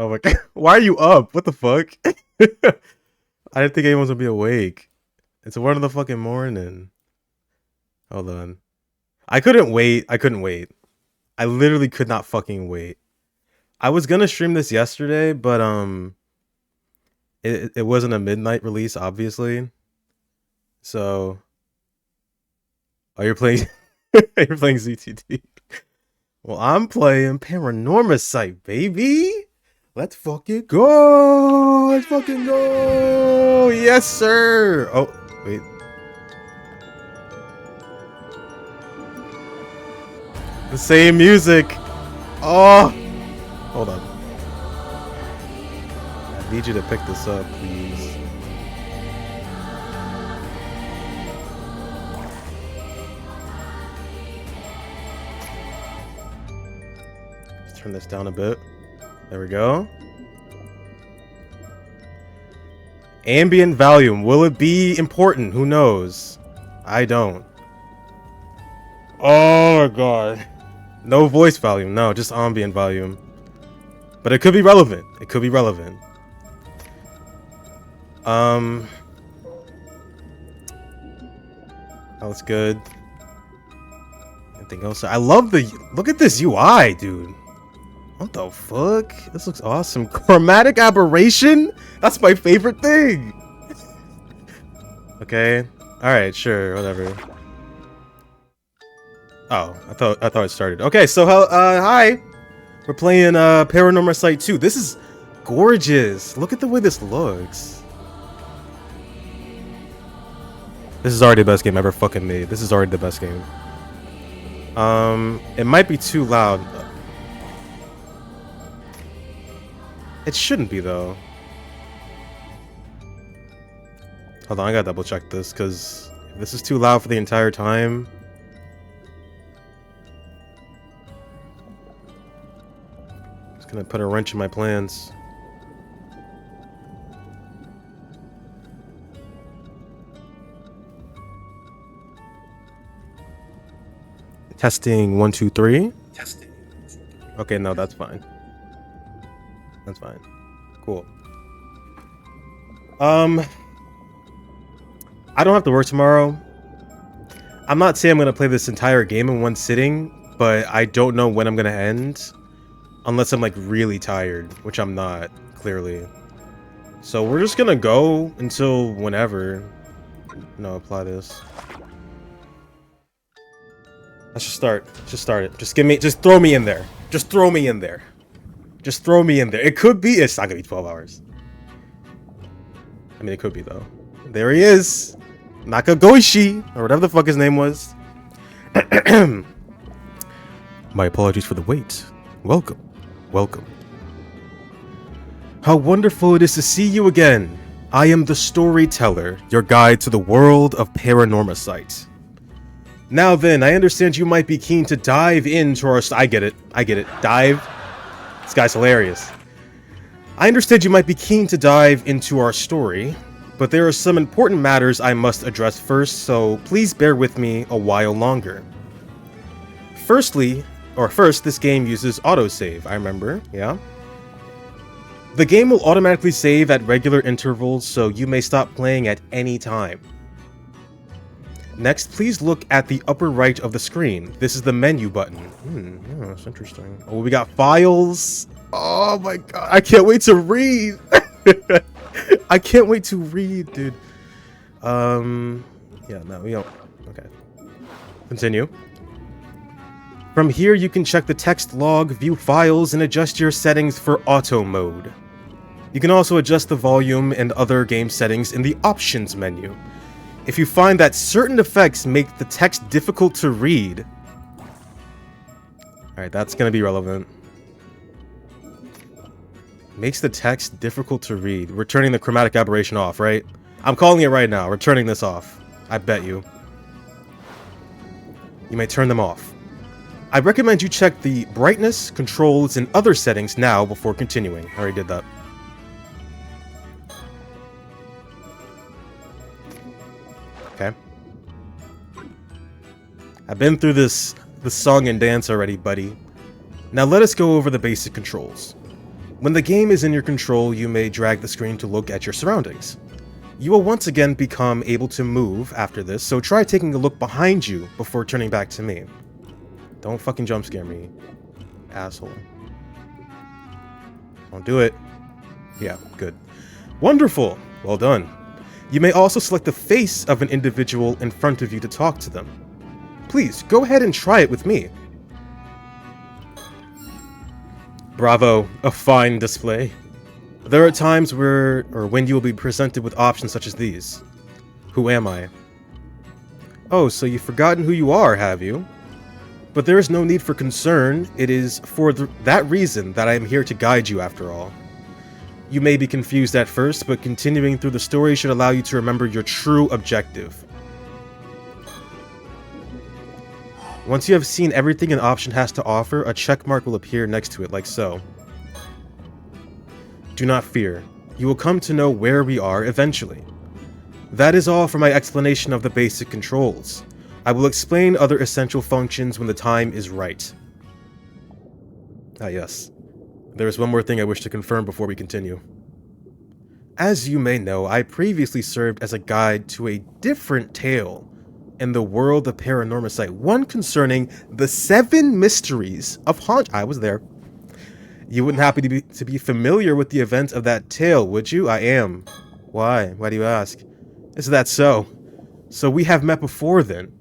Oh my god. Why are you up? What the fuck? I didn't think anyone's gonna be awake. It's 1 in the fucking morning. Hold on. I couldn't wait. I couldn't wait. I literally could not fucking wait. I was gonna stream this yesterday, but it wasn't a midnight release, obviously. So, oh, you're playing, you're playing ZTT. Well, I'm playing Paranormasight, baby. Let's fucking go. Let's fucking go. Yes, sir. Oh, wait. The same music. Oh, hold on. I need you to pick this up, please. Let's turn this down a bit. There we go. Ambient volume. Will it be important? Who knows? I don't. Oh my god. No voice volume. No, just ambient volume. But it could be relevant. It could be relevant. That was good. Anything else? I love the... Look at this UI, dude. What the fuck? This looks awesome. Chromatic aberration? That's my favorite thing. Okay. Alright, sure. Whatever. Oh, I thought it started. Okay, so hi. We're playing Paranormasight 2. This is gorgeous. Look at the way this looks. This is already the best game ever fucking made. This is already the best game. It might be too loud. It shouldn't be though. Hold on, I gotta double check this because if this is too loud for the entire time. It's gonna put a wrench in my plans. Testing 1 2 3. Testing. Okay, no, that's fine. That's fine. Cool. I don't have to work tomorrow. I'm not saying I'm gonna play this entire game in one sitting, but I don't know when I'm gonna end. Unless I'm like really tired, which I'm not, clearly. So we're just gonna go until whenever. No, apply this. Let's just start. Just start it. Just throw me in there. Just throw me in there. Just throw me in there. It could be. It's not gonna be 12 hours. I mean, it could be though. There he is. Nakagoishi, or whatever the fuck his name was. My apologies for the wait. Welcome. Welcome. How wonderful it is to see you again. I am the storyteller, your guide to the world of Paranormasight. Now then, I understand you might be keen to dive into our... I get it. I get it. Dive. This guy's hilarious. I understand you might be keen to dive into our story, but there are some important matters I must address first, so please bear with me a while longer. First, this game uses autosave, I remember, yeah? The game will automatically save at regular intervals, so you may stop playing at any time. Next, please look at the upper right of the screen. This is the menu button. Yeah, that's interesting. Oh, we got files. Oh my god, I can't wait to read. I can't wait to read, dude. Yeah, no, we don't. Okay. Continue. From here, you can check the text log, view files, and adjust your settings for auto mode. You can also adjust the volume and other game settings in the options menu. If you find that certain effects make the text difficult to read... Alright, that's gonna be relevant. Makes the text difficult to read. We're turning the chromatic aberration off, right? I'm calling it right now. We're turning this off. I bet you. You may turn them off. I recommend you check the brightness, controls, and other settings now before continuing. I already did that. Okay. I've been through the song and dance already, buddy. Now let us go over the basic controls. When the game is in your control, you may drag the screen to look at your surroundings. You will once again become able to move after this, so try taking a look behind you before turning back to me. Don't fucking jump scare me, asshole. Don't do it. Yeah, good. Wonderful! Well done. You may also select the face of an individual in front of you to talk to them. Please, go ahead and try it with me. Bravo, a fine display. There are times when you will be presented with options such as these. Who am I? Oh, so you've forgotten who you are, have you? But there is no need for concern. It is for that reason that I am here to guide you after all. You may be confused at first, but continuing through the story should allow you to remember your true objective. Once you have seen everything an option has to offer, a check mark will appear next to it, like so. Do not fear. You will come to know where we are eventually. That is all for my explanation of the basic controls. I will explain other essential functions when the time is right. Ah yes. There is one more thing I wish to confirm before we continue. As you may know, I previously served as a guide to a different tale in the world of Paranormasight, one concerning the 7 mysteries of Haunt. I was there. You wouldn't happen to be familiar with the event of that tale, would you? I am. Why? Why do you ask? Is that so? So we have met before then.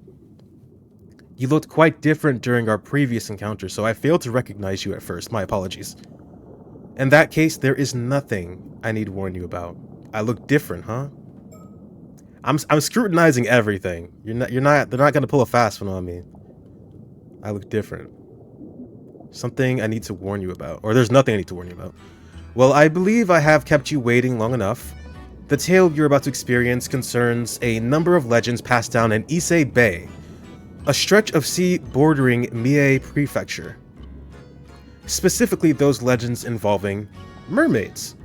You looked quite different during our previous encounter, so I failed to recognize you at first. My apologies. In that case, there is nothing I need to warn you about. I look different, huh? I'm scrutinizing everything. They're not gonna pull a fast one on me. I look different. Something I need to warn you about. Or there's nothing I need to warn you about. Well, I believe I have kept you waiting long enough. The tale you're about to experience concerns a number of legends passed down in Ise Bay, a stretch of sea bordering Mie Prefecture. Specifically those legends involving mermaids.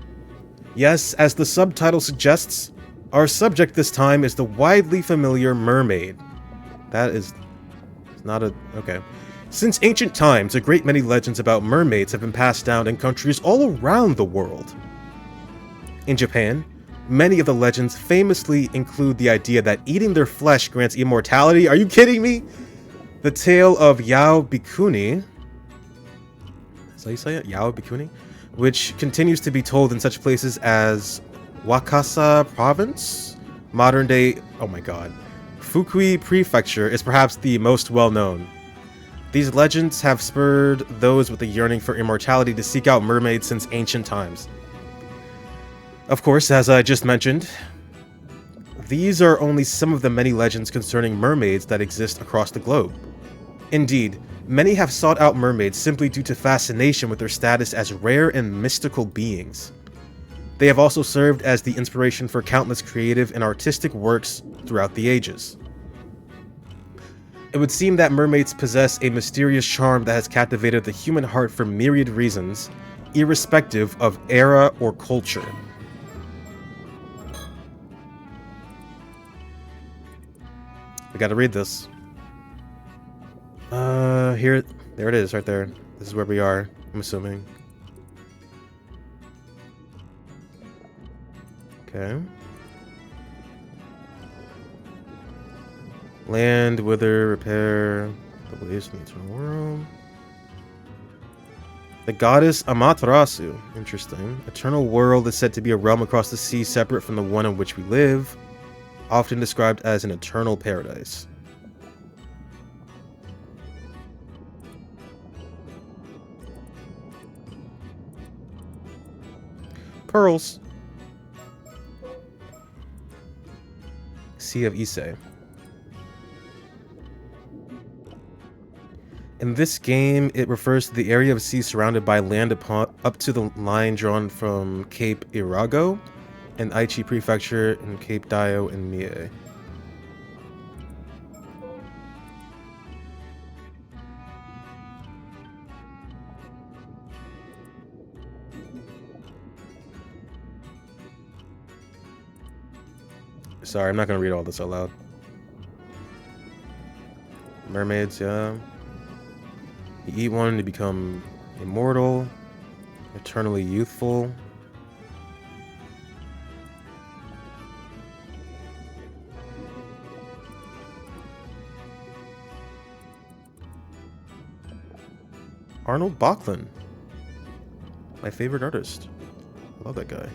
Yes, as the subtitle suggests, our subject this time is the widely familiar mermaid. That is not a... okay. Since ancient times, a great many legends about mermaids have been passed down in countries all around the world. In Japan, many of the legends famously include the idea that eating their flesh grants immortality. Are you kidding me? The tale of Yao Bikuni... is that how you say it? Yao Bikuni? Which continues to be told in such places as Wakasa Province, modern-day... oh my god. Fukui Prefecture is perhaps the most well-known. These legends have spurred those with a yearning for immortality to seek out mermaids since ancient times. Of course, as I just mentioned, these are only some of the many legends concerning mermaids that exist across the globe. Indeed, many have sought out mermaids simply due to fascination with their status as rare and mystical beings. They have also served as the inspiration for countless creative and artistic works throughout the ages. It would seem that mermaids possess a mysterious charm that has captivated the human heart for myriad reasons, irrespective of era or culture. I gotta read this. There it is, right there. This is where we are, I'm assuming. Okay. Land, wither, repair, the waves in the eternal world. The goddess Amaterasu. Interesting. Eternal world is said to be a realm across the sea separate from the one in which we live, often described as an eternal paradise. Pearls. Sea of Ise. In this game, it refers to the area of sea surrounded by land up to the line drawn from Cape Irago in Aichi Prefecture and Cape Dio in Mie. Sorry, I'm not going to read all this out loud. Mermaids, yeah. You eat one to become immortal. Eternally youthful. Arnold Bachlin. My favorite artist. I love that guy.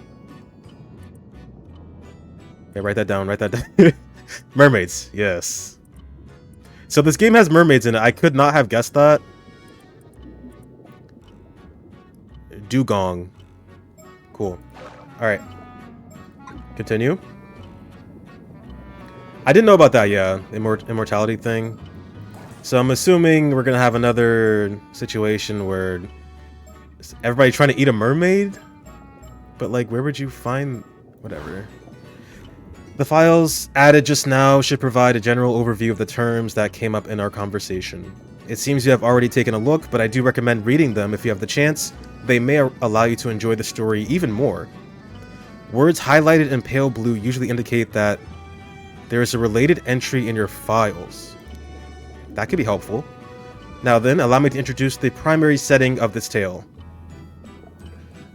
Yeah, write that down, write that down. Mermaids, yes. So this game has mermaids in it. I could not have guessed that. Dugong. Cool. Alright. Continue. I didn't know about that, yeah. Immortality thing. So I'm assuming we're gonna have another situation where everybody trying to eat a mermaid? But like, where would you find... whatever. The files added just now should provide a general overview of the terms that came up in our conversation. It seems you have already taken a look, but I do recommend reading them if you have the chance. They may allow you to enjoy the story even more. Words highlighted in pale blue usually indicate that there is a related entry in your files. That could be helpful. Now then, allow me to introduce the primary setting of this tale.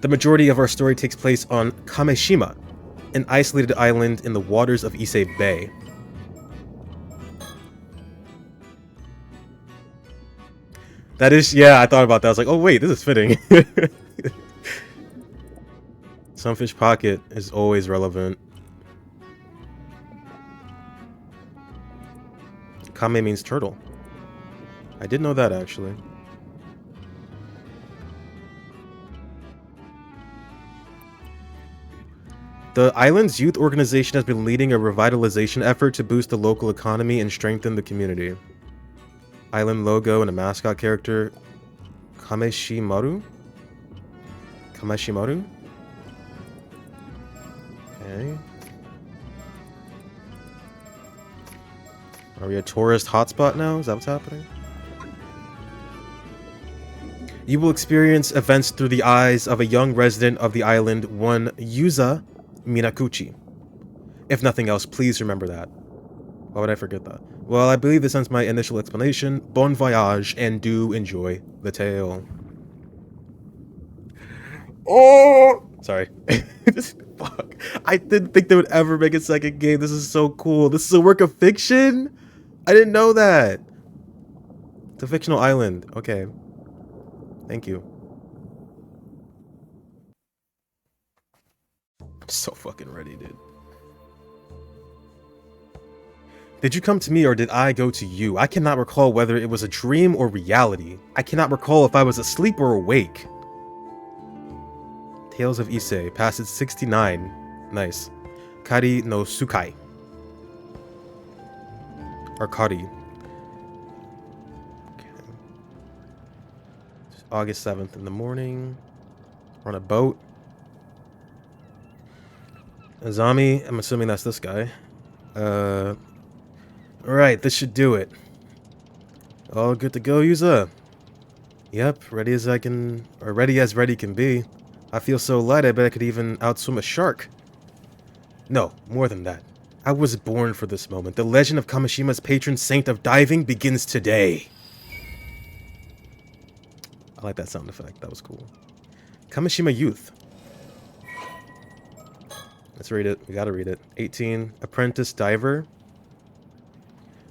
The majority of our story takes place on Kameshima, an isolated island in the waters of Ise Bay. That is, yeah, I thought about that. I was like, oh wait, this is fitting. Sunfish Pocket is always relevant. Kame means turtle. I did know that, actually. The island's youth organization has been leading a revitalization effort to boost the local economy and strengthen the community. Island logo and a mascot character. Kameshimaru? Kameshimaru? Okay. Are we a tourist hotspot now? Is that what's happening? You will experience events through the eyes of a young resident of the island, one Yuza Minakuchi. If nothing else, please remember that. Why would I forget that? Well, I believe this ends my initial explanation. Bon voyage, and do enjoy the tale. Oh! Sorry. Fuck. I didn't think they would ever make a second game. This is so cool. This is a work of fiction? I didn't know that. It's a fictional island. Okay. Thank you. I'm so fucking ready, dude. Did you come to me or did I go to you? I cannot recall whether it was a dream or reality. I cannot recall if I was asleep or awake. Tales of Ise, passage 69. Nice. Kari no Sukai. Or Kari. Okay. It's August 7th in the morning. We're on a boat. Azami, I'm assuming that's this guy. Alright, this should do it. All good to go, Yuza. Yep, ready as I can, or ready as ready can be. I feel so light, I bet I could even outswim a shark. No, more than that. I was born for this moment. The legend of Kameshima's patron saint of diving begins today. I like that sound effect. That was cool. Kameshima Youth. Let's read it. We gotta read it. 18. Apprentice diver.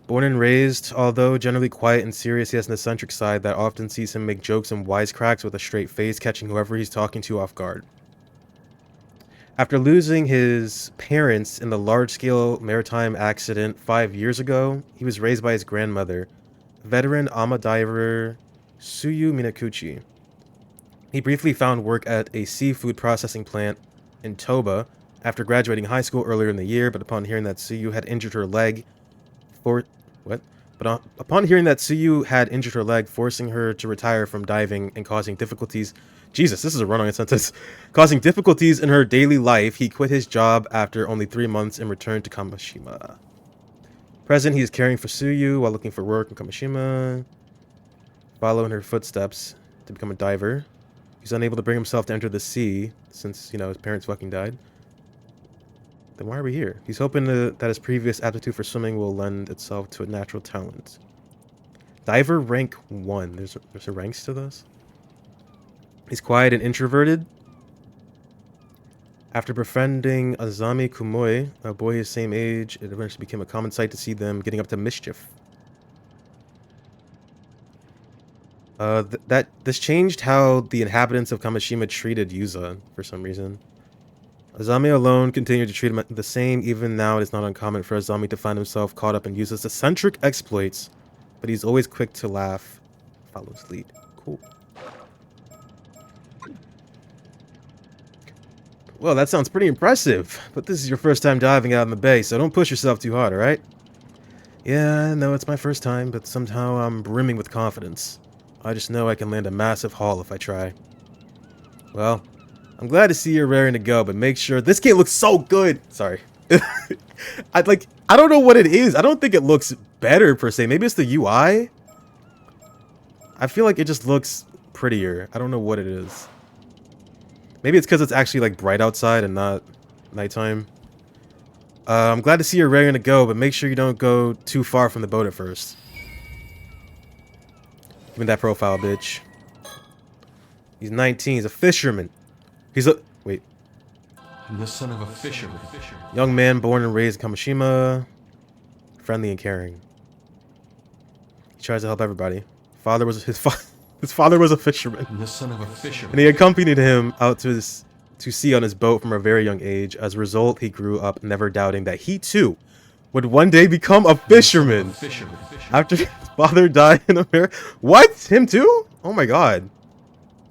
Born and raised, although generally quiet and serious, he has an eccentric side that often sees him make jokes and wisecracks with a straight face, catching whoever he's talking to off guard. After losing his parents in the large-scale maritime accident 5 years ago, he was raised by his grandmother, veteran ama diver Tsuyu Minakuchi. He briefly found work at a seafood processing plant in Toba after graduating high school earlier in the year, but upon hearing that Tsuyu had injured her leg, upon hearing that Tsuyu had injured her leg, forcing her to retire from diving and causing difficulties... Jesus, this is a run-on sentence. Causing difficulties in her daily life, he quit his job after only 3 months and returned to Kameshima. Present, he is caring for Tsuyu while looking for work in Kameshima. Following her footsteps to become a diver. He's unable to bring himself to enter the sea since, you know, his parents fucking died. Then why are we here? He's hoping that his previous aptitude for swimming will lend itself to a natural talent. Diver rank 1. There's a ranks to this? He's quiet and introverted. After befriending Azami Kumoi, a boy his same age, it eventually became a common sight to see them getting up to mischief. This changed how the inhabitants of Kamishima treated Yuza for some reason. Azami alone continued to treat him the same. Even now, it is not uncommon for Azami to find himself caught up in Yuza's eccentric exploits, but he's always quick to laugh. Follows lead. Cool. Well, that sounds pretty impressive, but this is your first time diving out in the bay, so don't push yourself too hard, alright? Yeah, no, it's my first time, but somehow I'm brimming with confidence. I just know I can land a massive haul if I try. Well, I'm glad to see you're raring to go, but make sure... This game looks so good! Sorry. I don't know what it is. I don't think it looks better, per se. Maybe it's the UI? I feel like it just looks prettier. I don't know what it is. Maybe it's because it's actually, like, bright outside and not nighttime. I'm glad to see you're raring to go, but make sure you don't go too far from the boat at first. Give me that profile, bitch. He's 19. He's a fisherman. He's a... Wait. I'm the son of a fisherman. Young man born and raised in Kamishima. Friendly and caring. He tries to help everybody. His father was a fisherman. I'm the son of a fisherman. And he accompanied him out to sea on his boat from a very young age. As a result, he grew up never doubting that he too would one day become a fisherman. After his father died in America. What? Him too? Oh my god.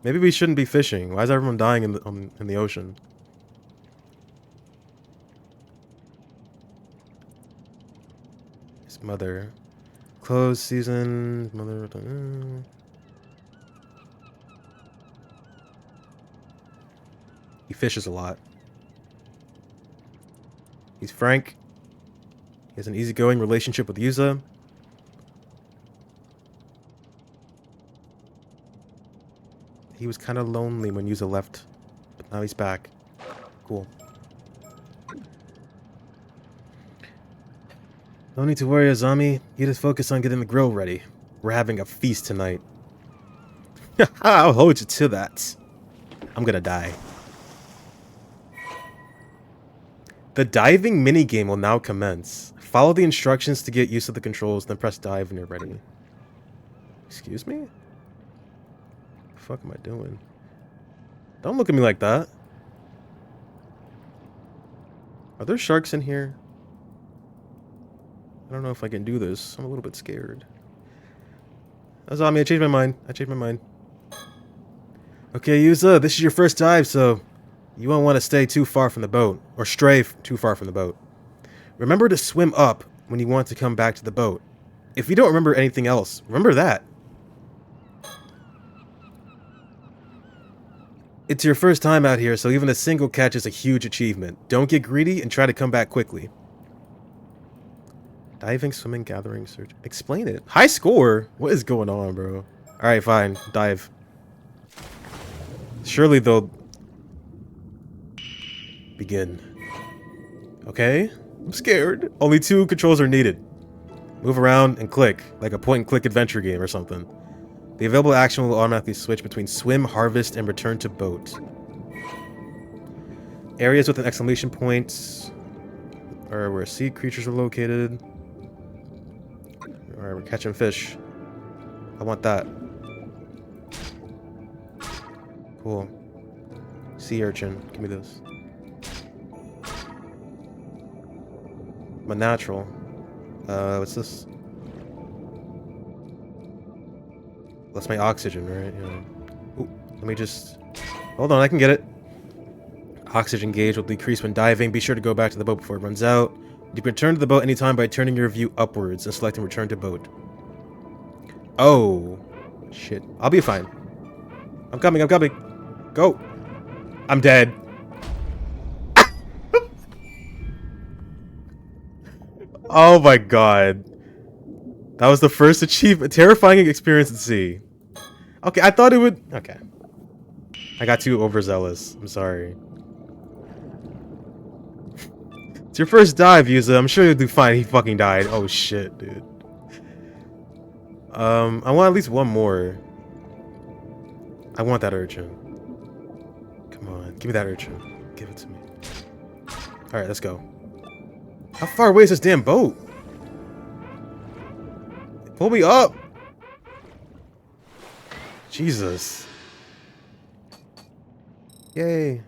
Maybe we shouldn't be fishing. Why is everyone dying in the ocean? His mother. Closed season. Mother. He fishes a lot. He's frank. He has an easygoing relationship with Yuza. He was kind of lonely when Yuza left, but now he's back. Cool. No need to worry, Azami. You just focus on getting the grill ready. We're having a feast tonight. I'll hold you to that. I'm gonna die. The diving minigame will now commence. Follow the instructions to get used to the controls, then press dive when you're ready. Excuse me? What the fuck am I doing? Don't look at me like that. Are there sharks in here? I don't know if I can do this. I'm a little bit scared. Azami, I changed my mind. Okay, Yuza, this is your first dive, so you won't want to stay too far from the boat, or stray too far from the boat. Remember to swim up when you want to come back to the boat. If you don't remember anything else, remember that. It's your first time out here, so even a single catch is a huge achievement. Don't get greedy and try to come back quickly. Diving, swimming, gathering, search. Explain it. High score? What is going on, bro? Alright, fine. Dive. Surely they'll... begin. Okay? I'm scared. Only 2 controls are needed. Move around and click, like a point-and-click adventure game or something. The available action will automatically switch between swim, harvest, and return to boat. Areas with an exclamation point are where sea creatures are located. Alright, we're catching fish. I want that. Cool. Sea urchin. Give me this. I'm a natural. What's this? That's my oxygen, right? Yeah. Ooh, let me just... Hold on, I can get it. Oxygen gauge will decrease when diving. Be sure to go back to the boat before it runs out. You can return to the boat anytime by turning your view upwards and selecting return to boat. Oh. Shit. I'll be fine. I'm coming. Go. I'm dead. Oh my god. That was the first achievement. Terrifying experience at sea. Okay, I thought it would... Okay. I got too overzealous. I'm sorry. It's your first dive, Yuza. I'm sure you'll do fine. He fucking died. Oh shit, dude. I want at least one more. I want that urchin. Come on, give me that urchin. Give it to me. Alright, let's go. How far away is this damn boat? Pull me up! Jesus. Yay.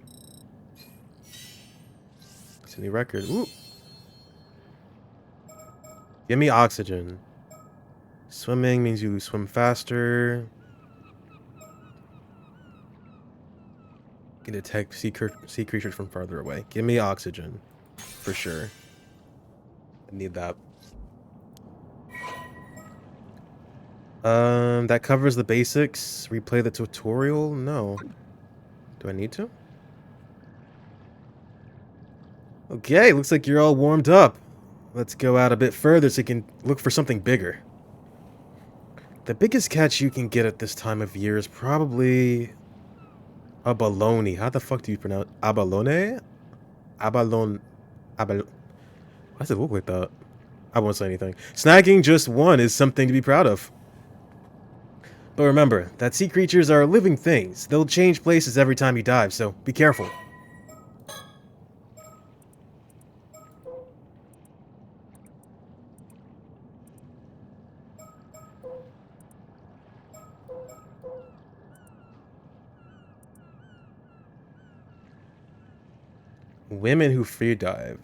It's a new record. Ooh. Give me oxygen. Swimming means you swim faster. Can detect sea creatures from farther away. Give me oxygen. For sure. I need that. That covers the basics. Replay the tutorial? No. Do I need to? Okay, looks like you're all warmed up. Let's go out a bit further so you can look for something bigger. The biggest catch you can get at this time of year is probably abalone. How the fuck do you pronounce abalone? Abalone. Why does it look like that? I won't say anything. Snagging just one is something to be proud of. But remember, that sea creatures are living things. They'll change places every time you dive, so be careful. Women who free dive.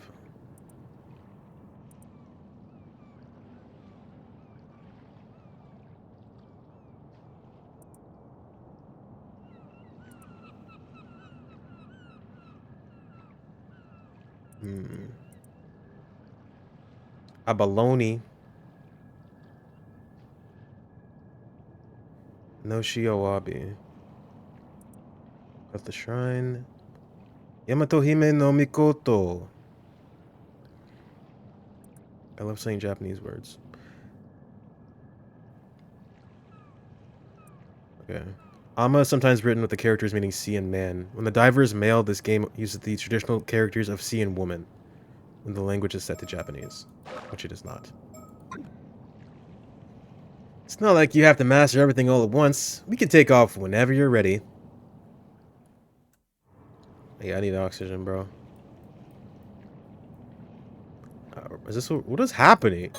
Abalone. No Shiowabi. At the shrine. Yamato Hime no Mikoto. I love saying Japanese words. Okay. Ama is sometimes written with the characters meaning sea and man. When the diver is male, this game uses the traditional characters of sea and woman. When the language is set to Japanese. Which it is not. It's not like you have to master everything all at once. We can take off whenever you're ready. Yeah, I need oxygen, bro. Is this what is happening?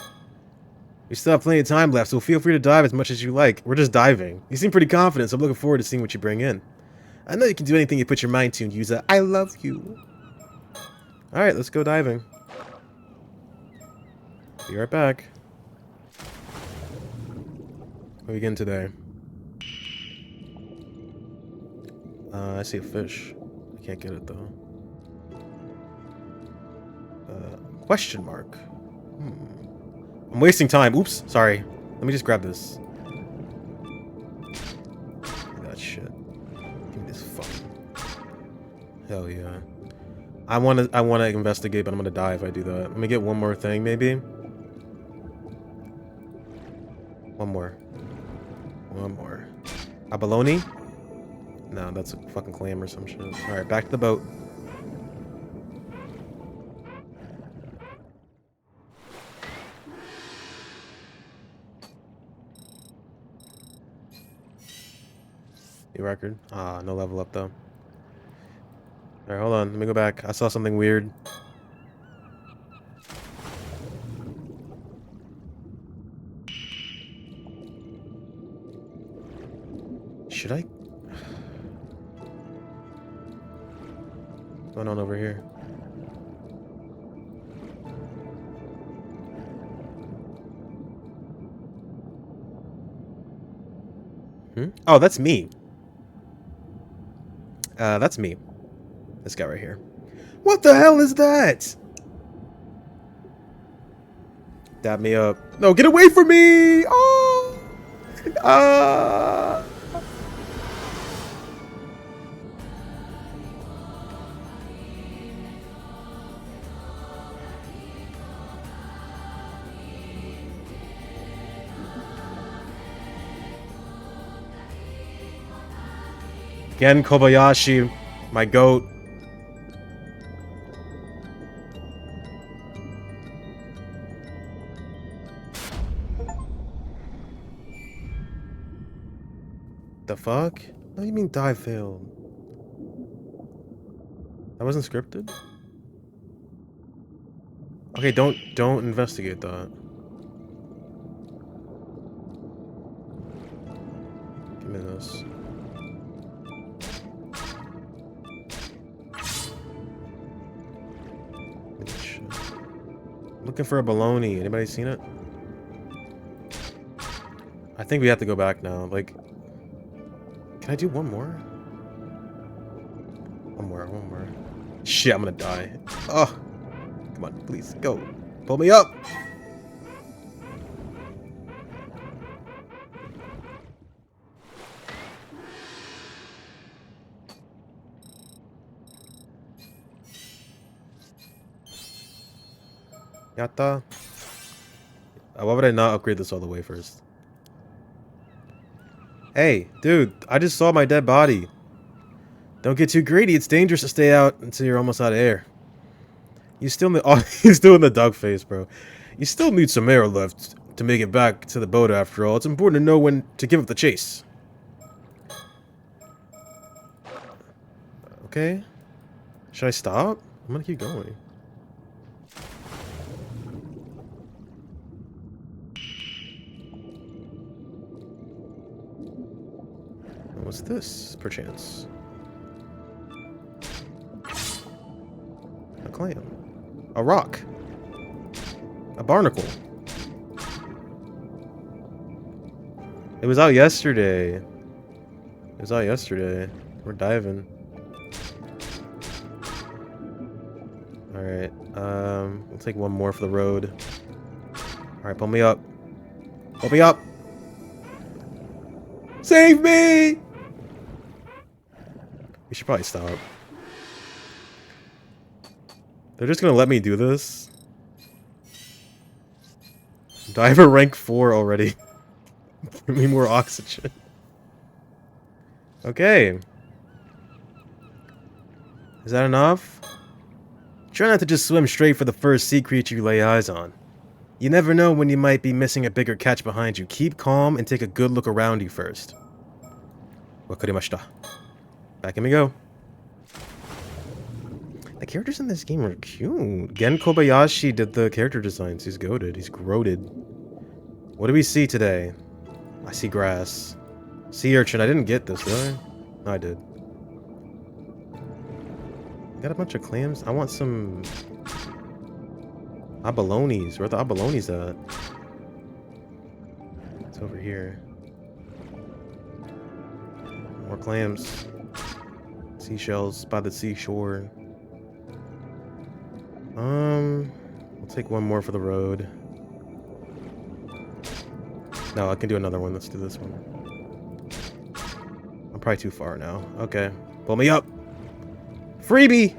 We still have plenty of time left, so feel free to dive as much as you like. We're just diving. You seem pretty confident, so I'm looking forward to seeing what you bring in. I know you can do anything you put your mind to, Yuza. I love you. Alright, let's go diving. Be right back. What are we getting today? I see a fish. I can't get it though. Question mark. I'm wasting time. Oops, sorry. Let me just grab this. That shit. Give me this fucking. Hell yeah. I wanna investigate, but I'm gonna die if I do that. Let me get one more thing, maybe. One more. Abalone? No, that's a fucking clam or some shit. Alright, back to the boat. New record. Ah, no level up though. Alright, hold on. Let me go back. I saw something weird. Should I? What's going on over here? Oh, that's me. That's me. This guy right here. What the hell is that? Dab me up. No, get away from me! Oh! Ah! Again, Kobayashi, my goat. The fuck? What do you mean dive failed? That wasn't scripted? Okay, don't investigate that. Give me this. Looking for a baloney. Anybody seen it? I think we have to go back now. Like, can I do one more? One more. Shit, I'm gonna die. Oh, come on, please, go. Pull me up. Yatta. Why would I not upgrade this all the way first? Hey, dude, I just saw my dead body. Don't get too greedy. It's dangerous to stay out until you're almost out of air. You still need. Oh, he's doing the dog face, bro. You still need some air left to make it back to the boat. After all, it's important to know when to give up the chase. Okay. Should I stop? I'm gonna keep going. What's this, perchance? A clam. A rock. A barnacle. It was out yesterday. We're diving. Alright, we'll take one more for the road. Alright, pull me up. Pull me up! Save me! We should probably stop. They're just gonna let me do this? Diver rank 4 already. Give me more oxygen. Okay. Is that enough? Try not to just swim straight for the first sea creature you lay eyes on. You never know when you might be missing a bigger catch behind you. Keep calm and take a good look around you first. Wakarimashita. Back in we go. The characters in this game are cute. Gen Kobayashi did the character designs. He's goated. He's groated. What do we see today? I see grass. Sea urchin. I didn't get this, did I? No, I did. Got a bunch of clams. I want some abalones. Where are the abalones at? It's over here. More clams. Seashells by the seashore. We'll take one more for the road. No, I can do another one. Let's do this one. I'm probably too far now. Okay. Pull me up. Freebie!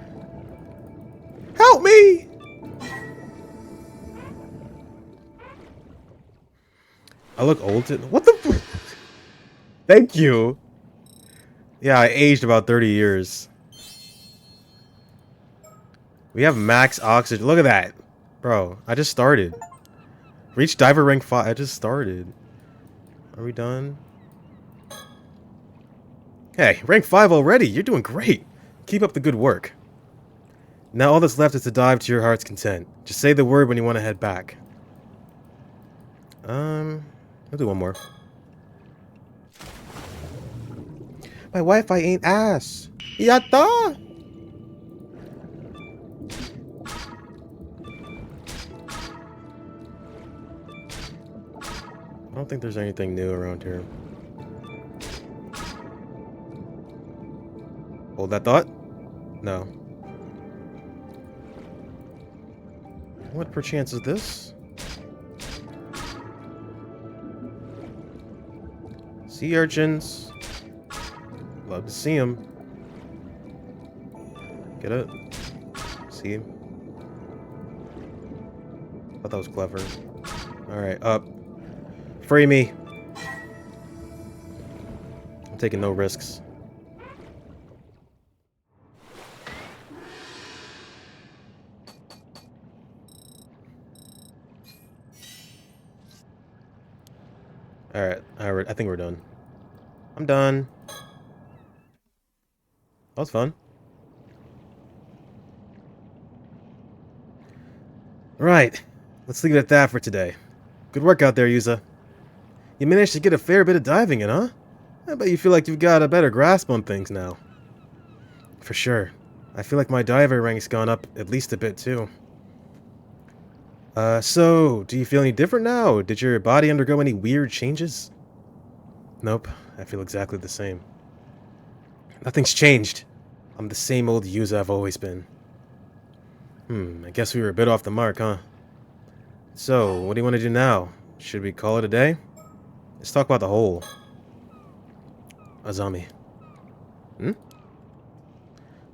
Help me! I look old to... What the... Thank you! Yeah, I aged about 30 years. We have max oxygen. Look at that. Bro, I just started. Reach diver rank 5. I just started. Are we done? Hey, rank 5 already. You're doing great. Keep up the good work. Now all that's left is to dive to your heart's content. Just say the word when you want to head back. I'll do one more. My Wi-Fi ain't ass. Yatta! I don't think there's anything new around here. Hold that thought? No. What perchance is this? Sea urchins. Love to see them. Get it? See him? Thought that was clever. Alright, up. Free me. I'm taking no risks. Alright, I think we're done. I'm done. That was fun. Right. Let's leave it at that for today. Good work out there, Yuza. You managed to get a fair bit of diving in, huh? I bet you feel like you've got a better grasp on things now. For sure. I feel like my diver rank's gone up at least a bit, too. So, do you feel any different now? Did your body undergo any weird changes? Nope. I feel exactly the same. Nothing's changed. I'm the same old Yuza I've always been. I guess we were a bit off the mark, huh? So, what do you want to do now? Should we call it a day? Let's talk about the hole. Azami.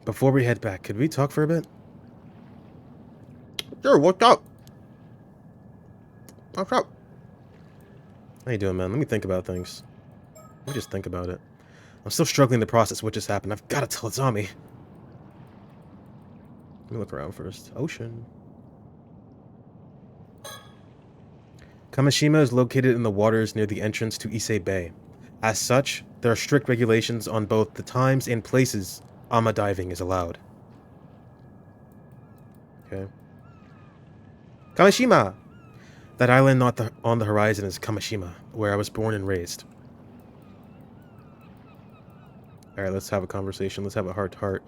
Before we head back, could we talk for a bit? Sure, what's up? What's up? How you doing, man? Let me think about things. Let me just think about it. I'm still struggling to process what just happened. I've got to tell Azami. Let me look around first. Ocean. Kamishima is located in the waters near the entrance to Issei Bay. As such, there are strict regulations on both the times and places ama diving is allowed. Okay. Kamishima! That island not on the horizon is Kamishima, where I was born and raised. Alright, let's have a conversation. Let's have a heart-to-heart.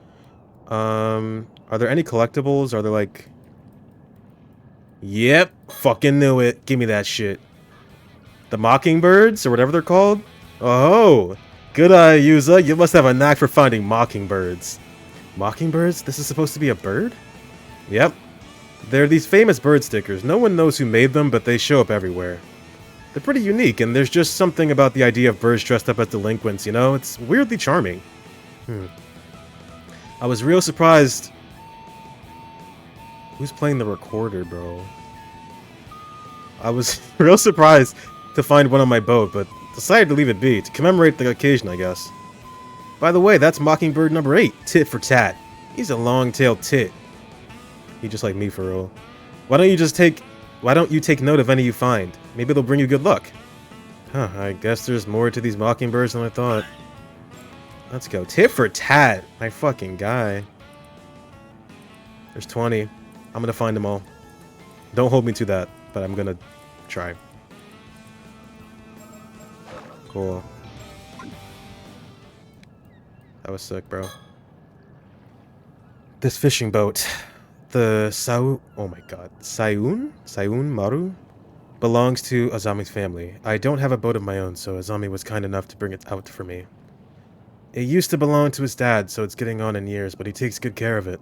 Are there any collectibles? Are there like... Yep, fucking knew it. Give me that shit. The mockingbirds, or whatever they're called? Oh, good eye, Yuza. You must have a knack for finding mockingbirds. Mockingbirds? This is supposed to be a bird? Yep. They're these famous bird stickers. No one knows who made them, but they show up everywhere. They're pretty unique, and there's just something about the idea of birds dressed up as delinquents, you know? It's weirdly charming. I was real surprised... Who's playing the recorder, bro? I was real surprised to find one on my boat, but decided to leave it be, to commemorate the occasion, I guess. By the way, that's Mockingbird number 8, tit for tat. He's a long-tailed tit. He just like me, for real. Why don't you take note of any you find? Maybe they'll bring you good luck. Huh, I guess there's more to these mockingbirds than I thought. Let's go. Tit for tat, my fucking guy. There's 20. I'm gonna find them all. Don't hold me to that, but I'm gonna try. Cool. That was sick, bro. This fishing boat, the oh my god, Sayun Maru, belongs to Azami's family. I don't have a boat of my own, so Azami was kind enough to bring it out for me. It used to belong to his dad, so it's getting on in years, but he takes good care of it.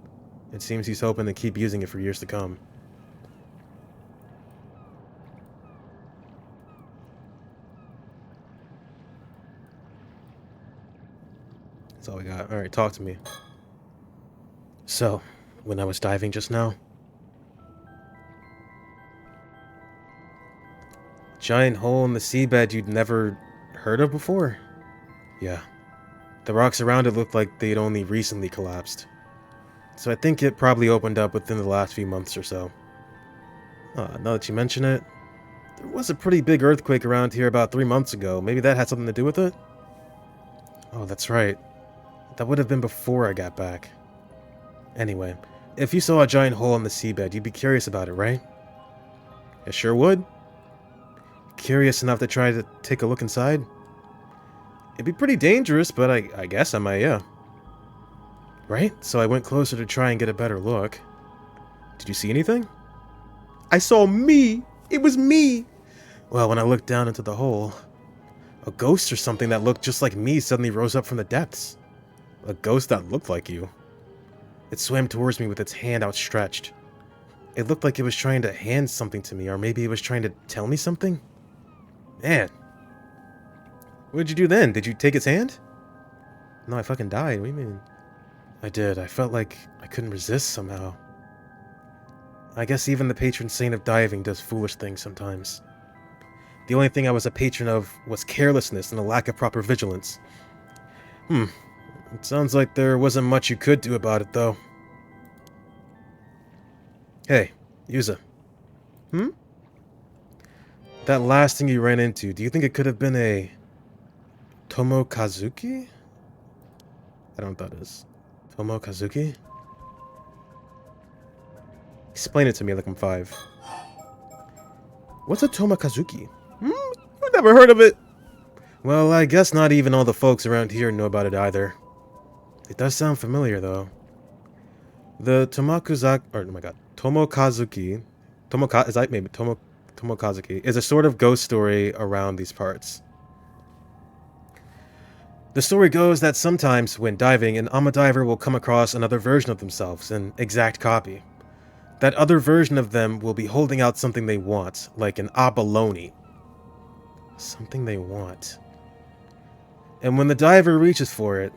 It seems he's hoping to keep using it for years to come. That's all we got. Alright, talk to me. So, when I was diving just now... Giant hole in the seabed you'd never heard of before? Yeah. The rocks around it looked like they'd only recently collapsed. So I think it probably opened up within the last few months or so. Now that you mention it, there was a pretty big earthquake around here about 3 months ago. Maybe that had something to do with it? Oh, that's right. That would have been before I got back. Anyway, if you saw a giant hole in the seabed, you'd be curious about it, right? I sure would. Curious enough to try to take a look inside? It'd be pretty dangerous, but I guess I might, yeah. Right? So I went closer to try and get a better look. Did you see anything? I saw me! It was me! Well, when I looked down into the hole, a ghost or something that looked just like me suddenly rose up from the depths. A ghost that looked like you. It swam towards me with its hand outstretched. It looked like it was trying to hand something to me, or maybe it was trying to tell me something? Man. What did you do then? Did you take its hand? No, I fucking died. What do you mean? I did. I felt like I couldn't resist somehow. I guess even the patron saint of diving does foolish things sometimes. The only thing I was a patron of was carelessness and a lack of proper vigilance. It sounds like there wasn't much you could do about it, though. Hey, Yuza. That last thing you ran into, do you think it could have been a... Tomokazuki? I don't know what that is. Tomokazuki? Explain it to me like I'm 5. What's a Tomakazuki? I've never heard of it. Well, I guess not even all the folks around here know about it either. It does sound familiar, though. The Tomokazuki... Tomokazuki is a sort of ghost story around these parts. The story goes that sometimes, when diving, an diver will come across another version of themselves, an exact copy. That other version of them will be holding out something they want, like an abalone. Something they want. And when the diver reaches for it,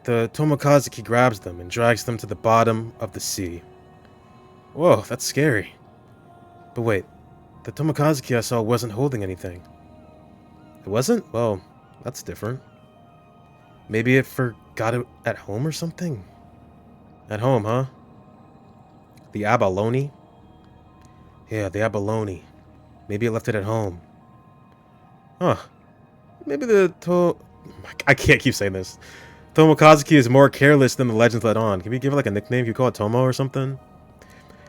the Tomokazuki grabs them and drags them to the bottom of the sea. Whoa, that's scary. But wait, the Tomokazuki I saw wasn't holding anything. It wasn't? Well, that's different. Maybe it forgot it at home or something? At home, huh? The abalone? Yeah, the abalone. Maybe it left it at home. Huh. Maybe I can't keep saying this. Tomokazuki is more careless than the legends let on. Can we give it like a nickname? Can you call it Tomo or something?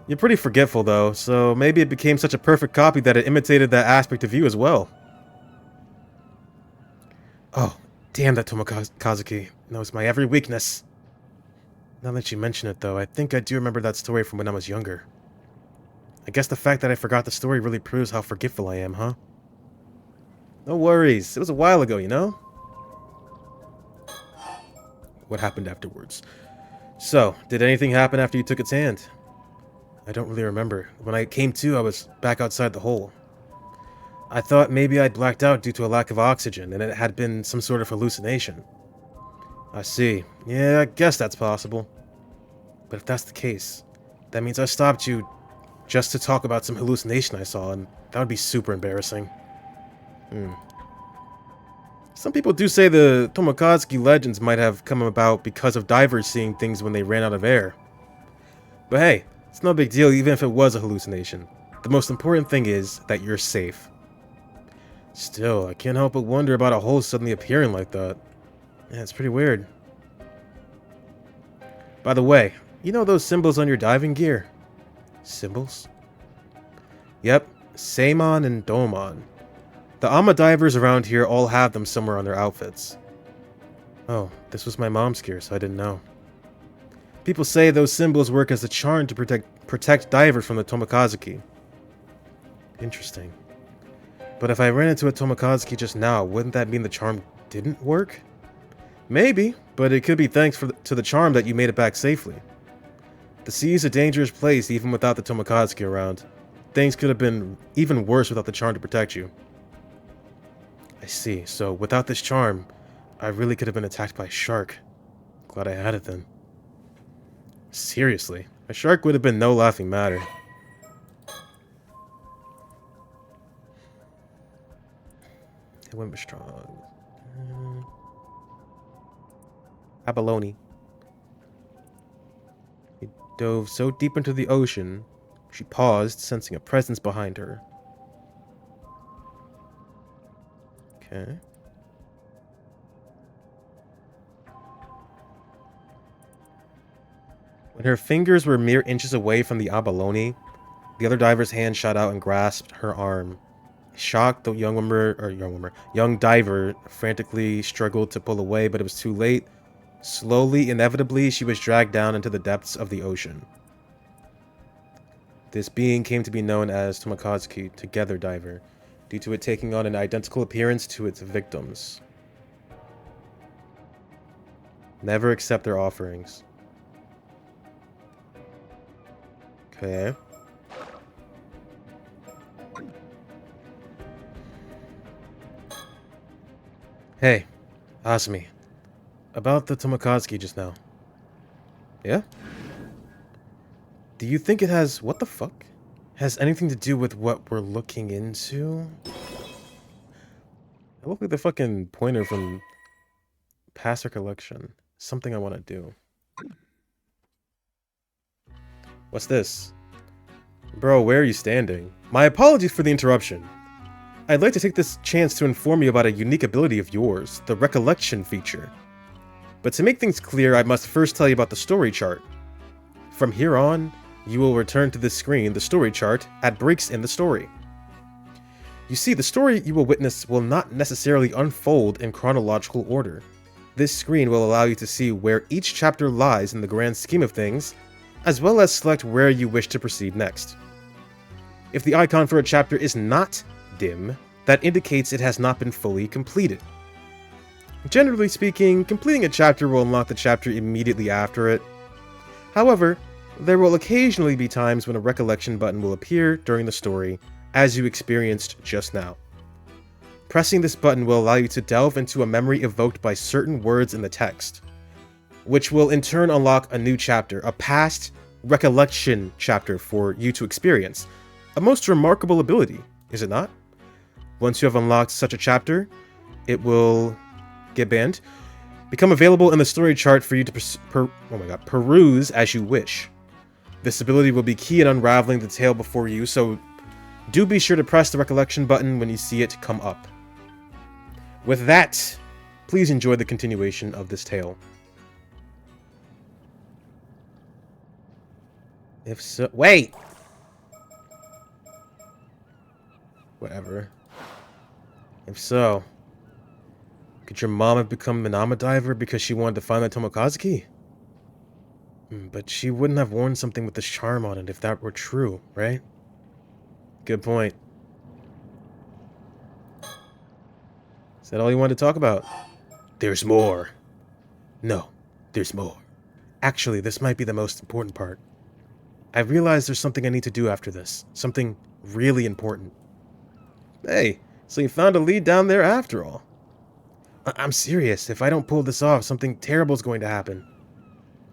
You're pretty forgetful though, so maybe it became such a perfect copy that it imitated that aspect of you as well. Oh, damn that Tomokazuki knows my every weakness. Now that you mention it though, I think I do remember that story from when I was younger. I guess the fact that I forgot the story really proves how forgetful I am, huh? No worries, it was a while ago, you know? What happened afterwards? So, did anything happen after you took its hand? I don't really remember. When I came to, I was back outside the hole. I thought maybe I'd blacked out due to a lack of oxygen, and it had been some sort of hallucination. I see. Yeah, I guess that's possible. But if that's the case, that means I stopped you just to talk about some hallucination I saw, and that would be super embarrassing. Some people do say the Tomokazuki legends might have come about because of divers seeing things when they ran out of air. But hey, it's no big deal even if it was a hallucination. The most important thing is that you're safe. Still, I can't help but wonder about a hole suddenly appearing like that. Yeah, it's pretty weird. By the way, you know those symbols on your diving gear? Symbols? Yep, Seimon and Domon. The Ama divers around here all have them somewhere on their outfits. Oh, this was my mom's gear, so I didn't know. People say those symbols work as a charm to protect divers from the Tomokazuki. Interesting. But if I ran into a Tomokazuki just now, wouldn't that mean the charm didn't work? Maybe, but it could be thanks to the charm that you made it back safely. The sea is a dangerous place even without the Tomokazuki around. Things could have been even worse without the charm to protect you. I see, so without this charm, I really could have been attacked by a shark. Glad I had it then. Seriously, a shark would have been no laughing matter. It wouldn't be strong. Abalone. He dove so deep into the ocean, she paused, sensing a presence behind her. Okay. When her fingers were mere inches away from the abalone, the other diver's hand shot out and grasped her arm. Shocked, the young diver frantically struggled to pull away, but it was too late. Slowly, inevitably, she was dragged down into the depths of the ocean. This being came to be known as Tomokazuki, Together Diver, due to it taking on an identical appearance to its victims. Never accept their offerings. Okay. Hey, Asumi. About the Tomokazuki just now. Yeah? Do you think it has... what the fuck? Has anything to do with what we're looking into? I look like the fucking pointer from Past Recollection. Something I want to do. What's this? Bro, where are you standing? My apologies for the interruption. I'd like to take this chance to inform you about a unique ability of yours, the recollection feature. But to make things clear, I must first tell you about the story chart. From here on, you will return to this screen, the story chart, at breaks in the story. You see, the story you will witness will not necessarily unfold in chronological order. This screen will allow you to see where each chapter lies in the grand scheme of things, as well as select where you wish to proceed next. If the icon for a chapter is not dim, that indicates it has not been fully completed. Generally speaking, completing a chapter will unlock the chapter immediately after it. However, there will occasionally be times when a recollection button will appear during the story, as you experienced just now. Pressing this button will allow you to delve into a memory evoked by certain words in the text, which will in turn unlock a new chapter, a past recollection chapter for you to experience. A most remarkable ability, is it not? Once you have unlocked such a chapter, it will get banned, become available in the story chart for you to peruse as you wish. This ability will be key in unraveling the tale before you, so do be sure to press the recollection button when you see it come up. With that, please enjoy the continuation of this tale. If so, wait! Whatever. If so, could your mom have become an Ama diver because she wanted to find that Tomokazuki? But she wouldn't have worn something with this charm on it if that were true, right? Good point. Is that all you wanted to talk about? There's more. No, there's more. Actually, this might be the most important part. I realized there's something I need to do after this. Something really important. Hey, so you found a lead down there after all. I'm serious. If I don't pull this off, something terrible is going to happen.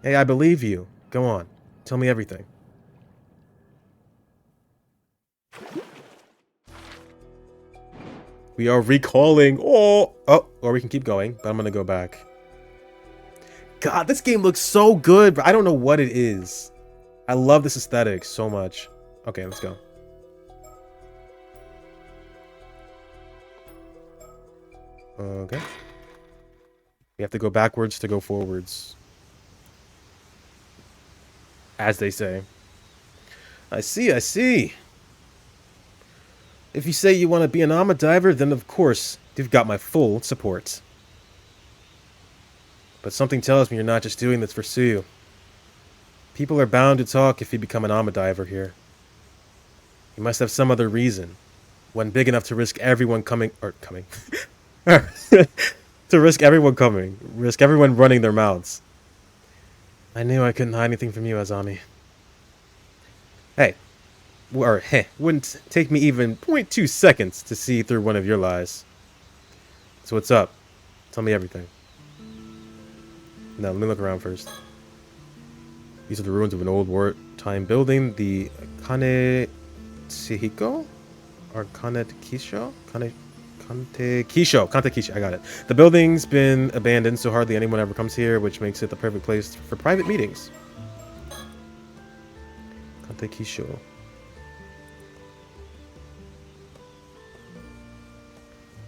Hey, I believe you. Go on. Tell me everything. We are recalling. Oh, or we can keep going, but I'm gonna go back. God, this game looks so good, but I don't know what it is. I love this aesthetic so much. Okay, let's go. Okay. We have to go backwards to go forwards, as they say. I see, I see. If you say you want to be an Ama diver, then of course, you've got my full support. But something tells me you're not just doing this for Suyu. People are bound to talk if you become an Ama diver here. You must have some other reason. One big enough to risk everyone coming... to risk everyone coming. Risk everyone running their mouths. I knew I couldn't hide anything from you, Azami. Hey. Wouldn't take me even 0.2 seconds to see through one of your lies. So what's up? Tell me everything. No, let me look around first. These are the ruins of an old wartime building, the Kanechihiko? Or Kanekisho? Kantekisho, I got it. The building's been abandoned, so hardly anyone ever comes here, which makes it the perfect place for private meetings. Kantekisho.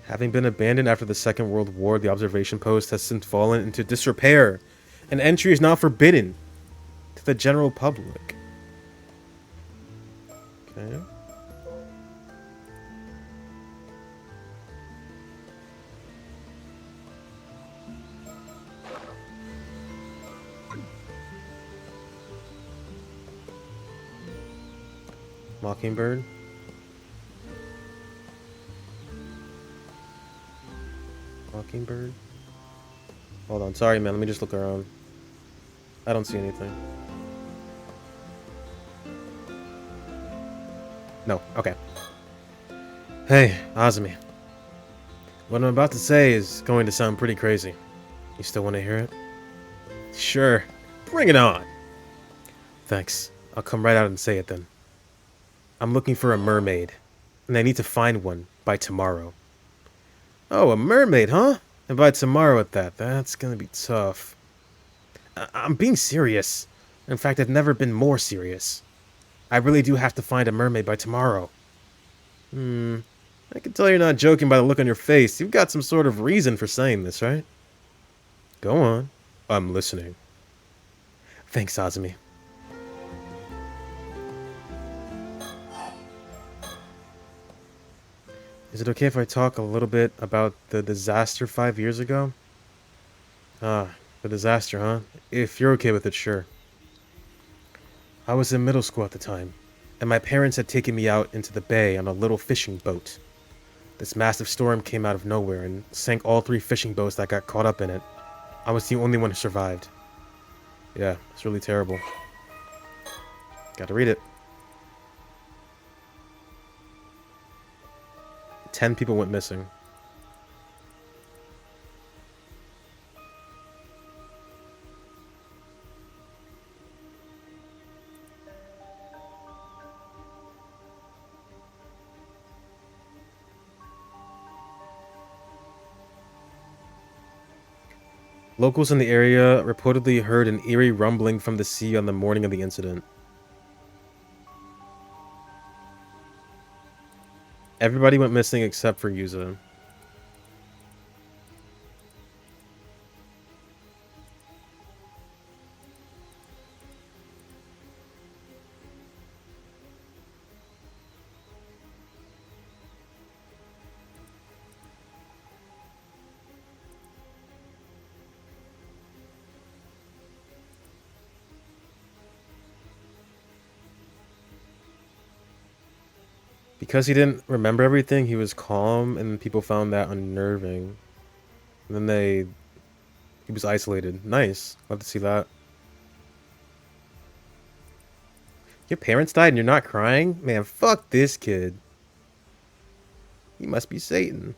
Having been abandoned after the Second World War, the observation post has since fallen into disrepair, and entry is now forbidden to the general public. Okay. Mockingbird. Mockingbird. Hold on, sorry man, let me just look around. I don't see anything. No, okay. Hey, Azumi. What I'm about to say is going to sound pretty crazy. You still want to hear it? Sure, bring it on. Thanks, I'll come right out and say it then. I'm looking for a mermaid, and I need to find one by tomorrow. Oh, a mermaid, huh? And by tomorrow at that. That's gonna be tough. I'm being serious. In fact, I've never been more serious. I really do have to find a mermaid by tomorrow. I can tell you're not joking by the look on your face. You've got some sort of reason for saying this, right? Go on. I'm listening. Thanks, Azumi. Is it okay if I talk a little bit about the disaster 5 years ago? Ah, the disaster, huh? If you're okay with it, sure. I was in middle school at the time, and my parents had taken me out into the bay on a little fishing boat. This massive storm came out of nowhere and sank all 3 fishing boats that got caught up in it. I was the only one who survived. Yeah, it's really terrible. Gotta read it. 10 people went missing. Locals in the area reportedly heard an eerie rumbling from the sea on the morning of the incident. Everybody went missing except for Yuza. Because he didn't remember everything, he was calm, and people found that unnerving. And then he was isolated. Nice. Love to see that. Your parents died and you're not crying? Man, fuck this kid. He must be Satan.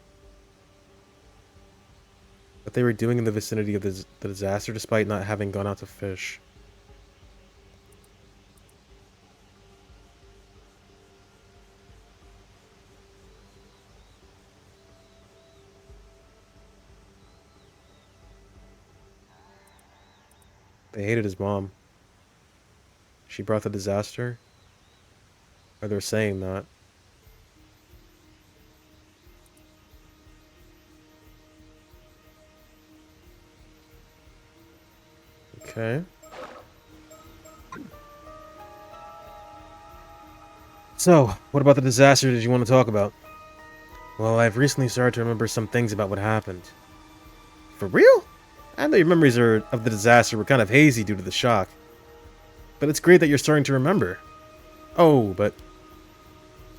What they were doing in the vicinity of the disaster despite not having gone out to fish. They hated his mom. She brought the disaster. Or they're saying that. Okay. So, what about the disaster did you want to talk about? Well, I've recently started to remember some things about what happened. For real? I know your memories of the disaster were kind of hazy due to the shock. But it's great that you're starting to remember. Oh, but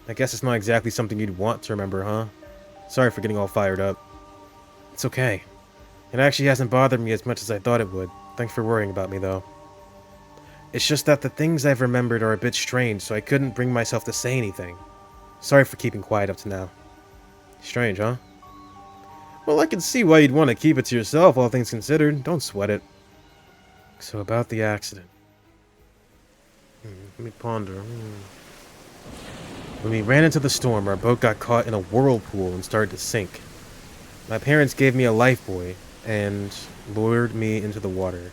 I guess it's not exactly something you'd want to remember, huh? Sorry for getting all fired up. It's okay. It actually hasn't bothered me as much as I thought it would. Thanks for worrying about me, though. It's just that the things I've remembered are a bit strange, so I couldn't bring myself to say anything. Sorry for keeping quiet up to now. Strange, huh? Well, I can see why you'd want to keep it to yourself, all things considered. Don't sweat it. So about the accident. Let me ponder. When we ran into the storm, our boat got caught in a whirlpool and started to sink. My parents gave me a lifebuoy and lowered me into the water.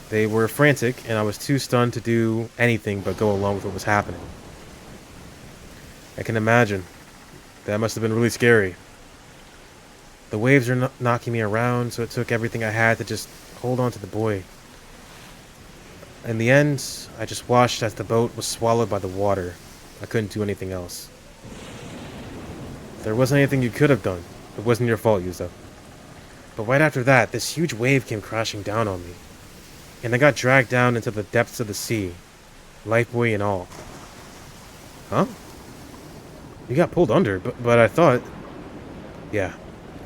They were frantic, and I was too stunned to do anything but go along with what was happening. I can imagine. That must have been really scary. The waves were knocking me around, so it took everything I had to just hold on to the buoy. In the end, I just watched as the boat was swallowed by the water. I couldn't do anything else. There wasn't anything you could have done. It wasn't your fault, Yuzo. But right after that, this huge wave came crashing down on me. And I got dragged down into the depths of the sea. Lifebuoy and all. Huh? You got pulled under, but I thought... Yeah.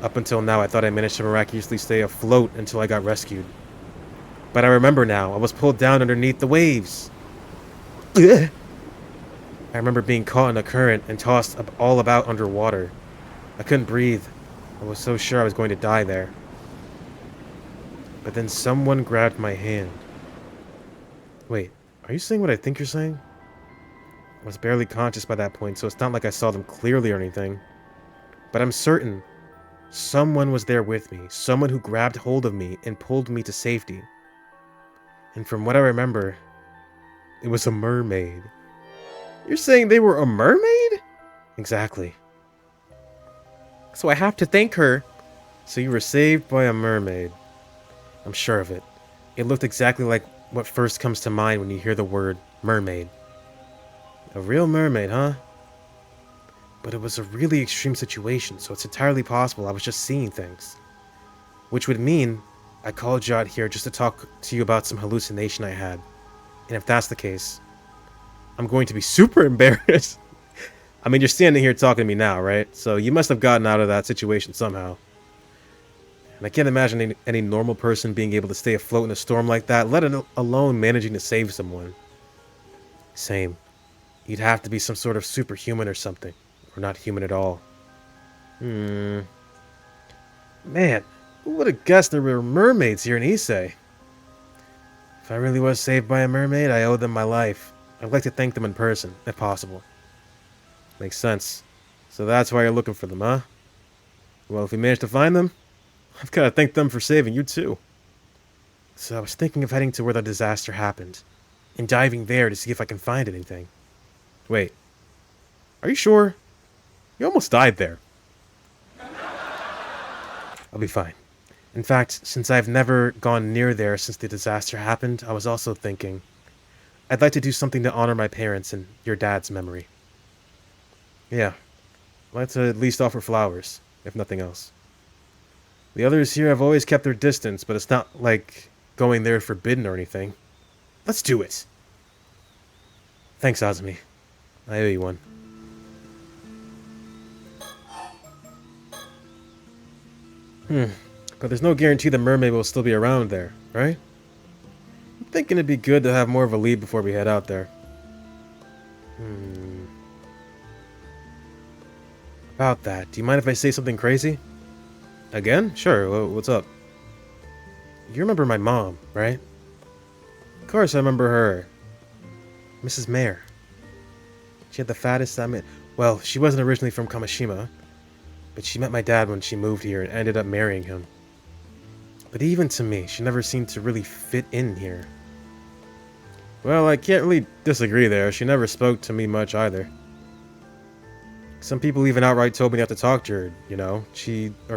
Up until now, I thought I managed to miraculously stay afloat until I got rescued. But I remember now, I was pulled down underneath the waves. I remember being caught in a current and tossed all about underwater. I couldn't breathe. I was so sure I was going to die there. But then someone grabbed my hand. Wait, are you saying what I think you're saying? I was barely conscious by that point, so it's not like I saw them clearly or anything. But I'm certain someone was there with me, someone who grabbed hold of me and pulled me to safety. And from what I remember, it was a mermaid. You're saying they were a mermaid? Exactly. So I have to thank her. So you were saved by a mermaid. I'm sure of it. It looked exactly like what first comes to mind when you hear the word mermaid. A real mermaid, huh? But it was a really extreme situation, so it's entirely possible I was just seeing things. Which would mean I called you out here just to talk to you about some hallucination I had. And if that's the case, I'm going to be super embarrassed. I mean, you're standing here talking to me now, right? So you must have gotten out of that situation somehow. And I can't imagine any normal person being able to stay afloat in a storm like that, let alone managing to save someone. Same. You'd have to be some sort of superhuman or something. Or not human at all. Man, who would have guessed there were mermaids here in Issei? If I really was saved by a mermaid, I owe them my life. I'd like to thank them in person, if possible. Makes sense. So that's why you're looking for them, huh? Well, if we manage to find them, I've got to thank them for saving you too. So I was thinking of heading to where the disaster happened, and diving there to see if I can find anything. Wait. Are you sure? You almost died there. I'll be fine. In fact, since I've never gone near there since the disaster happened, I was also thinking I'd like to do something to honor my parents and your dad's memory. Yeah, I'd like to at least offer flowers, if nothing else. The others here have always kept their distance, but it's not like going there forbidden or anything. Let's do it! Thanks, Azumi. I owe you one. But there's no guarantee the mermaid will still be around there, right? I'm thinking it'd be good to have more of a lead before we head out there. About that, do you mind if I say something crazy? Again? Sure, what's up? You remember my mom, right? Of course I remember her. Mrs. Mayer. She had the fattest, well, she wasn't originally from Kamishima, but she met my dad when she moved here and ended up marrying him. But even to me, she never seemed to really fit in here. Well, I can't really disagree there. She never spoke to me much either. Some people even outright told me not to talk to her, you know.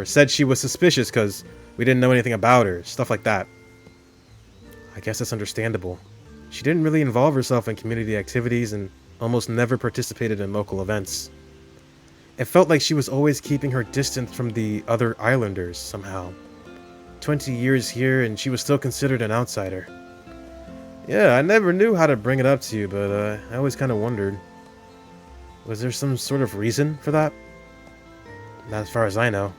Said she was suspicious because we didn't know anything about her, stuff like that. I guess that's understandable. She didn't really involve herself in community activities and almost never participated in local events. It felt like she was always keeping her distance from the other islanders, somehow. 20 years here, and she was still considered an outsider. Yeah, I never knew how to bring it up to you, but I always kind of wondered. Was there some sort of reason for that? Not as far as I know.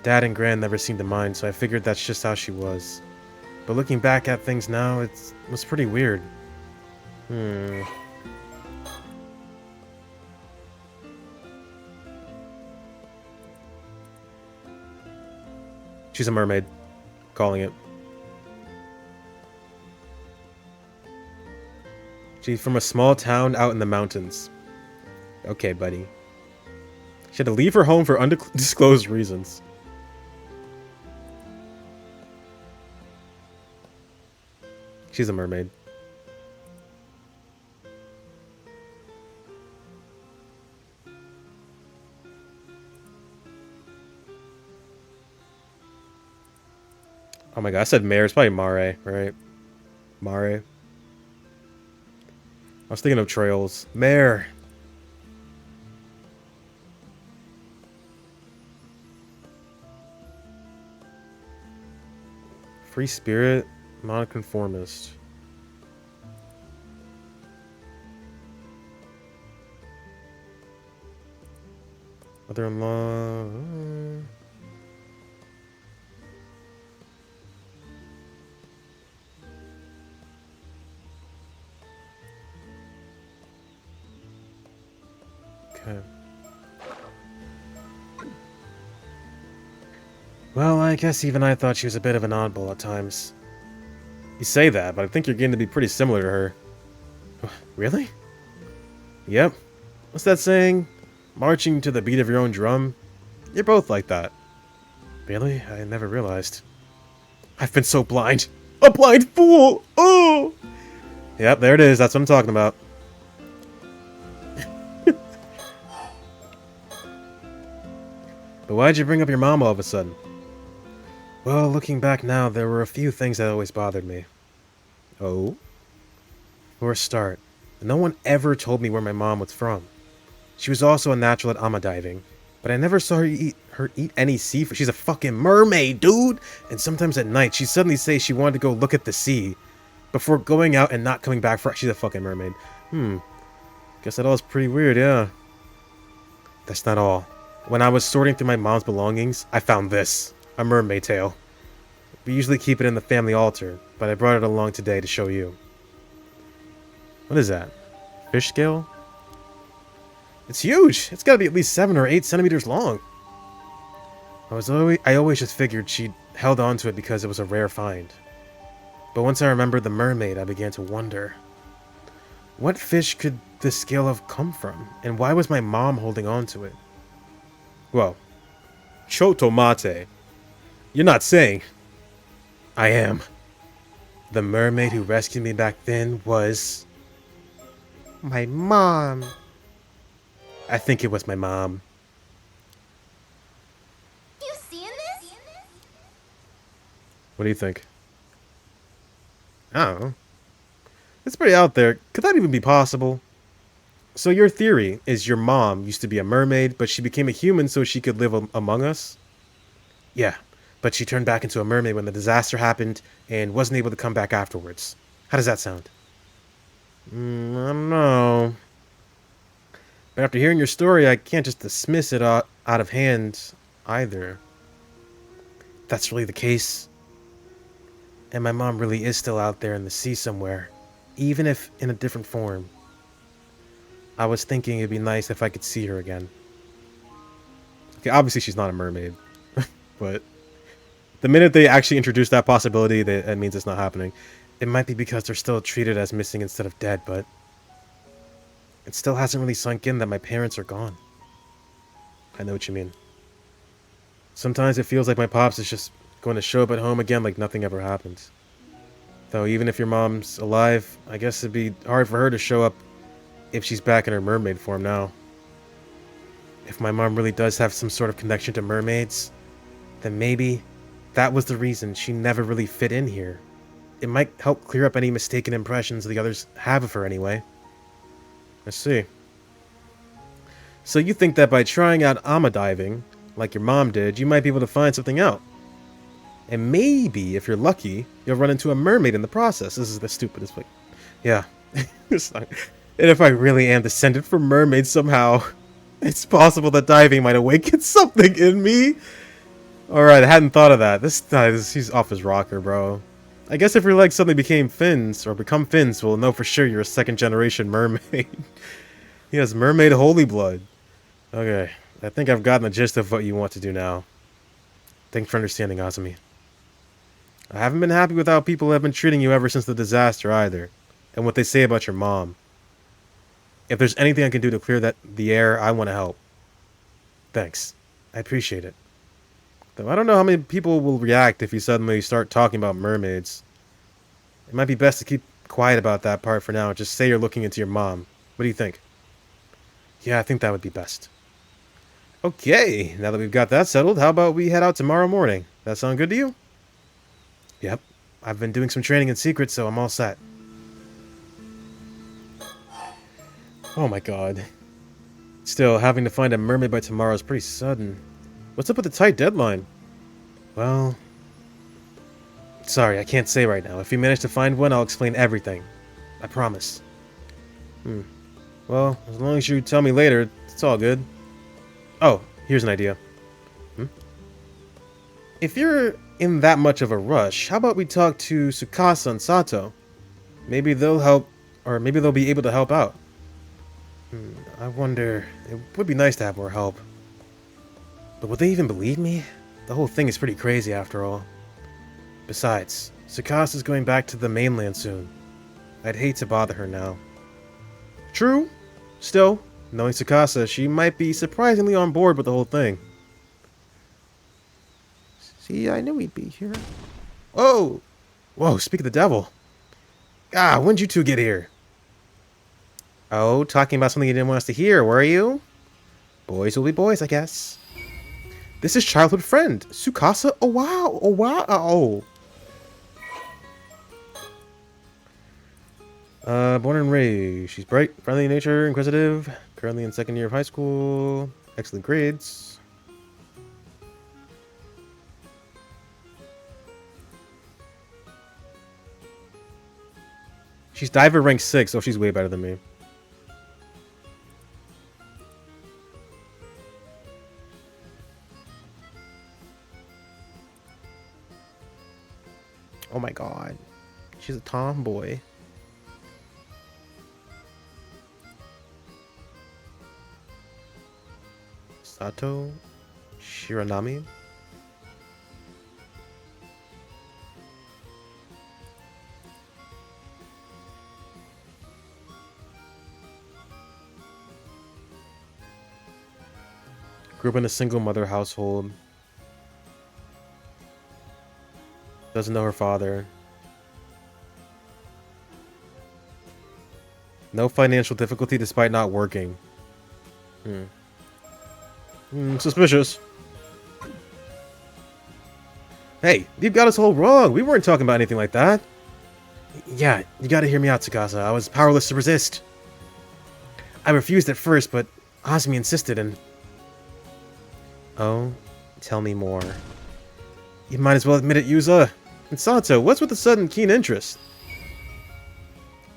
Dad and Gran never seemed to mind, so I figured that's just how she was. But looking back at things now, it was pretty weird. She's a mermaid. Calling it. She's from a small town out in the mountains. Okay, buddy. She had to leave her home for undisclosed reasons. She's a mermaid. Oh my god, I said Mare. It's probably Mare, right? Mare. I was thinking of trails. Mare. Free spirit, nonconformist. Mother-in-law. Okay. Well, I guess even I thought she was a bit of an oddball at times. You say that, but I think you're getting to be pretty similar to her. Really? Yep. What's that saying? Marching to the beat of your own drum? You're both like that. Really? I never realized. I've been so blind. A blind fool! Oh! Yep, there it is. That's what I'm talking about. But why'd you bring up your mom all of a sudden? Well, looking back now, there were a few things that always bothered me. Oh? For a start, no one ever told me where my mom was from. She was also a natural at ama diving, but I never saw her eat any seafood. She's a fucking mermaid, dude! And sometimes at night, she'd suddenly say she wanted to go look at the sea before going out and not coming back for... She's a fucking mermaid. Guess that all is pretty weird, yeah. That's not all. When I was sorting through my mom's belongings, I found this. A mermaid tail. We usually keep it in the family altar, but I brought it along today to show you. What is that? Fish scale? It's huge! It's gotta be at least 7 or 8 centimeters long. I always just figured she'd held on to it because it was a rare find. But once I remembered the mermaid, I began to wonder. What fish could this scale have come from? And why was my mom holding on to it? Well, chotomate. You're not saying... I am. The mermaid who rescued me back then was... my mom. I think it was my mom. You seeing this? What do you think? I don't know. It's pretty out there. Could that even be possible? So your theory is your mom used to be a mermaid, but she became a human so she could live among us? Yeah, but she turned back into a mermaid when the disaster happened and wasn't able to come back afterwards. How does that sound? I don't know. But after hearing your story, I can't just dismiss it out of hand either. If that's really the case. And my mom really is still out there in the sea somewhere, even if in a different form. I was thinking it'd be nice if I could see her again. Okay, obviously she's not a mermaid, but the minute they actually introduce that possibility, that means it's not happening. It might be because they're still treated as missing instead of dead, but it still hasn't really sunk in that my parents are gone. I know what you mean. Sometimes it feels like my pops is just going to show up at home again like nothing ever happened. Though even if your mom's alive, I guess it'd be hard for her to show up if she's back in her mermaid form now. If my mom really does have some sort of connection to mermaids, then maybe that was the reason she never really fit in here. It might help clear up any mistaken impressions the others have of her anyway. Let's see. So you think that by trying out ama diving, like your mom did, you might be able to find something out. And maybe, if you're lucky, you'll run into a mermaid in the process. This is the stupidest thing. Yeah. And if I really am descended from mermaids somehow, it's possible that diving might awaken something in me. Alright, I hadn't thought of that. This guy, he's off his rocker, bro. I guess if your legs suddenly became fins, or become fins, we'll know for sure you're a second-generation mermaid. He has mermaid holy blood. Okay, I think I've gotten the gist of what you want to do now. Thanks for understanding, Azumi. I haven't been happy with how people have been treating you ever since the disaster either, and what they say about your mom. If there's anything I can do to clear the air, I want to help. Thanks. I appreciate it. Though I don't know how many people will react if you suddenly start talking about mermaids. It might be best to keep quiet about that part for now and just say you're looking into your mom. What do you think? Yeah, I think that would be best. Okay, now that we've got that settled, how about we head out tomorrow morning? That sound good to you? Yep. I've been doing some training in secret, so I'm all set. Oh my god. Still, having to find a mermaid by tomorrow is pretty sudden. What's up with the tight deadline? Well... Sorry, I can't say right now. If you manage to find one, I'll explain everything. I promise. Well, as long as you tell me later, it's all good. Oh, here's an idea. If you're in that much of a rush, how about we talk to Tsukasa and Sato? Maybe they'll help, or maybe they'll be able to help out. I wonder, it would be nice to have more help. But would they even believe me? The whole thing is pretty crazy after all. Besides, Tsukasa's going back to the mainland soon. I'd hate to bother her now. True. Still, knowing Tsukasa, she might be surprisingly on board with the whole thing. See, I knew he'd be here. Whoa! Whoa, speak of the devil. Ah, when'd you two get here? Oh, talking about something you didn't want us to hear, were you? Boys will be boys, I guess. This is childhood friend, Tsukasa. Oh, wow. Oh, wow. Oh. Born and raised. She's bright, friendly in nature, inquisitive. Currently in second year of high school. Excellent grades. She's diver rank 6, so she's way better than me. Oh my god. She's a tomboy. Sato Shiranami. Grew up in a single mother household. Doesn't know her father. No financial difficulty despite not working. Suspicious. Hey, you've got us all wrong. We weren't talking about anything like that. Yeah, you gotta hear me out, Tsukasa. I was powerless to resist. I refused at first, but Azumi insisted and... Oh, tell me more. You might as well admit it, Yuza. And Sato, what's with the sudden keen interest?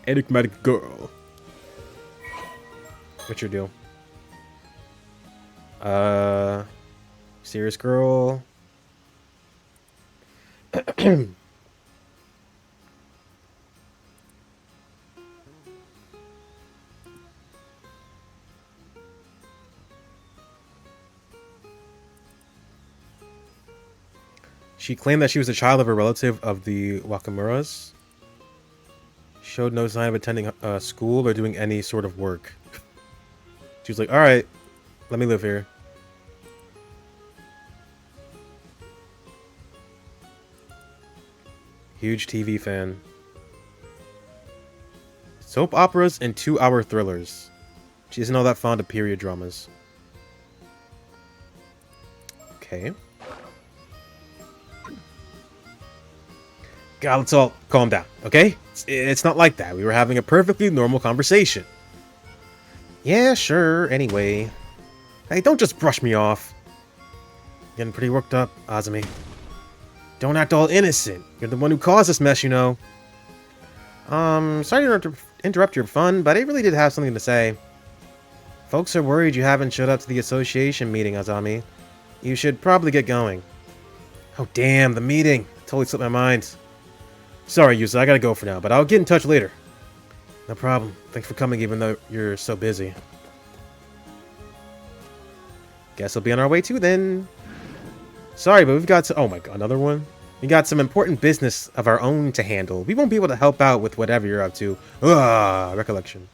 Enigmatic girl. What's your deal? Serious girl. She claimed that she was a child of a relative of the Wakamuras. Showed no sign of attending school or doing any sort of work. She was like, alright, let me live here. Huge TV fan. Soap operas and 2-hour thrillers. She isn't all that fond of period dramas. Okay. God, let's all calm down, okay? It's not like that. We were having a perfectly normal conversation. Yeah, sure, anyway. Hey, don't just brush me off. Getting pretty worked up, Azumi. Don't act all innocent. You're the one who caused this mess, you know. Sorry to interrupt your fun, but I really did have something to say. Folks are worried you haven't showed up to the association meeting, Azami. You should probably get going. Oh, damn, the meeting. Totally slipped my mind. Sorry, Yusa, I gotta go for now, but I'll get in touch later. No problem. Thanks for coming even though you're so busy. Guess we'll be on our way too then. Sorry, but we've got to... Oh my god, another one? We got some important business of our own to handle. We won't be able to help out with whatever you're up to. Recollection.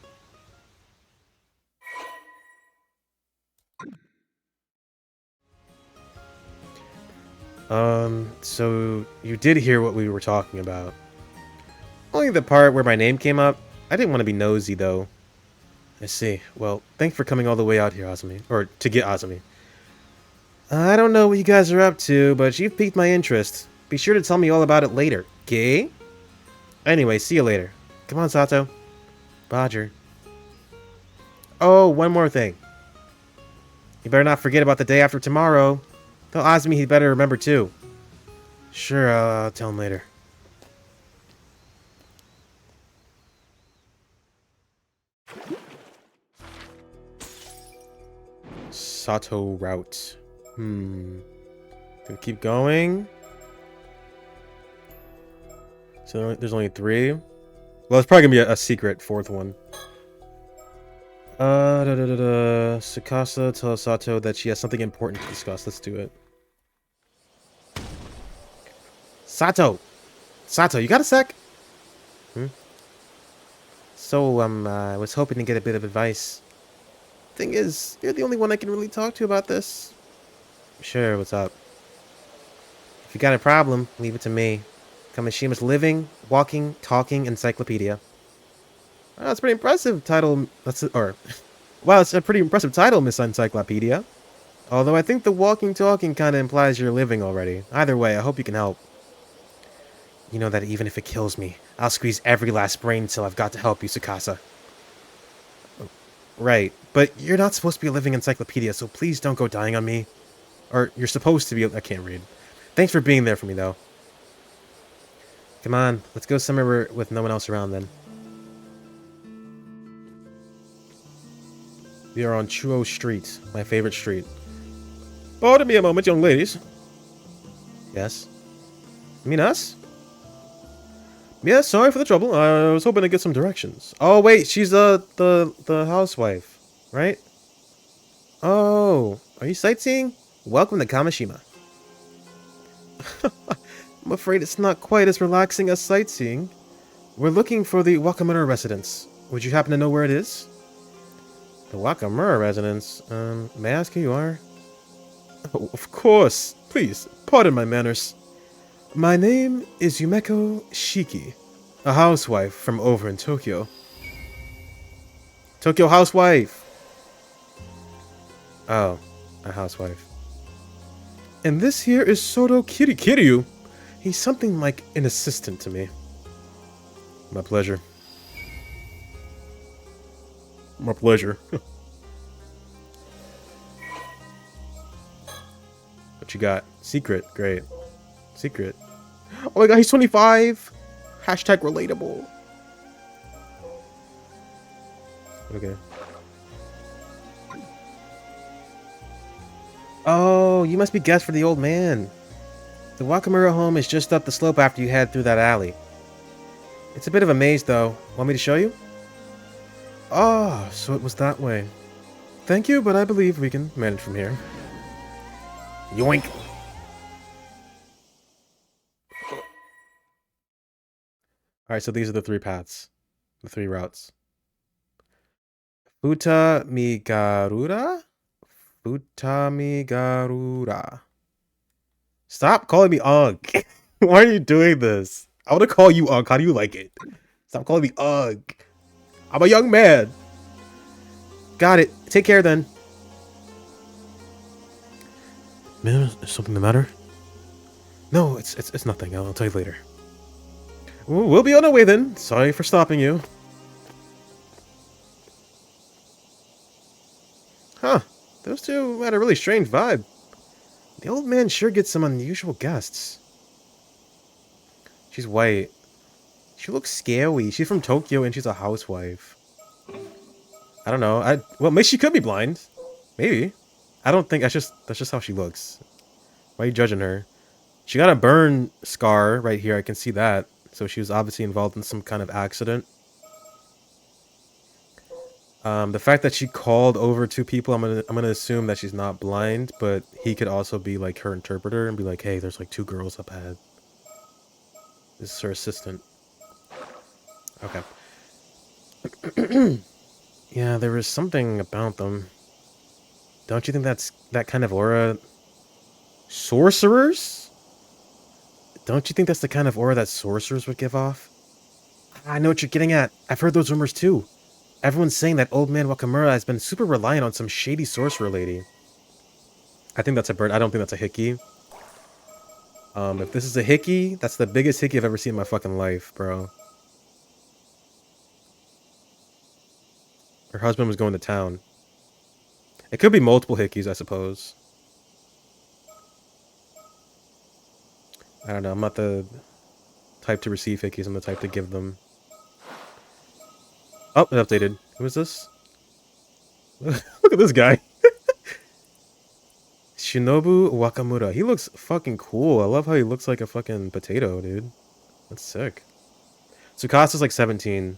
So you did hear what we were talking about. Only the part where my name came up. I didn't want to be nosy, though. I see. Well, thanks for coming all the way out here, Azumi. Or to get Azumi. I don't know what you guys are up to, but you've piqued my interest. Be sure to tell me all about it later, okay? Anyway, see you later. Come on, Sato. Roger. Oh, one more thing. You better not forget about the day after tomorrow. Tell Azumi he better remember, too. Sure, I'll tell him later. Sato route. Do we keep going? So there's only 3. Well, it's probably gonna be a secret 4th one. Tsukasa tells Sato that she has something important to discuss. Let's do it. Sato! Sato, you got a sec? So, I was hoping to get a bit of advice. Thing is, you're the only one I can really talk to about this. Sure, what's up? If you got a problem, leave it to me. Kamishima's living, walking, talking encyclopedia. Well, that's pretty impressive title. Wow, it's a pretty impressive title, Miss Encyclopedia. Although I think the walking, talking kind of implies you're living already. Either way, I hope you can help. You know that even if it kills me, I'll squeeze every last brain cell I've got to help you, Tsukasa. Right, but you're not supposed to be a living encyclopedia, so please don't go dying on me. Or you're supposed to be. I can't read. Thanks for being there for me, though. Come on, let's go somewhere with no one else around then. We are on Chuo Street, my favorite street. Pardon me a moment, young ladies. Yes? You mean us? Yeah, sorry for the trouble. I was hoping to get some directions. Oh, wait, she's the housewife, right? Oh, are you sightseeing? Welcome to Kamishima. I'm afraid it's not quite as relaxing as sightseeing. We're looking for the Wakamura residence. Would you happen to know where it is? The Wakamura residence? May I ask who you are? Oh, of course. Please, pardon my manners. My name is Yumeko Shiki, a housewife from over in Tokyo. Tokyo housewife! Oh, a housewife. And this here is Soto Kiryu. He's something like an assistant to me. My pleasure. My pleasure. What you got? Secret. Great. Secret. Oh my god, he's 25! Hashtag relatable. Okay. Oh, you must be guest for the old man. The Wakamura home is just up the slope after you head through that alley. It's a bit of a maze, though. Want me to show you? Ah, so it was that way. Thank you, but I believe we can manage from here. Yoink! Alright, so these are the three paths. The three routes. Futamigarura? Futamigarura. Stop calling me Ugg. Why are you doing this? I want to call you Ugg. How do you like it? Stop calling me Ugg. I'm a young man. Got it. Take care then. Man, is something the matter? No, it's nothing. I'll tell you later. We'll be on our way then. Sorry for stopping you. Huh. Those two had a really strange vibe. The old man sure gets some unusual guests. She's white. She looks scary. She's from Tokyo and she's a housewife. I don't know. Well, maybe she could be blind. Maybe. I don't think that's just how she looks. Why are you judging her? She got a burn scar right here. I can see that. So she was obviously involved in some kind of accident. The fact that she called over two people, I'm gonna assume that she's not blind, but he could also be like her interpreter and be like, hey, there's like two girls up ahead. This is her assistant. Okay. Yeah, there was something about them. Don't you think that's that kind of aura? Sorcerers? Don't you think that's the kind of aura that sorcerers would give off? I know what you're getting at. I've heard those rumors too. Everyone's saying that old man Wakamura has been super reliant on some shady sorcerer lady. I think that's a bird. I don't think that's a hickey. If this is a hickey, that's the biggest hickey I've ever seen in my fucking life, bro. Her husband was going to town. It could be multiple hickeys, I suppose. I don't know. I'm not the type to receive hickeys. I'm the type to give them. Oh, it updated. Who is this? Look at this guy. Shinobu Wakamura. He looks fucking cool. I love how he looks like a fucking potato, dude. That's sick. Tsukasa's like 17.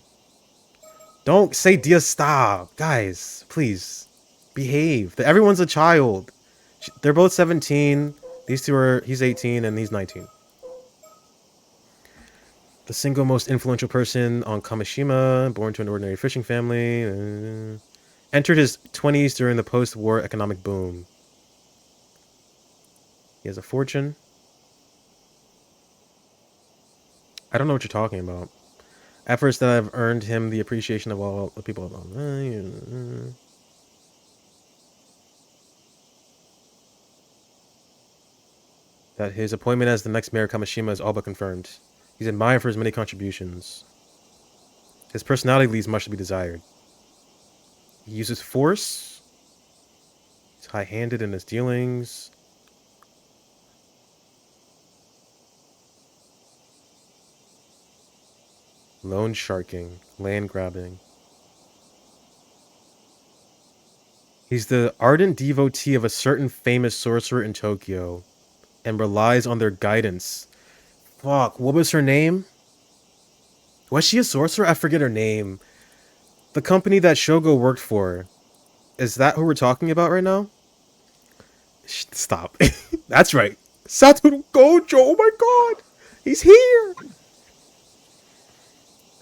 Don't say dear stop. Guys, please. Behave. Everyone's a child. They're both 17. These two are... He's 18 and he's 19. The single most influential person on Kamishima, born to an ordinary fishing family, entered his 20s during the post-war economic boom. He has a fortune. I don't know what you're talking about. Efforts that have earned him the appreciation of all the people. That his appointment as the next mayor of Kamishima is all but confirmed. He's admired for his many contributions. His personality leaves much to be desired. He uses force. He's high-handed in his dealings. Loan sharking. Land grabbing. He's the ardent devotee of a certain famous sorcerer in Tokyo and relies on their guidance. Fuck, what was her name? Was she a sorcerer? I forget her name. The company that Shogo worked for. Is that who we're talking about right now? Stop. That's right. Satoru Gojo. Oh my god. He's here.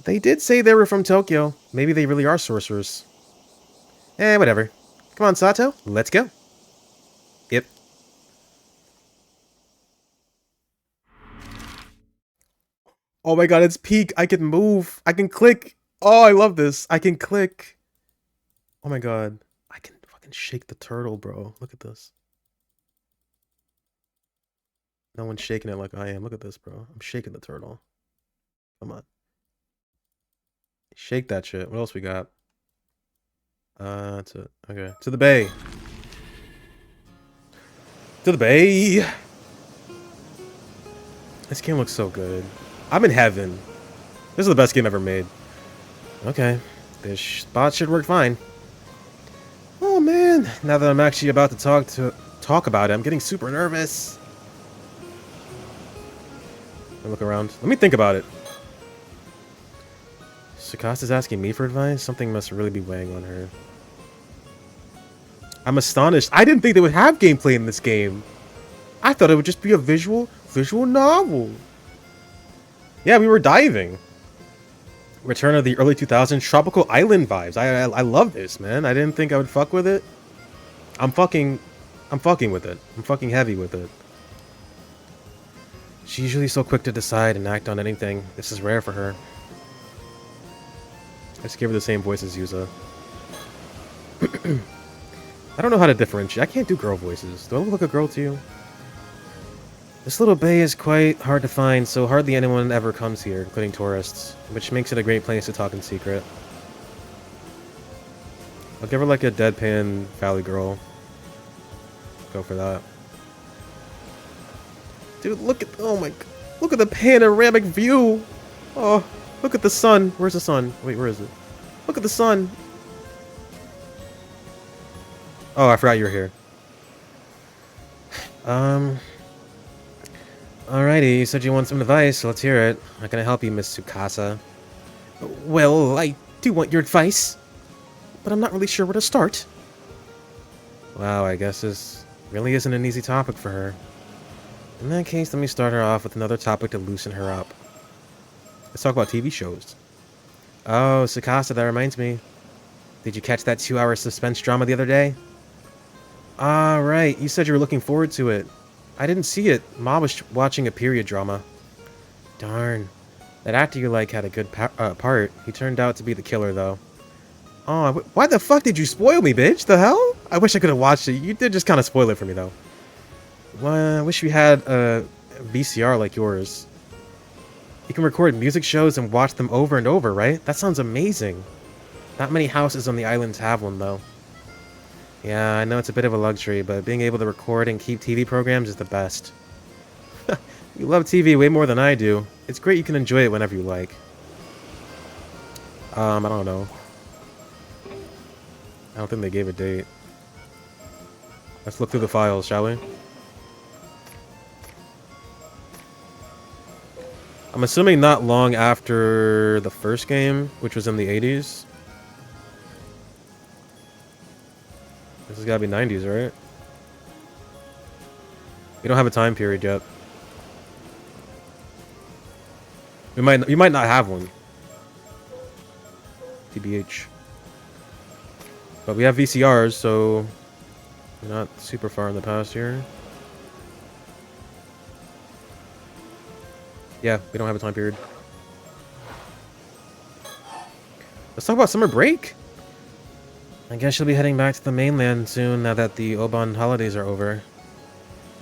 They did say they were from Tokyo. Maybe they really are sorcerers. Whatever. Come on, Sato. Let's go. Yep. Oh my god, it's peak. I can move. I can click. Oh, I love this. I can click. Oh my god. I can fucking shake the turtle, bro. Look at this. No one's shaking it like I am. Look at this, bro. I'm shaking the turtle. Come on. Shake that shit. What else we got? That's it. Okay. To the bay. To the bay. This game looks so good. I'm in heaven. This is the best game ever made. Okay. This spot should work fine. Oh man. Now that I'm actually about to talk about it, I'm getting super nervous. Let me look around. Let me think about it. Sakasa's asking me for advice? Something must really be weighing on her. I'm astonished. I didn't think they would have gameplay in this game. I thought it would just be a visual novel. Yeah, we were diving. Return of the early 2000s tropical island vibes. I love this, man. I didn't think I would fuck with it. I'm fucking with it. I'm fucking heavy with it. She's usually so quick to decide and act on anything. This is rare for her. I just gave her the same voice as Yuza. I don't know how to differentiate. I can't do girl voices. Do I look like a girl to you? This little bay is quite hard to find, so hardly anyone ever comes here, including tourists, which makes it a great place to talk in secret. I'll give her like a deadpan valley girl. Go for that. Dude, look at look at the panoramic view. Oh, look at the sun. Where's the sun? Wait, where is it? Look at the sun. Oh, I forgot you were here. Alrighty, you said you want some advice, so let's hear it. How can I help you, Miss Tsukasa? Well, I do want your advice, but I'm not really sure where to start. Wow, I guess this really isn't an easy topic for her. In that case, let me start her off with another topic to loosen her up. Let's talk about TV shows. Oh, Tsukasa, that reminds me. Did you catch that 2-hour suspense drama the other day? Ah, right. You said you were looking forward to it. I didn't see it. Ma was watching a period drama. Darn. That actor you like had a good part. He turned out to be the killer, though. Oh, why the fuck did you spoil me, bitch? The hell? I wish I could have watched it. You did just kind of spoil it for me, though. Well, I wish we had a VCR like yours. You can record music shows and watch them over and over, right? That sounds amazing. Not many houses on the islands have one, though. Yeah, I know it's a bit of a luxury, but being able to record and keep TV programs is the best. You love TV way more than I do. It's great you can enjoy it whenever you like. I don't know. I don't think they gave a date. Let's look through the files, shall we? I'm assuming not long after the first game, which was in the 80s. This has got to be 90s, right? We don't have a time period yet. You might not have one. TBH. But we have VCRs, so we're not super far in the past here. Yeah, we don't have a time period. Let's talk about summer break. I guess you'll be heading back to the mainland soon now that the Oban holidays are over.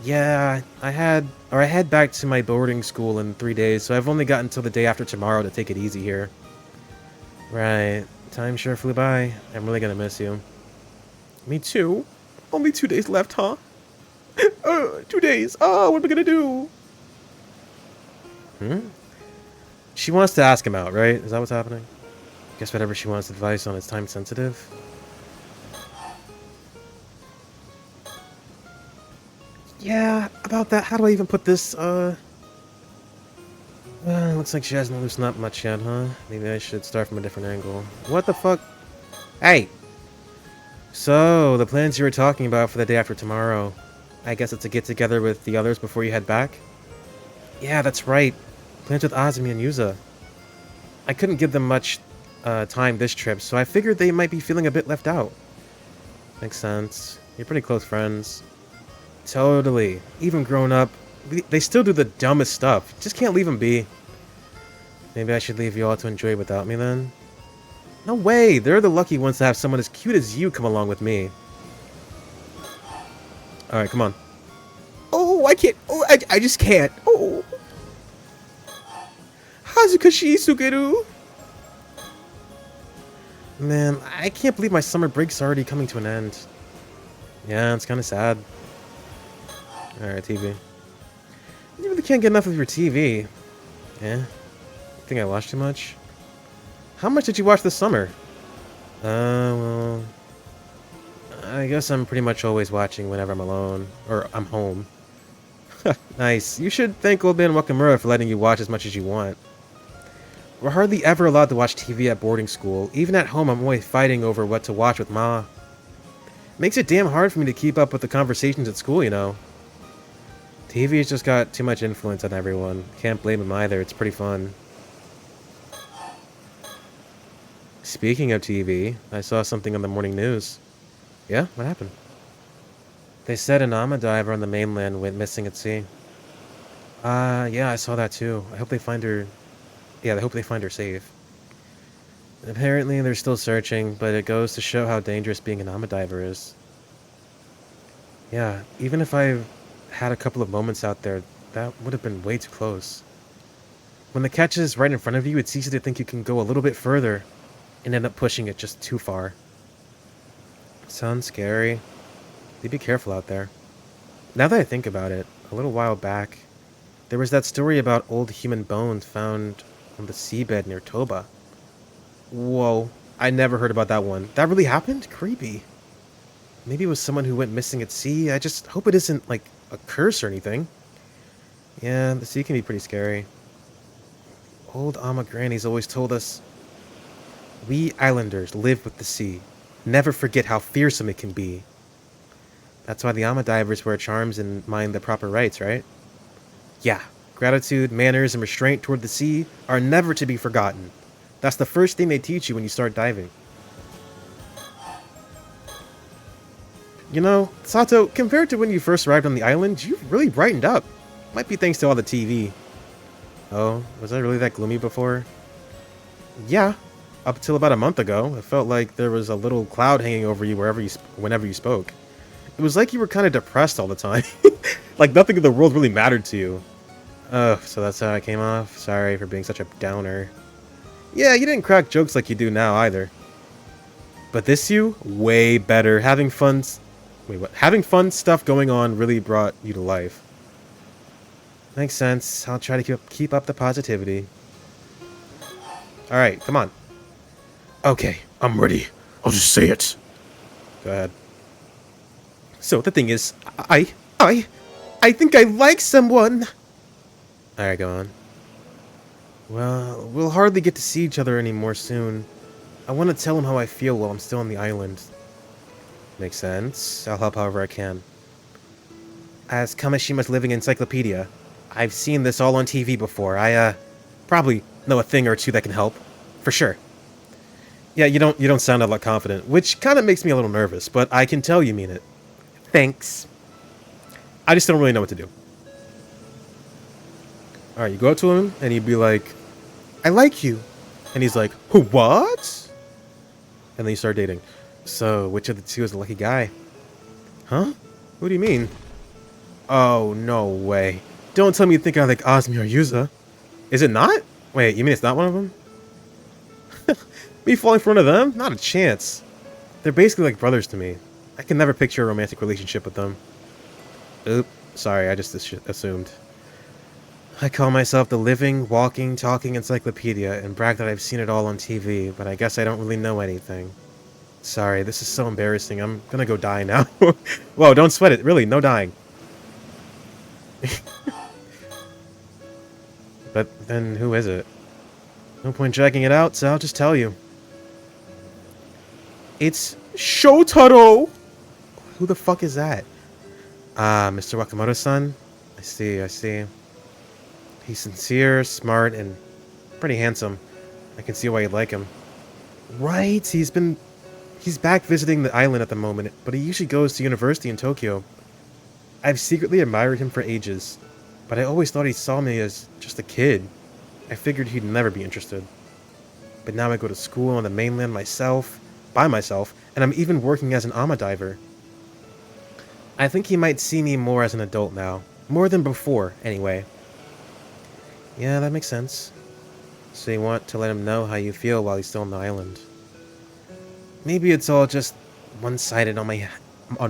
Yeah, I head back to my boarding school in 3 days, so I've only got until the day after tomorrow to take it easy here. Right. Time sure flew by. I'm really gonna miss you. Me too. Only 2 days left, huh? 2 days. Oh, what am I gonna do? She wants to ask him out, right? Is that what's happening? Guess whatever she wants advice on is time sensitive. Yeah, about that. How do I even put this? Looks like she hasn't loosened up much yet, huh? Maybe I should start from a different angle. What the fuck? Hey! So, the plans you were talking about for the day after tomorrow. I guess it's a get-together with the others before you head back? Yeah, that's right. Plans with Azumi and Yuza. I couldn't give them much time this trip, so I figured they might be feeling a bit left out. Makes sense. You're pretty close friends. Totally. Even grown up, they still do the dumbest stuff. Just can't leave them be. Maybe I should leave you all to enjoy it without me then? No way! They're the lucky ones to have someone as cute as you come along with me. Alright, come on. Oh, I can't. Oh, I just can't. Oh. Hazukashi Sugeru. Man, I can't believe my summer break's already coming to an end. Yeah, it's kind of sad. Alright, TV. You really can't get enough of your TV. Yeah? Think I watched too much? How much did you watch this summer? Well... I guess I'm pretty much always watching whenever I'm alone. Or I'm home. Nice. You should thank old man Wakamura for letting you watch as much as you want. We're hardly ever allowed to watch TV at boarding school. Even at home, I'm always fighting over what to watch with Ma. Makes it damn hard for me to keep up with the conversations at school, you know. TV's just got too much influence on everyone. Can't blame him either. It's pretty fun. Speaking of TV, I saw something on the morning news. Yeah? What happened? They said an Ama diver on the mainland went missing at sea. Yeah, I saw that too. I hope they find her... Yeah, I hope they find her safe. Apparently, they're still searching, but it goes to show how dangerous being an Ama diver is. Yeah, even if I had a couple of moments out there, that would have been way too close. When the catch is right in front of you, it's easy to think you can go a little bit further and end up pushing it just too far. Sounds scary. Be careful out there. Now that I think about it, a little while back, there was that story about old human bones found on the seabed near Toba. Whoa, I never heard about that one. That really happened? Creepy. Maybe it was someone who went missing at sea. I just hope it isn't, like, a curse or anything. Yeah, the sea can be pretty scary. Old Ama grannies always told us, we islanders live with the sea. Never forget how fearsome it can be. That's why the Ama divers wear charms and mind the proper rites, right? Yeah, gratitude, manners, and restraint toward the sea are never to be forgotten. That's the first thing they teach you when you start diving. You know, Sato, compared to when you first arrived on the island, you've really brightened up. Might be thanks to all the TV. Oh, was I really that gloomy before? Yeah, up until about a month ago, it felt like there was a little cloud hanging over you whenever you spoke. It was like you were kind of depressed all the time. Like nothing in the world really mattered to you. Oh, so that's how I came off? Sorry for being such a downer. Yeah, you didn't crack jokes like you do now either. But this you, way better. Having fun stuff going on really brought you to life. Makes sense. I'll try to keep up the positivity. Alright, come on. Okay, I'm ready. I'll just say it. Go ahead. So the thing is, I think I like someone. Alright, go on. Well, we'll hardly get to see each other anymore soon. I want to tell him how I feel while I'm still on the island. Makes sense. I'll help however I can. As Kameshima's living encyclopedia, I've seen this all on TV before. I, probably know a thing or two that can help. For sure. Yeah, you don't sound a lot confident, which kind of makes me a little nervous, but I can tell you mean it. Thanks. I just don't really know what to do. Alright, you go up to him, and he'd be like, I like you. And he's like, what? And then you start dating. So, which of the two is the lucky guy? Huh? What do you mean? Oh, no way. Don't tell me you think I like Azumi or Yuza. Is it not? Wait, you mean it's not one of them? Me falling for one of them? Not a chance. They're basically like brothers to me. I can never picture a romantic relationship with them. Oop. Sorry, I just assumed. I call myself the living, walking, talking encyclopedia and brag that I've seen it all on TV, but I guess I don't really know anything. Sorry, this is so embarrassing. I'm gonna go die now. Whoa, don't sweat it. Really, no dying. But then who is it? No point dragging it out, so I'll just tell you. It's Shotaro! Who the fuck is that? Ah, Mr. Wakamoto's son? I see, I see. He's sincere, smart, and pretty handsome. I can see why you'd like him. Right, he's back visiting the island at the moment, but he usually goes to university in Tokyo. I've secretly admired him for ages, but I always thought he saw me as just a kid. I figured he'd never be interested. But now I go to school on the mainland by myself, and I'm even working as an ama diver. I think he might see me more as an adult now. More than before, anyway. Yeah, that makes sense. So you want to let him know how you feel while he's still on the island. Maybe it's all just one-sided on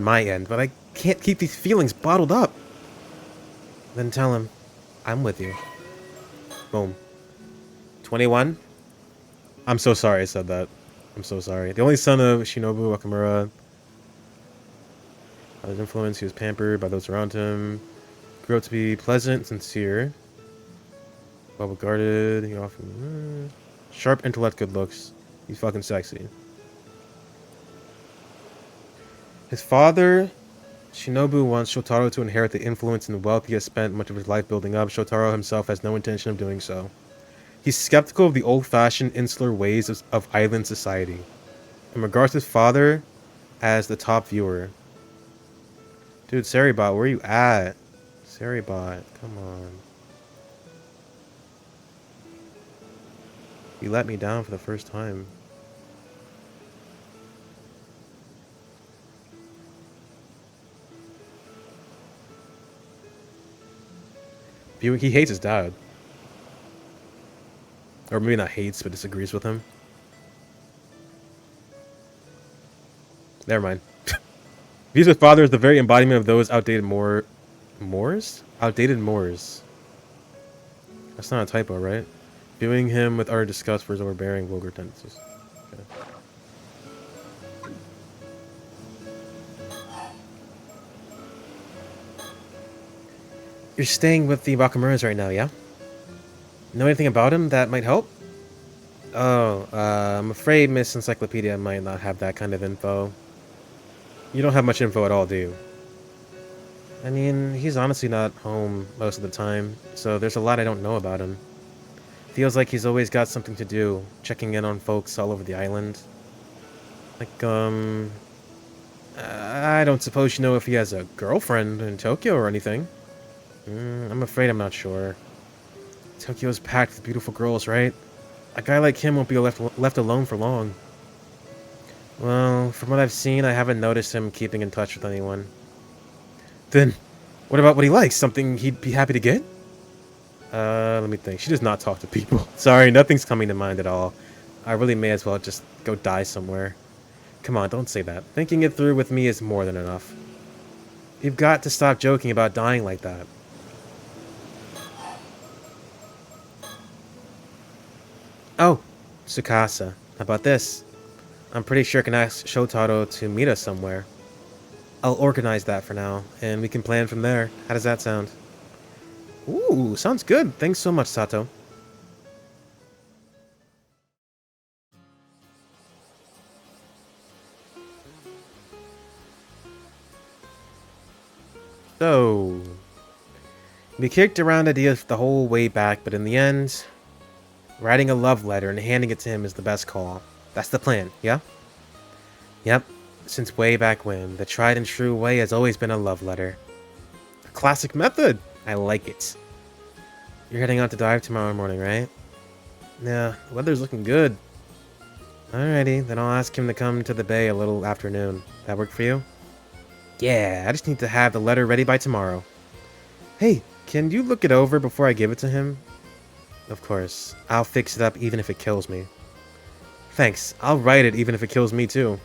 my end, but I can't keep these feelings bottled up. Then tell him, I'm with you. Boom. 21? I'm so sorry I said that. I'm so sorry. The only son of Shinobu Wakamura. By his influence, he was pampered by those around him. Grew up to be pleasant, sincere. Well regarded. He often... sharp intellect, good looks. He's fucking sexy. His father, Shinobu, wants Shotaro to inherit the influence and wealth he has spent much of his life building up. Shotaro himself has no intention of doing so. He's skeptical of the old-fashioned insular ways of island society, and regards his father as the top viewer. Dude, Saribot, where are you at? Saribot, come on. You let me down for the first time. He hates his dad. Or maybe not hates, but disagrees with him. Never mind. Views his father as the very embodiment of those outdated Moors? Outdated Moors. That's not a typo, right? Viewing him with utter disgust for his overbearing, vulgar tendencies. Okay. You're staying with the Wakamuras right now, yeah? Know anything about him that might help? Oh, I'm afraid Miss Encyclopedia might not have that kind of info. You don't have much info at all, do you? I mean, he's honestly not home most of the time, so there's a lot I don't know about him. Feels like he's always got something to do, checking in on folks all over the island. Like, I don't suppose you know if he has a girlfriend in Tokyo or anything. I'm afraid I'm not sure. Tokyo's packed with beautiful girls, right? A guy like him won't be left alone for long. Well, from what I've seen, I haven't noticed him keeping in touch with anyone. Then, what about what he likes? Something he'd be happy to get? Let me think. She does not talk to people. Sorry, nothing's coming to mind at all. I really may as well just go die somewhere. Come on, don't say that. Thinking it through with me is more than enough. You've got to stop joking about dying like that. Oh, Tsukasa. How about this? I'm pretty sure I can ask Shotaro to meet us somewhere. I'll organize that for now, and we can plan from there. How does that sound? Ooh, sounds good. Thanks so much, Sato. So, we kicked around ideas the whole way back, but in the end, writing a love letter and handing it to him is the best call. That's the plan, yeah? Yep. Since way back when, the tried and true way has always been a love letter. A classic method! I like it. You're heading out to dive tomorrow morning, right? Yeah, the weather's looking good. Alrighty, then I'll ask him to come to the bay a little afternoon. That work for you? Yeah, I just need to have the letter ready by tomorrow. Hey, can you look it over before I give it to him? Of course. I'll fix it up even if it kills me. Thanks. I'll write it even if it kills me too.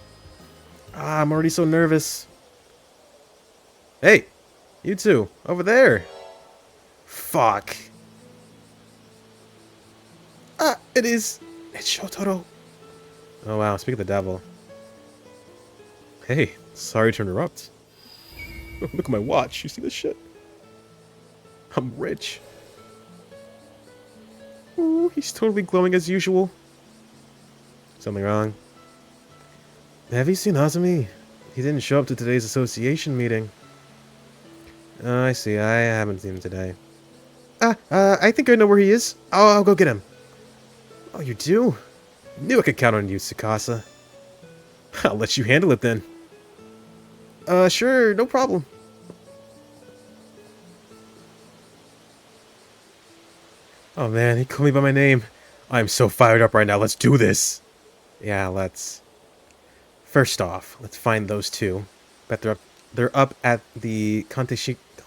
Ah, I'm already so nervous. Hey, you two, over there. Fuck. Ah, it is. It's Shotaro. Oh wow, speak of the devil. Hey, sorry to interrupt. Look at my watch. You see this shit? I'm rich. Ooh, he's totally glowing as usual. Something wrong? Have you seen Azumi? He didn't show up to today's association meeting. Oh, I see. I haven't seen him today. I think I know where he is. I'll go get him. Oh, you do? Knew I could count on you, Tsukasa. I'll let you handle it then. Sure, no problem. Oh man, he called me by my name. I'm so fired up right now. Let's do this. Yeah, let's. First off, let's find those two. Bet they're up at the oh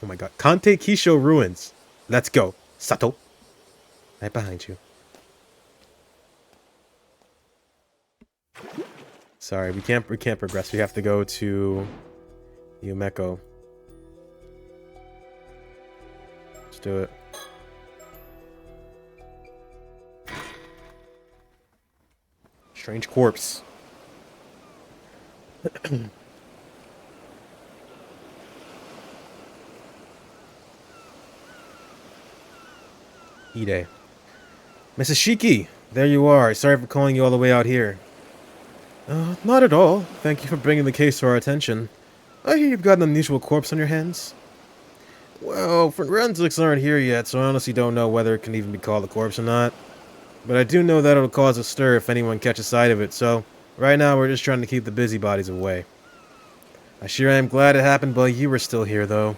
my god, Kante Kisho ruins. Let's go. Sato. Right behind you. Sorry, we can't progress. We have to go to Yumeko. Let's do it. Strange corpse. Ide. Mrs. Shiki, there you are. Sorry for calling you all the way out here. Not at all. Thank you for bringing the case to our attention. I hear you've got an unusual corpse on your hands. Well, forensics aren't here yet, so I honestly don't know whether it can even be called a corpse or not. But I do know that it'll cause a stir if anyone catches sight of it, so right now we're just trying to keep the busybodies away. I sure am glad it happened while you were still here, though.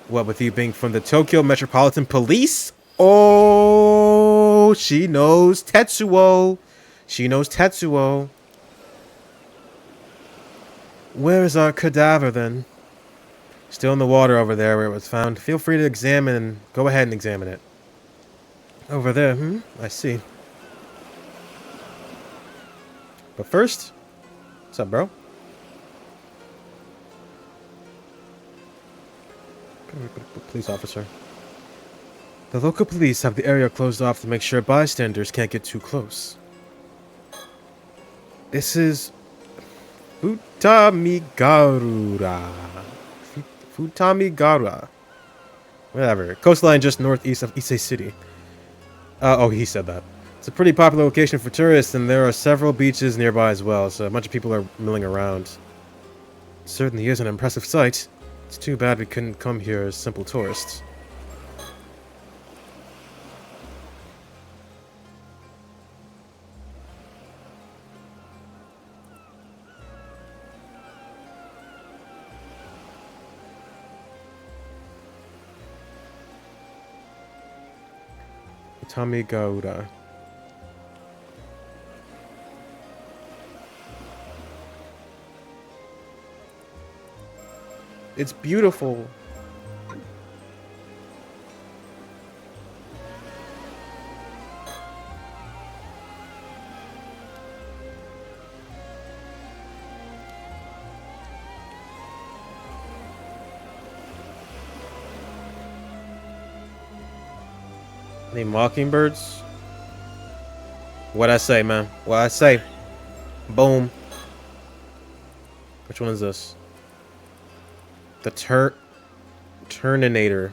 What with you being from the Tokyo Metropolitan Police? Oh, she knows Tetsuo. She knows Tetsuo. Where is our cadaver, then? Still in the water over there where it was found. Feel free to examine. Go ahead and examine it. Over there, I see. But first, what's up, bro? Police officer. The local police have the area closed off to make sure bystanders can't get too close. This is Futamigarura. Futamigara. Whatever. Coastline just northeast of Ise City. Oh, he said that. It's a pretty popular location for tourists, and there are several beaches nearby as well, so a bunch of people are milling around. It certainly is an impressive sight. It's too bad we couldn't come here as simple tourists. Tamigauda. It's beautiful. Any mockingbirds? What I say, man? What I say? Boom. Which one is this? The Turninator.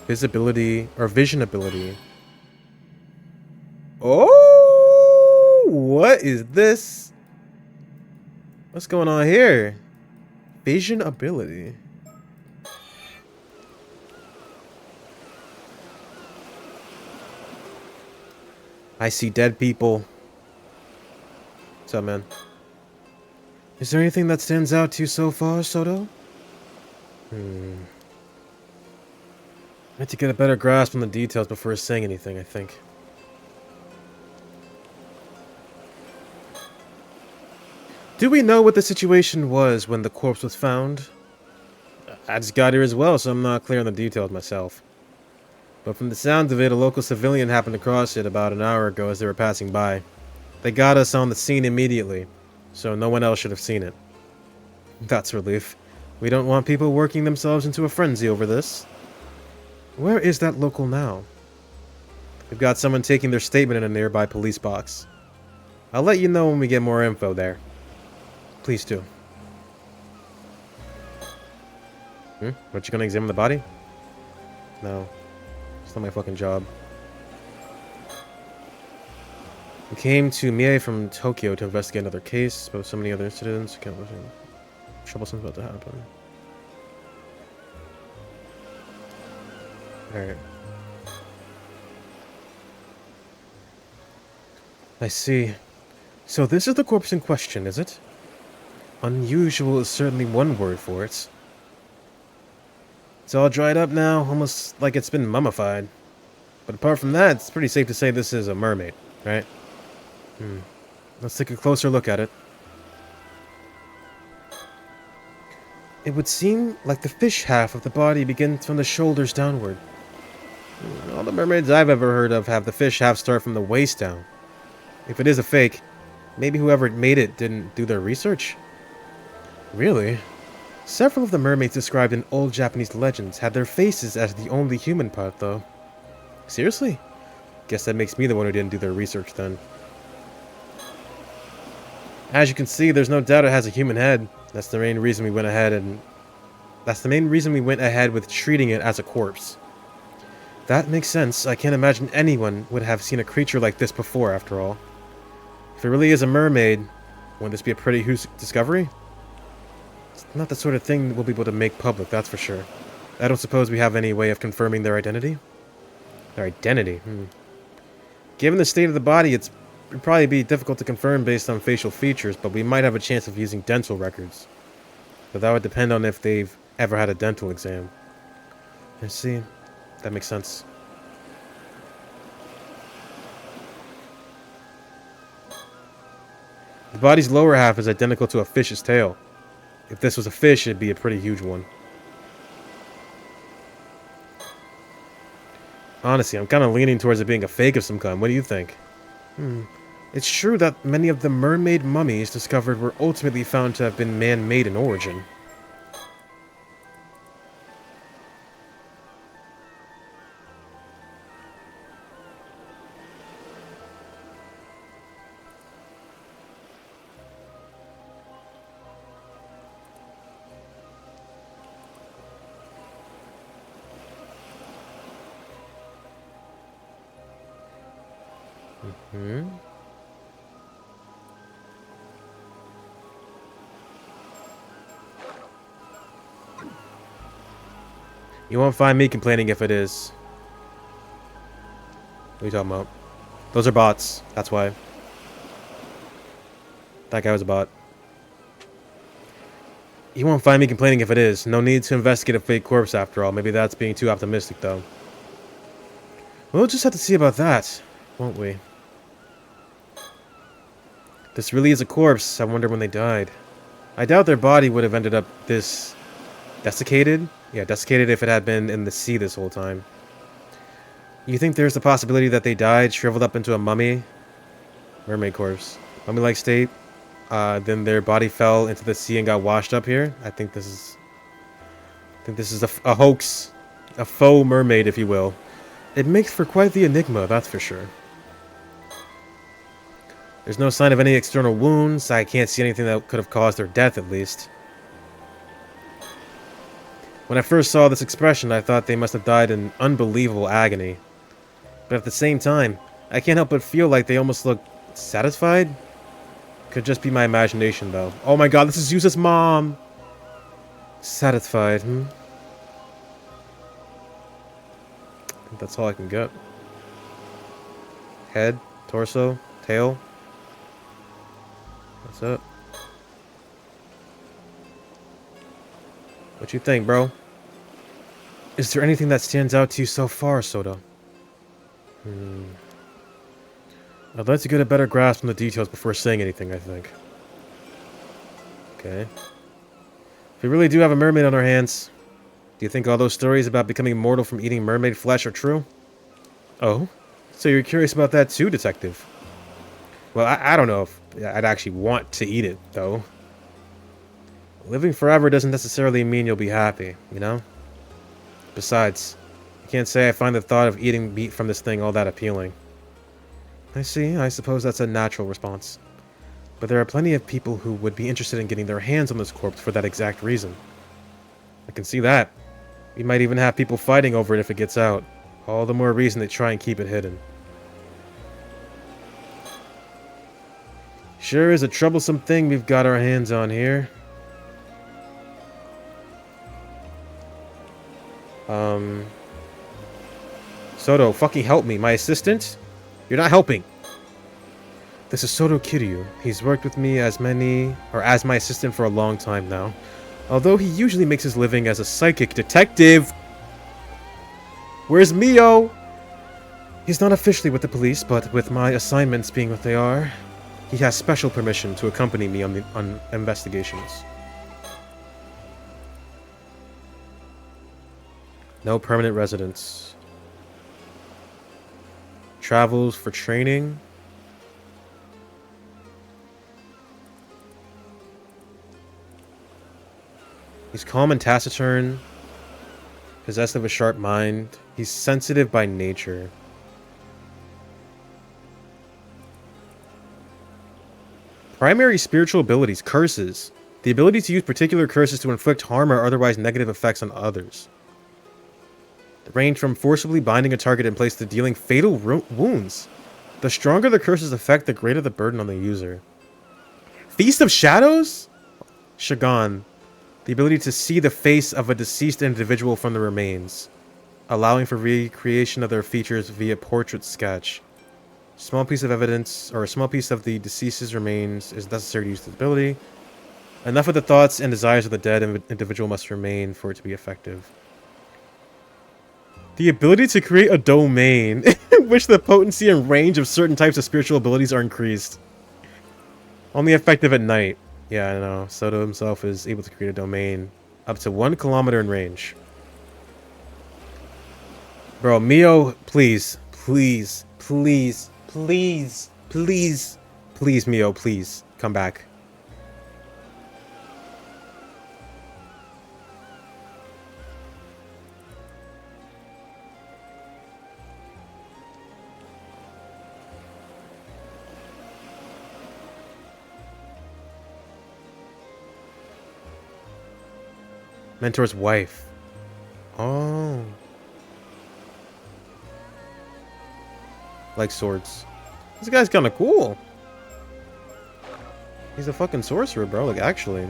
Visibility or vision ability. Oh, what is this? What's going on here? Vision ability. I see dead people. What's up, man? Is there anything that stands out to you so far, Soto? I need to get a better grasp on the details before saying anything, I think. Do we know what the situation was when the corpse was found? I just got here as well, so I'm not clear on the details myself. But from the sound of it, a local civilian happened across it about an hour ago as they were passing by. They got us on the scene immediately, so no one else should have seen it. That's relief. We don't want people working themselves into a frenzy over this. Where is that local now? We've got someone taking their statement in a nearby police box. I'll let you know when we get more info there. Please do. Aren't you gonna examine the body? No. It's not my fucking job. We came to Mie from Tokyo to investigate another case, but with so many other incidents, can't imagine troublesome's about to happen. Alright. I see. So this is the corpse in question, is it? Unusual is certainly one word for it. It's all dried up now, almost like it's been mummified. But apart from that, it's pretty safe to say this is a mermaid, right? Let's take a closer look at it. It would seem like the fish half of the body begins from the shoulders downward. All the mermaids I've ever heard of have the fish half start from the waist down. If it is a fake, maybe whoever made it didn't do their research? Really? Several of the mermaids described in old Japanese legends had their faces as the only human part, though. Seriously? Guess that makes me the one who didn't do their research, then. As you can see, there's no doubt it has a human head. That's the main reason we went ahead with treating it as a corpse. That makes sense. I can't imagine anyone would have seen a creature like this before, after all. If it really is a mermaid, wouldn't this be a pretty huge discovery? It's not the sort of thing we'll be able to make public, that's for sure. I don't suppose we have any way of confirming their identity? Their identity? Given the state of the body, it'd probably be difficult to confirm based on facial features, but we might have a chance of using dental records. But that would depend on if they've ever had a dental exam. I see. That makes sense. The body's lower half is identical to a fish's tail. If this was a fish, it'd be a pretty huge one. Honestly, I'm kind of leaning towards it being a fake of some kind. What do you think? It's true that many of the mermaid mummies discovered were ultimately found to have been man-made in origin. You won't find me complaining if it is. What are you talking about? Those are bots. That's why. That guy was a bot. You won't find me complaining if it is. No need to investigate a fake corpse after all. Maybe that's being too optimistic, though. We'll just have to see about that, won't we? This really is a corpse. I wonder when they died. I doubt their body would have ended up this desiccated. Yeah, desiccated if it had been in the sea this whole time. You think there's the possibility that they died, shriveled up into a mummy? Mermaid corpse. Mummy-like state. Then their body fell into the sea and got washed up here. I think this is a hoax. A faux mermaid, if you will. It makes for quite the enigma, that's for sure. There's no sign of any external wounds. I can't see anything that could have caused their death, at least. When I first saw this expression, I thought they must have died in unbelievable agony. But at the same time, I can't help but feel like they almost look satisfied. Could just be my imagination, though. Oh my god, this is Yusa's mom! Satisfied, I think that's all I can get. Head, torso, tail. That's it. What you think, bro? Is there anything that stands out to you so far, Soda? I'd like to get a better grasp on the details before saying anything, I think. Okay. If we really do have a mermaid on our hands, Do you think all those stories about becoming immortal from eating mermaid flesh are true? Oh? So you're curious about that too, Detective? Well, I don't know if I'd actually want to eat it, though. Living forever doesn't necessarily mean you'll be happy, you know? Besides, I can't say I find the thought of eating meat from this thing all that appealing. I see. I suppose that's a natural response. But there are plenty of people who would be interested in getting their hands on this corpse for that exact reason. I can see that. We might even have people fighting over it if it gets out. All the more reason to try and keep it hidden. Sure is a troublesome thing we've got our hands on here. Soto, fucking help me. My assistant? You're not helping. This is Soto Kiryu. He's worked with me as my assistant for a long time now. Although he usually makes his living as a psychic detective. Where's Mio? He's not officially with the police, but with my assignments being what they are, he has special permission to accompany me on investigations. No permanent residence. Travels for training. He's calm and taciturn. Possessed of a sharp mind. He's sensitive by nature. Primary spiritual abilities. Curses. The ability to use particular curses to inflict harm or otherwise negative effects on others. They range from forcibly binding a target in place to dealing fatal wounds. The stronger the curse's effect, the greater the burden on the user. Feast of Shadows? Shagan. The ability to see the face of a deceased individual from the remains, allowing for recreation of their features via portrait sketch. Small piece of evidence, or a small piece of the deceased's remains is necessary to use this ability. Enough of the thoughts and desires of the dead individual must remain for it to be effective. The ability to create a domain in which the potency and range of certain types of spiritual abilities are increased. Only effective at night. Yeah, I know. Soto himself is able to create a domain up to 1 kilometer in range. Bro, Mio, please, please, please, please, please, please, Mio, please, come back. Mentor's wife. Oh. Like swords. This guy's kind of cool. He's a fucking sorcerer, bro. Like, actually.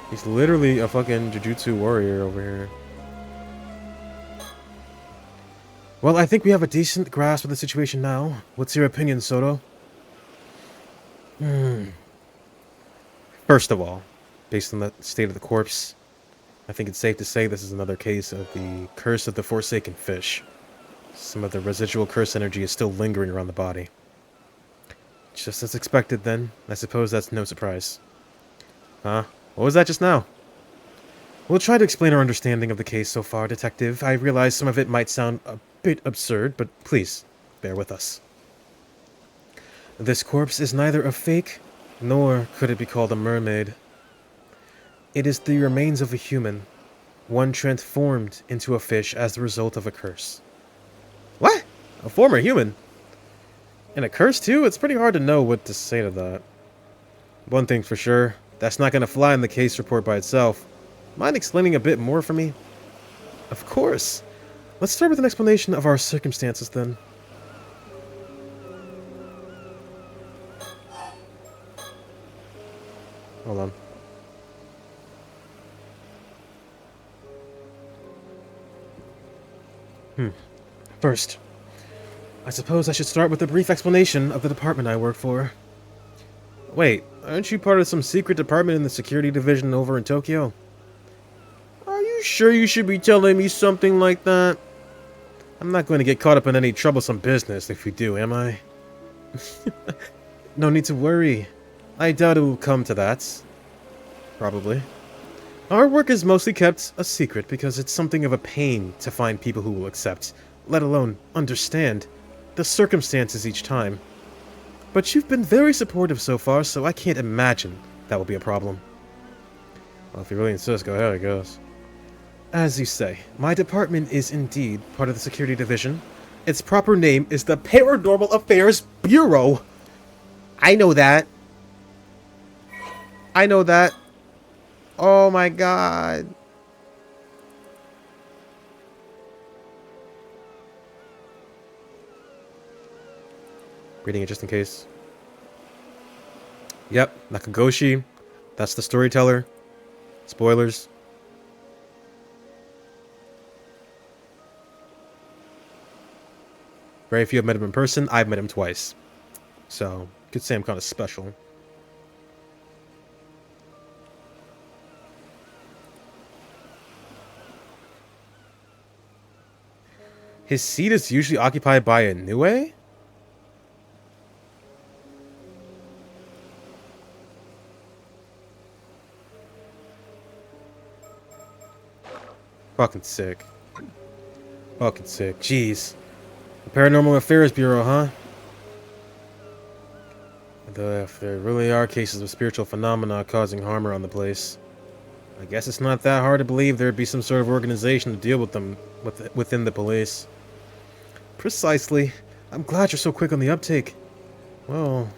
He's literally a fucking Jujutsu warrior over here. Well, I think we have a decent grasp of the situation now. What's your opinion, Soto? First of all, based on the state of the corpse, I think it's safe to say this is another case of the curse of the Forsaken Fish. Some of the residual curse energy is still lingering around the body. Just as expected, then. I suppose that's no surprise. Huh? What was that just now? We'll try to explain our understanding of the case so far, Detective. I realize some of it might sound a bit absurd, but please, bear with us. This corpse is neither a fake, nor could it be called a mermaid. It is the remains of a human, one transformed into a fish as the result of a curse. What? A former human? And a curse too? It's pretty hard to know what to say to that. One thing's for sure, that's not going to fly in the case report by itself. Mind explaining a bit more for me? Of course. Let's start with an explanation of our circumstances then. Hold on. First, I suppose I should start with a brief explanation of the department I work for. Wait, aren't you part of some secret department in the security division over in Tokyo? Are you sure you should be telling me something like that? I'm not going to get caught up in any troublesome business if you do, am I? No need to worry. I doubt it will come to that. Probably. Our work is mostly kept a secret because it's something of a pain to find people who will accept, let alone understand, the circumstances each time. But you've been very supportive so far, so I can't imagine that will be a problem. Well, if you really insist, go ahead, I guess. As you say, my department is indeed part of the security division. Its proper name is the Paranormal Affairs Bureau. I know that. I know that. Oh my god. Reading it just in case. Yep, Nakagoshi. That's the storyteller. Spoilers. Very few have met him in person. I've met him twice. So, you could say I'm kind of special. His seat is usually occupied by a Niue? Fucking sick. Fucking sick. Jeez. The Paranormal Affairs Bureau, huh? Though if there really are cases of spiritual phenomena causing harm around the place, I guess it's not that hard to believe there'd be some sort of organization to deal with them within the police. Precisely. I'm glad you're so quick on the uptake. Well,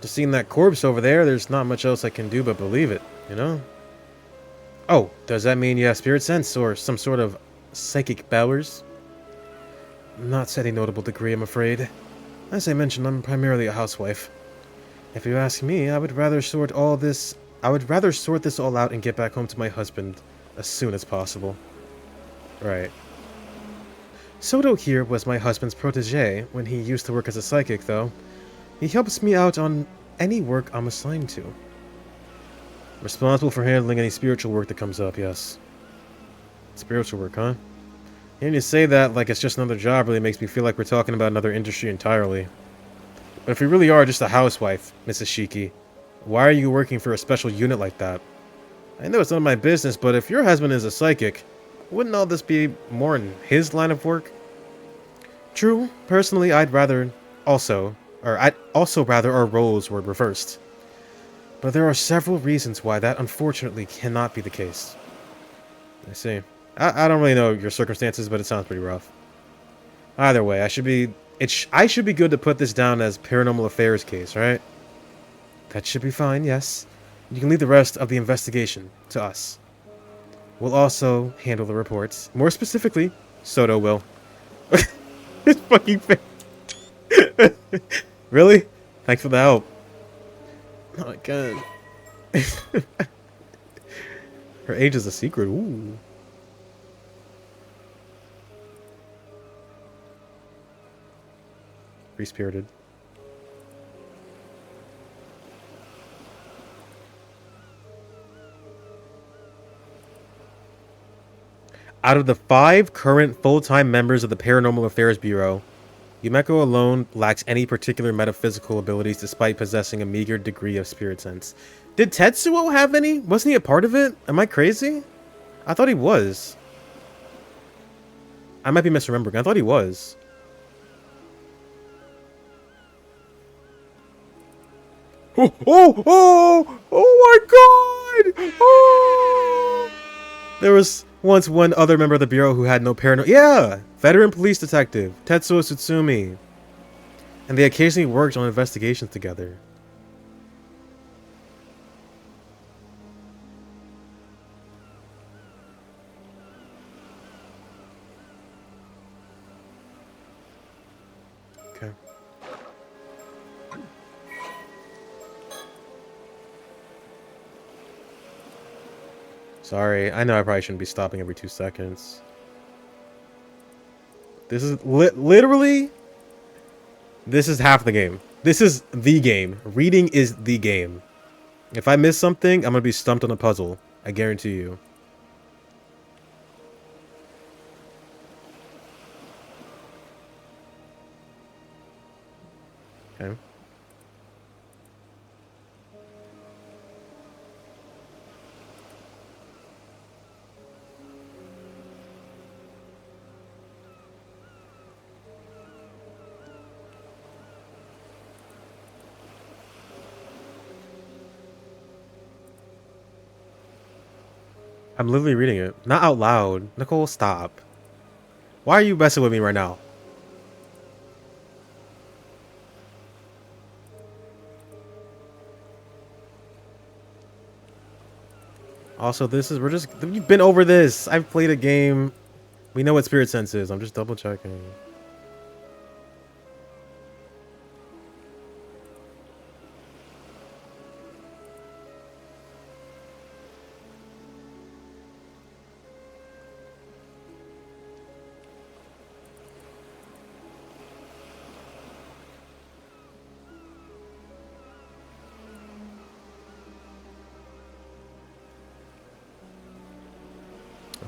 just seeing that corpse over there, there's not much else I can do but believe it, you know? Oh, does that mean you have spirit sense or some sort of psychic powers? Not to any notable degree, I'm afraid. As I mentioned, I'm primarily a housewife. If you ask me, I would rather sort this all out and get back home to my husband as soon as possible. Right. Soto here was my husband's protege when he used to work as a psychic, though. He helps me out on any work I'm assigned to. Responsible for handling any spiritual work that comes up, yes. Spiritual work, huh? Hearing you say that like it's just another job really makes me feel like we're talking about another industry entirely. But if you really are just a housewife, Mrs. Shiki, why are you working for a special unit like that? I know it's none of my business, but if your husband is a psychic, wouldn't all this be more in his line of work? True. Personally, I'd also rather our roles were reversed. But there are several reasons why that unfortunately cannot be the case. I see. I don't really know your circumstances, but it sounds pretty rough. Either way, I should be good to put this down as paranormal affairs case, right? That should be fine, yes. You can leave the rest of the investigation to us. We'll also handle the reports. More specifically, Soto will. His fucking face. Really? Thanks for the help. Oh my god. Her age is a secret. Ooh. Free-spirited. Out of the 5 current full-time members of the Paranormal Affairs Bureau, Yumeko alone lacks any particular metaphysical abilities despite possessing a meager degree of spirit sense. Did Tetsuo have any? Wasn't he a part of it? Am I crazy? I thought he was. I might be misremembering. I thought he was. Oh, oh, oh, oh my god! Oh! There was once one other member of the Bureau who had no paranormal... Yeah! Veteran police detective, Tetsuo Tsutsumi. And they occasionally worked on investigations together. Okay. Sorry, I know I probably shouldn't be stopping every 2 seconds. This is literally... This is half the game. This is the game. Reading is the game. If I miss something, I'm gonna be stumped on a puzzle. I guarantee you. Okay. I'm literally reading it. Not out loud. Nicole, stop. Why are you messing with me right now? Also, we've been over this. I've played a game. We know what spirit sense is. I'm just double checking.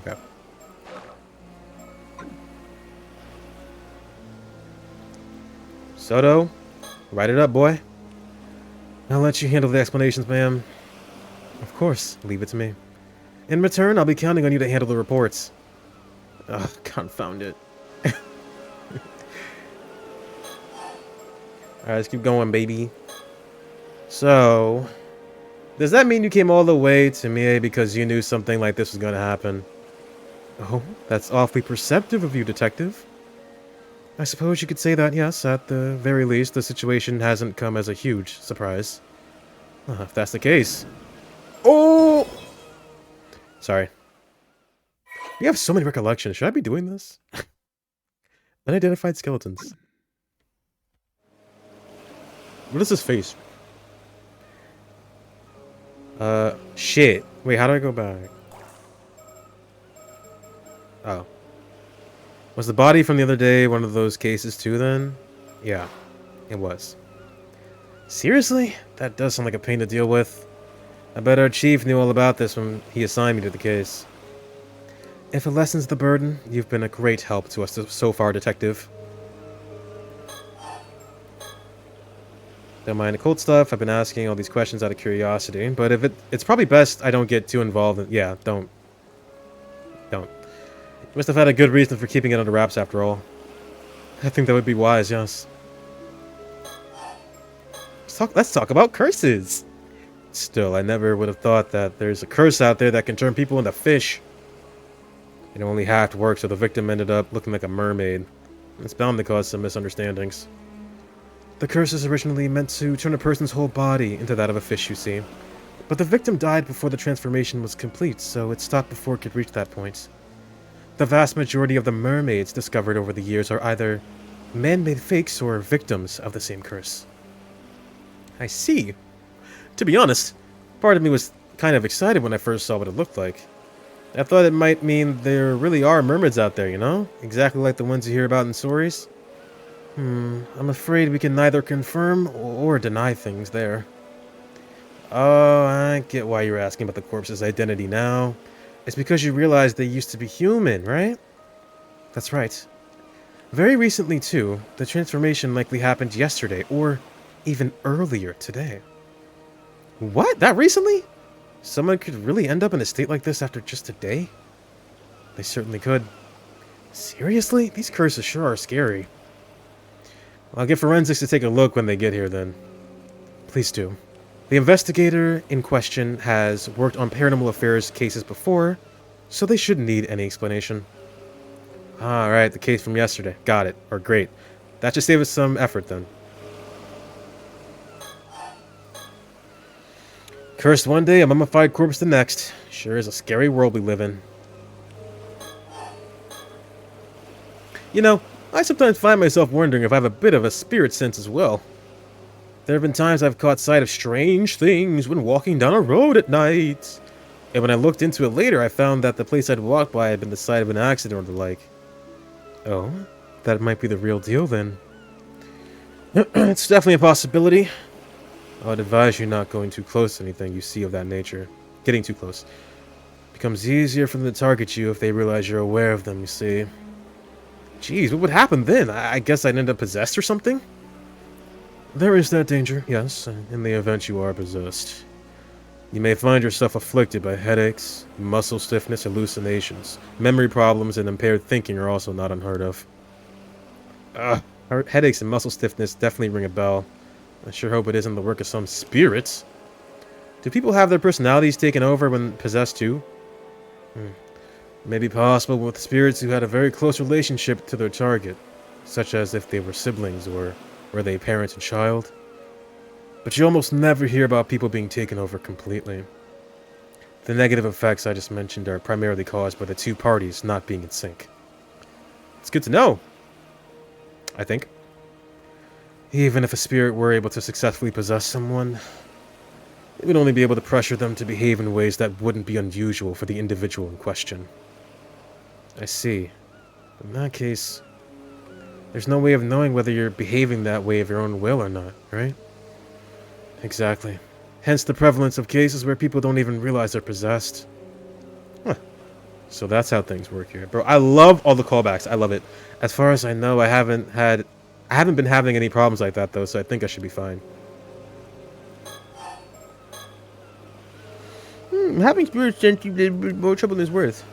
Okay. Soto, write it up, boy. I'll let you handle the explanations, ma'am. Of course, leave it to me. In return, I'll be counting on you to handle the reports. Ugh, confound it. Alright, let's keep going, baby. So, does that mean you came all the way to Mie because you knew something like this was going to happen? Oh, that's awfully perceptive of you, detective. I suppose you could say that, yes. At the very least, the situation hasn't come as a huge surprise. If that's the case. Oh! Sorry. We have so many recollections. Should I be doing this? Unidentified skeletons. What is his face? Shit. Wait, how do I go back? Oh. Was the body from the other day one of those cases too, then? Yeah, it was. Seriously? That does sound like a pain to deal with. I bet our chief knew all about this when he assigned me to the case. If it lessens the burden, you've been a great help to us so far, detective. Don't mind the cold stuff. I've been asking all these questions out of curiosity, but if it's probably best I don't get too involved. Yeah, don't. You must have had a good reason for keeping it under wraps after all. I think that would be wise, yes. Let's talk about curses! Still, I never would have thought that there's a curse out there that can turn people into fish. It only half worked, so the victim ended up looking like a mermaid. It's bound to cause some misunderstandings. The curse is originally meant to turn a person's whole body into that of a fish, you see. But the victim died before the transformation was complete, so it stopped before it could reach that point. The vast majority of the mermaids discovered over the years are either man-made fakes or victims of the same curse. I see. To be honest, part of me was kind of excited when I first saw what it looked like. I thought it might mean there really are mermaids out there, you know? Exactly like the ones you hear about in stories. I'm afraid we can neither confirm or deny things there. Oh, I get why you're asking about the corpse's identity now. It's because you realize they used to be human, right? That's right. Very recently, too, the transformation likely happened yesterday, or even earlier today. What? That recently? Someone could really end up in a state like this after just a day? They certainly could. Seriously? These curses sure are scary. I'll get forensics to take a look when they get here, then. Please do. The investigator in question has worked on paranormal affairs cases before, so they shouldn't need any explanation. Alright, the case from yesterday. Got it. Or great. That should save us some effort, then. Cursed one day, a mummified corpse the next. Sure is a scary world we live in. You know, I sometimes find myself wondering if I have a bit of a spirit sense as well. There have been times I've caught sight of strange things when walking down a road at night. And when I looked into it later, I found that the place I'd walked by had been the site of an accident or the like. Oh, that might be the real deal then. It's definitely a possibility. I would advise you not going too close to anything you see of that nature. Getting too close. It becomes easier for them to target you if they realize you're aware of them, you see. Jeez, what would happen then? I guess I'd end up possessed or something? There is that danger, yes, in the event you are possessed. You may find yourself afflicted by headaches, muscle stiffness, hallucinations. Memory problems and impaired thinking are also not unheard of. Headaches and muscle stiffness definitely ring a bell. I sure hope it isn't the work of some spirits. Do people have their personalities taken over when possessed too? It may be possible with spirits who had a very close relationship to their target, such as if they were siblings or were they parent and child. But you almost never hear about people being taken over completely. The negative effects I just mentioned are primarily caused by the two parties not being in sync. It's good to know, I think. Even if a spirit were able to successfully possess someone, it would only be able to pressure them to behave in ways that wouldn't be unusual for the individual in question. I see. In that case, there's no way of knowing whether you're behaving that way of your own will or not, right? Exactly. Hence the prevalence of cases where people don't even realize they're possessed. Huh. So that's how things work here. Bro, I love all the callbacks. I love it. As far as I know, I haven't been having any problems like that, though, so I think I should be fine. Having spirits sent you more trouble than it's worth.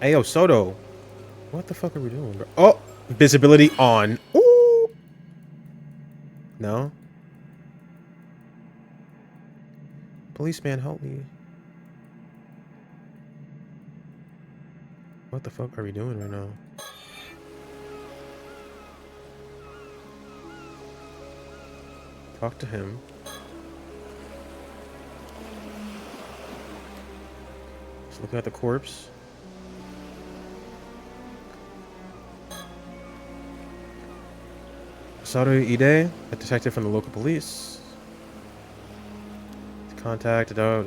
Hey, yo, Soto. What the fuck are we doing, bro? Oh! Visibility on. Ooh! No? Policeman, help me. What the fuck are we doing right now? Talk to him. Just looking at the corpse. Saru Ide, a detective from the local police. Contacted out.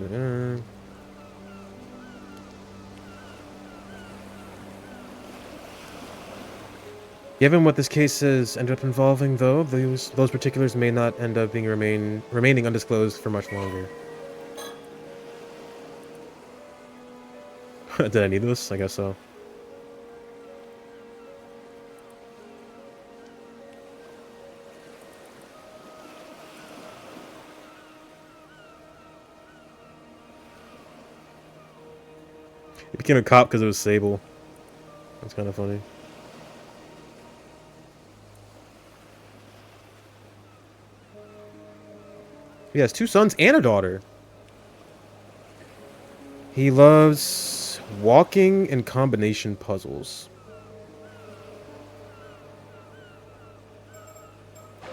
Given what this case has ended up involving, though, those particulars may not end up being remaining undisclosed for much longer. Did I need this? I guess so. He became a cop because it was Sable. That's kind of funny. He has 2 sons and a daughter. He loves walking and combination puzzles.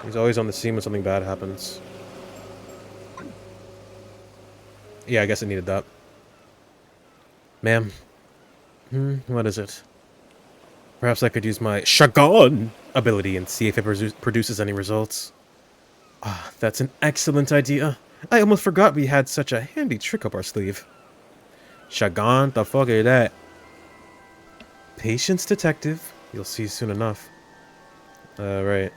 He's always on the scene when something bad happens. Yeah, I guess it needed that. Ma'am. What is it? Perhaps I could use my Shagon ability and see if it produces any results. Ah, that's an excellent idea. I almost forgot we had such a handy trick up our sleeve. Shagon, the fuck is that? Patience, detective. You'll see soon enough. Right.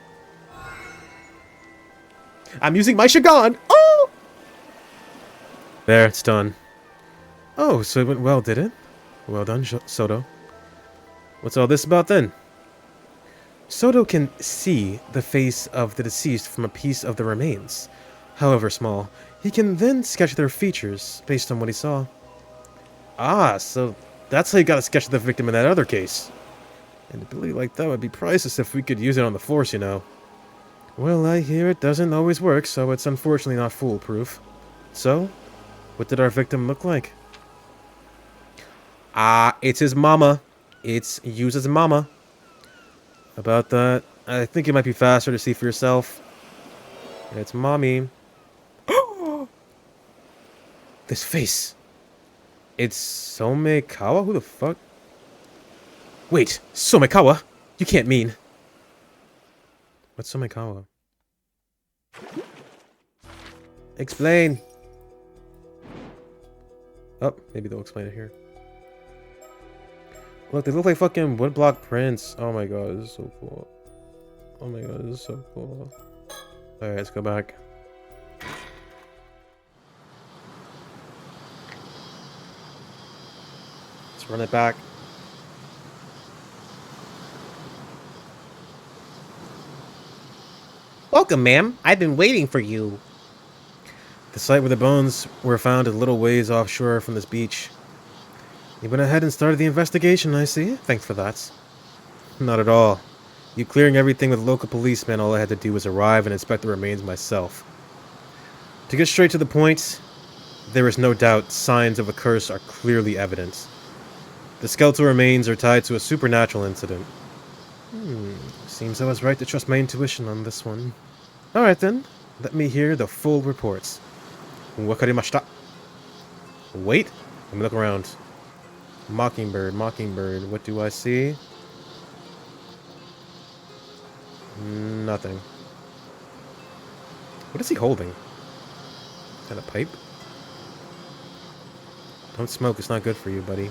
I'm using my Shagon! Oh! There, it's done. Oh, so it went well, did it? Well done, Soto. What's all this about then? Soto can see the face of the deceased from a piece of the remains. However small, he can then sketch their features based on what he saw. Ah, so that's how you got to sketch the victim in that other case. An ability like that would be priceless if we could use it on the force, you know. Well, I hear it doesn't always work, so it's unfortunately not foolproof. So, what did our victim look like? Ah, it's his mama. It's Yuza's mama. About that, I think it might be faster to see for yourself. It's mommy. This face. It's Somekawa? Who the fuck? Wait, Somekawa? You can't mean... What's Somekawa? Explain. Oh, maybe they'll explain it here. Look, they look like fucking woodblock prints. Oh my god, this is so cool. Oh my god, this is so cool. Alright, let's go back. Let's run it back. Welcome, ma'am. I've been waiting for you. The site where the bones were found a little ways offshore from this beach. You went ahead and started the investigation, I see. Thanks for that. Not at all. You clearing everything with local policemen, all I had to do was arrive and inspect the remains myself. To get straight to the point, there is no doubt signs of a curse are clearly evident. The skeletal remains are tied to a supernatural incident. Seems I was right to trust my intuition on this one. Alright then, let me hear the full reports. Wakarimashita. Wait, let me look around. Mockingbird, mockingbird, what do I see? Nothing. What is he holding? Is that a pipe? Don't smoke, it's not good for you, buddy.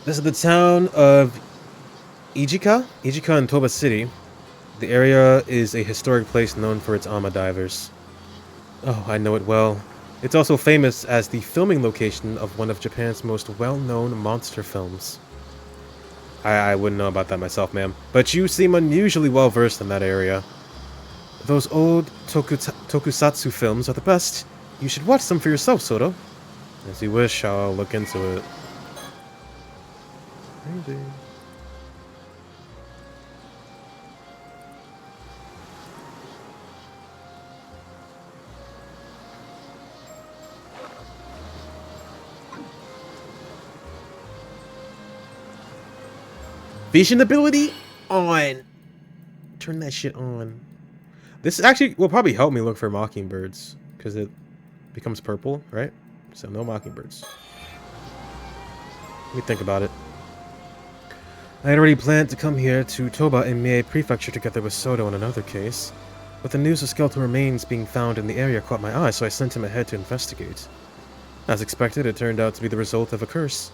This is the town of Ijika in Toba City. The area is a historic place known for its ama divers. Oh, I know it well. It's also famous as the filming location of one of Japan's most well-known monster films. I wouldn't know about that myself, ma'am. But you seem unusually well-versed in that area. Those old tokusatsu films are the best. You should watch them for yourself, Soto. As you wish, I'll look into it. Maybe. Vision ability on. Turn that shit on. This actually will probably help me look for mockingbirds because it becomes purple, right? So no mockingbirds. Let me think about it. I had already planned to come here to Toba in Mie Prefecture together with Soto in another case, but the news of skeletal remains being found in the area caught my eye, so I sent him ahead to investigate. As expected, it turned out to be the result of a curse.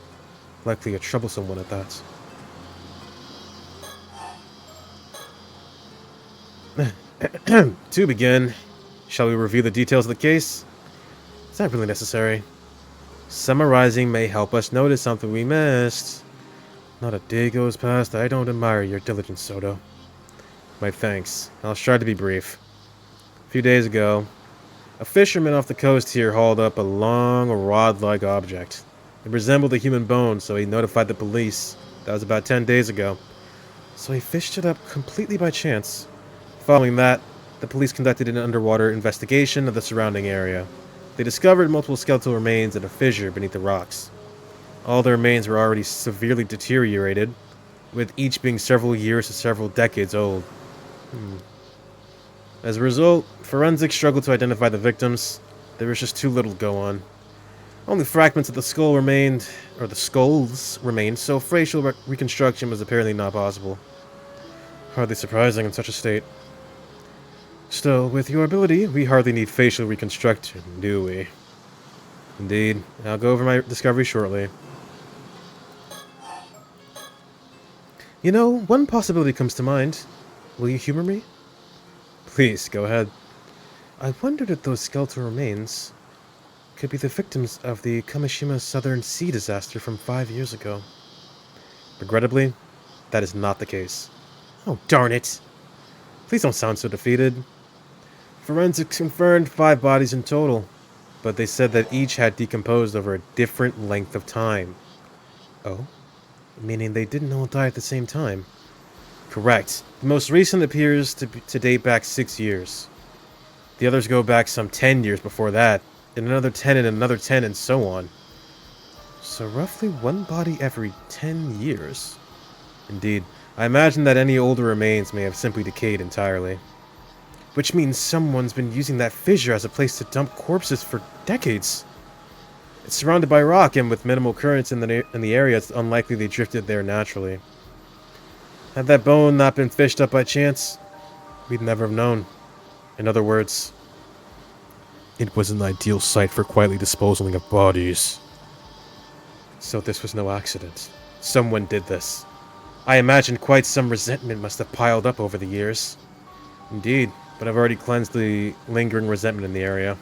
Likely a troublesome one at that. To begin, shall we review the details of the case? Is that really necessary? Summarizing may help us notice something we missed. Not a day goes past I don't admire your diligence, Soto. My thanks. I'll try to be brief. A few days ago, a fisherman off the coast here hauled up a long, rod-like object. It resembled a human bone, so he notified the police. That was about 10 days ago. So he fished it up completely by chance. Following that, the police conducted an underwater investigation of the surrounding area. They discovered multiple skeletal remains in a fissure beneath the rocks. All the remains were already severely deteriorated, with each being several years to several decades old. As a result, forensics struggled to identify the victims. There was just too little to go on. Only fragments of the skull remained, or the skulls remained, so facial reconstruction was apparently not possible. Hardly surprising in such a state. Still, with your ability, we hardly need facial reconstruction, do we? Indeed. I'll go over my discovery shortly. You know, one possibility comes to mind. Will you humor me? Please, go ahead. I wondered if those skeletal remains could be the victims of the Kamishima Southern Sea disaster from 5 years ago. Regrettably, that is not the case. Oh, darn it! Please don't sound so defeated. Forensics confirmed 5 bodies in total, but they said that each had decomposed over a different length of time. Oh? Meaning they didn't all die at the same time? Correct. The most recent appears to date back 6 years. The others go back some 10 years before that, and another 10 and another 10 and so on. So roughly 1 body every 10 years. Indeed, I imagine that any older remains may have simply decayed entirely. Which means someone's been using that fissure as a place to dump corpses for decades. It's surrounded by rock, and with minimal currents in the area, it's unlikely they drifted there naturally. Had that bone not been fished up by chance, we'd never have known. In other words, it was an ideal site for quietly disposing of bodies. So this was no accident. Someone did this. I imagine quite some resentment must have piled up over the years. Indeed, but I've already cleansed the lingering resentment in the area.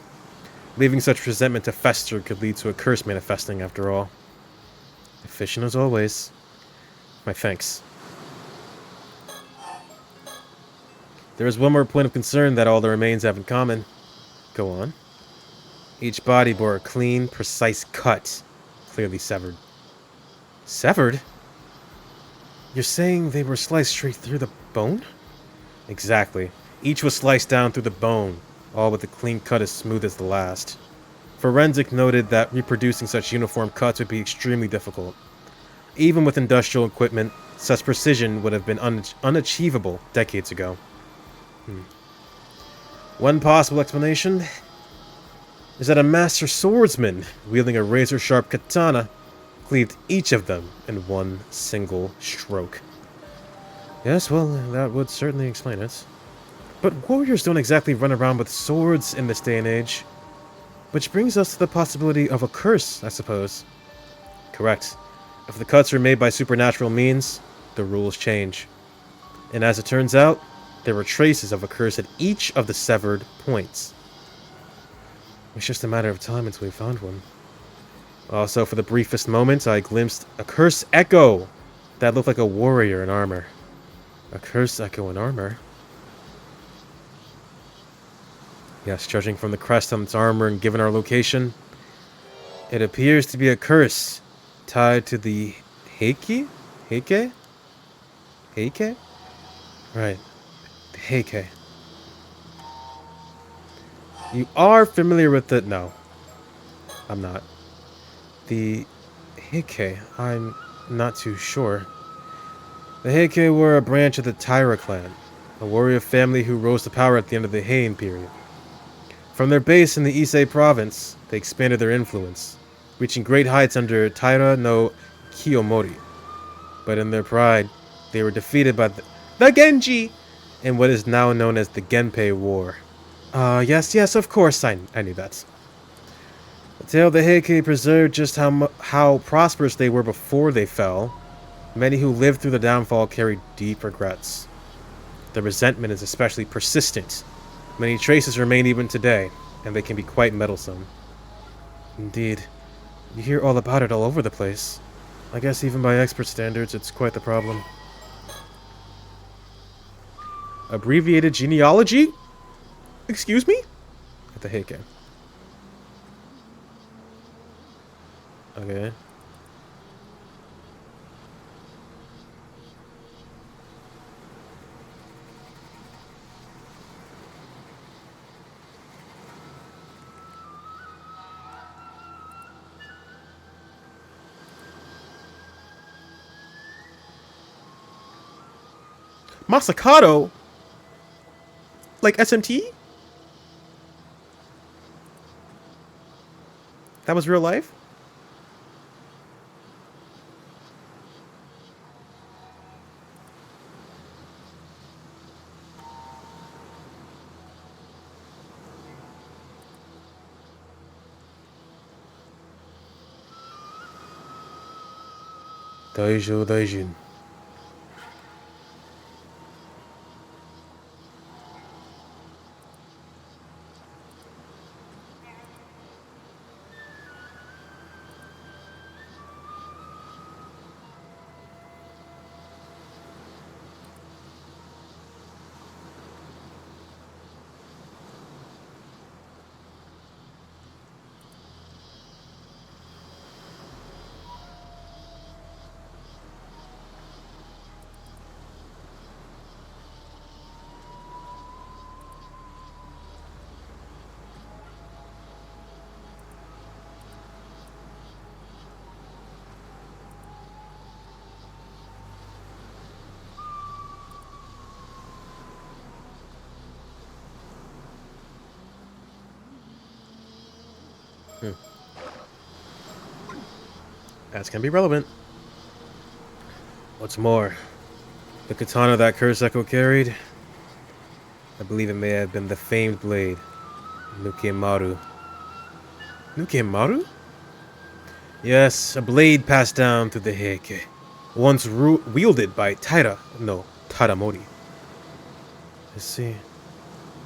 Leaving such resentment to fester could lead to a curse manifesting after all. Efficient as always. My thanks. There is one more point of concern that all the remains have in common. Go on. Each body bore a clean, precise cut, clearly severed. Severed? You're saying they were sliced straight through the bone? Exactly. Each was sliced down through the bone. all with a clean cut as smooth as the last. Forensic noted that reproducing such uniform cuts would be extremely difficult. Even with industrial equipment, such precision would have been unachievable decades ago. One possible explanation is that a master swordsman, wielding a razor-sharp katana, cleaved each of them in one single stroke. Yes, well, that would certainly explain it. But warriors don't exactly run around with swords in this day and age. Which brings us to the possibility of a curse, I suppose. Correct. If the cuts are made by supernatural means, the rules change. And as it turns out, there were traces of a curse at each of the severed points. It's just a matter of time until we found one. Also, for the briefest moment, I glimpsed a curse echo that looked like a warrior in armor. A curse echo in armor? Yes, judging from the crest on its armor and given our location, it appears to be a curse tied to the Heike? Heike? Heike? Right. The Heike. You are familiar with the... No. I'm not. The Heike. I'm not too sure. The Heike were a branch of the Taira clan, a warrior family who rose to power at the end of the Heian period. From their base in the Ise province, they expanded their influence, reaching great heights under Taira no Kiyomori. But in their pride, they were defeated by the Genji in what is now known as the Genpei War. Yes, of course, I knew that. The tale of the Heike preserved just how prosperous they were before they fell. Many who lived through the downfall carried deep regrets. The resentment is especially persistent. Many traces remain even today, and they can be quite meddlesome. Indeed. You hear all about it all over the place. I guess even by expert standards, it's quite the problem. Abbreviated genealogy? Excuse me? At the Heike. Okay. Masakato? Like SMT? That was real life? Daijou Daijin. That's gonna be relevant. What's more, the katana that Curse Echo carried, I believe it may have been the famed blade, Nukemaru. Nukemaru? Yes, a blade passed down through the Heike, once wielded by Taira no Tadamori. I see.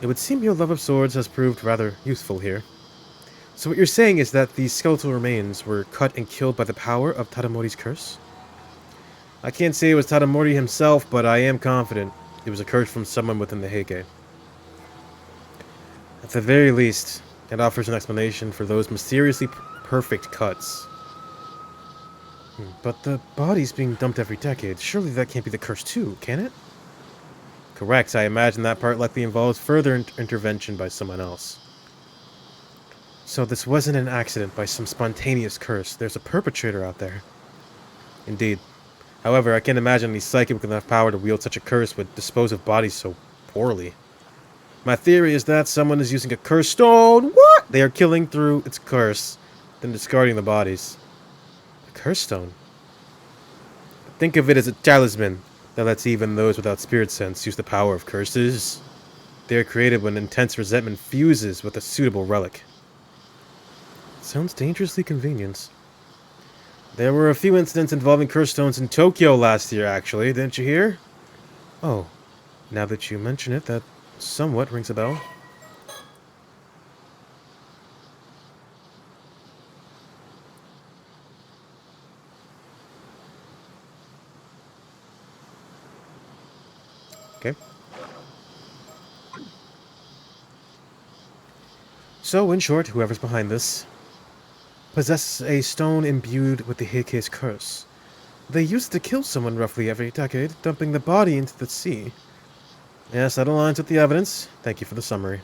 It would seem your love of swords has proved rather useful here. So what you're saying is that these skeletal remains were cut and killed by the power of Tadamori's curse? I can't say it was Tadamori himself, but I am confident it was a curse from someone within the Heike. At the very least, it offers an explanation for those mysteriously perfect cuts. But the body's being dumped every decade. Surely that can't be the curse too, can it? Correct. I imagine that part likely involves further intervention by someone else. So this wasn't an accident by some spontaneous curse. There's a perpetrator out there. Indeed. However, I can't imagine any psychic with enough power to wield such a curse would dispose of bodies so poorly. My theory is that someone is using a curse stone. What? They are killing through its curse, then discarding the bodies. A curse stone? Think of it as a talisman that lets even those without spirit sense use the power of curses. They are created when intense resentment fuses with a suitable relic. Sounds dangerously convenient. There were a few incidents involving curse stones in Tokyo last year, actually, didn't you hear? Oh, now that you mention it, that somewhat rings a bell. Okay. So, in short, whoever's behind this possesses a stone imbued with the Heike's curse. They used to kill someone roughly every decade, dumping the body into the sea. Yes, that aligns with the evidence. Thank you for the summary.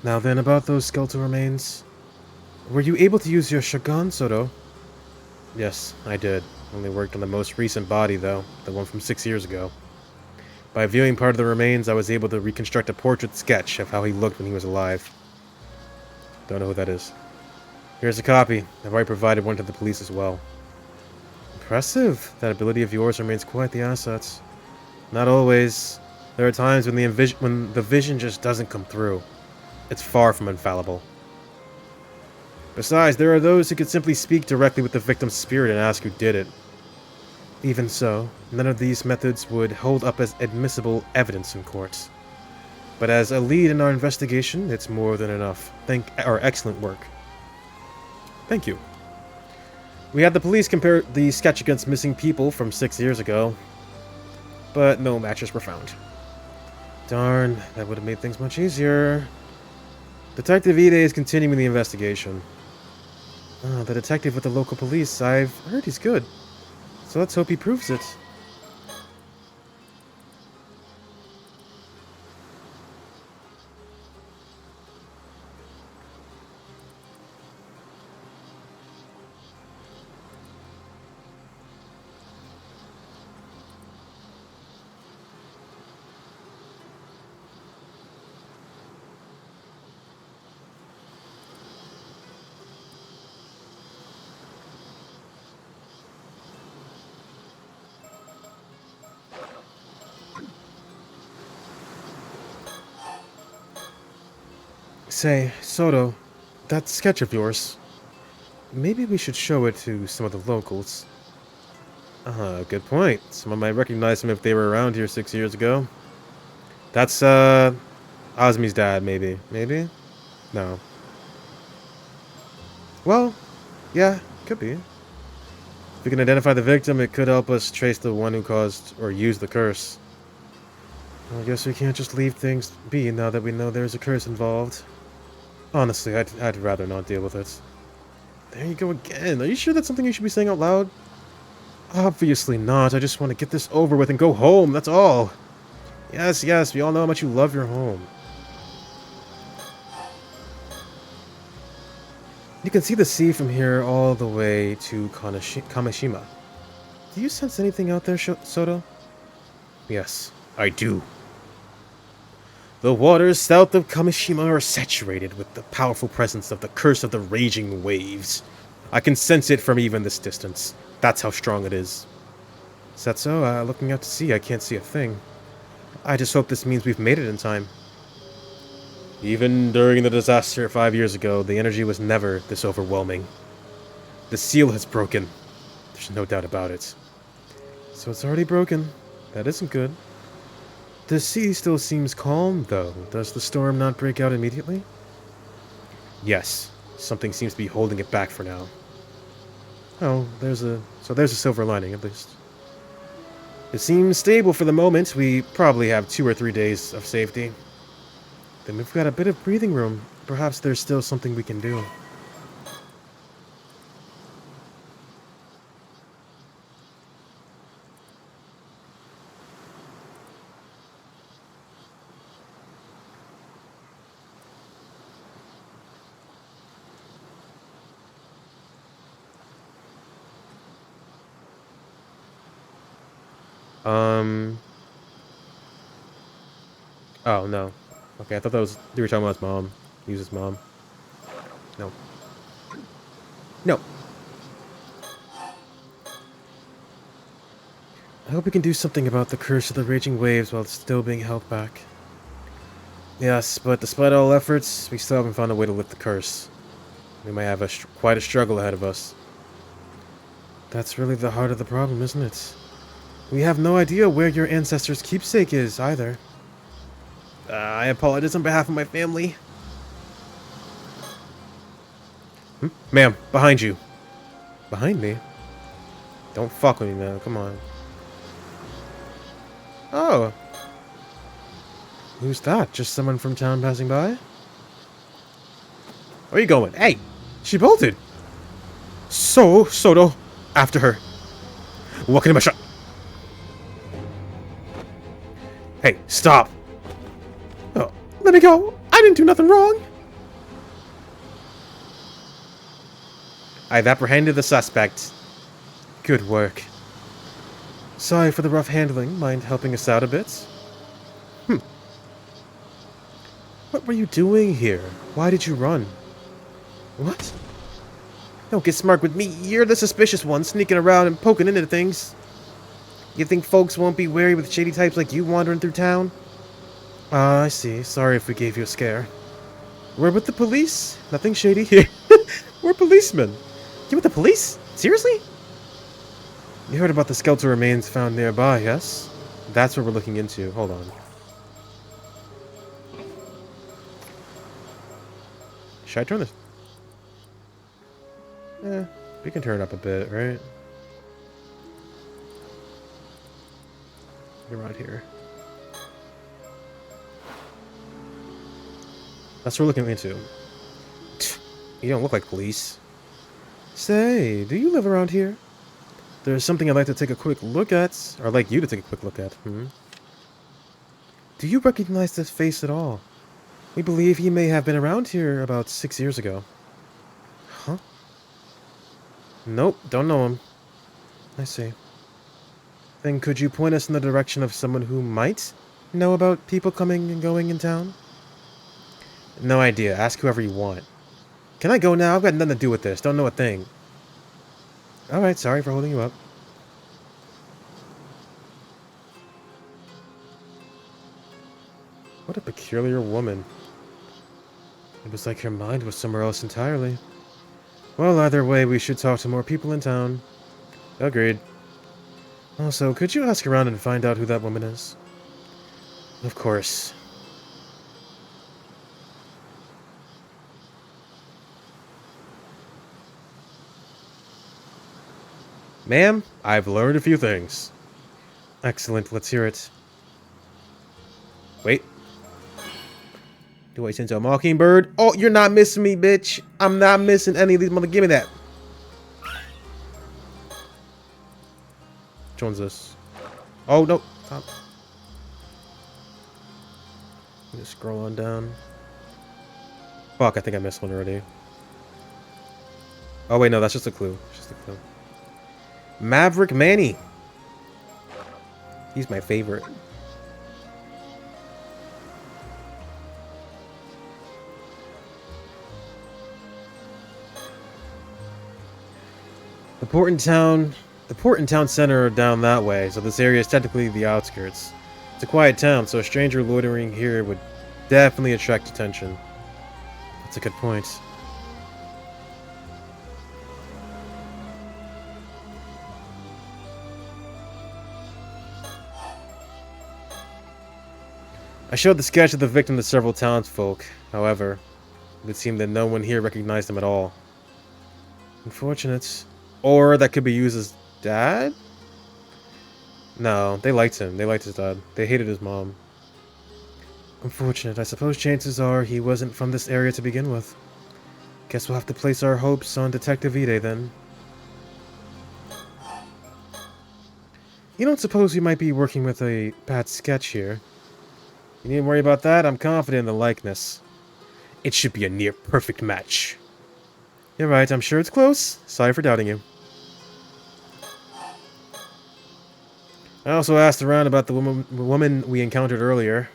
Now then, about those skeletal remains. Were you able to use your Shogun, Soto? Yes, I did. Only worked on the most recent body, though. The one from 6 years ago. By viewing part of the remains, I was able to reconstruct a portrait sketch of how he looked when he was alive. Don't know who that is. Here's a copy. I've already provided one to the police as well. Impressive. That ability of yours remains quite the asset. Not always. There are times when the vision just doesn't come through. It's far from infallible. Besides, there are those who could simply speak directly with the victim's spirit and ask who did it. Even so, none of these methods would hold up as admissible evidence in court. But as a lead in our investigation, it's more than enough. Excellent work. Thank you. We had the police compare the sketch against missing people from 6 years ago, but no matches were found. Darn, that would have made things much easier. Detective Ide is continuing the investigation. The detective with the local police, I've heard he's good. So let's hope he proves it. Say, Soto, that sketch of yours, maybe we should show it to some of the locals. Good point. Someone might recognize him if they were around here 6 years ago. That's, Osmi's dad, maybe. Maybe? No. Well, yeah, could be. If we can identify the victim, it could help us trace the one who caused or used the curse. I guess we can't just leave things be now that we know there's a curse involved. Honestly, I'd rather not deal with it. There you go again. Are you sure that's something you should be saying out loud? Obviously not. I just want to get this over with and go home, that's all. Yes, yes, we all know how much you love your home. You can see the sea from here all the way to Kamishima. Do you sense anything out there, Soto? Yes, I do. The waters south of Kamishima are saturated with the powerful presence of the curse of the raging waves. I can sense it from even this distance. That's how strong it is. Is that so? Looking out to sea, I can't see a thing. I just hope this means we've made it in time. Even during the disaster 5 years ago, the energy was never this overwhelming. The seal has broken. There's no doubt about it. So it's already broken. That isn't good. The sea still seems calm, though. Does the storm not break out immediately? Yes. Something seems to be holding it back for now. Oh, there's a silver lining, at least. It seems stable for the moment. We probably have 2 or 3 days of safety. Then we've got a bit of breathing room. Perhaps there's still something we can do. Oh, no. Okay, I thought that was... You were talking about his mom. Use his mom. No. No. I hope we can do something about the curse of the raging waves while it's still being held back. Yes, but despite all efforts, we still haven't found a way to lift the curse. We might have quite a struggle ahead of us. That's really the heart of the problem, isn't it? We have no idea where your ancestors' keepsake is, either. I apologize on behalf of my family. Ma'am, behind you. Behind me? Don't fuck with me, man. Come on. Oh. Who's that? Just someone from town passing by? Where are you going? Hey! She bolted! So, Soto, after her. What can I shot? Hey, stop! Oh, let me go! I didn't do nothing wrong! I've apprehended the suspect. Good work. Sorry for the rough handling. Mind helping us out a bit? What were you doing here? Why did you run? What? Don't get smart with me. You're the suspicious one, sneaking around and poking into things. You think folks won't be wary with shady types like you wandering through town? Ah, I see. Sorry if we gave you a scare. We're with the police. Nothing shady here. We're policemen. You with the police? Seriously? You heard about the skeletal remains found nearby, yes? That's what we're looking into. Hold on. Should I turn this? We can turn it up a bit, right? Around here. That's what we're looking into. You don't look like police. Say, do you live around here? There's something I'd like to take a quick look at. Or I'd like you to take a quick look at. Do you recognize this face at all? We believe he may have been around here about 6 years ago. Huh? Nope, don't know him. I see. Then could you point us in the direction of someone who might know about people coming and going in town? No idea. Ask whoever you want. Can I go now? I've got nothing to do with this. Don't know a thing. Alright, sorry for holding you up. What a peculiar woman. It was like her mind was somewhere else entirely. Well, either way, we should talk to more people in town. Agreed. Also, could you ask around and find out who that woman is? Of course. Ma'am, I've learned a few things. Excellent, let's hear it. Wait. Do I send to a mockingbird? Oh, you're not missing me, bitch. I'm not missing any of these mother. Give me that. Which one's this? Oh, no. Stop. Just scroll on down. Fuck, I think I missed one already. Oh, wait, no, that's just a clue. It's just a clue. Maverick Manny. He's my favorite. The port and town center are down that way, so this area is technically the outskirts. It's a quiet town, so a stranger loitering here would definitely attract attention. That's a good point. I showed the sketch of the victim to several townsfolk. However, it would seem that no one here recognized him at all. Unfortunate. Or that could be used as dad? No, they liked him. They liked his dad. They hated his mom. Unfortunate. I suppose chances are he wasn't from this area to begin with. Guess we'll have to place our hopes on Detective Ide then. You don't suppose we might be working with a bad sketch here? You needn't worry about that. I'm confident in the likeness. It should be a near-perfect match. You're right. I'm sure it's close. Sorry for doubting you. I also asked around about the woman we encountered earlier.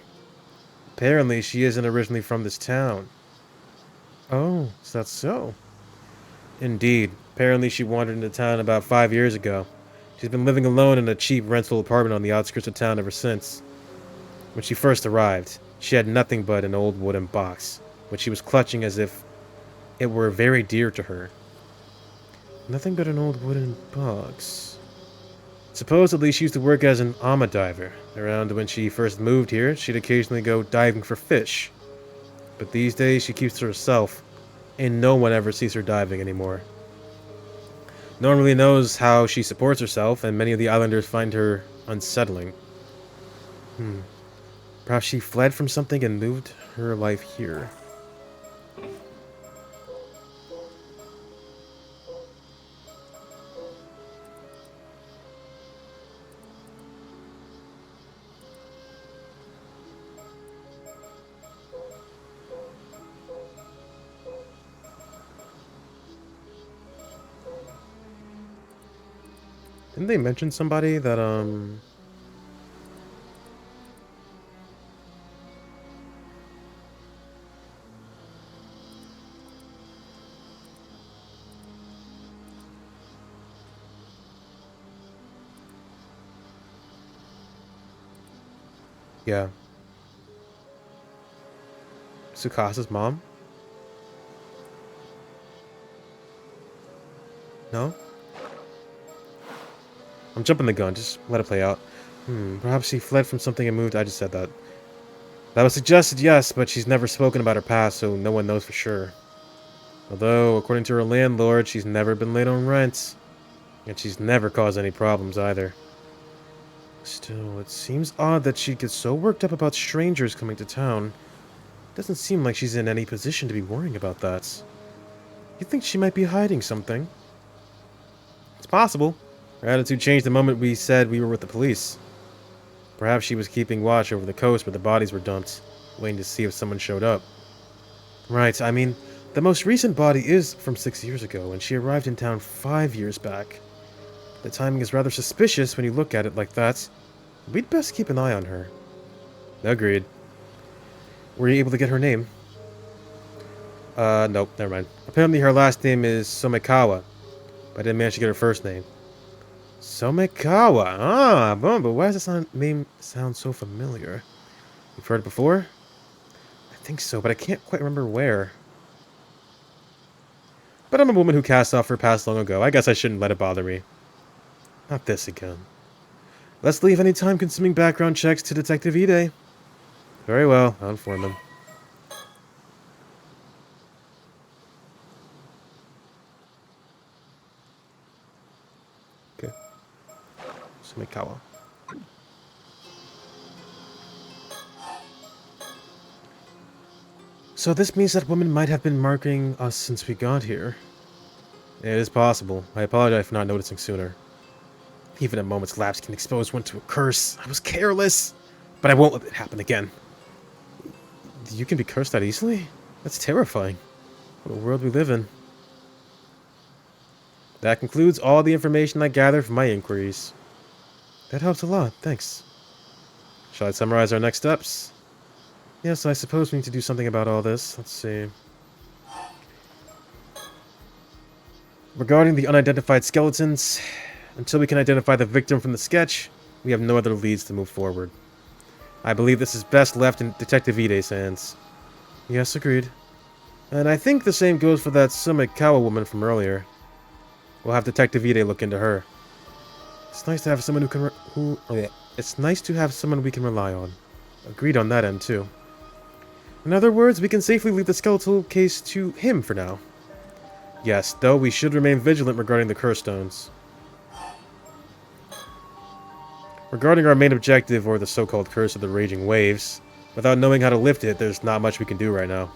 Apparently, she isn't originally from this town. Oh, is that so? Indeed. Apparently, she wandered into town about 5 years ago. She's been living alone in a cheap rental apartment on the outskirts of town ever since. When she first arrived, she had nothing but an old wooden box, which she was clutching as if it were very dear to her. Nothing but an old wooden box. Supposedly, she used to work as an ama diver. Around when she first moved here, she'd occasionally go diving for fish. But these days, she keeps to herself, and no one ever sees her diving anymore. No one really knows how she supports herself, and many of the islanders find her unsettling. Perhaps she fled from something and moved her life here. Didn't they mention somebody that, yeah. Tsukasa's mom? No? I'm jumping the gun, just let it play out. Perhaps she fled from something and moved. I just said that. That was suggested, yes, but she's never spoken about her past, so no one knows for sure. Although, according to her landlord, she's never been late on rent. And she's never caused any problems either. Still, it seems odd that she gets so worked up about strangers coming to town. Doesn't seem like she's in any position to be worrying about that. You think she might be hiding something? It's possible. Her attitude changed the moment we said we were with the police. Perhaps she was keeping watch over the coast where the bodies were dumped, waiting to see if someone showed up. Right, I mean, the most recent body is from 6 years ago, and she arrived in town 5 years back. The timing is rather suspicious when you look at it like that. We'd best keep an eye on her. Agreed. Were you able to get her name? Nope, never mind. Apparently her last name is Somekawa, but I didn't manage to get her first name. Somekawa! But why does this name sound so familiar? You've heard it before? I think so, but I can't quite remember where. But I'm a woman who cast off her past long ago. I guess I shouldn't let it bother me. Not this again. Let's leave any time-consuming background checks to Detective Ide. Very well, I'll inform him. Okay. Somekawa. So this means that woman might have been marking us since we got here. It is possible. I apologize for not noticing sooner. Even a moment's lapse can expose one to a curse. I was careless, but I won't let it happen again. You can be cursed that easily? That's terrifying. What a world we live in. That concludes all the information I gathered from my inquiries. That helps a lot, thanks. Shall I summarize our next steps? Yes, I suppose we need to do something about all this. Let's see. Regarding the unidentified skeletons, until we can identify the victim from the sketch, we have no other leads to move forward. I believe this is best left in Detective Ide's hands. Yes, agreed. And I think the same goes for that Somekawa woman from earlier. We'll have Detective Ide look into her. It's nice to have someone it's nice to have someone we can rely on. Agreed on that end too. In other words, we can safely leave the skeletal case to him for now. Yes, though we should remain vigilant regarding the curse stones. Regarding our main objective, or the so-called curse of the raging waves, without knowing how to lift it, there's not much we can do right now.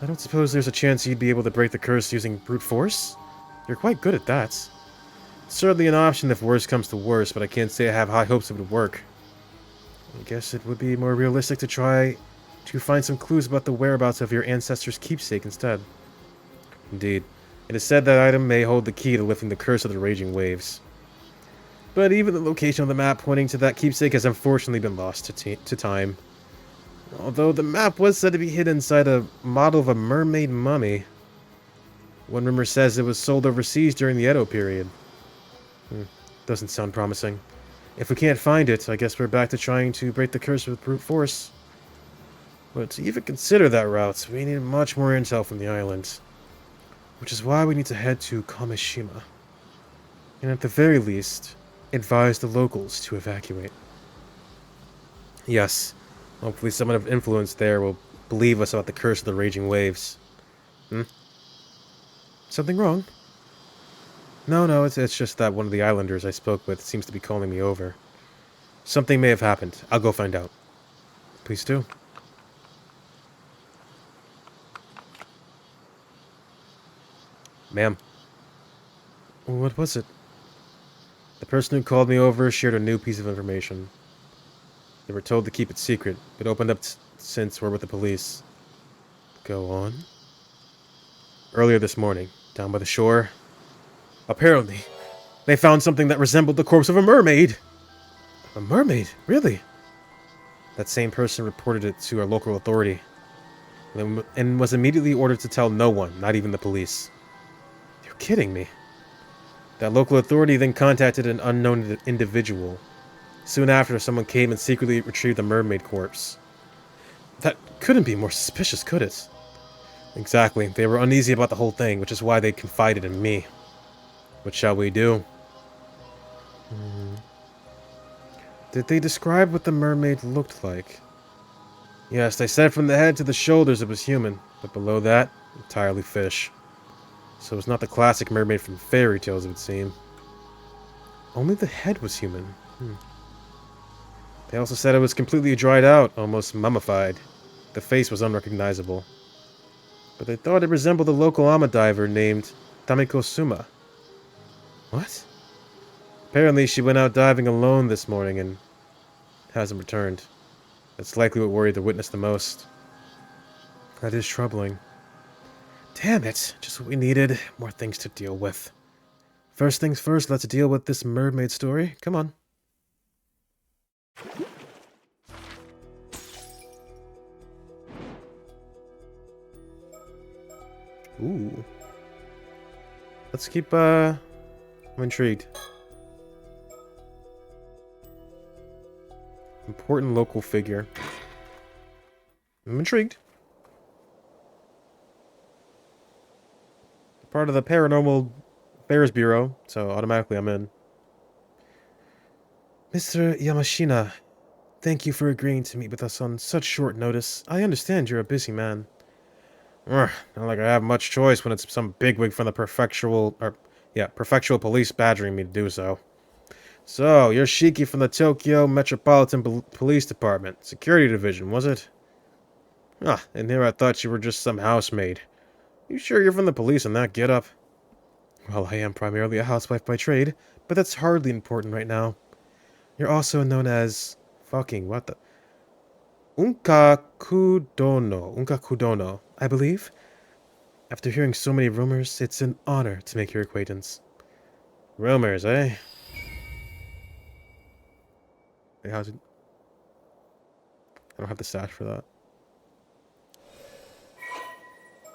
I don't suppose there's a chance you'd be able to break the curse using brute force? You're quite good at that. It's certainly an option if worse comes to worse, but I can't say I have high hopes it would work. I guess it would be more realistic to try to find some clues about the whereabouts of your ancestors' keepsake instead. Indeed. It is said that item may hold the key to lifting the curse of the raging waves. But even the location on the map pointing to that keepsake has unfortunately been lost to time. Although the map was said to be hidden inside a model of a mermaid mummy. One rumor says it was sold overseas during the Edo period. Doesn't sound promising. If we can't find it, I guess we're back to trying to break the curse with brute force. But to even consider that route, we need much more intel from the island. Which is why we need to head to Kamishima. And at the very least, advise the locals to evacuate. Yes, hopefully someone of influence there will believe us about the curse of the raging waves. Something wrong? No, it's just that one of the islanders I spoke with seems to be calling me over. Something may have happened. I'll go find out. Please do. Ma'am. What was it? The person who called me over shared a new piece of information. They were told to keep it secret, but opened up since we're with the police. Go on. Earlier this morning, down by the shore, apparently, they found something that resembled the corpse of a mermaid. A mermaid? Really? That same person reported it to our local authority, and was immediately ordered to tell no one, not even the police. You're kidding me. That local authority then contacted an unknown individual. Soon after, someone came and secretly retrieved the mermaid corpse. That couldn't be more suspicious, could it? Exactly. They were uneasy about the whole thing, which is why they confided in me. What shall we do? Did they describe what the mermaid looked like? Yes, they said from the head to the shoulders it was human, but below that, entirely fish. So it's not the classic mermaid from fairy tales, it would seem. Only the head was human. They also said it was completely dried out, almost mummified. The face was unrecognizable. But they thought it resembled a local ama diver named Tamiko Suma. What? Apparently she went out diving alone this morning and hasn't returned. That's likely what worried the witness the most. That is troubling. Damn it, just what we needed. More things to deal with. First things first, let's deal with this mermaid story. Come on. Ooh. Let's keep, I'm intrigued. Important local figure. I'm intrigued. Part of the Paranormal Affairs Bureau, so automatically I'm in. Mr. Yamashina, thank you for agreeing to meet with us on such short notice. I understand you're a busy man. Not like I have much choice when it's some bigwig from the prefectural police badgering me to do so. So, you're Shiki from the Tokyo Metropolitan Police Department, Security Division, was it? And here I thought you were just some housemaid. You sure you're from the police in that getup? Well, I am primarily a housewife by trade, but that's hardly important right now. You're also known as... fucking, what the... Unkakudono, I believe? After hearing so many rumors, it's an honor to make your acquaintance. Rumors, eh? Hey, how's it? I don't have the stash for that.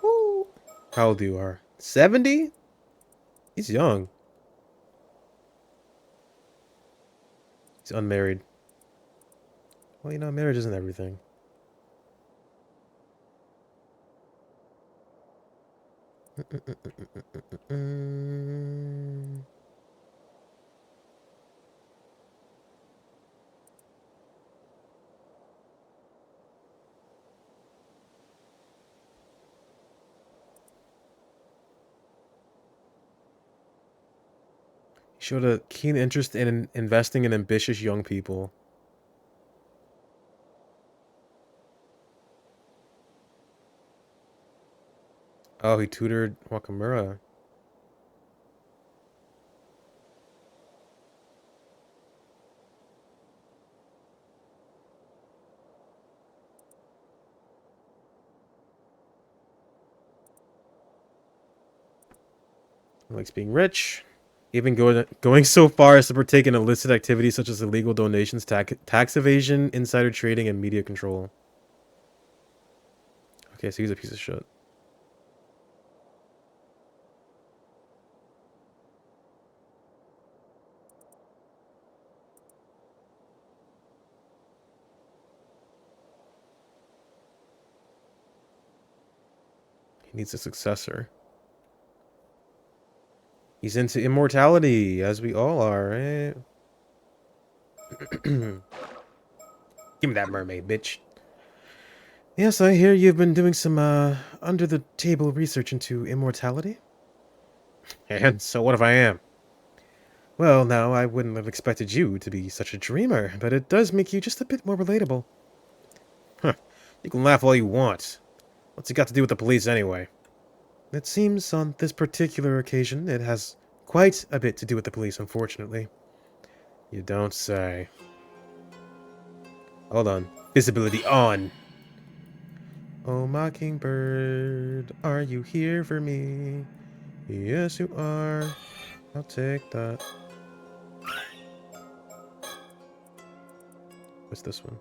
Woo! How old you are? 70? He's young. He's unmarried. Well, you know, marriage isn't everything. He showed a keen interest in investing in ambitious young people. Oh, he tutored Wakamura. He likes being rich. Even going so far as to partake in illicit activities such as illegal donations, tax evasion, insider trading, and media control. Okay, so he's a piece of shit. He needs a successor. He's into immortality, as we all are, right? Give me that mermaid, bitch. Yes, I hear you've been doing some, under-the-table research into immortality? And so what if I am? Well, now, I wouldn't have expected you to be such a dreamer, but it does make you just a bit more relatable. Huh. You can laugh all you want. What's it got to do with the police, anyway? It seems on this particular occasion it has quite a bit to do with the police, unfortunately. You don't say. Hold on. Visibility on. Oh, mockingbird, are you here for me? Yes, you are. I'll take that. What's this one?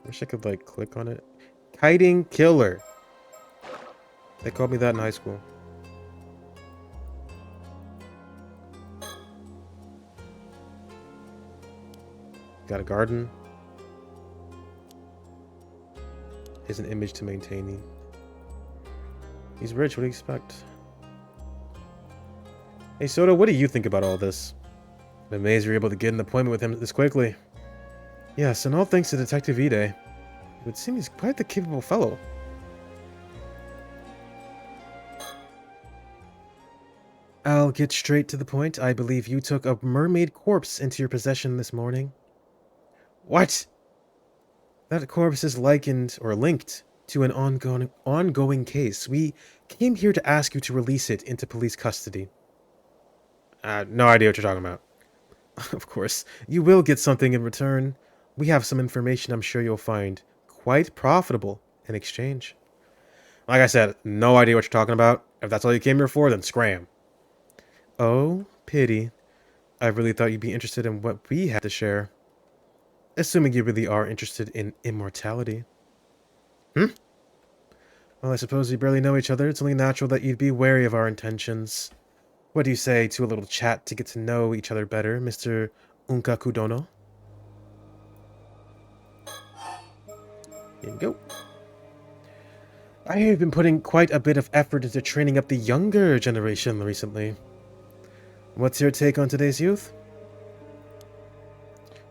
Wish I could, like, click on it. Kiting killer. They called me that in high school. Got a garden. Here's an image to maintain. He's rich, what do you expect? Hey Soda, what do you think about all this? I'm amazed you're able to get an appointment with him this quickly. Yes, and all thanks to Detective Ide. It would seem he's quite the capable fellow. I'll get straight to the point. I believe you took a mermaid corpse into your possession this morning. What? That corpse is likened or linked to an ongoing case. We came here to ask you to release it into police custody. No idea what you're talking about. Of course, you will get something in return. We have some information I'm sure you'll find quite profitable in exchange. Like I said, no idea what you're talking about. If that's all you came here for, then scram. Oh, pity. I really thought you'd be interested in what we had to share. Assuming you really are interested in immortality. Well, I suppose we barely know each other. It's only natural that you'd be wary of our intentions. What do you say to a little chat to get to know each other better, Mr. Unkakudono? Here you go. I have been putting quite a bit of effort into training up the younger generation recently. What's your take on today's youth?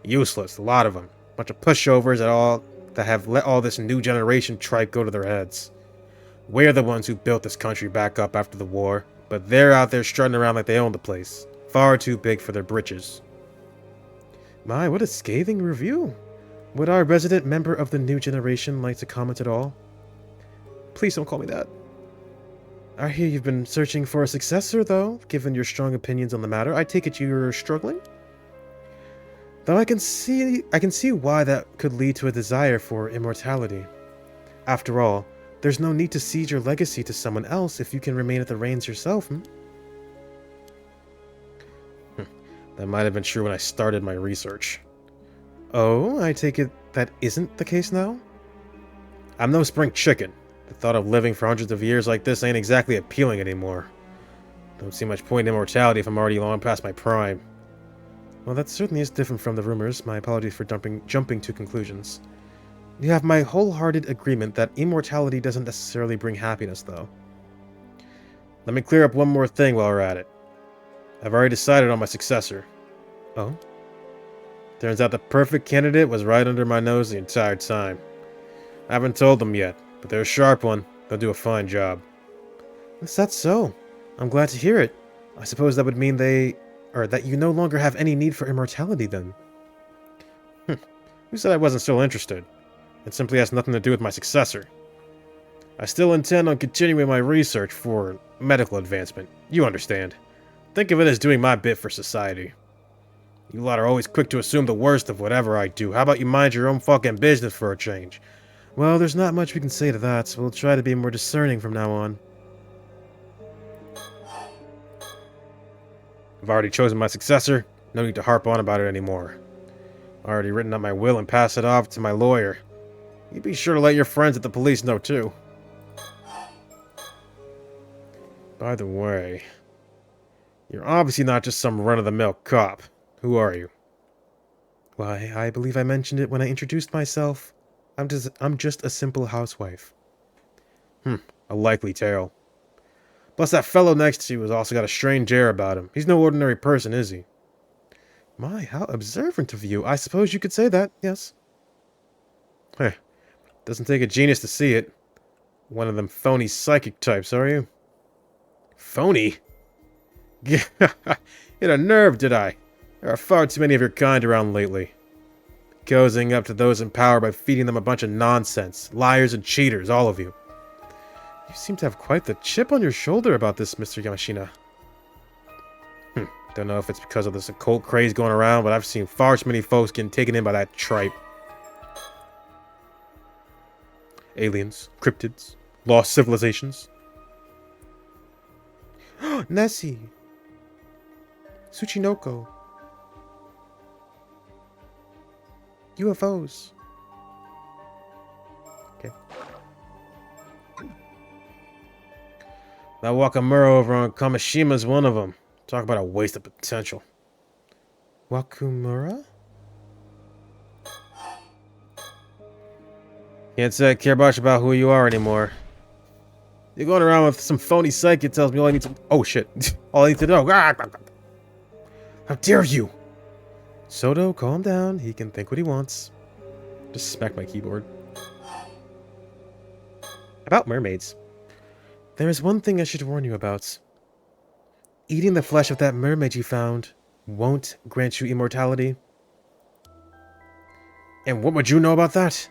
Useless, a lot of them. Bunch of pushovers that have let all this new generation tripe go to their heads. We're the ones who built this country back up after the war, but they're out there strutting around like they own the place. Far too big for their britches. My, what a scathing review. Would our resident member of the new generation like to comment at all? Please don't call me that. I hear you've been searching for a successor, though, given your strong opinions on the matter. I take it you're struggling? Though I can see why that could lead to a desire for immortality. After all, there's no need to cede your legacy to someone else if you can remain at the reins yourself, That might have been true when I started my research. Oh, I take it that isn't the case now? I'm no spring chicken. The thought of living for hundreds of years like this ain't exactly appealing anymore. Don't see much point in immortality if I'm already long past my prime. Well, that certainly is different from the rumors. My apologies for jumping to conclusions. You have my wholehearted agreement that immortality doesn't necessarily bring happiness, though. Let me clear up one more thing while we're at it. I've already decided on my successor. Oh? Turns out the perfect candidate was right under my nose the entire time. I haven't told them yet, but they're a sharp one. They'll do a fine job. Is that so? I'm glad to hear it. I suppose that would mean that you no longer have any need for immortality, then. Who said I wasn't still interested? It simply has nothing to do with my successor. I still intend on continuing my research for medical advancement. You understand. Think of it as doing my bit for society. You lot are always quick to assume the worst of whatever I do. How about you mind your own fucking business for a change? Well, there's not much we can say to that, so we'll try to be more discerning from now on. I've already chosen my successor. No need to harp on about it anymore. Already written up my will and passed it off to my lawyer. You be sure to let your friends at the police know, too. By the way, you're obviously not just some run-of-the-mill cop. Who are you? Why, I believe I mentioned it when I introduced myself. I'm just a simple housewife. A likely tale. Plus, that fellow next to you has also got a strange air about him. He's no ordinary person, is he? My, how observant of you. I suppose you could say that, yes. Heh. Doesn't take a genius to see it. One of them phony psychic types, are you? Phony? Hit a nerve, did I? There are far too many of your kind around lately. Cozying up to those in power by feeding them a bunch of nonsense. Liars and cheaters, all of you. You seem to have quite the chip on your shoulder about this, Mr. Yamashina. Don't know if it's because of this occult craze going around, but I've seen far too many folks getting taken in by that tripe. Aliens, cryptids, lost civilizations. Nessie! Tsuchinoko. UFOs. Okay. That Wakamura over on Kamishima one of them. Talk about a waste of potential. Wakumura? Can't say I care much about who you are anymore. You're going around with some phony psychic tells me all I need to... Oh, shit. All I need to know. How dare you? Soto, calm down. He can think what he wants. Just smack my keyboard. About mermaids. There is one thing I should warn you about. Eating the flesh of that mermaid you found won't grant you immortality. And what would you know about that?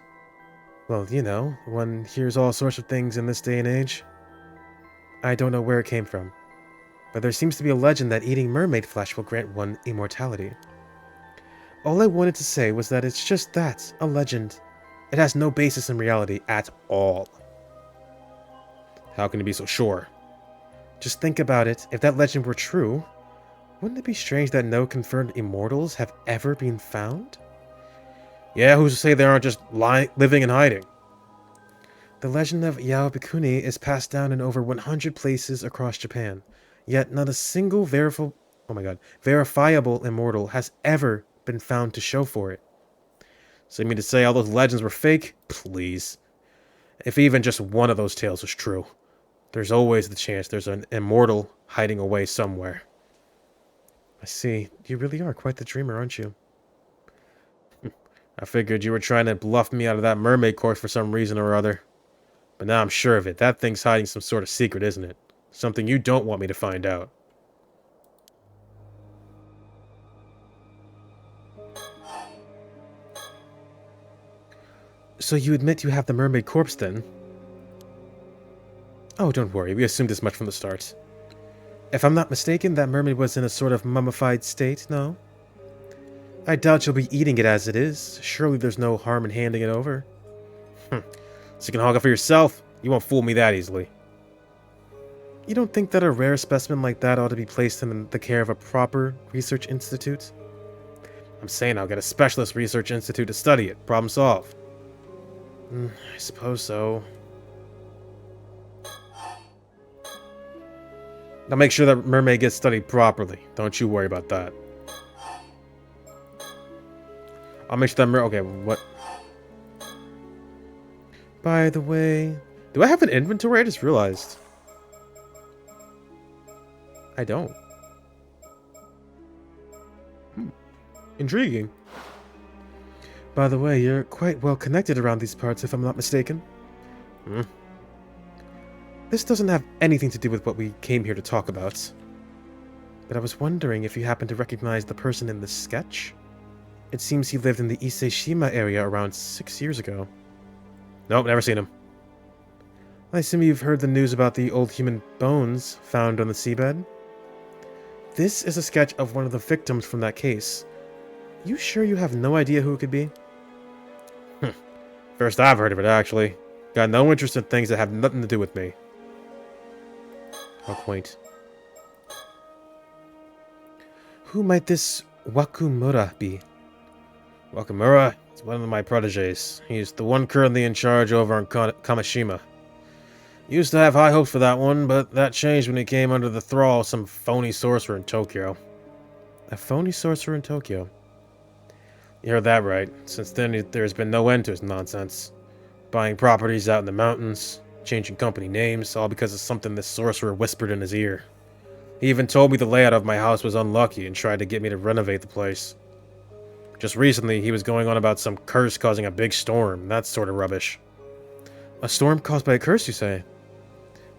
Well, you know, one hears all sorts of things in this day and age. I don't know where it came from, but there seems to be a legend that eating mermaid flesh will grant one immortality. All I wanted to say was that it's just that, a legend. It has no basis in reality at all. How can you be so sure? Just think about it. If that legend were true, wouldn't it be strange that no confirmed immortals have ever been found? Yeah, who's to say they aren't just living and hiding? The legend of Yao Bikuni is passed down in over 100 places across Japan, yet not a single verifiable immortal has ever been found to show for it. So you mean to say all those legends were fake? Please. If even just one of those tales was true, there's always the chance there's an immortal hiding away somewhere. I see. You really are quite the dreamer, aren't you? I figured you were trying to bluff me out of that mermaid course for some reason or other. But now I'm sure of it. That thing's hiding some sort of secret, isn't it? Something you don't want me to find out. So you admit you have the mermaid corpse, then? Oh, don't worry. We assumed as much from the start. If I'm not mistaken, that mermaid was in a sort of mummified state, no? I doubt you'll be eating it as it is. Surely there's no harm in handing it over. So you can hog it for yourself? You won't fool me that easily. You don't think that a rare specimen like that ought to be placed in the care of a proper research institute? I'm saying I'll get a specialist research institute to study it. Problem solved. I suppose so. Now make sure that mermaid gets studied properly. Don't you worry about that. I'll make sure that okay, what? By the way, do I have an inventory? I just realized. I don't. Intriguing. By the way, you're quite well connected around these parts, if I'm not mistaken. This doesn't have anything to do with what we came here to talk about. But I was wondering if you happen to recognize the person in the sketch? It seems he lived in the Iseshima area around 6 years ago. Nope, never seen him. I assume you've heard the news about the old human bones found on the seabed? This is a sketch of one of the victims from that case. You sure you have no idea who it could be? First I've heard of it, actually. Got no interest in things that have nothing to do with me. How quaint. Who might this Wakumura be? Wakumura is one of my proteges. He's the one currently in charge over on Kamishima. Used to have high hopes for that one, but that changed when he came under the thrall of some phony sorcerer in Tokyo. A phony sorcerer in Tokyo? You heard that right. Since then, there's been no end to his nonsense. Buying properties out in the mountains, changing company names, all because of something this sorcerer whispered in his ear. He even told me the layout of my house was unlucky and tried to get me to renovate the place. Just recently, he was going on about some curse causing a big storm, that sort of rubbish. A storm caused by a curse, you say?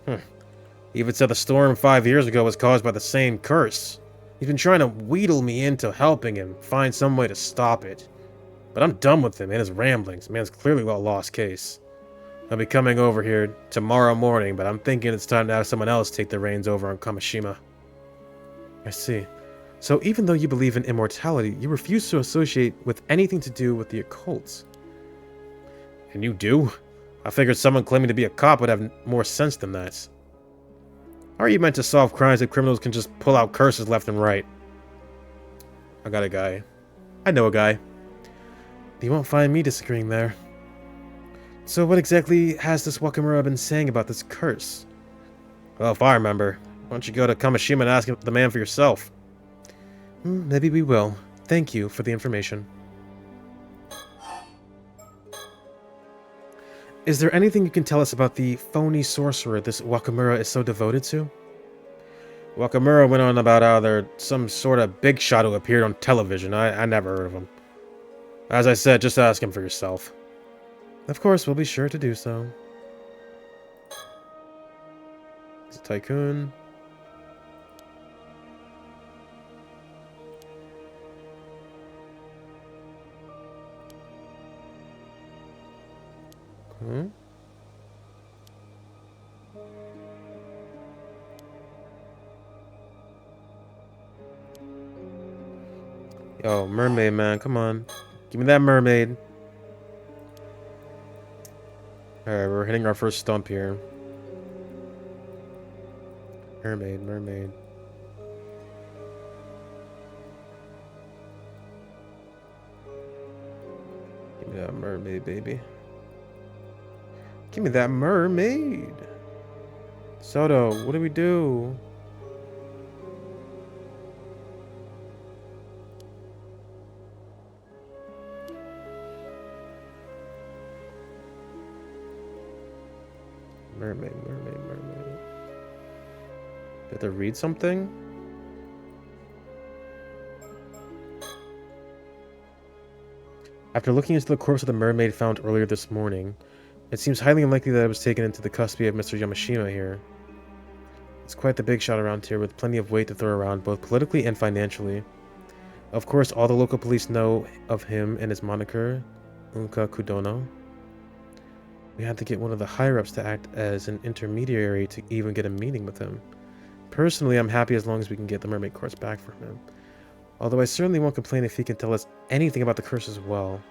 He even said the storm 5 years ago was caused by the same curse. He's been trying to wheedle me into helping him find some way to stop it. But I'm done with him and his ramblings. Man's clearly a lost case. I'll be coming over here tomorrow morning, but I'm thinking it's time to have someone else take the reins over on Kamishima. I see. So even though you believe in immortality, you refuse to associate with anything to do with the occult. And you do? I figured someone claiming to be a cop would have more sense than that. How are you meant to solve crimes if criminals can just pull out curses left and right? I got a guy. I know a guy. You won't find me disagreeing there. So what exactly has this Wakamura been saying about this curse? Well, if I remember, why don't you go to Kamishima and ask the man for yourself? Maybe we will. Thank you for the information. Is there anything you can tell us about the phony sorcerer this Wakamura is so devoted to? Wakamura went on about how there's some sort of big shot who appeared on television. I never heard of him. As I said, just ask him for yourself. Of course, we'll be sure to do so. He's a tycoon. Okay. Yo, mermaid, man, come on. Give me that mermaid. Alright, we're hitting our first stump here. Mermaid, mermaid. Give me that mermaid, baby. Give me that mermaid. Soto, what do we do? Mermaid, mermaid, mermaid. Do I have to read something? After looking into the corpse of the mermaid found earlier this morning, it seems highly unlikely that it was taken into the custody of Mr. Yamashima here. It's quite the big shot around here, with plenty of weight to throw around, both politically and financially. Of course, all the local police know of him and his moniker, Unka Kudono. We had to get one of the higher-ups to act as an intermediary to even get a meeting with him. Personally, I'm happy as long as we can get the mermaid corpse back from him. Although I certainly won't complain if he can tell us anything about the curse as well.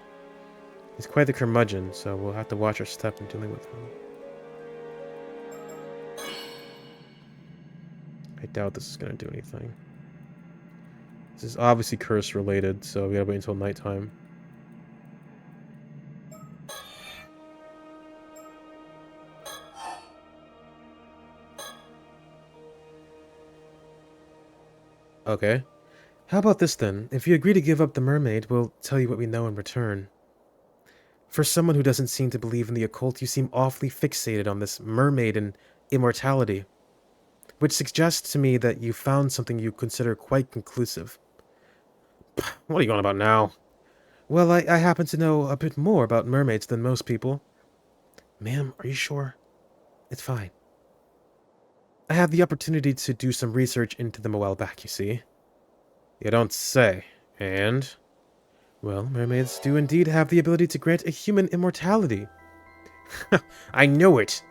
He's quite the curmudgeon, so we'll have to watch our step in dealing with him. I doubt this is going to do anything. This is obviously curse-related, so we gotta wait until nighttime. Okay. How about this then? If you agree to give up the mermaid, we'll tell you what we know in return. For someone who doesn't seem to believe in the occult, you seem awfully fixated on this mermaid and immortality, which suggests to me that you found something you consider quite conclusive. What are you on about now? Well, I happen to know a bit more about mermaids than most people. Ma'am, are you sure? It's fine. I had the opportunity to do some research into them a while back, you see. You don't say. And? Well, mermaids do indeed have the ability to grant a human immortality. I know it!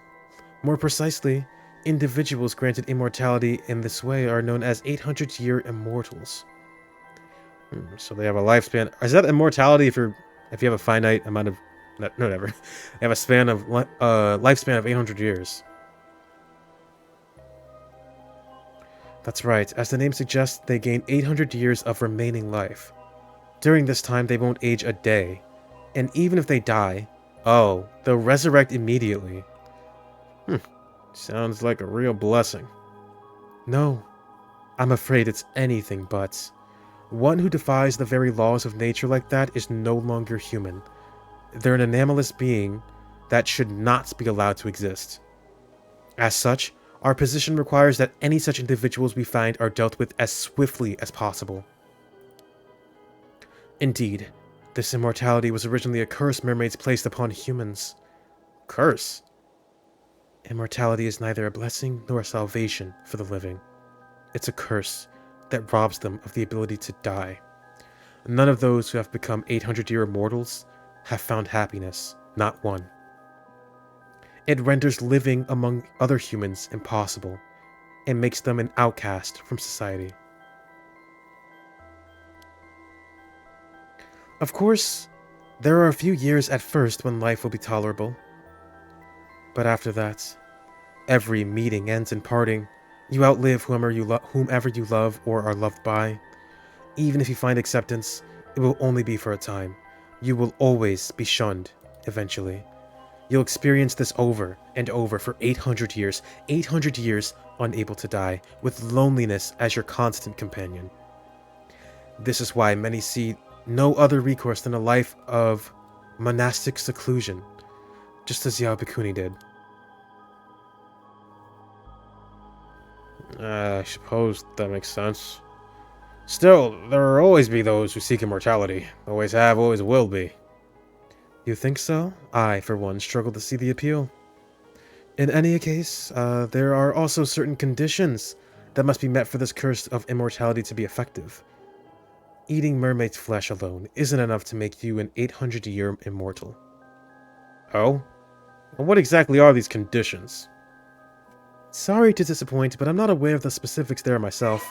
More precisely, individuals granted immortality in this way are known as 800-year immortals. So they have a lifespan. Is that immortality if you have a finite amount of... No, whatever. They have a span of lifespan of 800 years. That's right, as the name suggests, they gain 800 years of remaining life. During this time, they won't age a day, and even if they die, oh, they'll resurrect immediately. Sounds like a real blessing. No, I'm afraid it's anything but. One who defies the very laws of nature like that is no longer human. They're an anomalous being that should not be allowed to exist. As such, our position requires that any such individuals we find are dealt with as swiftly as possible. Indeed, this immortality was originally a curse mermaids placed upon humans. Curse? Immortality is neither a blessing nor a salvation for the living. It's a curse that robs them of the ability to die. None of those who have become 800-year immortals have found happiness, not one. It renders living among other humans impossible, and makes them an outcast from society. Of course, there are a few years at first when life will be tolerable. But after that, every meeting ends in parting. You outlive whomever you love or are loved by. Even if you find acceptance, it will only be for a time. You will always be shunned, eventually. You'll experience this over and over for 800 years. 800 years unable to die, with loneliness as your constant companion. This is why many see no other recourse than a life of monastic seclusion, just as Yao Bikuni did. I suppose that makes sense. Still, there will always be those who seek immortality. Always have, always will be. You think so? I, for one, struggle to see the appeal. In any case, there are also certain conditions that must be met for this curse of immortality to be effective. Eating mermaid's flesh alone isn't enough to make you an 800-year immortal. Oh? Well, what exactly are these conditions? Sorry to disappoint, but I'm not aware of the specifics there myself.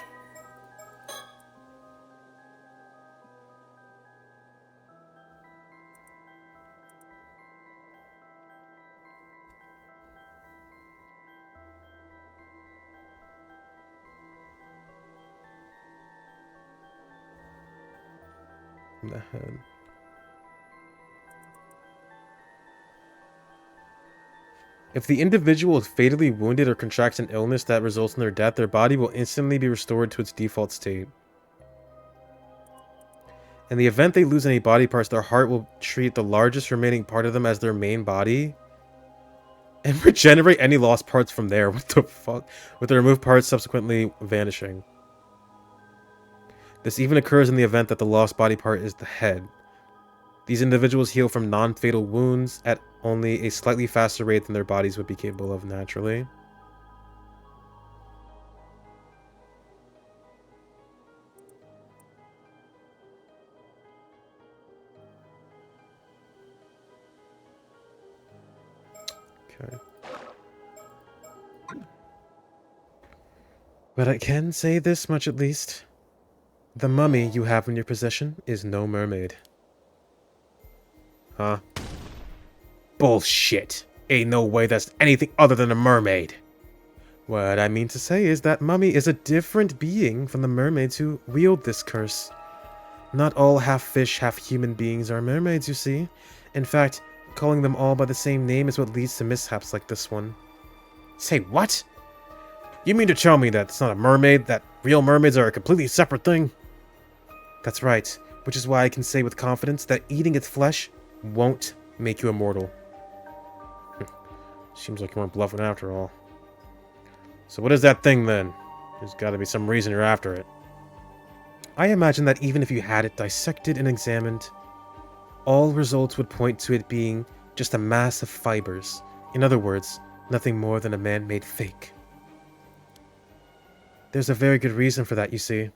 The head. If the individual is fatally wounded or contracts an illness that results in their death, their body will instantly be restored to its default state. In the event they lose any body parts, their heart will treat the largest remaining part of them as their main body and regenerate any lost parts from there. What the fuck? With the removed parts subsequently vanishing. This even occurs in the event that the lost body part is the head. These individuals heal from non-fatal wounds at only a slightly faster rate than their bodies would be capable of naturally. Okay. But I can say this much at least. The mummy you have in your possession is no mermaid. Huh? Bullshit! Ain't no way that's anything other than a mermaid! What I mean to say is that mummy is a different being from the mermaids who wield this curse. Not all half-fish, half-human beings are mermaids, you see. In fact, calling them all by the same name is what leads to mishaps like this one. Say what? You mean to tell me that it's not a mermaid, that real mermaids are a completely separate thing? That's right, which is why I can say with confidence that eating its flesh won't make you immortal. Seems like you weren't bluffing after all. So what is that thing then? There's gotta be some reason you're after it. I imagine that even if you had it dissected and examined, all results would point to it being just a mass of fibers. In other words, nothing more than a man-made fake. There's a very good reason for that, you see.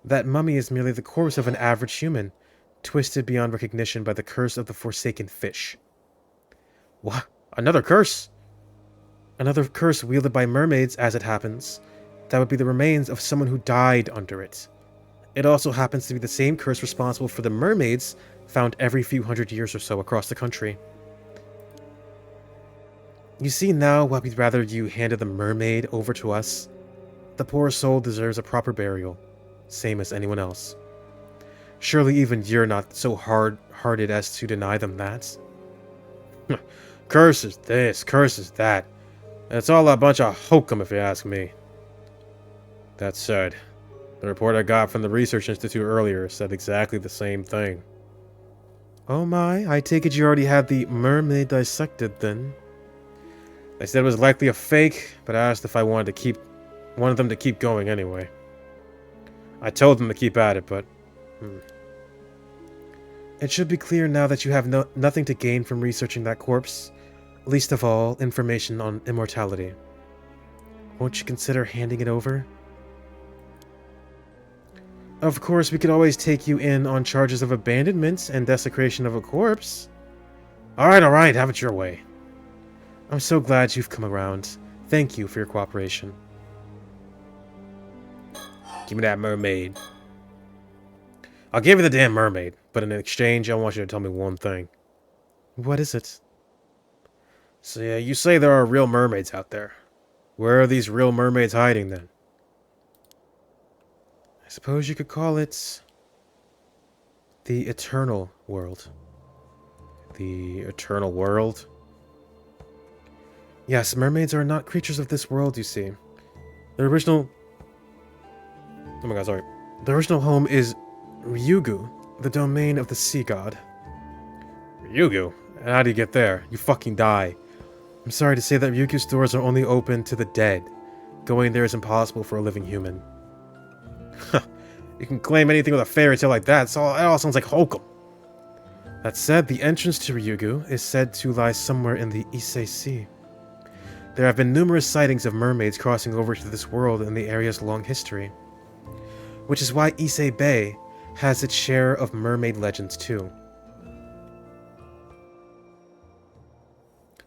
That mummy is merely the corpse of an average human, twisted beyond recognition by the curse of the forsaken fish. What? Another curse? Another curse wielded by mermaids, as it happens. That would be the remains of someone who died under it. It also happens to be the same curse responsible for the mermaids found every few hundred years or so across the country. You see now why we'd rather you handed the mermaid over to us? The poor soul deserves a proper burial, same as anyone else. Surely even you're not so hard-hearted as to deny them that. Curses this, curses that. It's all a bunch of hokum if you ask me. That said, the report I got from the Research Institute earlier said exactly the same thing. Oh my, I take it you already had the mermaid dissected then. They said it was likely a fake, but asked if I wanted them to keep going anyway. I told them to keep at it, but... It should be clear now that you have nothing to gain from researching that corpse. Least of all, information on immortality. Won't you consider handing it over? Of course, we could always take you in on charges of abandonment and desecration of a corpse. Alright, have it your way. I'm so glad you've come around. Thank you for your cooperation. Give me that mermaid. I'll give you the damn mermaid, but in exchange, I want you to tell me one thing. What is it? So yeah, you say there are real mermaids out there. Where are these real mermaids hiding then? I suppose you could call it... the eternal world. The eternal world? Yes, mermaids are not creatures of this world, you see. The original... Oh my god, sorry. The original home is Ryugu, the domain of the sea god. Ryugu? And how do you get there? You fucking die. I'm sorry to say that Ryugu's doors are only open to the dead. Going there is impossible for a living human. You can claim anything with a fairy tale like that, so it all sounds like hokum. That said, the entrance to Ryugu is said to lie somewhere in the Issei Sea. There have been numerous sightings of mermaids crossing over to this world in the area's long history. Which is why Issei Bay has its share of mermaid legends too.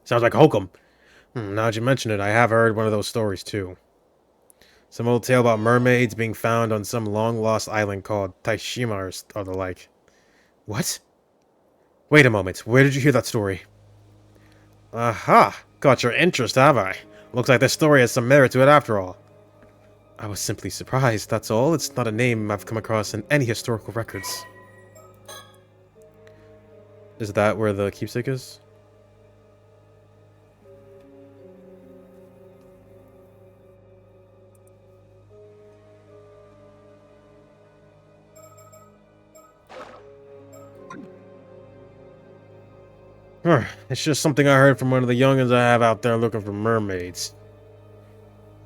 Sounds like hokum. Now that you mention it, I have heard one of those stories too. Some old tale about mermaids being found on some long-lost island called Taishima or the like. What? Wait a moment, where did you hear that story? Aha! Got your interest, have I? Looks like this story has some merit to it after all. I was simply surprised, that's all. It's not a name I've come across in any historical records. Is that where the keepsake is? It's just something I heard from one of the youngins I have out there looking for mermaids.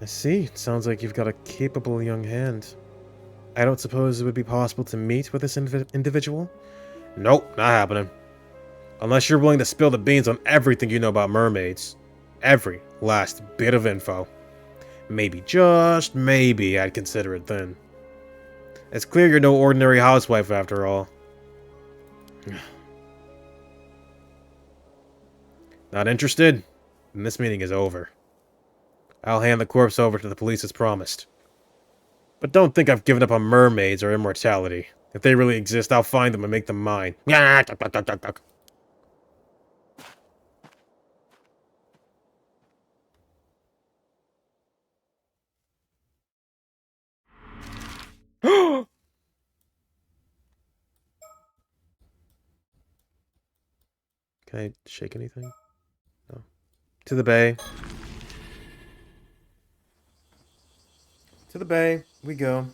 I see. It sounds like you've got a capable young hand. I don't suppose it would be possible to meet with this individual? Nope, not happening. Unless you're willing to spill the beans on everything you know about mermaids. Every last bit of info. Maybe, just maybe, I'd consider it then. It's clear you're no ordinary housewife after all. Not interested? Then this meeting is over. I'll hand the corpse over to the police as promised. But don't think I've given up on mermaids or immortality. If they really exist, I'll find them and make them mine. Can I shake anything? No. To the bay. To the bay we go.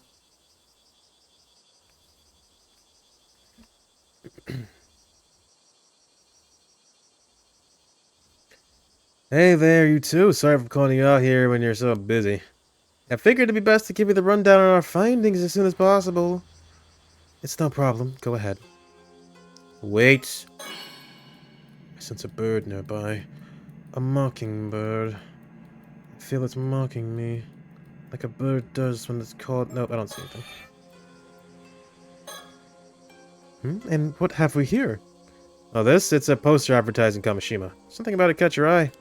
Hey there, you two. Sorry for calling you out here when you're so busy. I figured it'd be best to give you the rundown on our findings as soon as possible. It's no problem. Go ahead. Wait. I sense a bird nearby. A mockingbird. I feel it's mocking me. Like a bird does when it's called... Nope, I don't see anything. And what have we here? Oh, it's a poster advertising Kamishima. Something about it catch your eye?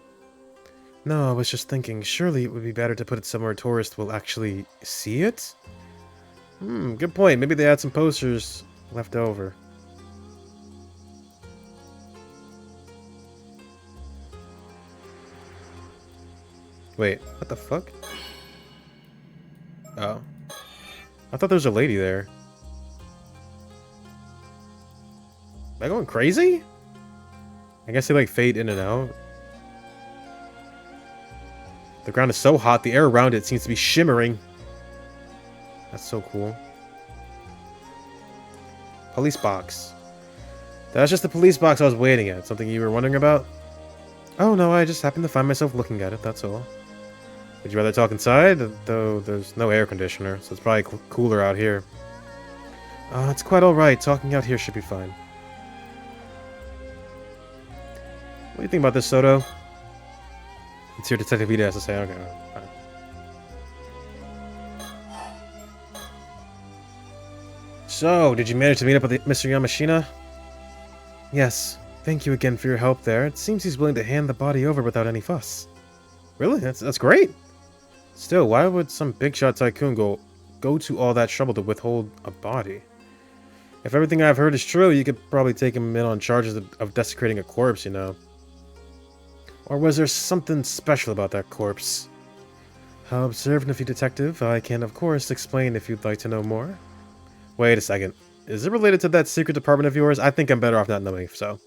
No, I was just thinking, surely it would be better to put it somewhere tourists will actually see it? Good point. Maybe they had some posters left over. Wait, what the fuck? Oh. I thought there was a lady there. Am I going crazy? I guess they like fade in and out. The ground is so hot, the air around it seems to be shimmering. That's so cool. Police box. That's just the police box I was waiting at. Something you were wondering about? Oh no, I just happened to find myself looking at it, that's all. Would you rather talk inside? Though there's no air conditioner, so it's probably cooler out here. It's quite alright. Talking out here should be fine. What do you think about this, Soto? It's your Detective Vita has to say. Okay, fine. So, did you manage to meet up with Mr. Yamashina? Yes. Thank you again for your help there. It seems he's willing to hand the body over without any fuss. Really? That's great. Still, why would some big shot tycoon go to all that trouble to withhold a body? If everything I've heard is true, you could probably take him in on charges of desecrating a corpse, you know. Or was there something special about that corpse? How observant of you, Detective. I can, of course, explain if you'd like to know more. Wait a second. Is it related to that secret department of yours? I think I'm better off not knowing, so.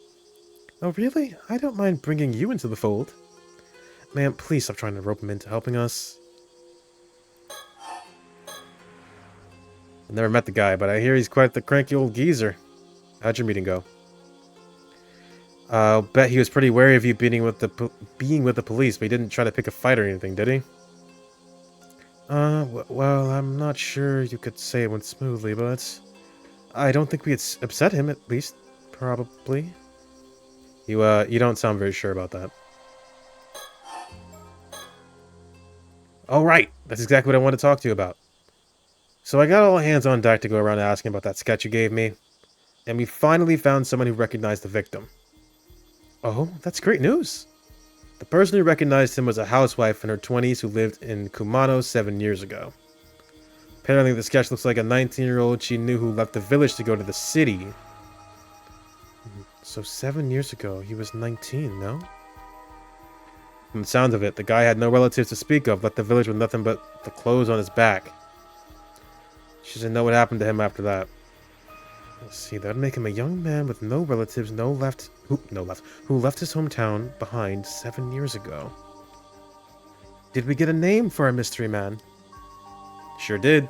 Oh, really? I don't mind bringing you into the fold. Ma'am, please stop trying to rope him into helping us. I've never met the guy, but I hear he's quite the cranky old geezer. How'd your meeting go? I'll bet he was pretty wary of you being with the police, but he didn't try to pick a fight or anything, did he? Well, I'm not sure you could say it went smoothly, but I don't think we had upset him, at least, probably. You don't sound very sure about that. Oh, right! That's exactly what I wanted to talk to you about. So I got all hands on deck to go around asking about that sketch you gave me, and we finally found someone who recognized the victim. Oh, that's great news! The person who recognized him was a housewife in her 20s who lived in Kumano 7 years ago. Apparently the sketch looks like a 19-year-old she knew who left the village to go to the city. So 7 years ago, he was 19, no? From the sounds of it, the guy had no relatives to speak of, left the village with nothing but the clothes on his back. She doesn't know what happened to him after that. Let's see, that would make him a young man with no relatives, who left his hometown behind 7 years ago. Did we get a name for our mystery man? Sure did.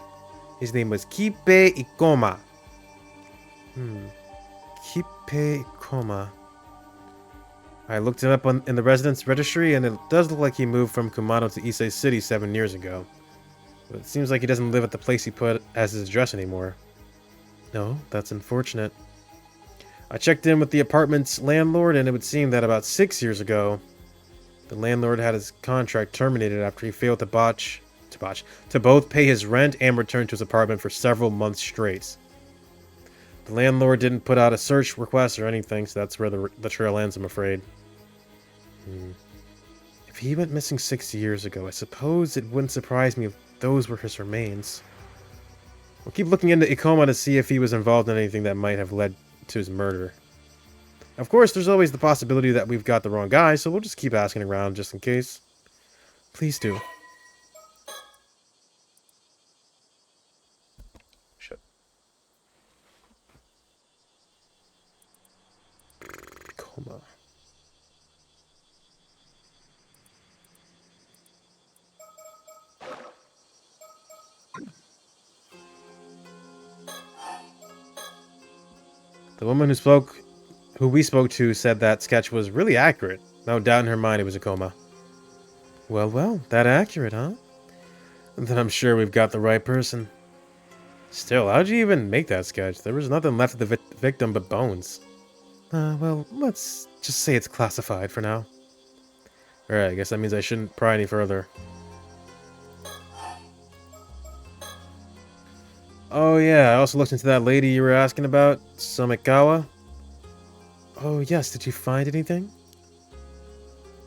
His name was Kipe Ikoma. Kipe Ikoma. I looked him up in the residence registry, and it does look like he moved from Kumano to Ise City 7 years ago. But it seems like he doesn't live at the place he put as his address anymore. No, that's unfortunate. I checked in with the apartment's landlord, and it would seem that about 6 years ago, the landlord had his contract terminated after he failed to both pay his rent and return to his apartment for several months straight. The landlord didn't put out a search request or anything, so that's where the trail ends, I'm afraid. If he went missing 6 years ago, I suppose it wouldn't surprise me if those were his remains. We'll keep looking into Ikoma to see if he was involved in anything that might have led to his murder. Of course, there's always the possibility that we've got the wrong guy, so we'll just keep asking around just in case. Please do. Shit. Ikoma. The woman who we spoke to said that sketch was really accurate. No doubt in her mind it was Ikoma. Well, that accurate, huh? Then I'm sure we've got the right person. Still, how'd you even make that sketch? There was nothing left of the victim but bones. Well, let's just say it's classified for now. Alright, I guess that means I shouldn't pry any further. Oh yeah, I also looked into that lady you were asking about, Somikawa. Oh yes, did you find anything?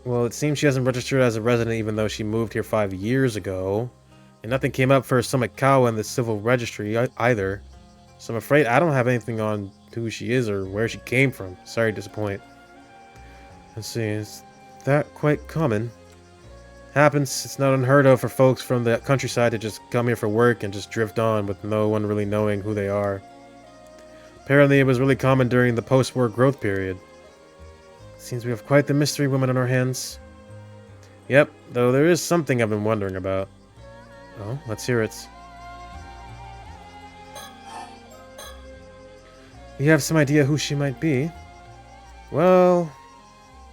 Well, it seems she hasn't registered as a resident even though she moved here 5 years ago. And nothing came up for Somikawa in the civil registry either. So I'm afraid I don't have anything on who she is or where she came from. Sorry to disappoint. Let's see, is that quite common? Happens. It's not unheard of for folks from the countryside to just come here for work and just drift on with no one really knowing who they are. Apparently it was really common during the post-war growth period. Seems we have quite the mystery woman on our hands. Yep, though there is something I've been wondering about. Oh, let's hear it. You have some idea who she might be? Well,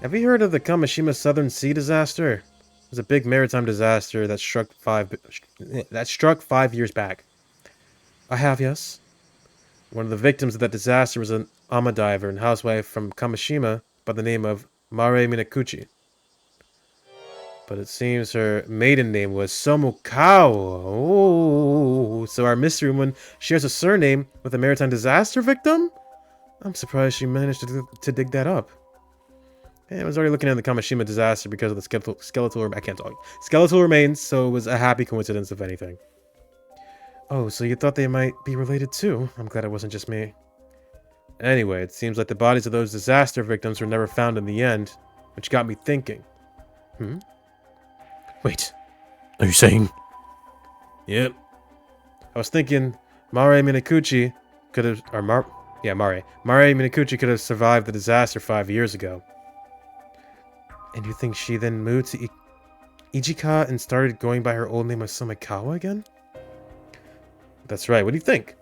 have you heard of the Kamishima Southern Sea disaster? It was a big maritime disaster that struck 5 years back. I have, yes. One of the victims of that disaster was an ama diver and housewife from Kamishima by the name of Mare Minakuchi. But it seems her maiden name was Somukawa. Oh, so our mystery woman shares a surname with a maritime disaster victim? I'm surprised she managed to dig that up. I was already looking at the Kamishima disaster because of the skeletal remains, so it was a happy coincidence if anything. Oh, so you thought they might be related too? I'm glad it wasn't just me. Anyway, it seems like the bodies of those disaster victims were never found in the end, which got me thinking. Wait, are you saying? Yep. I was thinking Mare Minakuchi could have, Mare Minakuchi could have survived the disaster 5 years ago. And you think she then moved to Ijika and started going by her old name of Somikawa again? That's right, what do you think?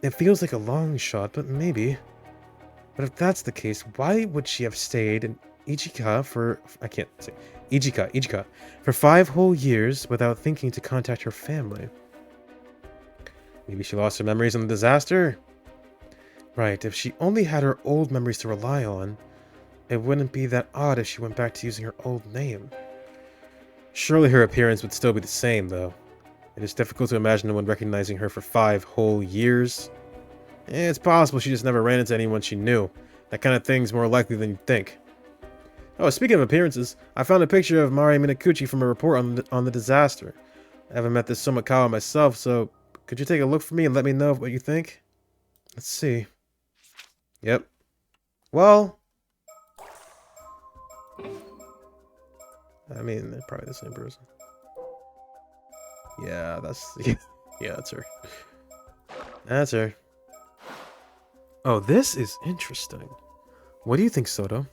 It feels like a long shot, but maybe. But if that's the case, why would she have stayed in Ijika for... Ijika, for 5 whole years without thinking to contact her family? Maybe she lost her memories in the disaster? Right, if she only had her old memories to rely on, it wouldn't be that odd if she went back to using her old name. Surely her appearance would still be the same, though. It is difficult to imagine no one recognizing her for 5 whole years. It's possible she just never ran into anyone she knew. That kind of thing's more likely than you'd think. Oh, speaking of appearances, I found a picture of Mare Minakuchi from a report on the disaster. I haven't met this Somikawa myself, so could you take a look for me and let me know what you think? Let's see. Yep. Well... I mean, they're probably the same person. Yeah, that's... yeah, that's her. That's her. Oh, this is interesting. What do you think, Soto?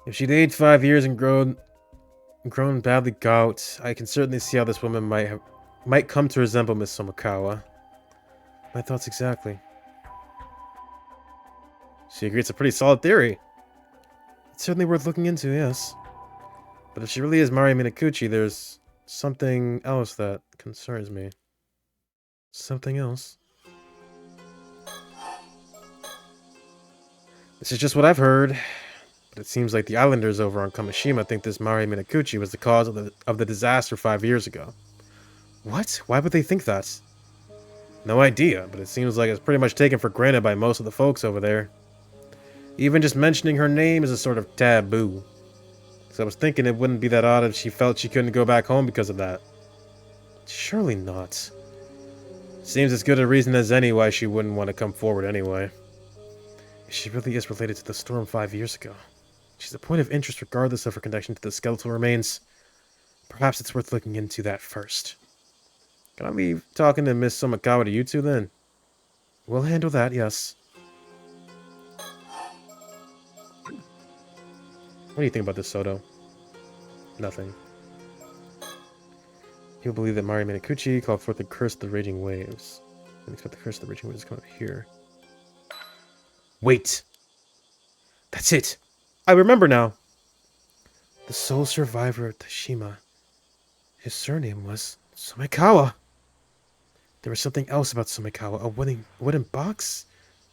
If she'd aged 5 years and grown badly gout, I can certainly see how this woman might come to resemble Miss Somikawa. My thoughts exactly. She agrees it's a pretty solid theory. It's certainly worth looking into, yes. But if she really is Mare Minakuchi, there's something else that concerns me. Something else. This is just what I've heard, but it seems like the islanders over on Kamishima think this Mare Minakuchi was the cause of the disaster 5 years ago. What? Why would they think that? No idea, but it seems like it's pretty much taken for granted by most of the folks over there. Even just mentioning her name is a sort of taboo. So I was thinking it wouldn't be that odd if she felt she couldn't go back home because of that. Surely not. Seems as good a reason as any why she wouldn't want to come forward anyway. If she really is related to the storm 5 years ago, she's a point of interest regardless of her connection to the skeletal remains. Perhaps it's worth looking into that first. Can I be talking to Miss Somikawa to you two then? We'll handle that, yes. What do you think about this, Soto? Nothing. You'll believe that Mare Minakuchi called forth the curse of the raging waves. I expect the curse of the raging waves to come up here. Wait! That's it! I remember now! The sole survivor of Tashima. His surname was Somikawa. There was something else about Somikawa. A wooden box?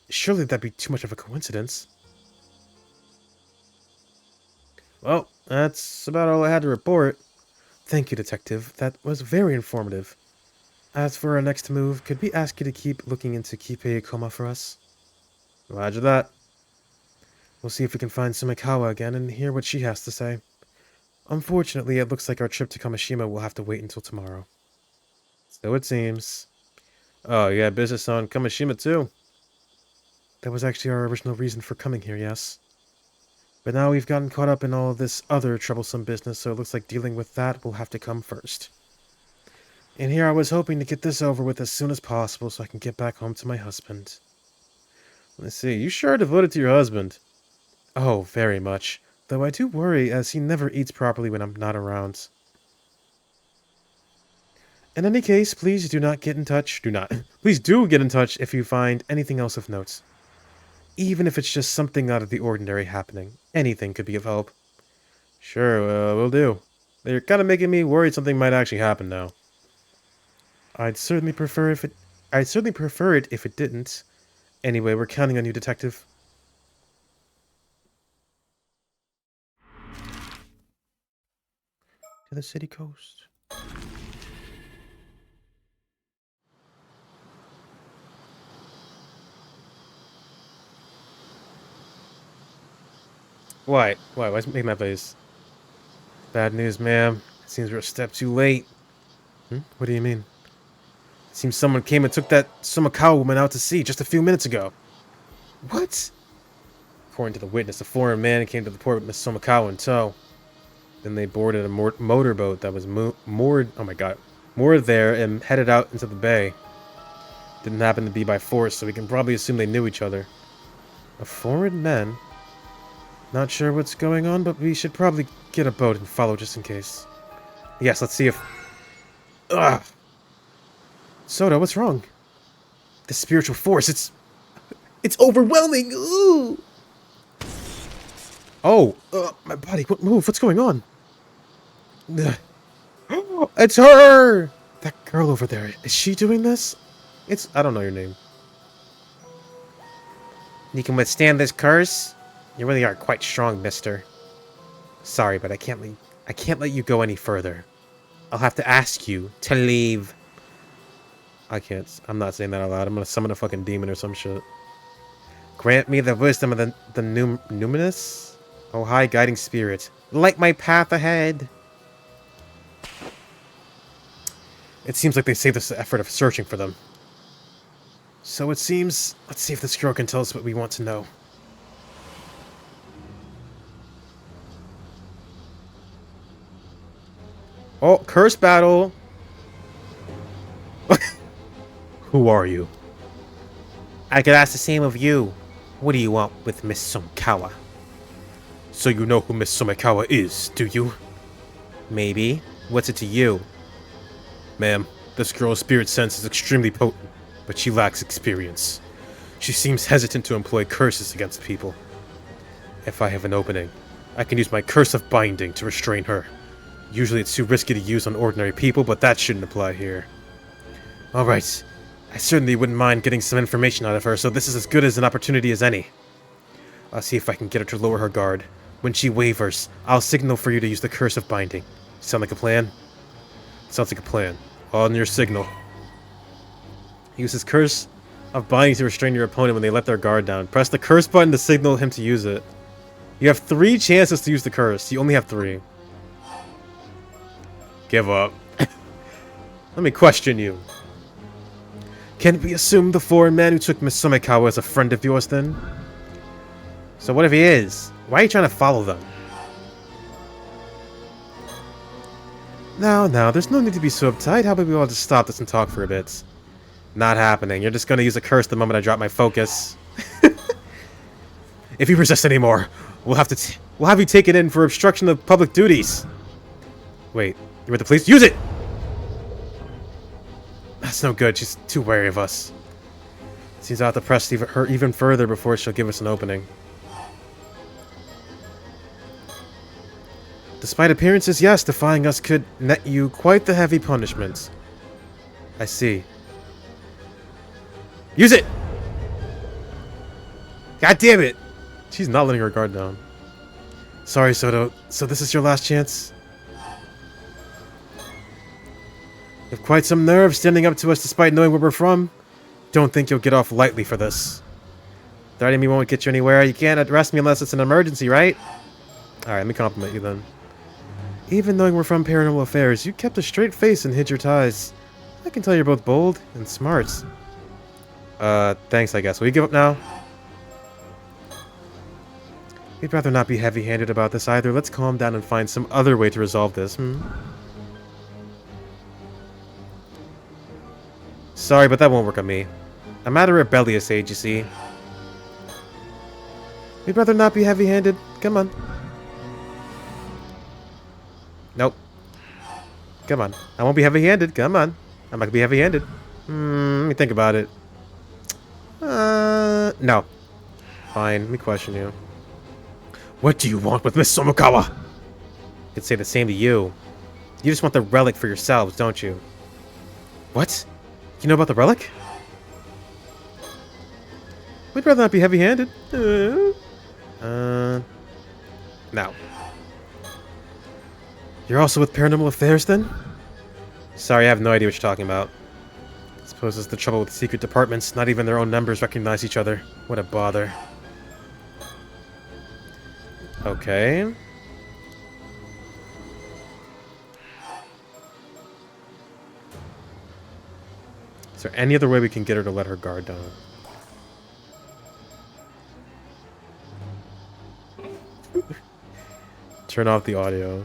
Surely that'd be too much of a coincidence. Well, that's about all I had to report. Thank you, Detective. That was very informative. As for our next move, could we ask you to keep looking into Kipe Koma for us? Roger that. We'll see if we can find Sumikawa again and hear what she has to say. Unfortunately, it looks like our trip to Kamishima will have to wait until tomorrow. So it seems. Oh, you got business on Kamishima too? That was actually our original reason for coming here, yes. But now we've gotten caught up in all this other troublesome business, so it looks like dealing with that will have to come first. And here I was hoping to get this over with as soon as possible so I can get back home to my husband. Let's see, you sure are devoted to your husband. Oh, very much. Though I do worry, as he never eats properly when I'm not around. In any case, please do not get in touch. Please do get in touch if you find anything else of note. Even if it's just something out of the ordinary happening. Anything could be of help. Sure, will do. They're kind of making me worried something might actually happen now. I'd certainly prefer it if it didn't. Anyway, we're counting on you, Detective. To the city coast. Why? Why is it making that face? Bad news, ma'am. Seems we're a step too late. What do you mean? It seems someone came and took that Sumikawa woman out to sea just a few minutes ago. What? According to the witness, a foreign man came to the port with Miss Sumikawa in tow. Then they boarded a motorboat that was moored there and headed out into the bay. Didn't happen to be by force, so we can probably assume they knew each other. A foreign man? Not sure what's going on, but we should probably get a boat and follow just in case. Yes, let's see if... Ugh! Soda, what's wrong? The spiritual force, it's overwhelming! Ooh! Oh! My body, move, what's going on? Ugh. It's her! That girl over there, is she doing this? I don't know your name. You can withstand this curse? You really are quite strong, mister. Sorry, but I can't let you go any further. I'll have to ask you to leave. I can't. I'm not saying that out loud. I'm gonna summon a fucking demon or some shit. Grant me the wisdom of the numinous? Oh, high guiding spirit. Light my path ahead. It seems like they saved us the effort of searching for them. So it seems... Let's see if this girl can tell us what we want to know. Oh, curse battle! Who are you? I could ask the same of you. What do you want with Miss Sumikawa? So you know who Miss Sumikawa is, do you? Maybe. What's it to you? Ma'am, this girl's spirit sense is extremely potent, but she lacks experience. She seems hesitant to employ curses against people. If I have an opening, I can use my curse of binding to restrain her. Usually it's too risky to use on ordinary people, but that shouldn't apply here. Alright, I certainly wouldn't mind getting some information out of her, so this is as good as an opportunity as any. I'll see if I can get her to lower her guard. When she wavers, I'll signal for you to use the curse of binding. Sound like a plan? Sounds like a plan. On your signal. Use his curse of binding to restrain your opponent when they let their guard down. Press the curse button to signal him to use it. You have 3 chances to use the curse. You only have 3. Give up. Let me question you. Can we assume the foreign man who took Miss Sumikawa is a friend of yours then? So what if he is? Why are you trying to follow them? Now, there's no need to be so uptight. How about we all just stop this and talk for a bit? Not happening. You're just gonna use a curse the moment I drop my focus. If you resist anymore, we'll have you taken in for obstruction of public duties. Wait, you're with the police? Use it! That's no good. She's too wary of us. Seems I'll have to press her even further before she'll give us an opening. Despite appearances, yes, defying us could net you quite the heavy punishment. I see. Use it! God damn it! She's not letting her guard down. Sorry, Soto. So this is your last chance? You have quite some nerve standing up to us despite knowing where we're from. Don't think you'll get off lightly for this. Threatening me won't get you anywhere. You can't arrest me unless it's an emergency, right? Alright, let me compliment you then. Even knowing we're from Paranormal Affairs, you kept a straight face and hid your ties. I can tell you're both bold and smart. Thanks, I guess. Will you give up now? We'd rather not be heavy-handed about this either. Let's calm down and find some other way to resolve this, Sorry, but that won't work on me. I'm at a rebellious age, you see. We'd rather not be heavy-handed. Come on. Nope. Come on. I won't be heavy-handed. Come on. I'm not gonna be heavy-handed. Let me think about it. No. Fine. Let me question you. What do you want with Miss Somokawa? I could say the same to you. You just want the relic for yourselves, don't you? What? You know about the relic? We'd rather not be heavy-handed. No. You're also with Paranormal Affairs, then? Sorry, I have no idea what you're talking about. I suppose it's the trouble with secret departments. Not even their own members recognize each other. What a bother. Okay. Is there any other way we can get her to let her guard down? Turn off the audio.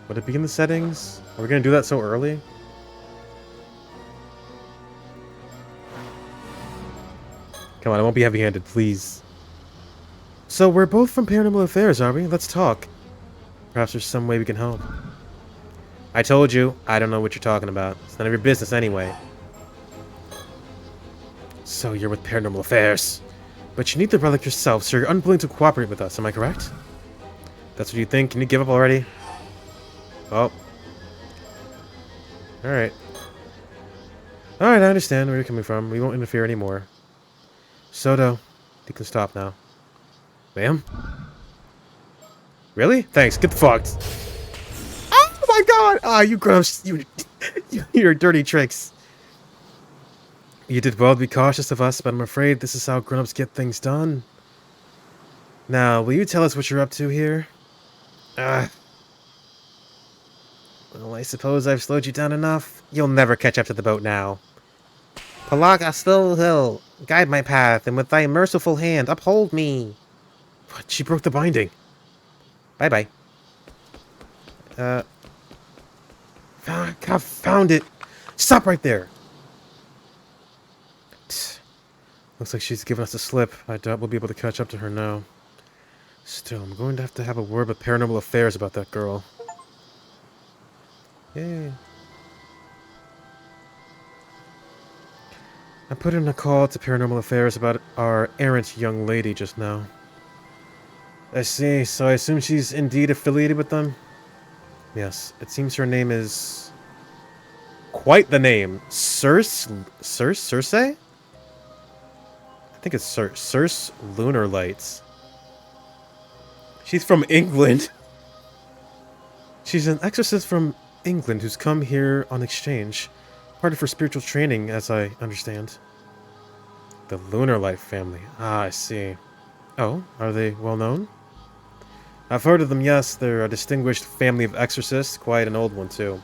Would it be in the settings? Are we gonna do that so early? Come on, I won't be heavy-handed, please. So we're both from Paranormal Affairs, are we? Let's talk. Perhaps there's some way we can help. I told you, I don't know what you're talking about. It's none of your business anyway. So you're with Paranormal Affairs. But you need the relic yourself, so you're unwilling to cooperate with us, am I correct? That's what you think? Can you give up already? Oh. Alright. Alright, I understand where you're coming from. We won't interfere anymore. Soto, you can stop now. Ma'am? Really? Thanks, get the fucked. Oh my god! Ah, you gross. Your dirty tricks. You did well to be cautious of us, but I'm afraid this is how grown-ups get things done. Now, will you tell us what you're up to here? Well, I suppose I've slowed you down enough. You'll never catch up to the boat now. Palaka still hill, guide my path, and with thy merciful hand, uphold me. What? She broke the binding. Bye-bye. I found it. Stop right there. Looks like she's given us a slip. I doubt we'll be able to catch up to her now. Still, I'm going to have a word with Paranormal Affairs about that girl. Yay. I put in a call to Paranormal Affairs about our errant young lady just now. I see, so I assume she's indeed affiliated with them? Yes, it seems her name is... quite the name. Circe? I think it's Circe Lunar Lights. She's from England. She's an exorcist from England who's come here on exchange. Part of her spiritual training, as I understand. The Lunar Light family. Ah, I see. Oh, are they well known? I've heard of them, yes. They're a distinguished family of exorcists. Quite an old one, too.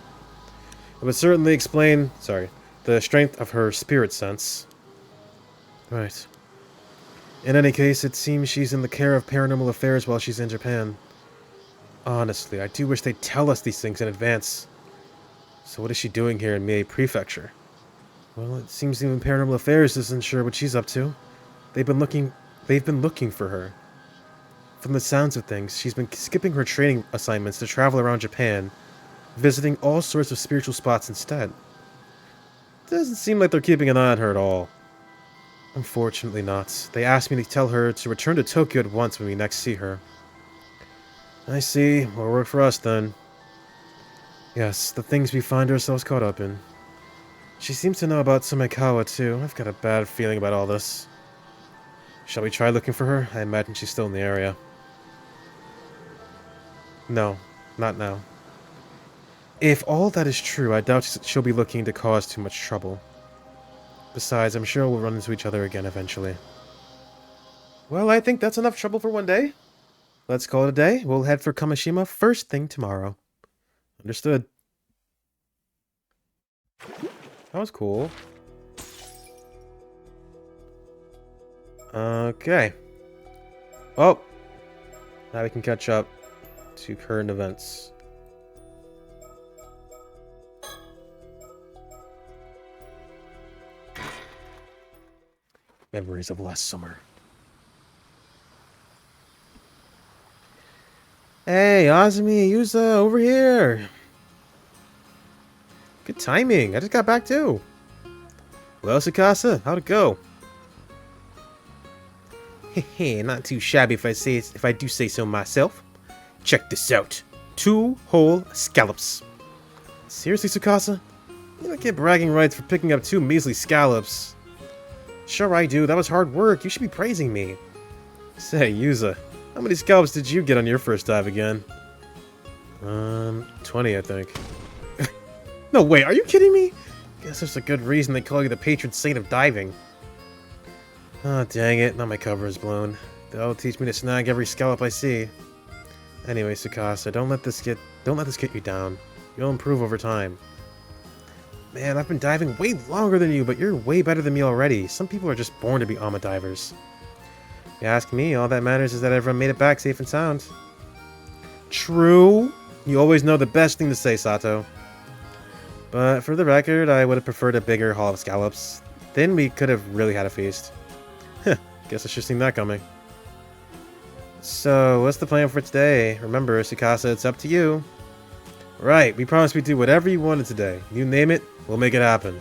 It would certainly explain, the strength of her spirit sense. Right. In any case, it seems she's in the care of Paranormal Affairs while she's in Japan. Honestly, I do wish they'd tell us these things in advance. So what is she doing here in Mie Prefecture? Well, it seems even Paranormal Affairs isn't sure what she's up to. They've been looking for her. From the sounds of things, she's been skipping her training assignments to travel around Japan, visiting all sorts of spiritual spots instead. Doesn't seem like they're keeping an eye on her at all. Unfortunately not. They asked me to tell her to return to Tokyo at once when we next see her. I see. More work for us, then. Yes, the things we find ourselves caught up in. She seems to know about Sumekawa, too. I've got a bad feeling about all this. Shall we try looking for her? I imagine she's still in the area. No, not now. If all that is true, I doubt she'll be looking to cause too much trouble. Besides, I'm sure we'll run into each other again eventually. Well, I think that's enough trouble for one day. Let's call it a day. We'll head for Kamishima first thing tomorrow. Understood. That was cool. Okay. Oh! Now we can catch up to current events. Memories of last summer. Hey, Azumi, Yuza, over here! Good timing, I just got back too. Well, Tsukasa, how'd it go? Hehe, not too shabby if I do say so myself. Check this out. 2 whole scallops. Seriously, Tsukasa? You don't get bragging rights for picking up 2 measly scallops. Sure I do, that was hard work, you should be praising me. Say, Yuza, how many scallops did you get on your first dive again? 20, I think. No, wait, are you kidding me? Guess there's a good reason they call you the patron saint of diving. Oh, dang it, now my cover is blown. That'll teach me to snag every scallop I see. Anyway, Tsukasa, don't let this get you down. You'll improve over time. Man, I've been diving way longer than you, but you're way better than me already. Some people are just born to be ama divers. If you ask me, all that matters is that everyone made it back safe and sound. True. You always know the best thing to say, Sato. But for the record, I would have preferred a bigger haul of scallops. Then we could have really had a feast. Heh, guess I should have seen that coming. So, what's the plan for today? Remember, Tsukasa, it's up to you. Right, we promised we'd do whatever you wanted today. You name it, we'll make it happen.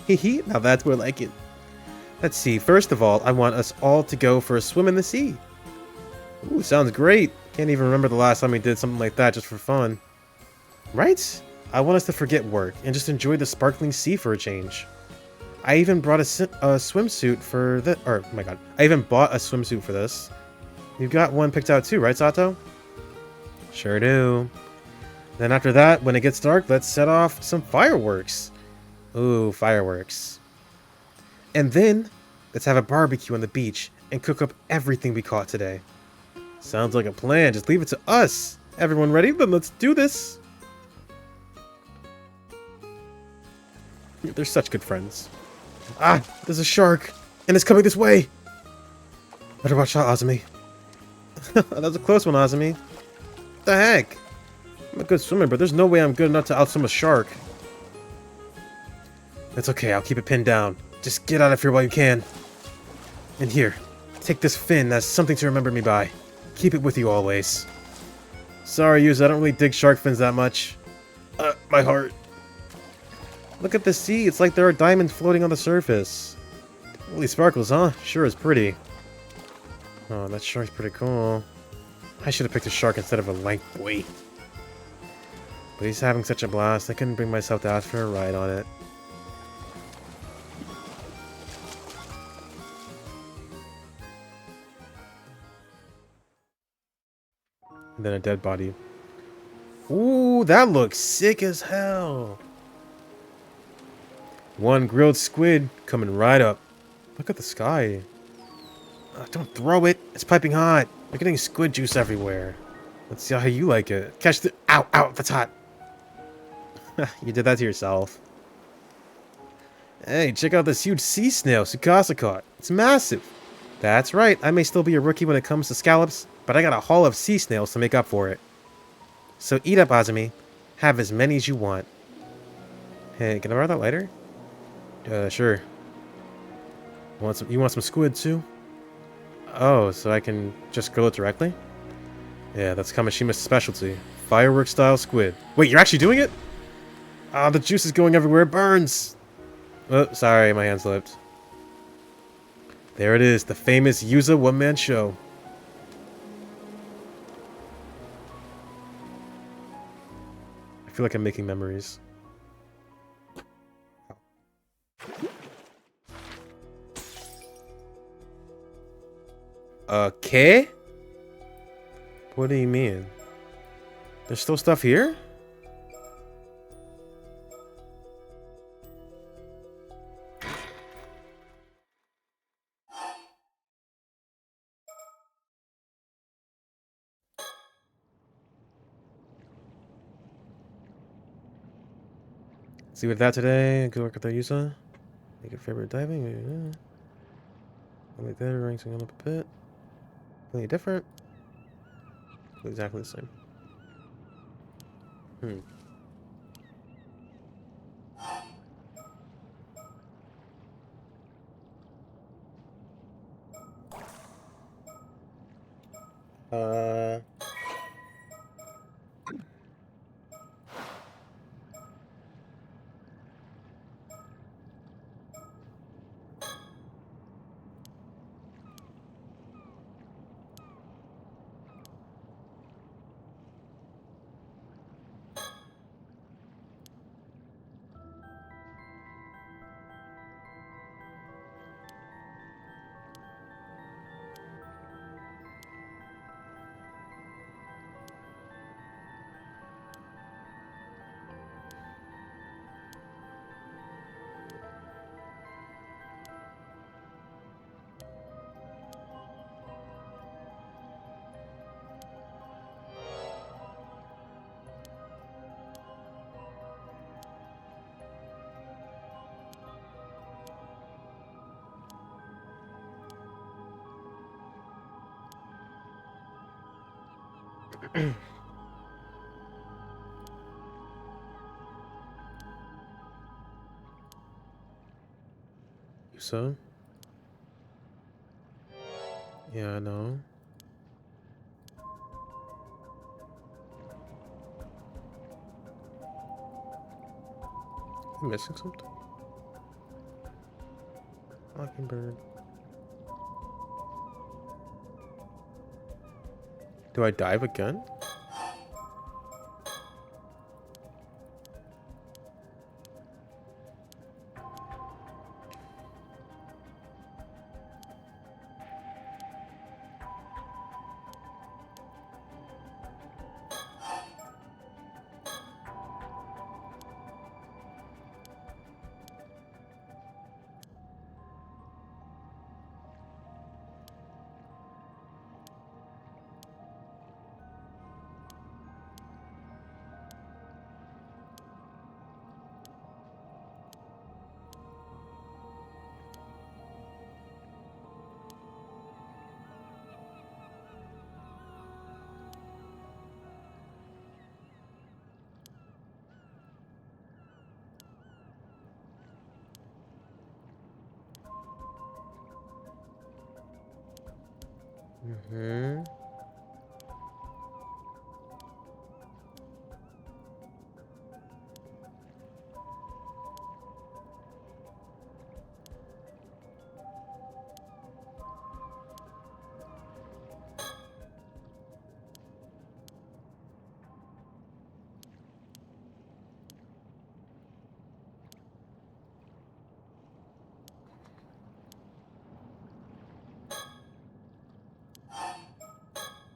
Hehe, now that's more like it. Let's see, first of all, I want us all to go for a swim in the sea. Ooh, sounds great. Can't even remember the last time we did something like that just for fun. Right? I want us to forget work and just enjoy the sparkling sea for a change. I even brought a swimsuit for the. Or, oh my god. I even bought a swimsuit for this. You've got one picked out too, right, Sato? Sure do. Then after that, when it gets dark, let's set off some fireworks. Ooh, fireworks. And then, let's have a barbecue on the beach and cook up everything we caught today. Sounds like a plan. Just leave it to us. Everyone ready? Then let's do this. They're such good friends. Ah, there's a shark, and it's coming this way. Better watch out, Azumi. That was a close one, Azumi. What the heck? I'm a good swimmer, but there's no way I'm good enough to outswim a shark. It's okay, I'll keep it pinned down. Just get out of here while you can. And here, take this fin as something to remember me by. Keep it with you always. Sorry, Yuza, I don't really dig shark fins that much. My heart. Look at the sea, it's like there are diamonds floating on the surface. Holy sparkles, huh? Sure is pretty. Oh, that shark's pretty cool. I should have picked a shark instead of a lank boy. But he's having such a blast, I couldn't bring myself to ask for a ride on it. And then a dead body. Ooh, that looks sick as hell. One grilled squid coming right up. Look at the sky. Don't throw it. It's piping hot. You're getting squid juice everywhere. Let's see how you like it. Catch the... Ow, ow, that's hot. You did that to yourself. Hey, check out this huge sea snail Tsukasa caught. It's massive. That's right. I may still be a rookie when it comes to scallops, but I got a haul of sea snails to make up for it. So eat up, Azumi. Have as many as you want. Hey, can I borrow that lighter? Sure. You want some squid too? Oh, so I can just grill it directly? Yeah, that's Kamishima's specialty. Fireworks style squid. Wait, you're actually doing it? Ah, the juice is going everywhere. It burns. Oh, sorry, my hand slipped. There it is, the famous Yuza one-man show. I feel like I'm making memories. Okay? What do you mean? There's still stuff here? See with that today. Good work with the user. Make your favorite diving. Only there, ranking on up a bit. Completely different. Exactly the same. Uh. So? Yeah, I know. I'm missing something? Mockingbird. Do I dive again? Mm-hmm.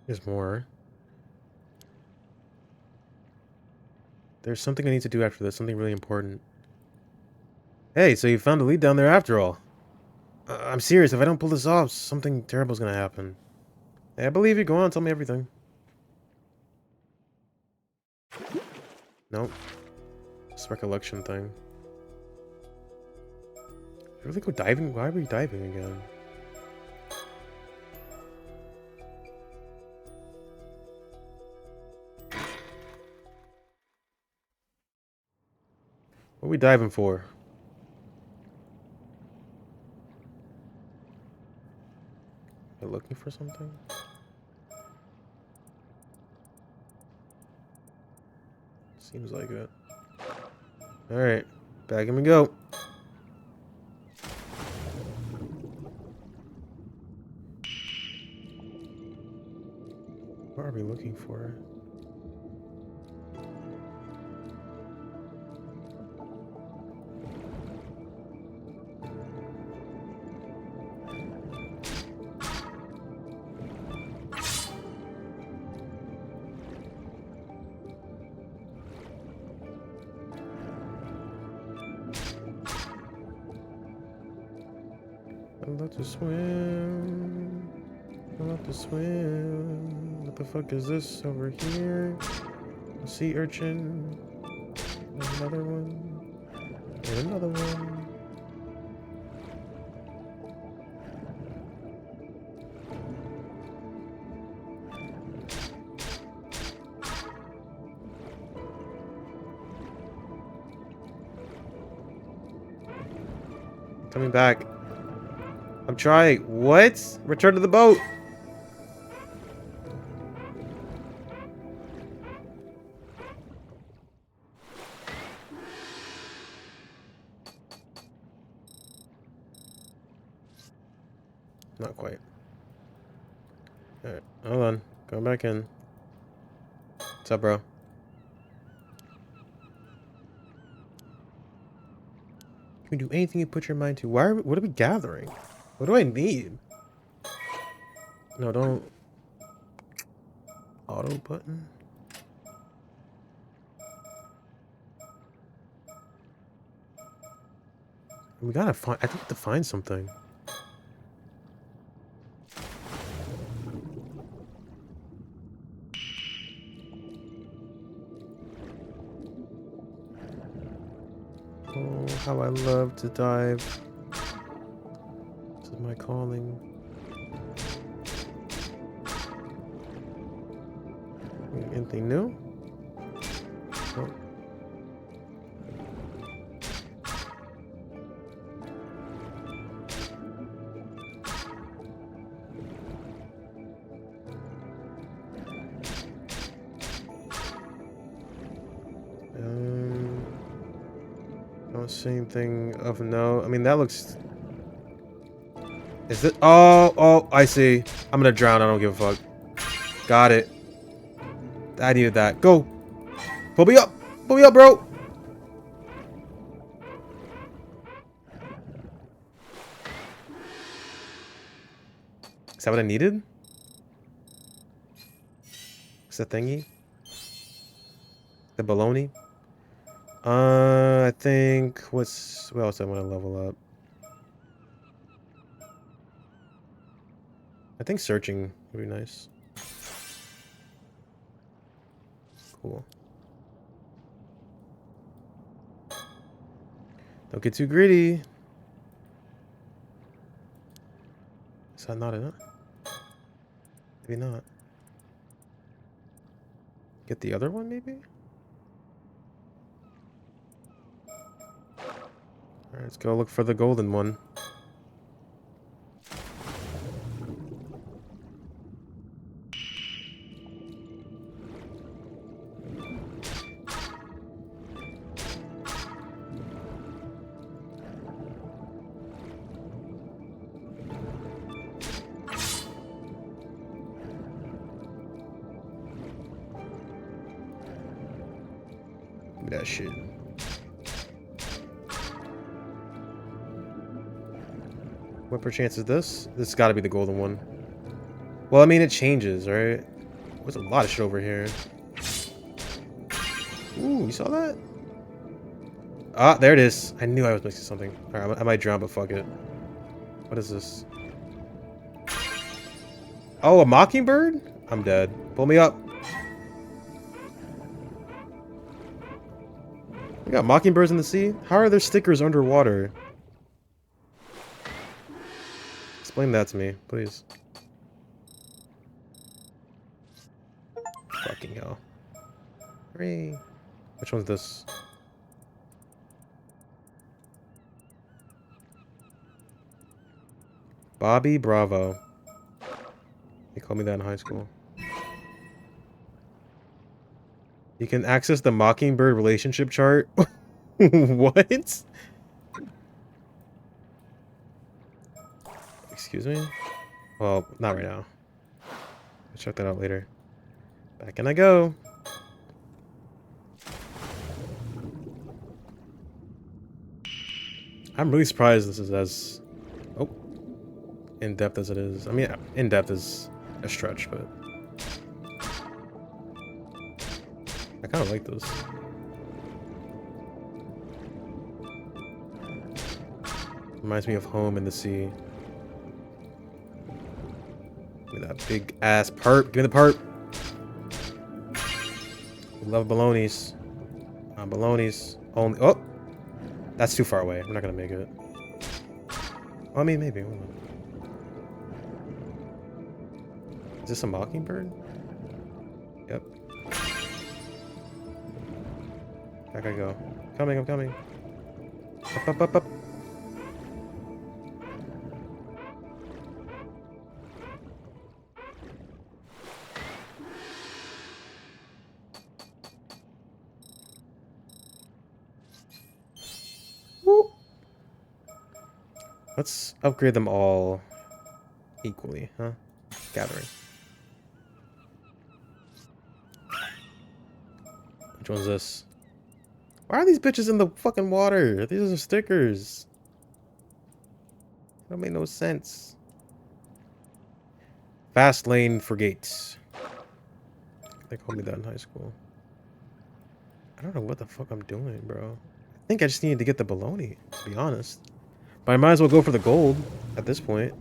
There's more. There's something I need to do after this, something really important. Hey, so you found a lead down there after all. I'm serious, if I don't pull this off, something terrible's gonna happen. Hey, I believe you, go on, tell me everything. Nope. This recollection thing. You really go diving? Why were you diving again? What are we diving for? Am I looking for something? Seems like it. Alright, back in we go. What are we looking for? I love to swim. I love to swim. What the fuck is this over here? A sea urchin. Another one. And another one. Coming back. I'm trying. What? Return to the boat. Not quite. Alright, hold on. Going back in. What's up, bro? You can do anything you put your mind to. Why are we, what are we gathering? What do I need? No, don't. Auto button? We gotta find. I think we have to find something. Oh, how I love to dive. This is my calling. Anything new? Oh. Don't see anything of no. I mean, that looks. Is it? Oh, I see. I'm gonna drown. I don't give a fuck. Got it. I needed that. Go. Pull me up. Pull me up, bro. Is that what I needed? Is that thingy? The baloney? I think what else I want to level up? I think searching would be nice. Cool. Don't get too greedy. Is that not enough? Maybe not. Get the other one, maybe? Alright, let's go look for the golden one. That shit. What perchance is this? This has got to be the golden one. Well, I mean, it changes, right? There's a lot of shit over here. Ooh, you saw that? Ah, there it is. I knew I was missing something. Alright, I might drown, but fuck it. What is this? Oh, a mockingbird? I'm dead. Pull me up. We got mockingbirds in the sea? How are there stickers underwater? Explain that to me, please. Fucking hell. Hooray. Which one's this? Bobby Bravo. They called me that in high school. You can access the Mockingbird relationship chart. What? Excuse me? Well, not right now. I'll check that out later. Back in I go. I'm really surprised this is as in-depth as it is. I mean, in-depth is a stretch, but I kind of like this. Reminds me of home in the sea. Give me that big ass perp. Give me the perp. We love balonies. Balonies. Only. Oh! That's too far away. I'm not gonna make it. Well, I mean, maybe. Hold on. Is this a mockingbird? Yep. Back I go. Coming, I'm coming. Up, up, up, up. Woo. Let's upgrade them all equally, huh? Gathering. Which one's this? Why are these bitches in the fucking water? These are stickers. That made no sense. Fast lane for gates. They called me that in high school. I don't know what the fuck I'm doing, bro. I think I just needed to get the baloney, to be honest. But I might as well go for the gold at this point.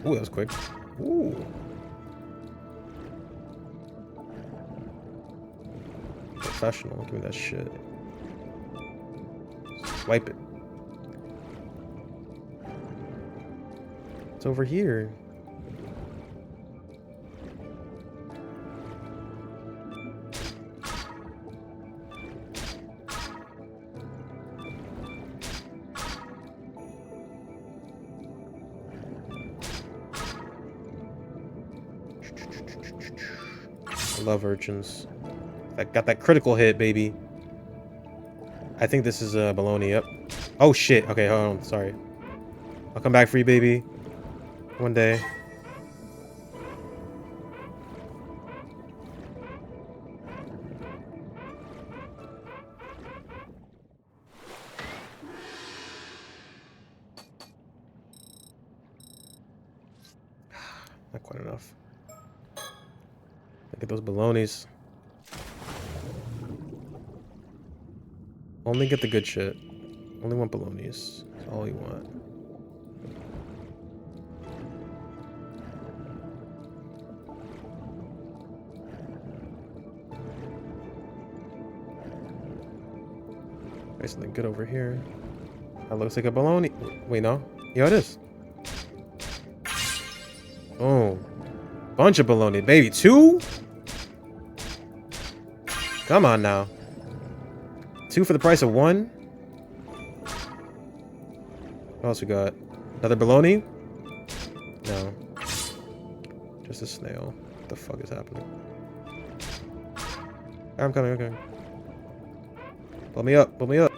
Ooh, that was quick. Ooh. Professional, give me that shit. Swipe it. It's over here. I love urchins. I got that critical hit, baby. I think this is a baloney. Yep. Oh shit. Okay, hold on. Sorry. I'll come back for you, baby. One day. Not quite enough. Look at those balonies. Only get the good shit. Only want balonies. That's all you want. There's something good over here. That looks like a baloney. Wait, no? Yeah, it is. Oh. Bunch of baloney. Baby, 2? Come on now. 2 for the price of 1? What else we got? Another baloney? No. Just a snail. What the fuck is happening? I'm coming, okay. Pull me up, pull me up.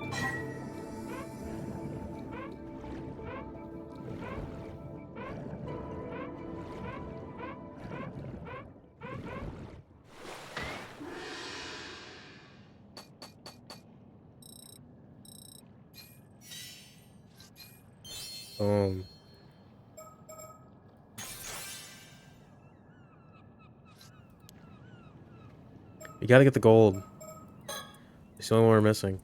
You gotta get the gold. It's the only one we're missing.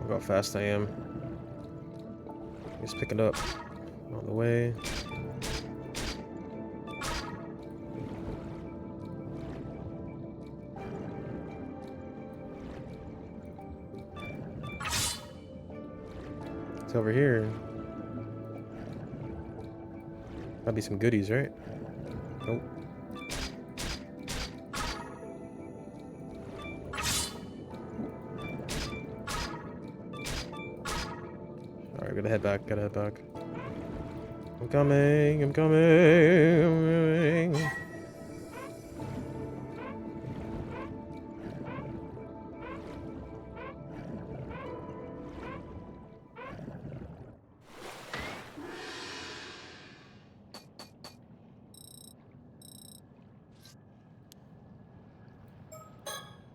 Look how fast I am. Just pick it up on the way. It's over here. That'd be some goodies, right? Nope. Alright, gotta head back, gotta head back. I'm coming, I'm coming.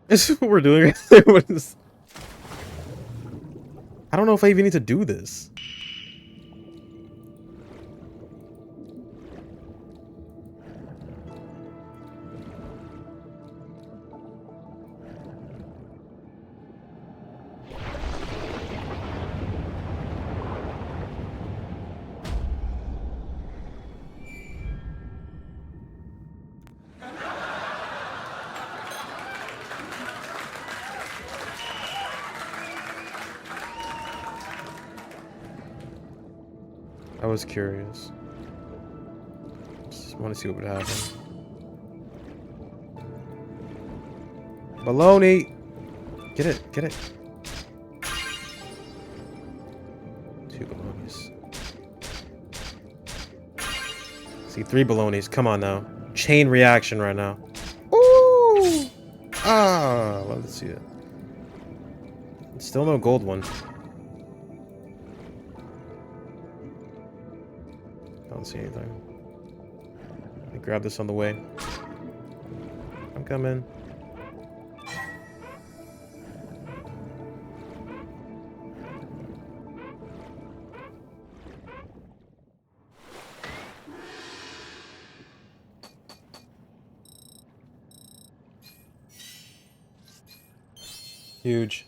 This is what we're doing. What is... I don't know if I even need to do this. was curious. Just want to see what would happen. Baloney! Get it, get it. 2 balonies. See, 3 balonies. Come on now. Chain reaction right now. Ooh! Ah, love to see it. Still no gold one. Don't see anything. Let me grab this on the way. I'm coming. Huge.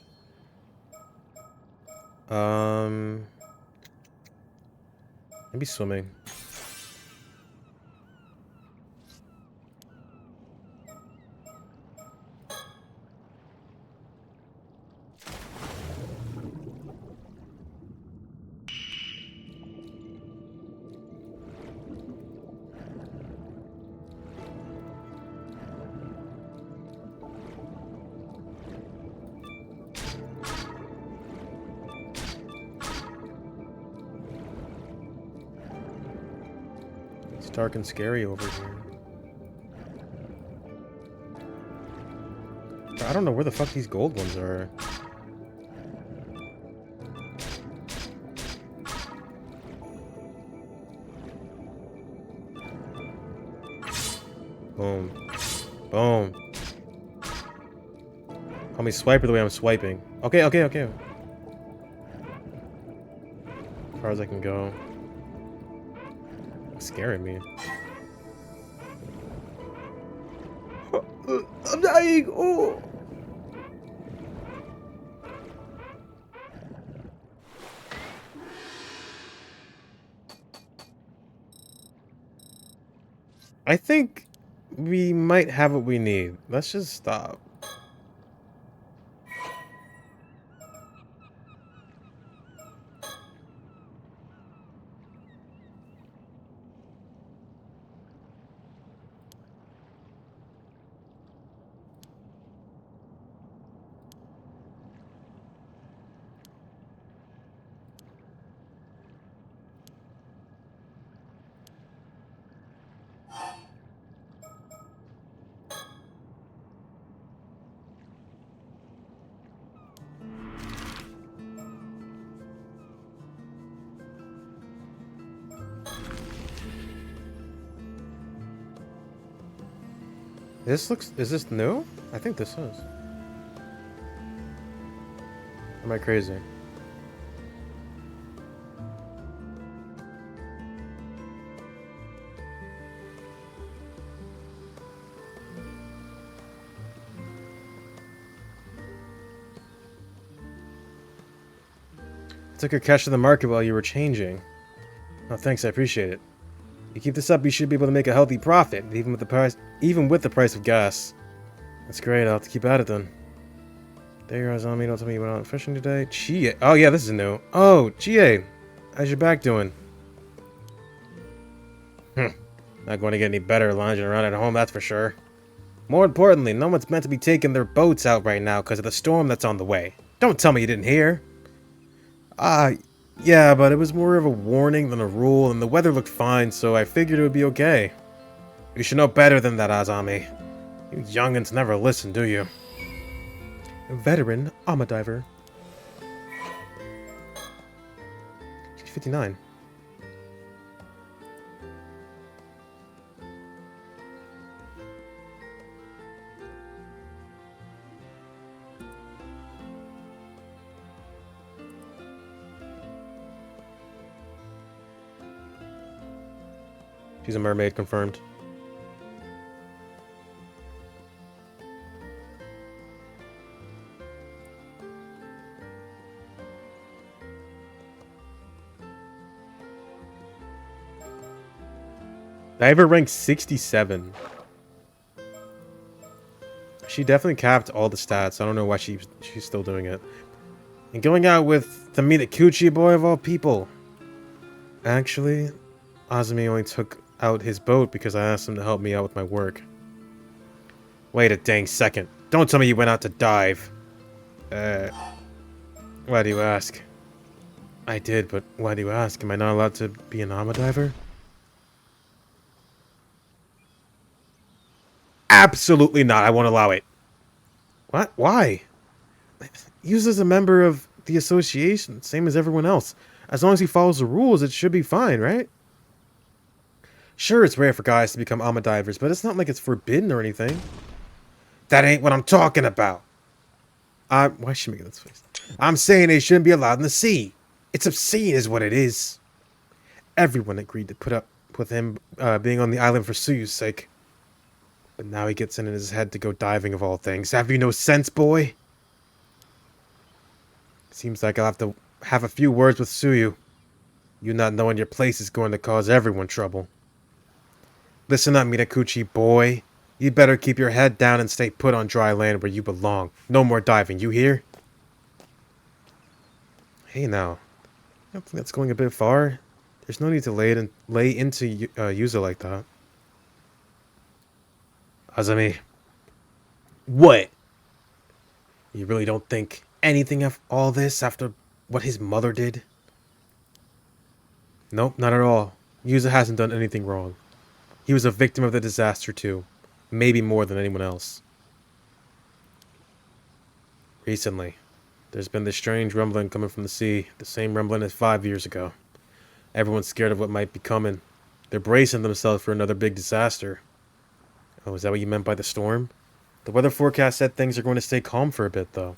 Maybe swimming. It's dark and scary over here. I don't know where the fuck these gold ones are. Boom. Boom. Call me Swiper the way I'm swiping. Okay, okay, okay. As far as I can go. It's scaring me. I'm dying! Oh! I think we might have what we need. Let's just stop. This looks... Is this new? I think this is. Am I crazy? I took your cash to the market while you were changing. Oh, thanks, I appreciate it. You keep this up, you should be able to make a healthy profit, even with the price of gas. That's great, I'll have to keep at it then. There you are, Zombie. Don't tell me you went out fishing today. GA. Oh yeah, this is new. Oh, GA. How's your back doing? Not going to get any better lounging around at home, that's for sure. More importantly, no one's meant to be taking their boats out right now because of the storm that's on the way. Don't tell me you didn't hear. Yeah, but it was more of a warning than a rule, and the weather looked fine, so I figured it would be okay. You should know better than that, Azami. You youngins never listen, do you? Veteran Diver. She's 59. She's a mermaid, confirmed. Diver ranked 67. She definitely capped all the stats. I don't know why she's still doing it. And going out with the Minakuchi boy of all people. Actually, Azumi only took out his boat because I asked him to help me out with my work. Wait a dang second. Don't tell me you went out to dive. Why do you ask? I did, but why do you ask? Am I not allowed to be an Ama diver? Absolutely not. I won't allow it. What? Why? Use as a member of the association, same as everyone else. As long as he follows the rules, it should be fine, right? Sure, it's rare for guys to become Ama divers, but it's not like it's forbidden or anything. That ain't what I'm talking about. Why should I make this face? I'm saying they shouldn't be allowed in the sea. It's obscene is what it is. Everyone agreed to put up with him being on the island for Suyu's sake. But now he gets it in his head to go diving of all things. Have you no sense, boy? Seems like I'll have to have a few words with Suyu. You not knowing your place is going to cause everyone trouble. Listen up, Mitakuchi, boy. You better keep your head down and stay put on dry land where you belong. No more diving, you hear? Hey now. I think that's going a bit far. There's no need to lay into Yuza like that. Azami. What? You really don't think anything of all this after what his mother did? Nope, not at all. Yuza hasn't done anything wrong. He was a victim of the disaster too. Maybe more than anyone else. Recently, there's been this strange rumbling coming from the sea. The same rumbling as 5 years ago. Everyone's scared of what might be coming. They're bracing themselves for another big disaster. Oh, is that what you meant by the storm? The weather forecast said things are going to stay calm for a bit, though.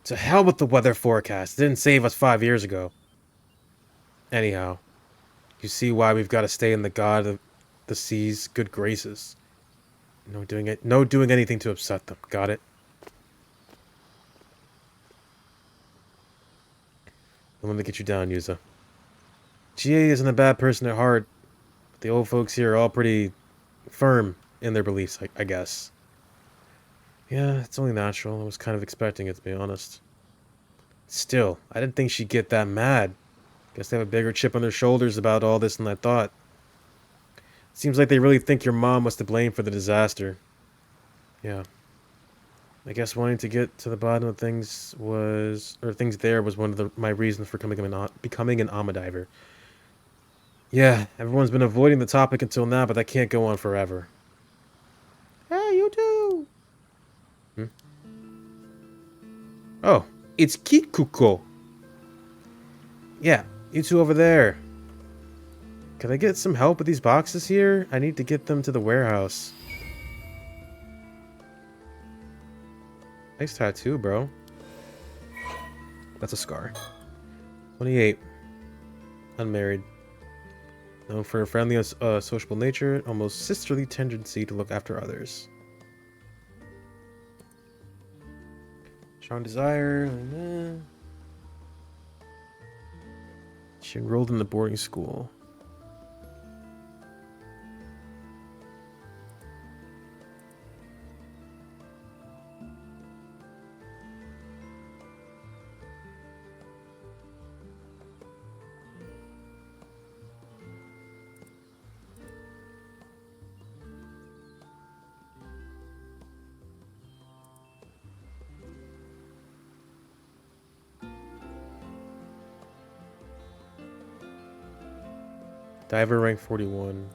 To hell with the weather forecast. It didn't save us 5 years ago. Anyhow, you see why we've got to stay in the god of the sea's good graces. No doing anything to upset them. Got it? I'm gonna get you down, Yuza. GA isn't a bad person at heart. But the old folks here are all pretty firm in their beliefs, I guess. Yeah, it's only natural. I was kind of expecting it, to be honest. Still, I didn't think she'd get that mad. Guess they have a bigger chip on their shoulders about all this than I thought. Seems like they really think your mom was to blame for the disaster. Yeah. I guess wanting to get to the bottom of things was one of my reasons for becoming an Ama diver. Yeah, everyone's been avoiding the topic until now, but that can't go on forever. Hey, you too! Oh, it's Kikuko. Yeah, you two over there. Can I get some help with these boxes here? I need to get them to the warehouse. Nice tattoo, bro. That's a scar. 28. Unmarried. Known for a friendly, sociable nature, almost sisterly tendency to look after others. Strong desire. She enrolled in the boarding school. Diver rank 41.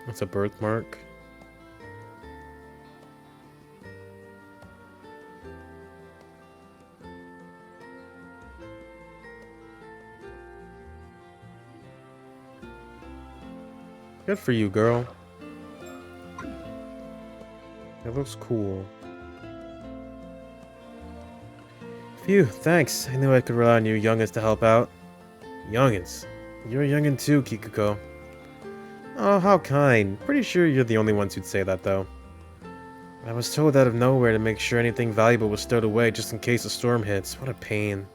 That's a birthmark. Good for you, girl. That looks cool. Phew, thanks. I knew I could rely on you youngins to help out. Youngins? You're a youngin too, Kikuko. Oh, how kind. Pretty sure you're the only ones who'd say that, though. I was told out of nowhere to make sure anything valuable was stowed away just in case a storm hits. What a pain.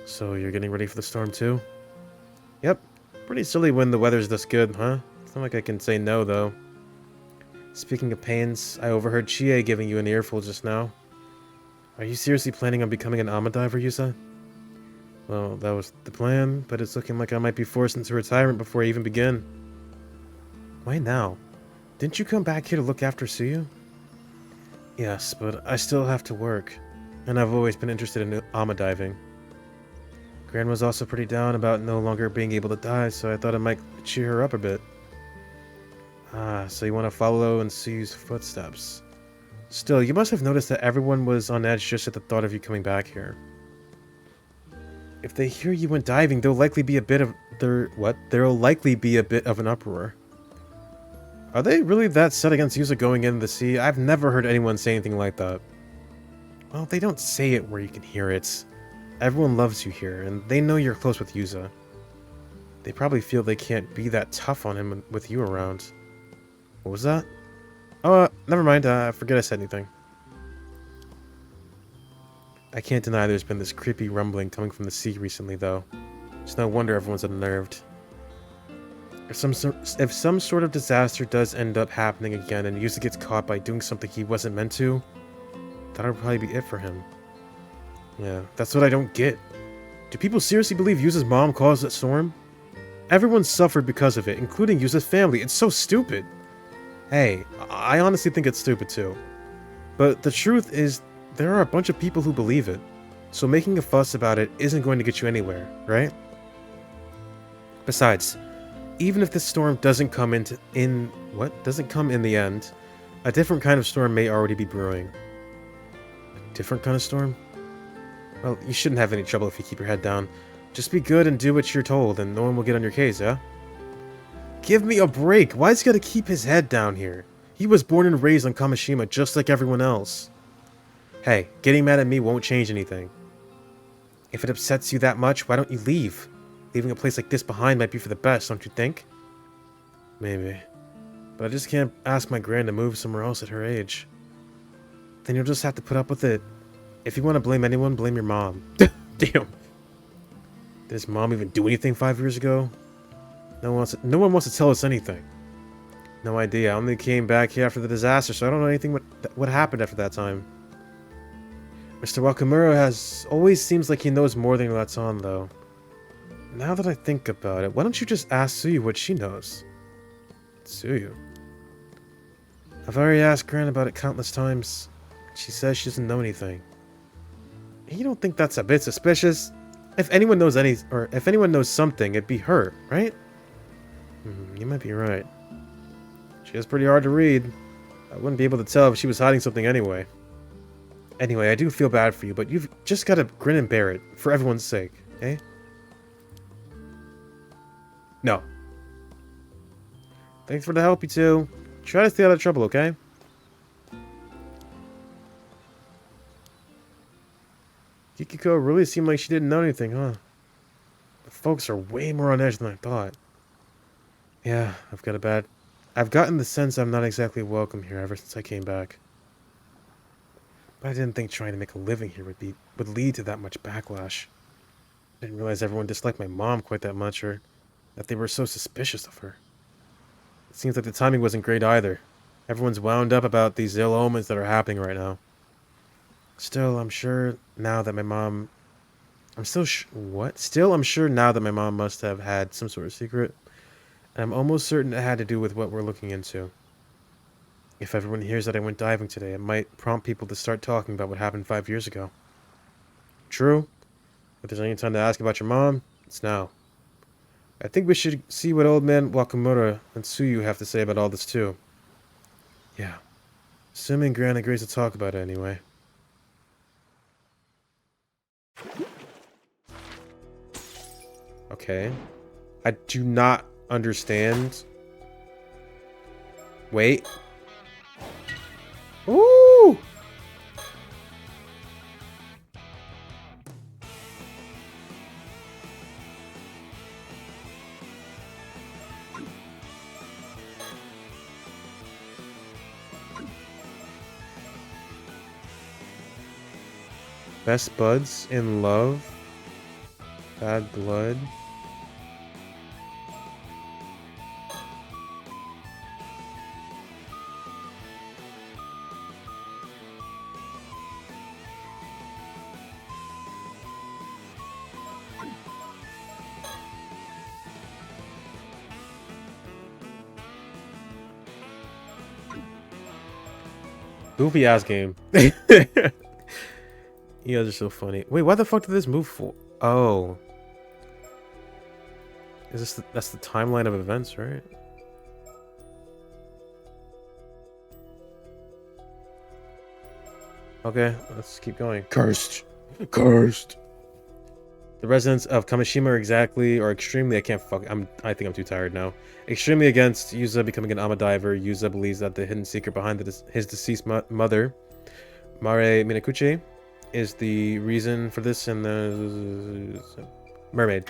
So, you're getting ready for the storm too? Yep. Pretty silly when the weather's this good, huh? It's not like I can say no, though. Speaking of pains, I overheard Chie giving you an earful just now. Are you seriously planning on becoming an Ama diver, Yusa? Well, that was the plan, but it's looking like I might be forced into retirement before I even begin. Why now? Didn't you come back here to look after Suyu? Yes, but I still have to work, and I've always been interested in Ama diving. Gran was also pretty down about no longer being able to dive, so I thought I might cheer her up a bit. Ah, so you want to follow in Suyu's footsteps. Still, you must have noticed that everyone was on edge just at the thought of you coming back here. If they hear you went diving, there'll likely be a bit of an uproar. Are they really that set against Yusa going into the sea? I've never heard anyone say anything like that. Well, they don't say it where you can hear it. Everyone loves you here, and they know you're close with Yusa. They probably feel they can't be that tough on him with you around. What was that? Oh, never mind. I forget I said anything. I can't deny there's been this creepy rumbling coming from the sea recently, though. It's no wonder everyone's unnerved. If some sort of disaster does end up happening again and Yusa gets caught by doing something he wasn't meant to, that'll probably be it for him. Yeah, that's what I don't get. Do people seriously believe Yusa's mom caused that storm? Everyone suffered because of it, including Yusa's family. It's so stupid. Hey, I honestly think it's stupid too. But the truth is, there are a bunch of people who believe it. So making a fuss about it isn't going to get you anywhere, right? Besides, even if this storm doesn't come in the end, a different kind of storm may already be brewing. A different kind of storm? Well, you shouldn't have any trouble if you keep your head down. Just be good and do what you're told, and no one will get on your case, yeah? Give me a break! Why's he gotta keep his head down here? He was born and raised on Kamishima just like everyone else. Hey, getting mad at me won't change anything. If it upsets you that much, why don't you leave? Leaving a place like this behind might be for the best, don't you think? Maybe. But I just can't ask my gran to move somewhere else at her age. Then you'll just have to put up with it. If you want to blame anyone, blame your mom. Damn. Did his mom even do anything 5 years ago? No one wants to tell us anything. No idea. I only came back here after the disaster, so I don't know anything what happened after that time. Mr. Wakamura always seems like he knows more than he lets on, though. Now that I think about it, why don't you just ask Suyu what she knows? Suyu? I've already asked Gran about it countless times. She says she doesn't know anything. You don't think that's a bit suspicious? If anyone knows if anyone knows something, it'd be her, right? You might be right. She is pretty hard to read. I wouldn't be able to tell if she was hiding something anyway. Anyway, I do feel bad for you, but you've just got to grin and bear it, for everyone's sake, okay? No. Thanks for the help, you two. Try to stay out of trouble, okay? Kikiko really seemed like she didn't know anything, huh? The folks are way more on edge than I thought. Yeah, I've gotten the sense I'm not exactly welcome here ever since I came back. But I didn't think trying to make a living here would lead to that much backlash. I didn't realize everyone disliked my mom quite that much, or that they were so suspicious of her. It seems like the timing wasn't great either. Everyone's wound up about these ill omens that are happening right now. Still, I'm sure now that my mom... Still, I'm sure now that my mom must have had some sort of secret. And I'm almost certain it had to do with what we're looking into. If everyone hears that I went diving today, it might prompt people to start talking about what happened 5 years ago. True. If there's any time to ask about your mom, it's now. I think we should see what old man Wakamura and Suyu have to say about all this too. Yeah. Assuming Gran agrees to talk about it anyway. Okay. I do not understand. Wait. Ooh! Best buds in love. Bad blood. Goofy ass game. You guys are so funny. Wait, why the fuck did this move for? Oh. Is this that's the timeline of events, right? Okay, let's keep going. Cursed. Cursed. The residents of Kamishima are exactly or extremely I think I'm too tired now. Extremely against Yuza becoming an Ama diver. Yuza believes that the hidden secret behind his deceased mother, Mare Minakuchi, is the reason for this in the Mermaid.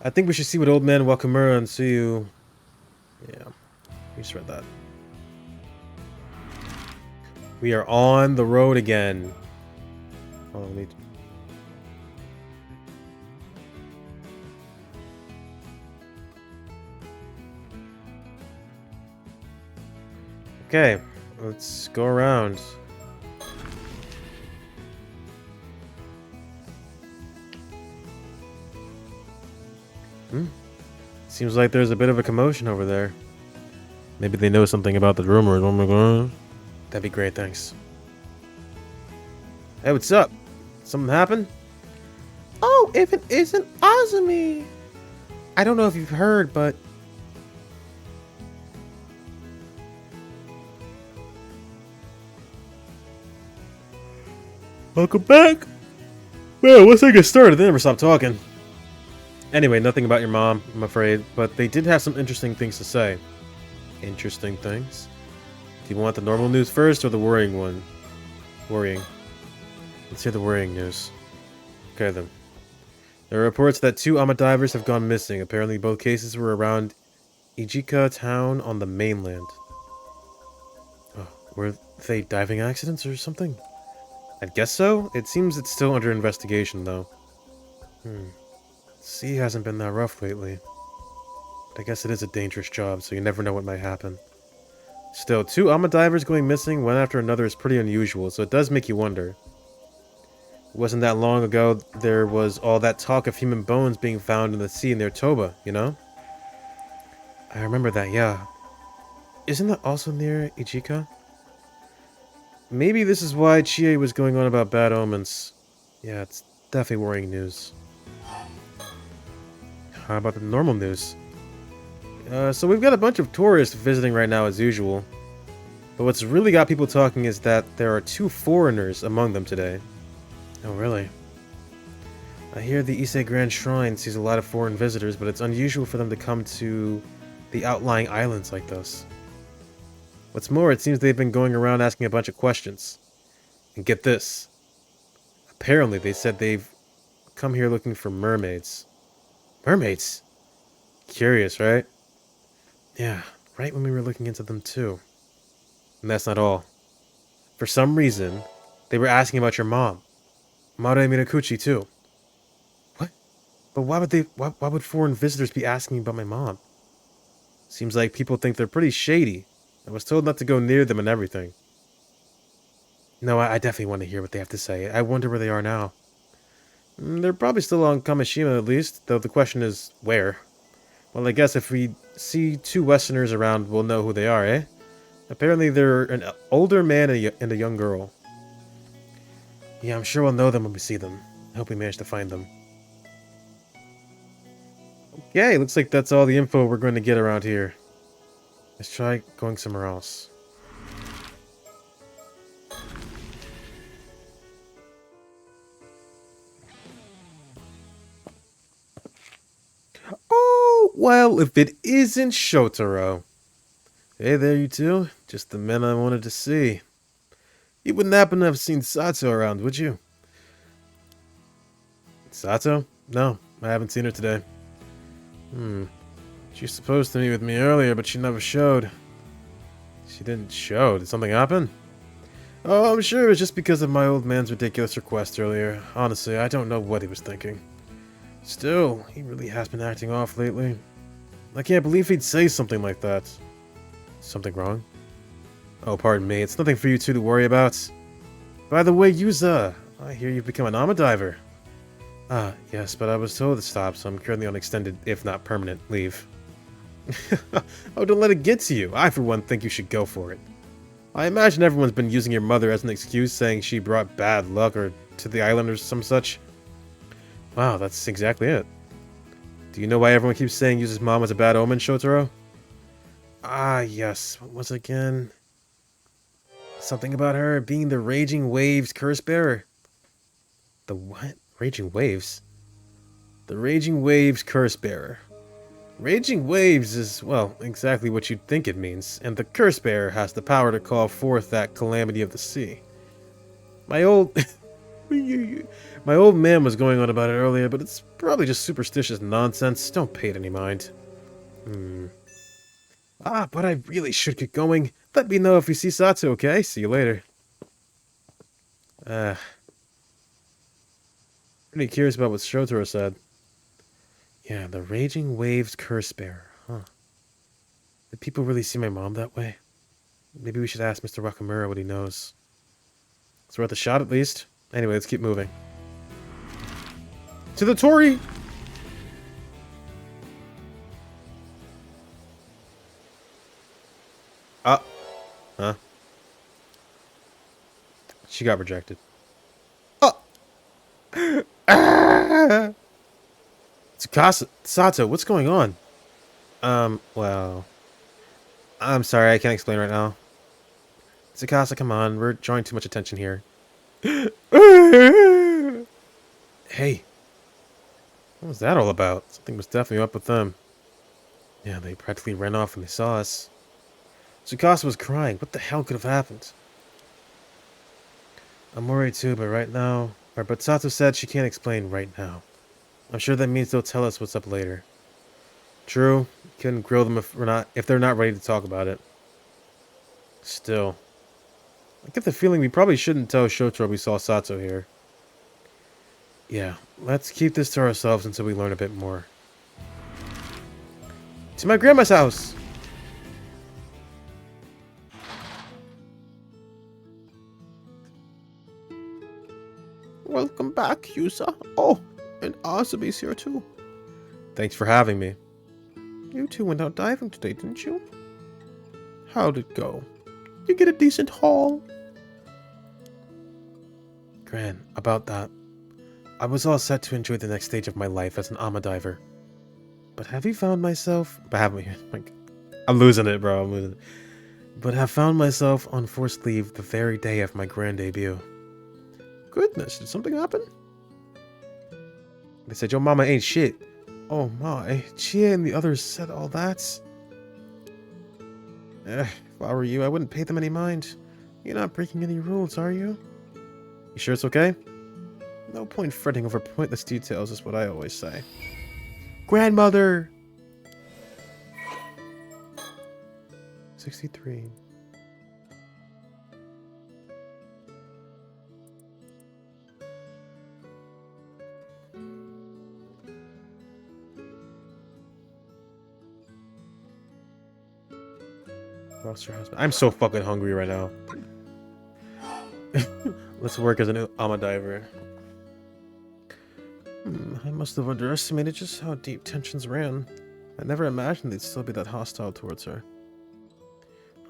I think we should see what Old Man Wakamura and Suyu. Yeah, we just read that. We are on the road again. Oh, let me... Okay, let's go around. Seems like there's a bit of a commotion over there. Maybe they know something about the rumors. Oh my god. That'd be great, thanks. Hey, what's up? Something happened? Oh, if it isn't Azumi! I don't know if you've heard, but... Welcome back! Well, once I get started, they never stop talking. Anyway, nothing about your mom, I'm afraid, but they did have some interesting things to say. Interesting things? Do you want the normal news first or the worrying one? Worrying. Let's hear the worrying news. Okay then. There are reports that 2 Ama divers have gone missing. Apparently both cases were around Ijika town on the mainland. Oh, were they diving accidents or something? I'd guess so. It seems it's still under investigation though. Sea hasn't been that rough lately. But I guess it is a dangerous job, so you never know what might happen. Still, 2 Ama divers going missing one after another is pretty unusual, so it does make you wonder. It wasn't that long ago there was all that talk of human bones being found in the sea near Toba, you know? I remember that, yeah. Isn't that also near Ijika? Maybe this is why Chie was going on about bad omens. Yeah, it's definitely worrying news. How about the normal news? So we've got a bunch of tourists visiting right now as usual. But what's really got people talking is that there are 2 foreigners among them today. Oh, really? I hear the Ise Grand Shrine sees a lot of foreign visitors, but it's unusual for them to come to the outlying islands like this. What's more, it seems they've been going around asking a bunch of questions. And get this. Apparently they said they've come here looking for mermaids. Mermaids? Curious, right? Yeah, right when we were looking into them too. And that's not all. For some reason, they were asking about your mom. Mare Minakuchi too. What? But why would foreign visitors be asking about my mom? Seems like people think they're pretty shady. I was told not to go near them and everything. No, I definitely want to hear what they have to say. I wonder where they are now. They're probably still on Kamishima at least, though the question is, where? Well, I guess if we see 2 Westerners around, we'll know who they are, eh? Apparently they're an older man and a young girl. Yeah, I'm sure we'll know them when we see them. I hope we manage to find them. Okay, looks like that's all the info we're going to get around here. Let's try going somewhere else. Oh, well, if it isn't Shotaro. Hey there, you two. Just the men I wanted to see. You wouldn't happen to have seen Sato around, would you? Sato? No, I haven't seen her today. She was supposed to meet with me earlier, but she never showed. She didn't show? Did something happen? Oh, I'm sure it was just because of my old man's ridiculous request earlier. Honestly, I don't know what he was thinking. Still, he really has been acting off lately. I can't believe he'd say something like that. Something wrong? Oh, pardon me. It's nothing for you two to worry about. By the way, Yuza, I hear you've become an armor diver. Ah, yes, but I was told to stop, so I'm currently on extended, if not permanent, leave. Oh, don't let it get to you. I, for one, think you should go for it. I imagine everyone's been using your mother as an excuse, saying she brought bad luck or to the island or some such. Wow, that's exactly it. Do you know why everyone keeps saying uses mom as a bad omen, Shotaro? Ah, yes. What was it again? Something about her being the Raging Waves curse bearer. The what? Raging Waves? The Raging Waves curse bearer. Raging Waves is, well, exactly what you'd think it means, and the curse bearer has the power to call forth that calamity of the sea. My old... My old man was going on about it earlier, but it's probably just superstitious nonsense. Don't pay it any mind. Ah, but I really should get going. Let me know if you see Satsu, okay? See you later. Pretty curious about what Shotaro said. Yeah, the Raging Waves curse bearer, huh? Did people really see my mom that way? Maybe we should ask Mr. Wakamura what he knows. It's worth a shot at least. Anyway, let's keep moving. To the Torii! Huh? She got rejected. Oh! Tsukasa, Sato, what's going on? Well... I'm sorry, I can't explain right now. Tsukasa, come on, we're drawing too much attention here. Hey. What was that all about? Something was definitely up with them. Yeah, they practically ran off when they saw us. Tsukasa was crying. What the hell could have happened? I'm worried too, but right now... But Sato said she can't explain right now. I'm sure that means they'll tell us what's up later. True. Couldn't grill them if they're not ready to talk about it. Still. I get the feeling we probably shouldn't tell Shotaro we saw Sato here. Yeah, let's keep this to ourselves until we learn a bit more. To my grandma's house! Welcome back, Yusa. Oh, and Asabi's here too. Thanks for having me. You two went out diving today, didn't you? How'd it go? You get a decent haul? Gran, about that. I was all set to enjoy the next stage of my life as an Ama diver. But have you found myself... I'm losing it, bro. I'm losing it. But have found myself on forced leave the very day of my grand debut. Goodness, did something happen? They said your mama ain't shit. Oh my, Chia and the others said all that? If I were you, I wouldn't pay them any mind. You're not breaking any rules, are you? You sure it's okay? No point fretting over pointless details is what I always say. Grandmother! 63. Lost your husband. I'm so fucking hungry right now. Let's work as an Ama diver. I must have underestimated just how deep tensions ran. I never imagined they'd still be that hostile towards her.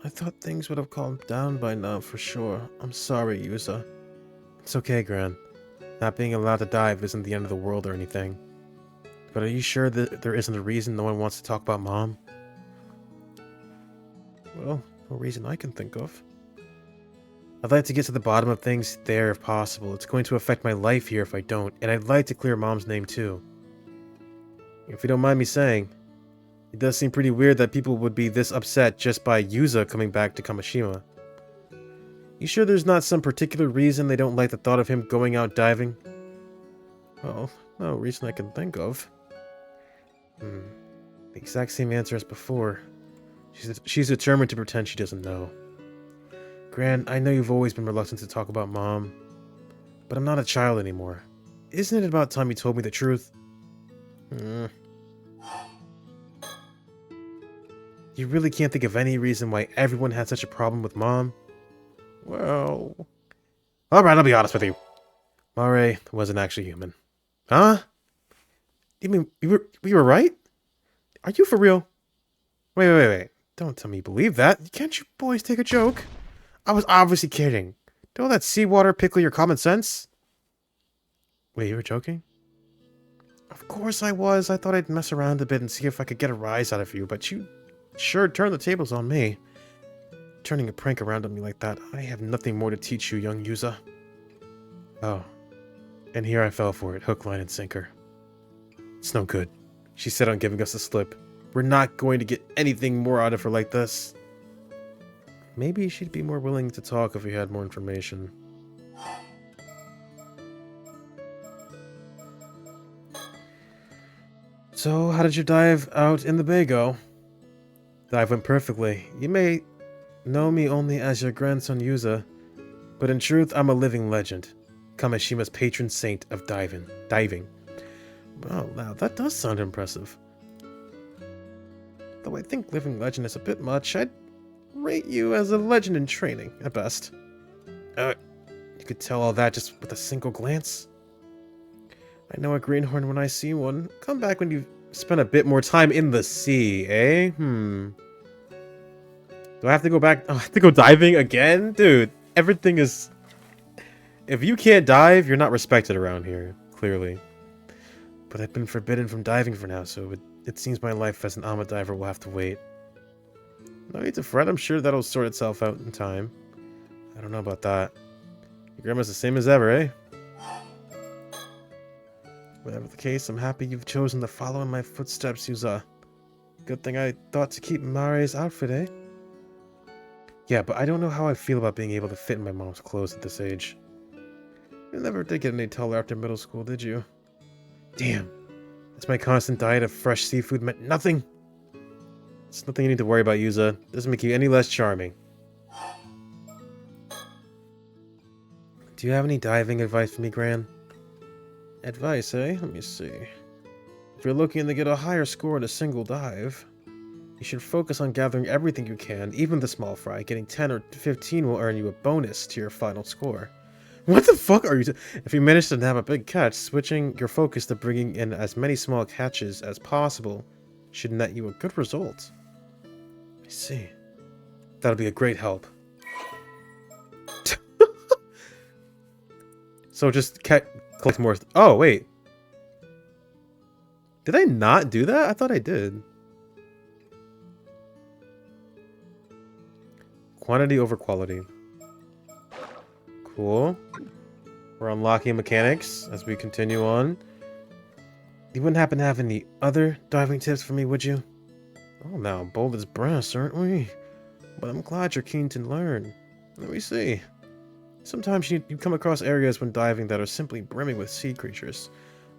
I thought things would have calmed down by now for sure. I'm sorry, Yusa. It's okay, Gran. Not being allowed to dive isn't the end of the world or anything. But are you sure that there isn't a reason no one wants to talk about Mom? Well, no reason I can think of. I'd like to get to the bottom of things there if possible. It's going to affect my life here if I don't, and I'd like to clear Mom's name too. If you don't mind me saying, it does seem pretty weird that people would be this upset just by Yusa coming back to Kamishima. You sure there's not some particular reason they don't like the thought of him going out diving? Well, no reason I can think of. The exact same answer as before. She's determined to pretend she doesn't know. Gran, I know you've always been reluctant to talk about Mom, but I'm not a child anymore. Isn't it about time you told me the truth? You really can't think of any reason why everyone had such a problem with Mom? Well... Alright, I'll be honest with you. Mare wasn't actually human. Huh? You mean we were right? Are you for real? Wait. Don't tell me you believe that. Can't you boys take a joke? I was obviously kidding. Don't let seawater pickle your common sense. Wait, you were joking? Of course I was. I thought I'd mess around a bit and see if I could get a rise out of you, but you sure turned the tables on me. Turning a prank around on me like that, I have nothing more to teach you, young Yuza. Oh. And here I fell for it, hook, line, and sinker. It's no good. She set on giving us a slip. We're not going to get anything more out of her like this. Maybe she'd be more willing to talk if we had more information. So, how did your dive out in the bay go? Dive went perfectly. You may know me only as your grandson Yuza, but in truth, I'm a living legend. Kameshima's patron saint of diving. Well, now that does sound impressive. Though I think living legend is a bit much, I'd rate you as a legend in training, at best. You could tell all that just with a single glance? I know a greenhorn when I see one. Come back when you've spent a bit more time in the sea, eh? Do I have to go back? Oh, I have to go diving again? Dude, everything is... If you can't dive, you're not respected around here, clearly. But I've been forbidden from diving for now, so it seems my life as an Ama diver will have to wait. No need to fret, I'm sure that'll sort itself out in time. I don't know about that. Your grandma's the same as ever, eh? Whatever the case, I'm happy you've chosen to follow in my footsteps, Yuza. Good thing I thought to keep Mare's outfit, eh? Yeah, but I don't know how I feel about being able to fit in my mom's clothes at this age. You never did get any taller after middle school, did you? Damn. That's my constant diet of fresh seafood meant nothing. It's nothing you need to worry about, Yuza. Doesn't make you any less charming. Do you have any diving advice for me, Gran? Advice, eh? Let me see. If you're looking to get a higher score in a single dive, you should focus on gathering everything you can, even the small fry. Getting 10 or 15 will earn you a bonus to your final score. What the fuck are you If you manage to nab a big catch, switching your focus to bringing in as many small catches as possible should net you a good result. I see. That'll be a great help. So just collect more... Oh, wait. Did I not do that? I thought I did. Quantity over quality. Cool. We're unlocking mechanics as we continue on. You wouldn't happen to have any other diving tips for me, would you? Oh, now, bold as brass, aren't we? But I'm glad you're keen to learn. Let me see. Sometimes you come across areas when diving that are simply brimming with sea creatures.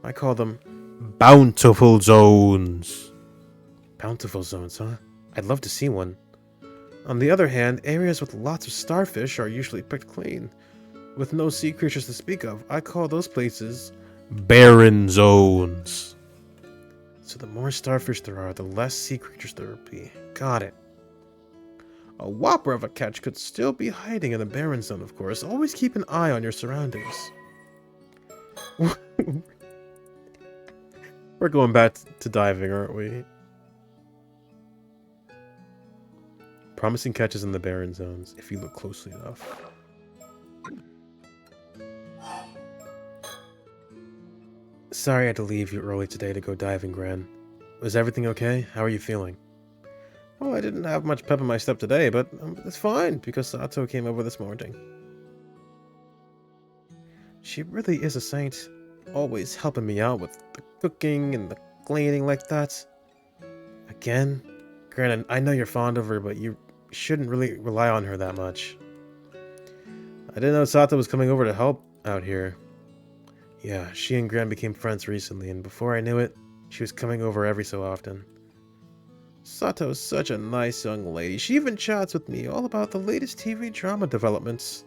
I call them bountiful zones. Bountiful zones, huh? I'd love to see one. On the other hand, areas with lots of starfish are usually picked clean. With no sea creatures to speak of, I call those places barren zones. So the more starfish there are, the less sea creatures there will be. Got it. A whopper of a catch could still be hiding in the barren zone, of course. Always keep an eye on your surroundings. We're going back to diving, aren't we? Promising catches in the barren zones, if you look closely enough. Sorry I had to leave you early today to go diving, Gran. Was everything okay? How are you feeling? Well, I didn't have much pep in my step today, but it's fine, because Sato came over this morning. She really is a saint, always helping me out with the cooking and the cleaning like that. Again, Gran, I know you're fond of her, but you shouldn't really rely on her that much. I didn't know Sato was coming over to help out here. Yeah, she and Gran became friends recently, and before I knew it, she was coming over every so often. Sato's such a nice young lady. She even chats with me all about the latest TV drama developments.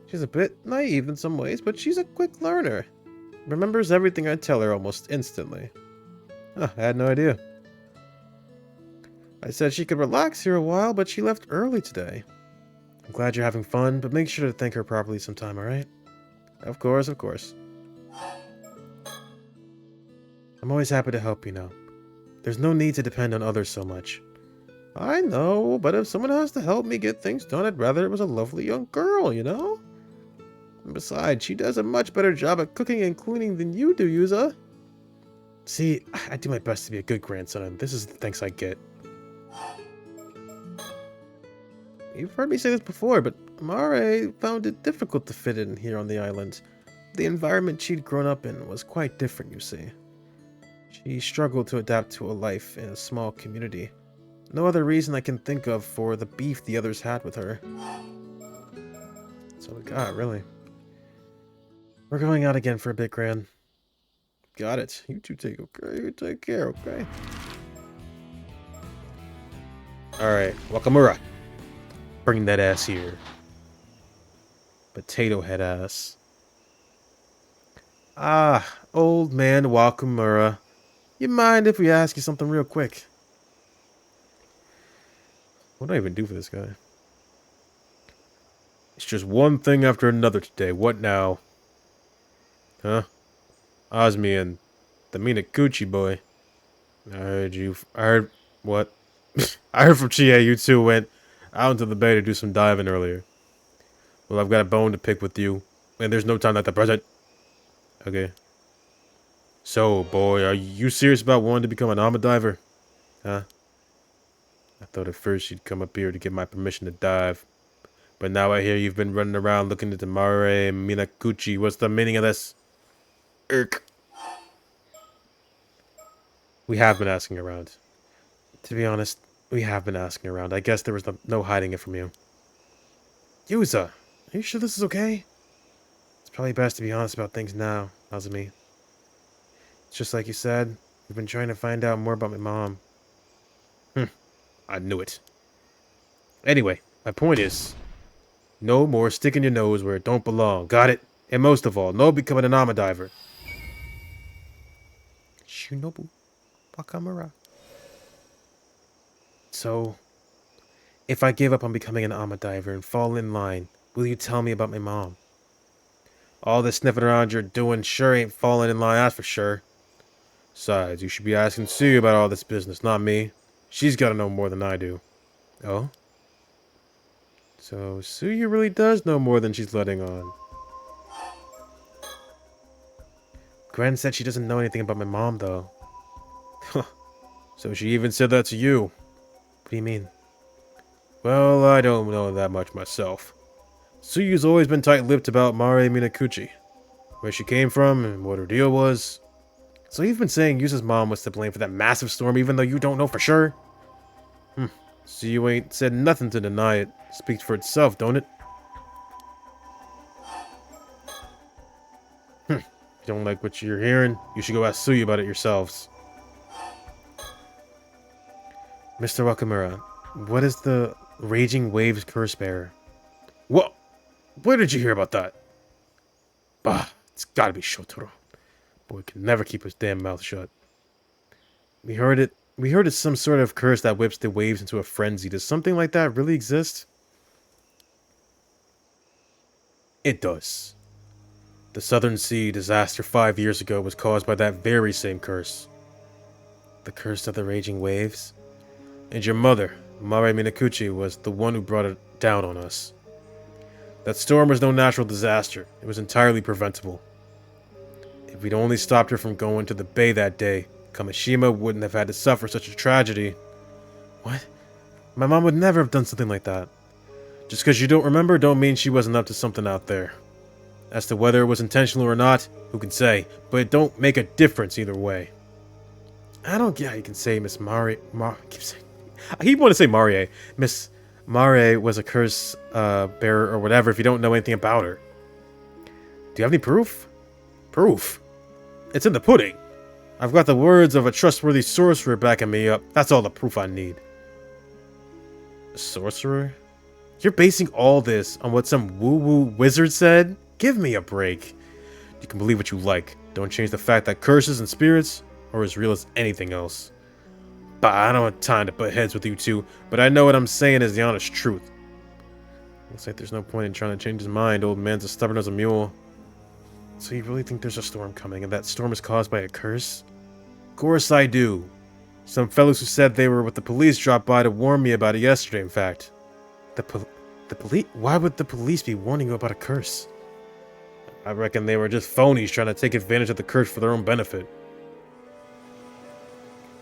She's a bit naive in some ways, but she's a quick learner. Remembers everything I tell her almost instantly. Huh, I had no idea. I said she could relax here a while, but she left early today. I'm glad you're having fun, but make sure to thank her properly sometime, alright? Of course, of course. I'm always happy to help, you know. There's no need to depend on others so much. I know, but if someone has to help me get things done, I'd rather it was a lovely young girl, you know? And besides, she does a much better job at cooking and cleaning than you do, Yuza. See, I do my best to be a good grandson, and this is the thanks I get. You've heard me say this before, but Mare found it difficult to fit in here on the island. The environment she'd grown up in was quite different, you see. She struggled to adapt to a life in a small community. No other reason I can think of for the beef the others had with her. That's all we got, really. We're going out again for a bit, Gran. Got it. You two take care, okay? Alright, Wakamura. Bring that ass here. Potato head ass. Ah, old man Wakamura. You mind if we ask you something real quick? What do I even do for this guy? It's just one thing after another today. What now? Huh? Osmi and the Minakuchi boy. I heard what? I heard from Chie you two went out into the bay to do some diving earlier. Well, I've got a bone to pick with you, and there's no time like the present. Okay. So, boy, are you serious about wanting to become an armor diver? Huh? I thought at first you'd come up here to get my permission to dive. But now I hear you've been running around looking into Mare and Minakuchi. What's the meaning of this? Irk. We have been asking around. To be honest, we have been asking around. I guess there was no hiding it from you. Yuza, are you sure this is okay? It's probably best to be honest about things now, Azumi. It's just like you said, we've been trying to find out more about my mom. I knew it. Anyway, my point is, no more sticking your nose where it don't belong. Got it? And most of all, no becoming an armor diver. Shinobu Wakamura. So, if I give up on becoming an armor diver and fall in line, will you tell me about my mom? All this sniffing around you're doing sure ain't falling in line, that's for sure. Besides, you should be asking Sue about all this business, not me. She's got to know more than I do. Oh? So, Suyu really does know more than she's letting on. Gwen said she doesn't know anything about my mom, though. Huh. So she even said that to you. What do you mean? Well, I don't know that much myself. Suyu's always been tight-lipped about Mare Minakuchi. Where she came from and what her deal was. So you've been saying Yusa's mom was to blame for that massive storm even though you don't know for sure? So you ain't said nothing to deny it. Speaks for itself, don't it? If you don't like what you're hearing, you should go ask Suyu about it yourselves. Mr. Wakamura, what is the Raging Waves Curse Bearer? What? Where did you hear about that? Bah, it's gotta be Shotaro. Boy can never keep his damn mouth shut. We heard it's some sort of curse that whips the waves into a frenzy. Does something like that really exist? It does. The Southern Sea disaster 5 years ago was caused by that very same curse. The curse of the raging waves? And your mother, Mare Minakuchi, was the one who brought it down on us. That storm was no natural disaster. It was entirely preventable. If we'd only stopped her from going to the bay that day, Kamishima wouldn't have had to suffer such a tragedy. What? My mom would never have done something like that. Just because you don't remember don't mean she wasn't up to something out there. As to whether it was intentional or not, who can say, but it don't make a difference either way. I don't get how you can say Miss Mari... I keep wanting to say Marie. Miss Mare was a curse bearer or whatever if you don't know anything about her. Do you have any proof? Proof? It's in the pudding. I've got the words of a trustworthy sorcerer backing me up. That's all the proof I need. A sorcerer? You're basing all this on what some woo-woo wizard said? Give me a break. You can believe what you like. Don't change the fact that curses and spirits are as real as anything else. But I don't have time to butt heads with you two, but I know what I'm saying is the honest truth. Looks like there's no point in trying to change his mind. Old man's as stubborn as a mule. So you really think there's a storm coming, and that storm is caused by a curse? Of course I do. Some fellows who said they were with the police dropped by to warn me about it yesterday, in fact. The police? Why would the police be warning you about a curse? I reckon they were just phonies trying to take advantage of the curse for their own benefit.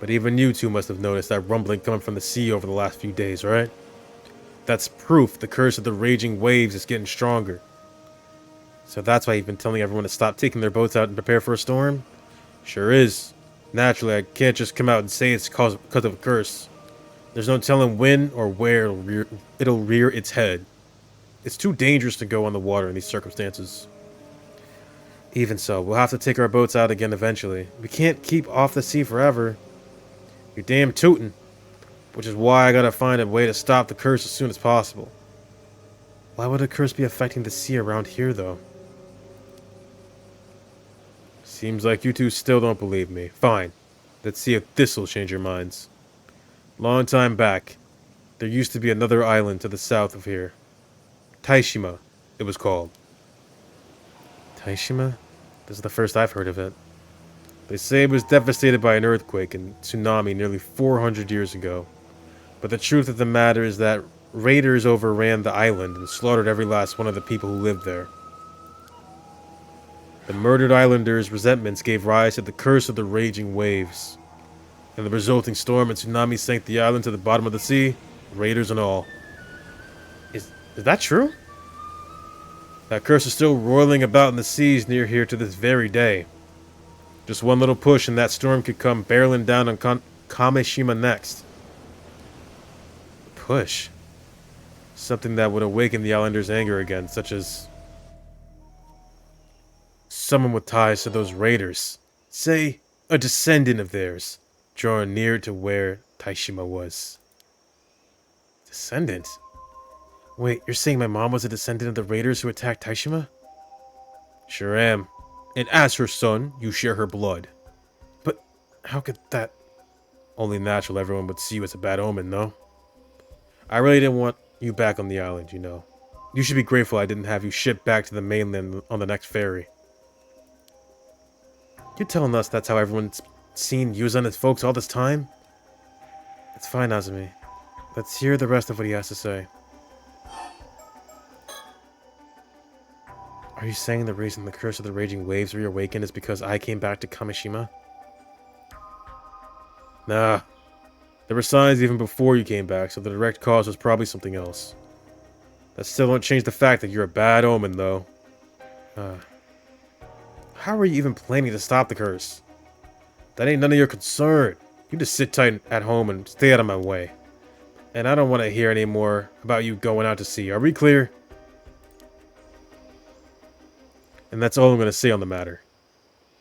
But even you two must have noticed that rumbling coming from the sea over the last few days, right? That's proof the curse of the raging waves is getting stronger. So that's why you've been telling everyone to stop taking their boats out and prepare for a storm? Sure is. Naturally, I can't just come out and say it's because of a curse. There's no telling when or where it'll rear its head. It's too dangerous to go on the water in these circumstances. Even so, we'll have to take our boats out again eventually. We can't keep off the sea forever. You're damn tootin'. Which is why I gotta find a way to stop the curse as soon as possible. Why would a curse be affecting the sea around here, though? Seems like you two still don't believe me. Fine. Let's see if this'll change your minds. Long time back, there used to be another island to the south of here. Taishima, it was called. Taishima? This is the first I've heard of it. They say it was devastated by an earthquake and tsunami nearly 400 years ago. But the truth of the matter is that raiders overran the island and slaughtered every last one of the people who lived there. The murdered islanders' resentments gave rise to the curse of the raging waves. And the resulting storm and tsunami sank the island to the bottom of the sea, raiders and all. Is that true? That curse is still roiling about in the seas near here to this very day. Just one little push and that storm could come barreling down on Kamishima next. Push? Something that would awaken the islanders' anger again, such as someone with ties to those raiders. Say, a descendant of theirs, drawn near to where Taishima was. Descendant? Wait, you're saying my mom was a descendant of the raiders who attacked Taishima? Sure am. And as her son, you share her blood. But how could that... Only natural everyone would see you as a bad omen, no? I really didn't want you back on the island, you know. You should be grateful I didn't have you shipped back to the mainland on the next ferry. You're telling us that's how everyone's seen Yuza and his folks all this time? It's fine, Azumi. Let's hear the rest of what he has to say. Are you saying the reason the curse of the raging waves reawakened is because I came back to Kamishima? Nah. There were signs even before you came back, so the direct cause was probably something else. That still don't change the fact that you're a bad omen, though. How are you even planning to stop the curse? That ain't none of your concern. You just sit tight at home and stay out of my way. And I don't want to hear any more about you going out to sea. Are we clear? And that's all I'm going to say on the matter.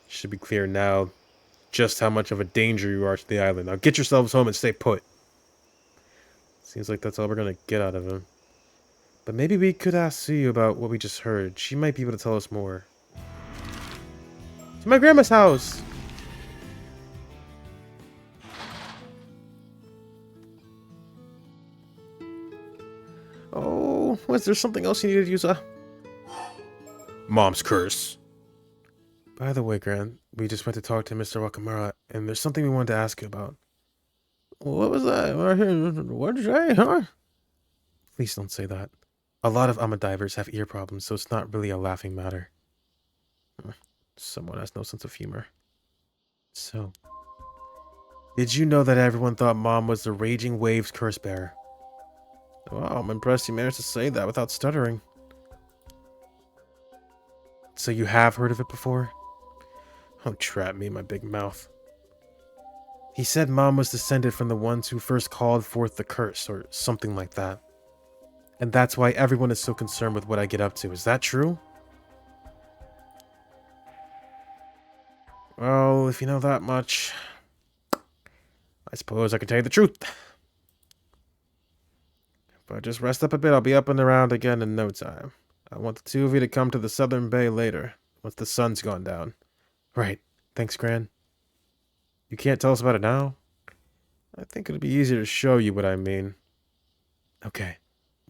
It should be clear now just how much of a danger you are to the island. Now get yourselves home and stay put. Seems like that's all we're going to get out of him. But maybe we could ask Suyu about what we just heard. She might be able to tell us more. To my grandma's house! Oh, was there something else you needed to use? Mom's curse. By the way, Gran, we just went to talk to Mr. Wakamura, and there's something we wanted to ask you about. What was that? What did you say, huh? Please don't say that. A lot of Amadivers have ear problems, so it's not really a laughing matter. Someone has no sense of humor. So, did you know that everyone thought Mom was the Raging Waves curse bearer? Wow, I'm impressed you managed to say that without stuttering. So you have heard of it before? Don't trap me in my big mouth. He said Mom was descended from the ones who first called forth the curse, or something like that. And that's why everyone is so concerned with what I get up to. Is that true? Well, if you know that much, I suppose I can tell you the truth. But just rest up a bit, I'll be up and around again in no time. I want the two of you to come to the southern bay later, once the sun's gone down. Right. Thanks, Gran. You can't tell us about it now? I think it'll be easier to show you what I mean. Okay.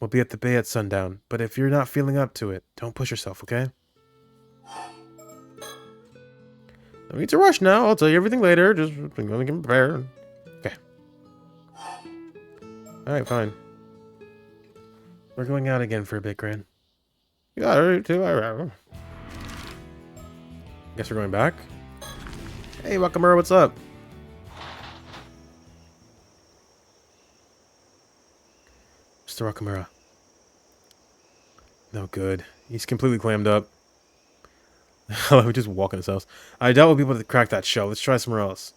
We'll be at the bay at sundown, but if you're not feeling up to it, don't push yourself, okay? No need to rush now. I'll tell you everything later. Just I'm gonna get prepared. Okay. Alright, fine. We're going out again for a bit, Gran. Yeah, alright, too. Alright. Guess we're going back. Hey, Wakamura, what's up? Mr. Wakamura. No good. He's completely clammed up. We just walk in his house. I doubt we'll be able to crack that shell. Let's try somewhere else.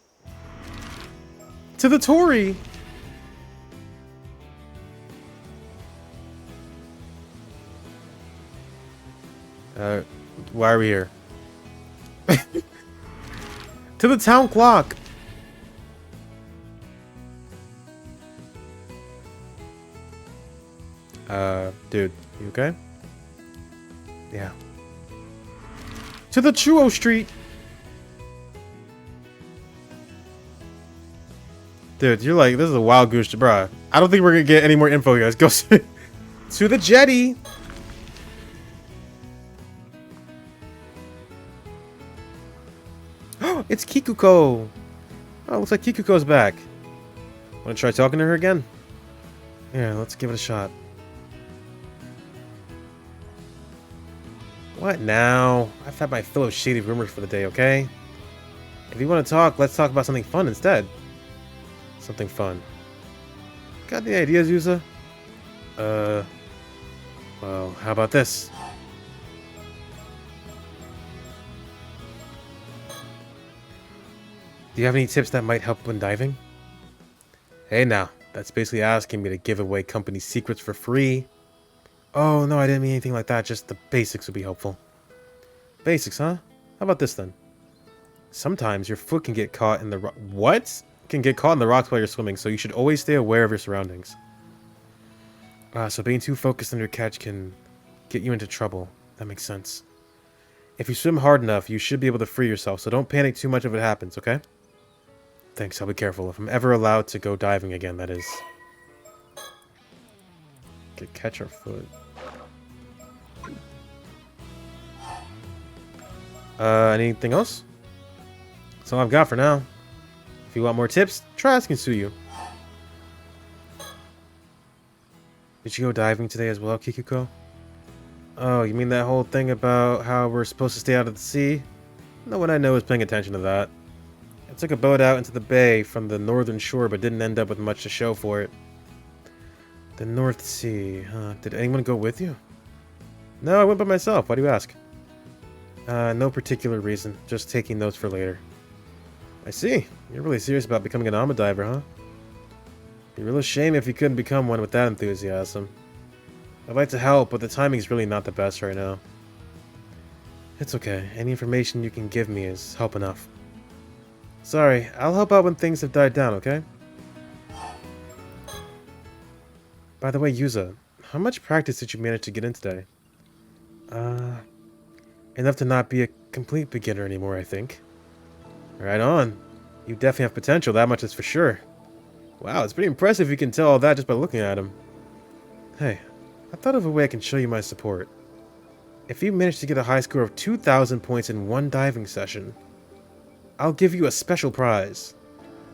To the Torii! Why are we here? To the town clock! Dude, you okay? Yeah. To the Chuo Street! Dude, you're like, this is a wild goose, bruh. I don't think we're gonna get any more info, guys. Go to the jetty! It's Kikuko! Oh, looks like Kikuko's back. Wanna try talking to her again? Yeah, let's give it a shot. What now? I've had my fill of shady rumors for the day, okay? If you want to talk, let's talk about something fun instead. Something fun. Got any ideas, Yuza? Well, how about this? Do you have any tips that might help when diving? Hey now, that's basically asking me to give away company secrets for free. Oh, no, I didn't mean anything like that. Just the basics would be helpful. Basics, huh? How about this, then? Sometimes your foot can get caught in the What? Can get caught in the rocks while you're swimming, so you should always stay aware of your surroundings. So being too focused on your catch can get you into trouble. That makes sense. If you swim hard enough, you should be able to free yourself, so don't panic too much if it happens, okay? Thanks, I'll be careful. If I'm ever allowed to go diving again, that is. Could catch our foot. Anything else? That's all I've got for now. If you want more tips, try asking Suyu. Did you go diving today as well, Kikuko? Oh, you mean that whole thing about how we're supposed to stay out of the sea? No one I know is paying attention to that. I took a boat out into the bay from the northern shore, but didn't end up with much to show for it. The North Sea, huh? Did anyone go with you? No, I went by myself. Why do you ask? No particular reason. Just taking notes for later. I see. You're really serious about becoming an Ama diver, huh? Be a real shame if you couldn't become one with that enthusiasm. I'd like to help, but the timing's really not the best right now. It's okay. Any information you can give me is help enough. Sorry, I'll help out when things have died down, okay? By the way, Yuza, how much practice did you manage to get in today? Enough to not be a complete beginner anymore, I think. Right on. You definitely have potential, that much is for sure. Wow, it's pretty impressive you can tell all that just by looking at him. Hey, I thought of a way I can show you my support. If you manage to get a high score of 2,000 points in one diving session, I'll give you a special prize.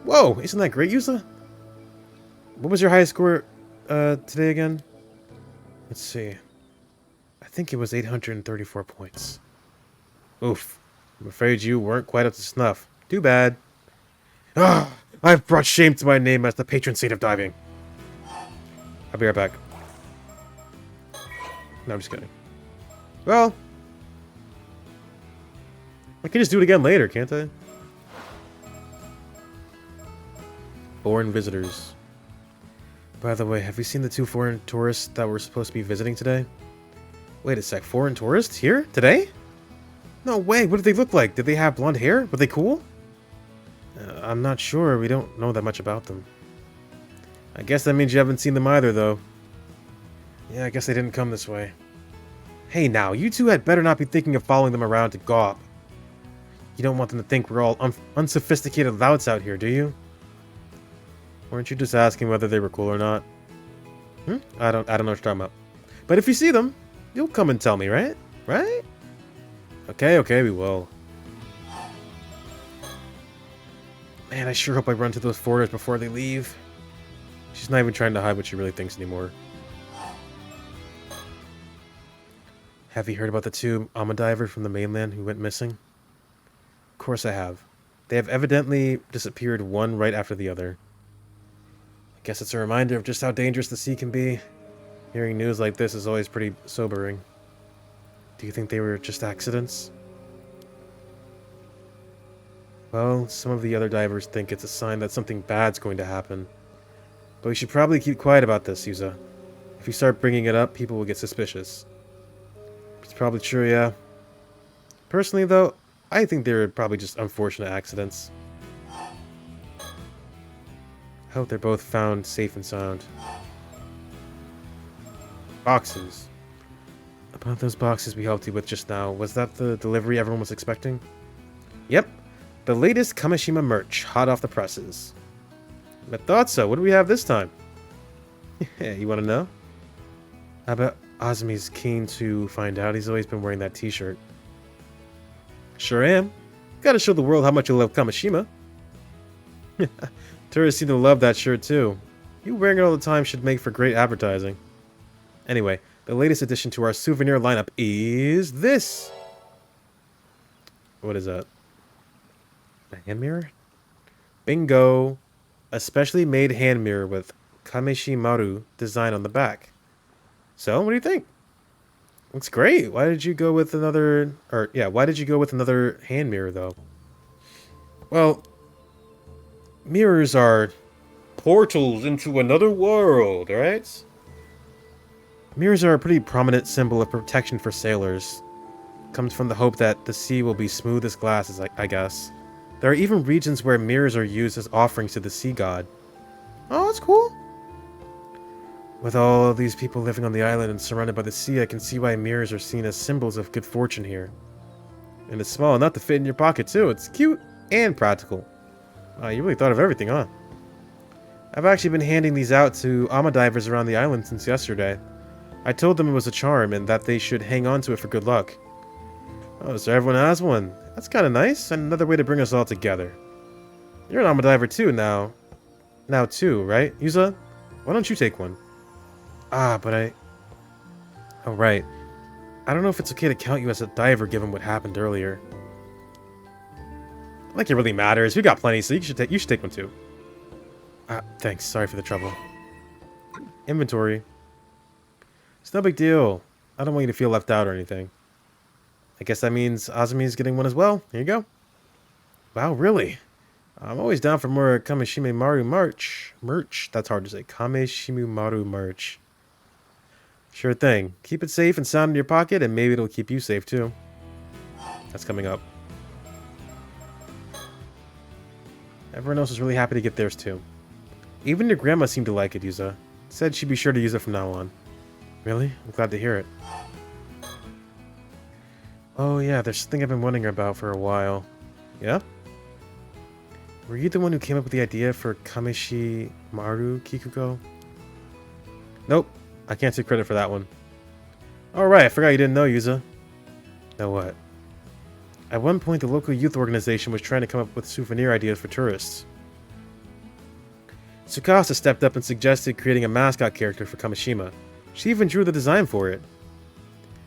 Whoa, isn't that great, Yuza? What was your highest score today again? Let's see. I think it was 834 points. Oof. I'm afraid you weren't quite up to snuff. Too bad. Ah, I've brought shame to my name as the patron saint of diving. I'll be right back. No, I'm just kidding. Well, I can just do it again later, can't I? Foreign visitors. By the way, have you seen the 2 foreign tourists that were supposed to be visiting today? Wait a sec, foreign tourists? Here? Today? No way, what did they look like? Did they have blonde hair? Were they cool? I'm not sure, we don't know that much about them. I guess that means you haven't seen them either, though. Yeah, I guess they didn't come this way. Hey now, you two had better not be thinking of following them around to gawp. You don't want them to think we're all unsophisticated louts out here, do you? Weren't you just asking whether they were cool or not? I don't know what you're talking about. But if you see them, you'll come and tell me, right? Right? Okay, we will. Man, I sure hope I run into those foreigners before they leave. She's not even trying to hide what she really thinks anymore. Have you heard about the two Alma divers from the mainland who went missing? Of course I have. They have evidently disappeared one right after the other. I guess it's a reminder of just how dangerous the sea can be. Hearing news like this is always pretty sobering. Do you think they were just accidents? Well, some of the other divers think it's a sign that something bad's going to happen. But we should probably keep quiet about this, Yuza. If you start bringing it up, people will get suspicious. It's probably true, yeah. Personally, though, I think they're probably just unfortunate accidents. I hope they're both found safe and sound. Boxes. About those boxes we helped you with just now, was that the delivery everyone was expecting? Yep. The latest Kamishima merch, hot off the presses. I thought so. What do we have this time? Yeah, you want to know? I bet Azumi's keen to find out. He's always been wearing that t-shirt. Sure am. Gotta show the world how much you love Kamishima. Tourists seem to love that shirt too. You wearing it all the time should make for great advertising. Anyway, the latest addition to our souvenir lineup is this. What is that? A hand mirror? Bingo! A specially made hand mirror with Kameshimaru design on the back. So, what do you think? Looks great. Why did you go with another... why did you go with another hand mirror, though? Well, mirrors are portals into another world, right? Mirrors are a pretty prominent symbol of protection for sailors. Comes from the hope that the sea will be smooth as glass, I guess. There are even regions where mirrors are used as offerings to the sea god. Oh, that's cool. With all these people living on the island and surrounded by the sea, I can see why mirrors are seen as symbols of good fortune here. And it's small enough to fit in your pocket too. It's cute and practical. You really thought of everything, huh? I've actually been handing these out to Alma divers around the island since yesterday. I told them it was a charm and that they should hang on to it for good luck. Oh, so everyone has one. That's kind of nice, and another way to bring us all together. You're an Alma diver too now. Now too, right, Yuza? Why don't you take one? But I... Oh, right. I don't know if it's okay to count you as a diver given what happened earlier. Like it really matters. We got plenty, so you should take one too. Thanks. Sorry for the trouble. Inventory. It's no big deal. I don't want you to feel left out or anything. I guess that means Azumi's getting one as well. Here you go. Wow, really? I'm always down for more Kameshimaru merch. That's hard to say. Kameshimaru merch. Sure thing. Keep it safe and sound in your pocket, and maybe it'll keep you safe too. That's coming up. Everyone else is really happy to get theirs too. Even your grandma seemed to like it, Yuza. Said she'd be sure to use it from now on. Really? I'm glad to hear it. Oh yeah, there's something I've been wondering about for a while. Yeah? Were you the one who came up with the idea for Kameshimaru Kikuko? Nope. I can't take credit for that one. Alright, I forgot you didn't know, Yuza. Know what? At one point, the local youth organization was trying to come up with souvenir ideas for tourists. Tsukasa stepped up and suggested creating a mascot character for Kamishima. She even drew the design for it.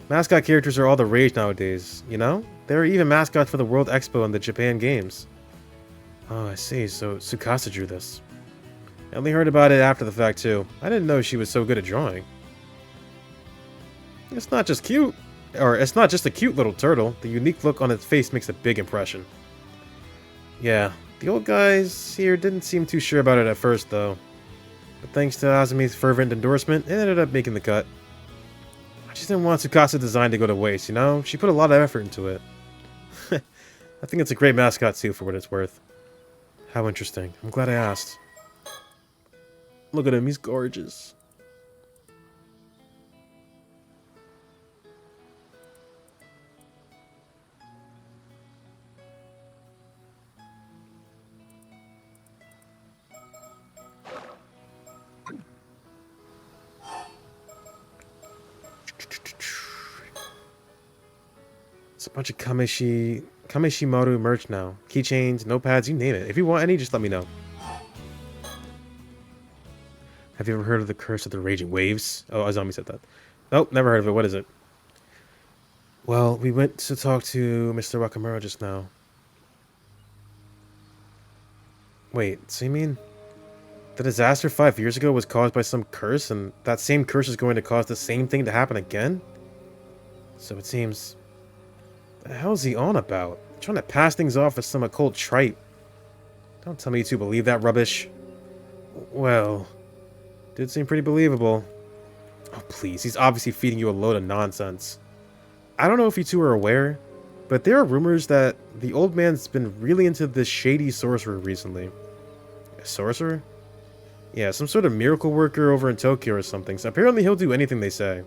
Mascot characters are all the rage nowadays, you know? There are even mascots for the World Expo and the Japan Games. Oh, I see. So Tsukasa drew this. I only heard about it after the fact, too. I didn't know she was so good at drawing. It's not just cute. Or, it's not just a cute little turtle. The unique look on its face makes a big impression. Yeah, the old guys here didn't seem too sure about it at first, though. But thanks to Azumi's fervent endorsement, it ended up making the cut. I just didn't want Tsukasa's design to go to waste, you know? She put a lot of effort into it. I think it's a great mascot, too, for what it's worth. How interesting. I'm glad I asked. Look at him, he's gorgeous. It's a bunch of Kameshimaru merch now. Keychains, notepads, you name it. If you want any, just let me know. Have you ever heard of the Curse of the Raging Waves? Oh, a zombie said that. Nope, never heard of it. What is it? Well, we went to talk to Mr. Wakamura just now. Wait, so you mean the disaster 5 years ago was caused by some curse, and that same curse is going to cause the same thing to happen again? So it seems... The hell's he on about? Trying to pass things off as some occult tripe. Don't tell me you two believe that rubbish. Well, did seem pretty believable. Oh, please, he's obviously feeding you a load of nonsense. I don't know if you two are aware, but there are rumors that the old man's been really into this shady sorcerer recently. A sorcerer? Yeah, some sort of miracle worker over in Tokyo or something, so apparently he'll do anything they say.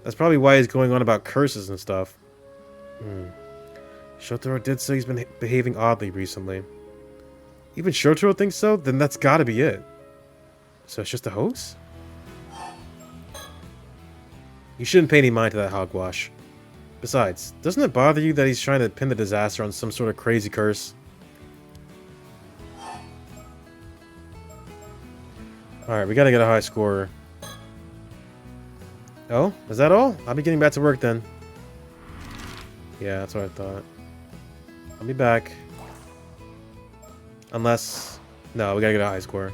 That's probably why he's going on about curses and stuff. Shotaro did say he's been behaving oddly recently. Even Shotaro thinks so? Then that's gotta be it. So it's just a hoax? You shouldn't pay any mind to that hogwash. Besides, doesn't it bother you that he's trying to pin the disaster on some sort of crazy curse? Alright, we gotta get a high score. Oh, is that all? I'll be getting back to work then. Yeah, that's what I thought. I'll be back. Unless... No, we gotta get a high score.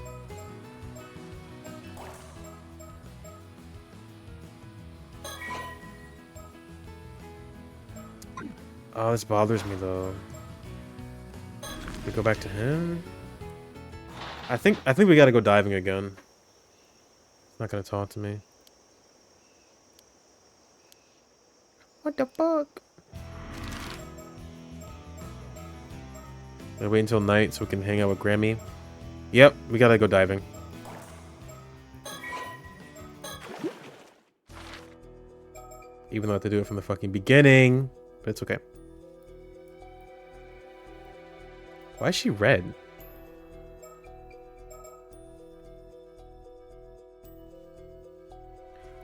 Oh, this bothers me though. We go back to him? I think we gotta go diving again. He's not gonna talk to me. What the fuck? Gonna wait until night so we can hang out with Grammy. Yep, we gotta go diving. Even though I have to do it from the fucking beginning. But it's okay. Why is she red?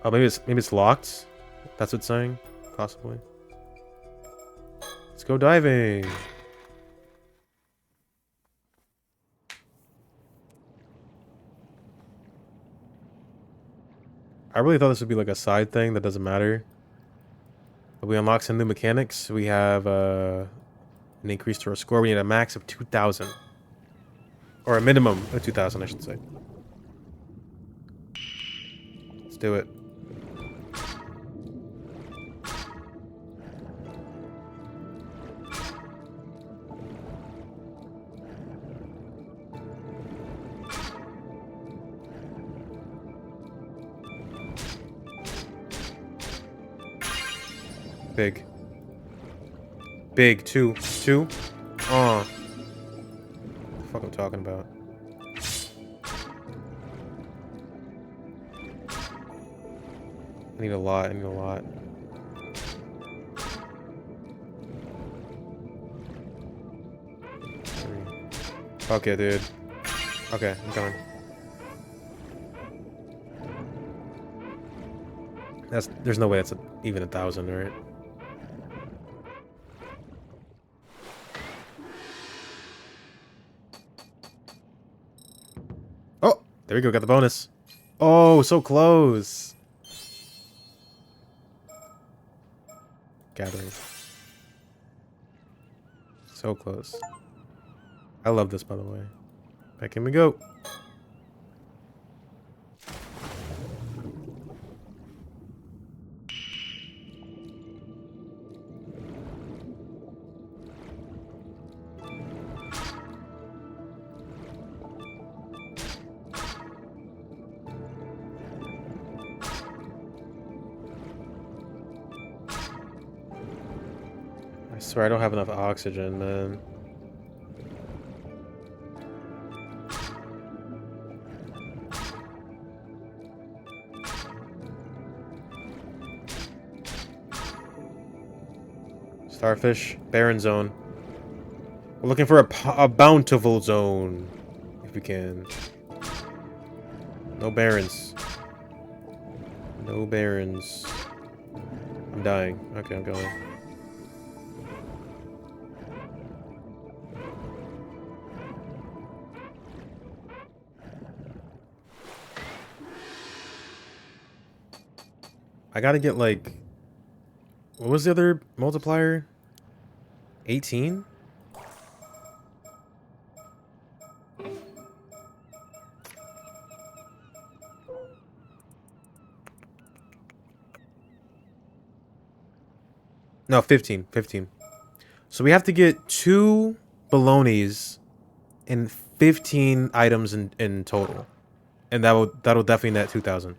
Oh, maybe it's locked. That's what it's saying, possibly. Let's go diving. I really thought this would be like a side thing that doesn't matter. But we unlock some new mechanics. We have an increase to our score. We need a max of 2,000. Or a minimum of 2,000, I should say. Let's do it. Big. Big, two. Oh. What the fuck I'm talking about? I need a lot, Okay, dude. Okay, I'm coming. There's no way that's even 1,000, right? Oh, there we go. Got the bonus. Oh, so close. Gathering. So close. I love this, by the way. Back in we go. I swear I don't have enough oxygen, man. Starfish, barren zone. We're looking for a bountiful zone, if we can. No barrens. No barrens. I'm dying. Okay, I'm going. I gotta get like... What was the other multiplier? 18? No, 15. 15. So we have to get 2 balonies and 15 items in total. And that'll definitely net 2,000.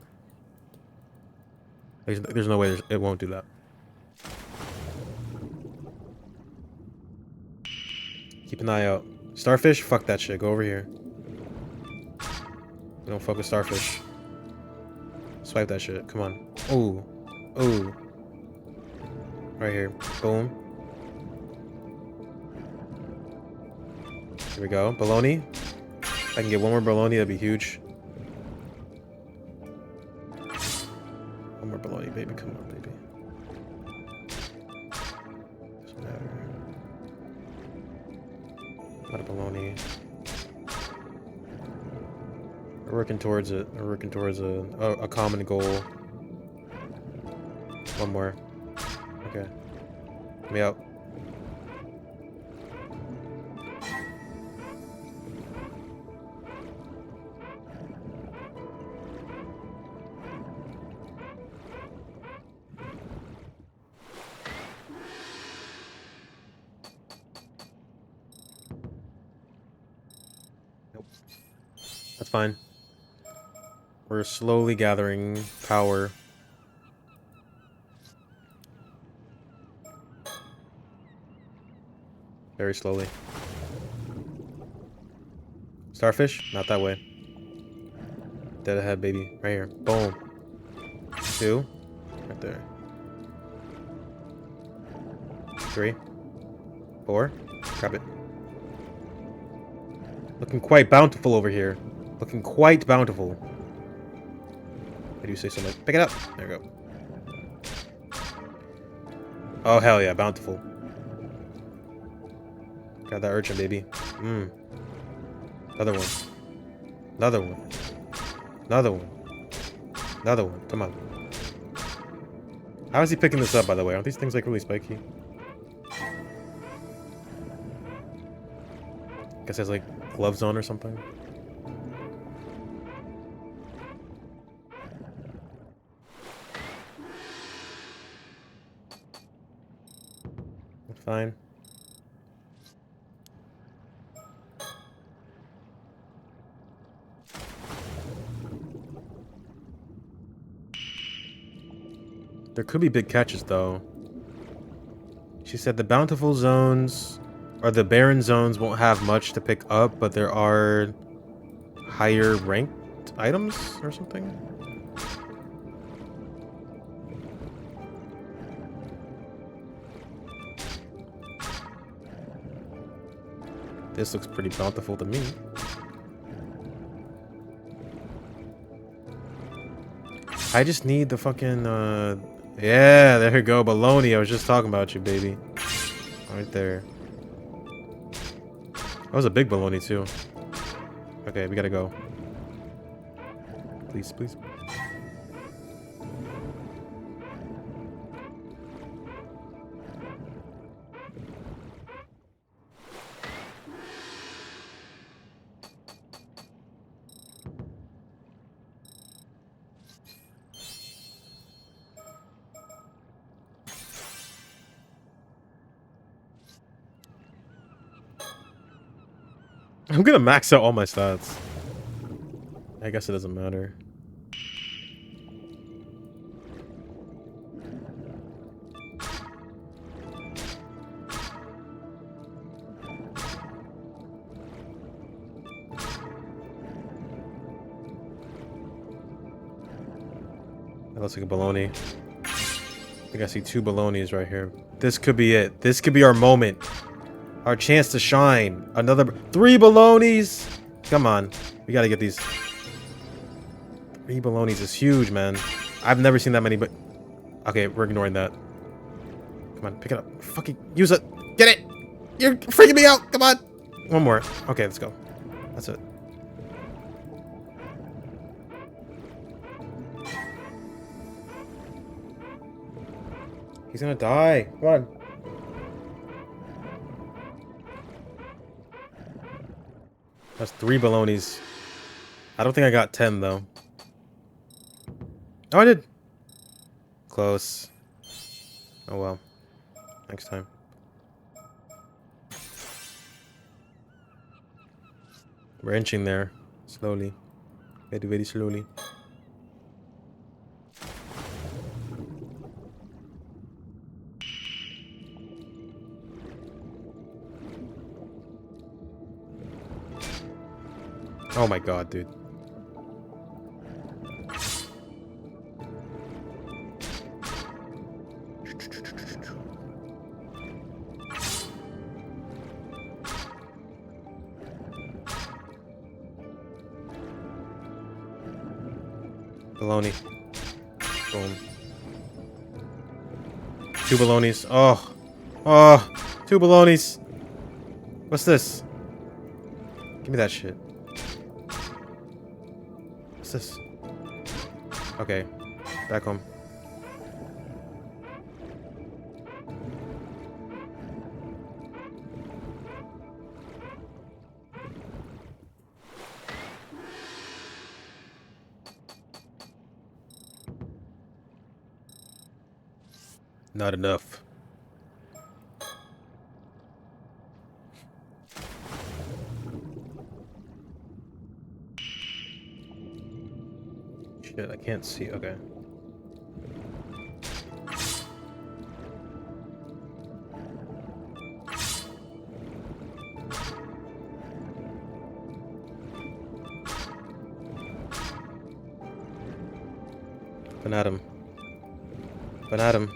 There's no way it won't do that. Keep an eye out. Starfish? Fuck that shit. Go over here. We don't fuck with starfish. Swipe that shit. Come on. Ooh. Ooh. Right here. Boom. Here we go. Baloney. If I can get one more baloney, that'd be huge. One more baloney, baby. Come on, baby. Doesn't matter. Not a baloney. We're working towards it. We're working towards a common goal. One more. Okay. Get me out. Nope. That's fine. We're slowly gathering power. Very slowly. Starfish? Not that way. Dead ahead, baby. Right here. Boom. 2. Right there. 3. 4. Grab it. Looking quite bountiful over here. Looking quite bountiful. How do you say so much? Pick it up. There we go. Oh, hell yeah. Bountiful. Got that urchin, baby. Mmm. Another one. Another one. Another one. Another one. Come on. How is he picking this up, by the way? Aren't these things, like, really spiky? Guess he has, like, gloves on or something. Fine. There could be big catches, though. She said the bountiful zones or the barren zones won't have much to pick up, but there are higher ranked items or something. This looks pretty bountiful to me. I just need the fucking, yeah, there you go, baloney. I was just talking about you, baby. Right there. That was a big baloney, too. Okay, we gotta go. Please, please. I'm gonna max out all my stats. I guess it doesn't matter. That looks like a baloney. I think I see 2 balonies right here. This could be it. This could be our moment. Our chance to shine. Another 3 balonies. Come on. We gotta get these. 3 balonies is huge, man. I've never seen that many, but... Okay, we're ignoring that. Come on, pick it up. Fucking use it. Get it. You're freaking me out. Come on. One more. Okay, let's go. That's it. He's gonna die. Come on. That's 3 balonies. I don't think I got 10 though. Oh, I did. Close. Oh well. Next time. We're inching there. Slowly. Very, very slowly. Oh my god, dude. Baloney. Boom. 2 balonies. Oh. Oh. 2 balonies. What's this? Give me that shit. What's this? Okay. Back home. Not enough. Shit, I can't see. Okay. Banadum. Banadum.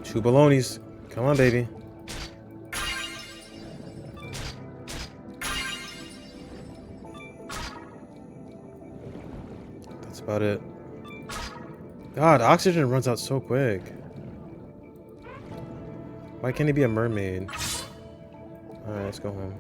2 balonies. Come on, baby. That's about it. God, oxygen runs out so quick. Why can't he be a mermaid? Alright, let's go home.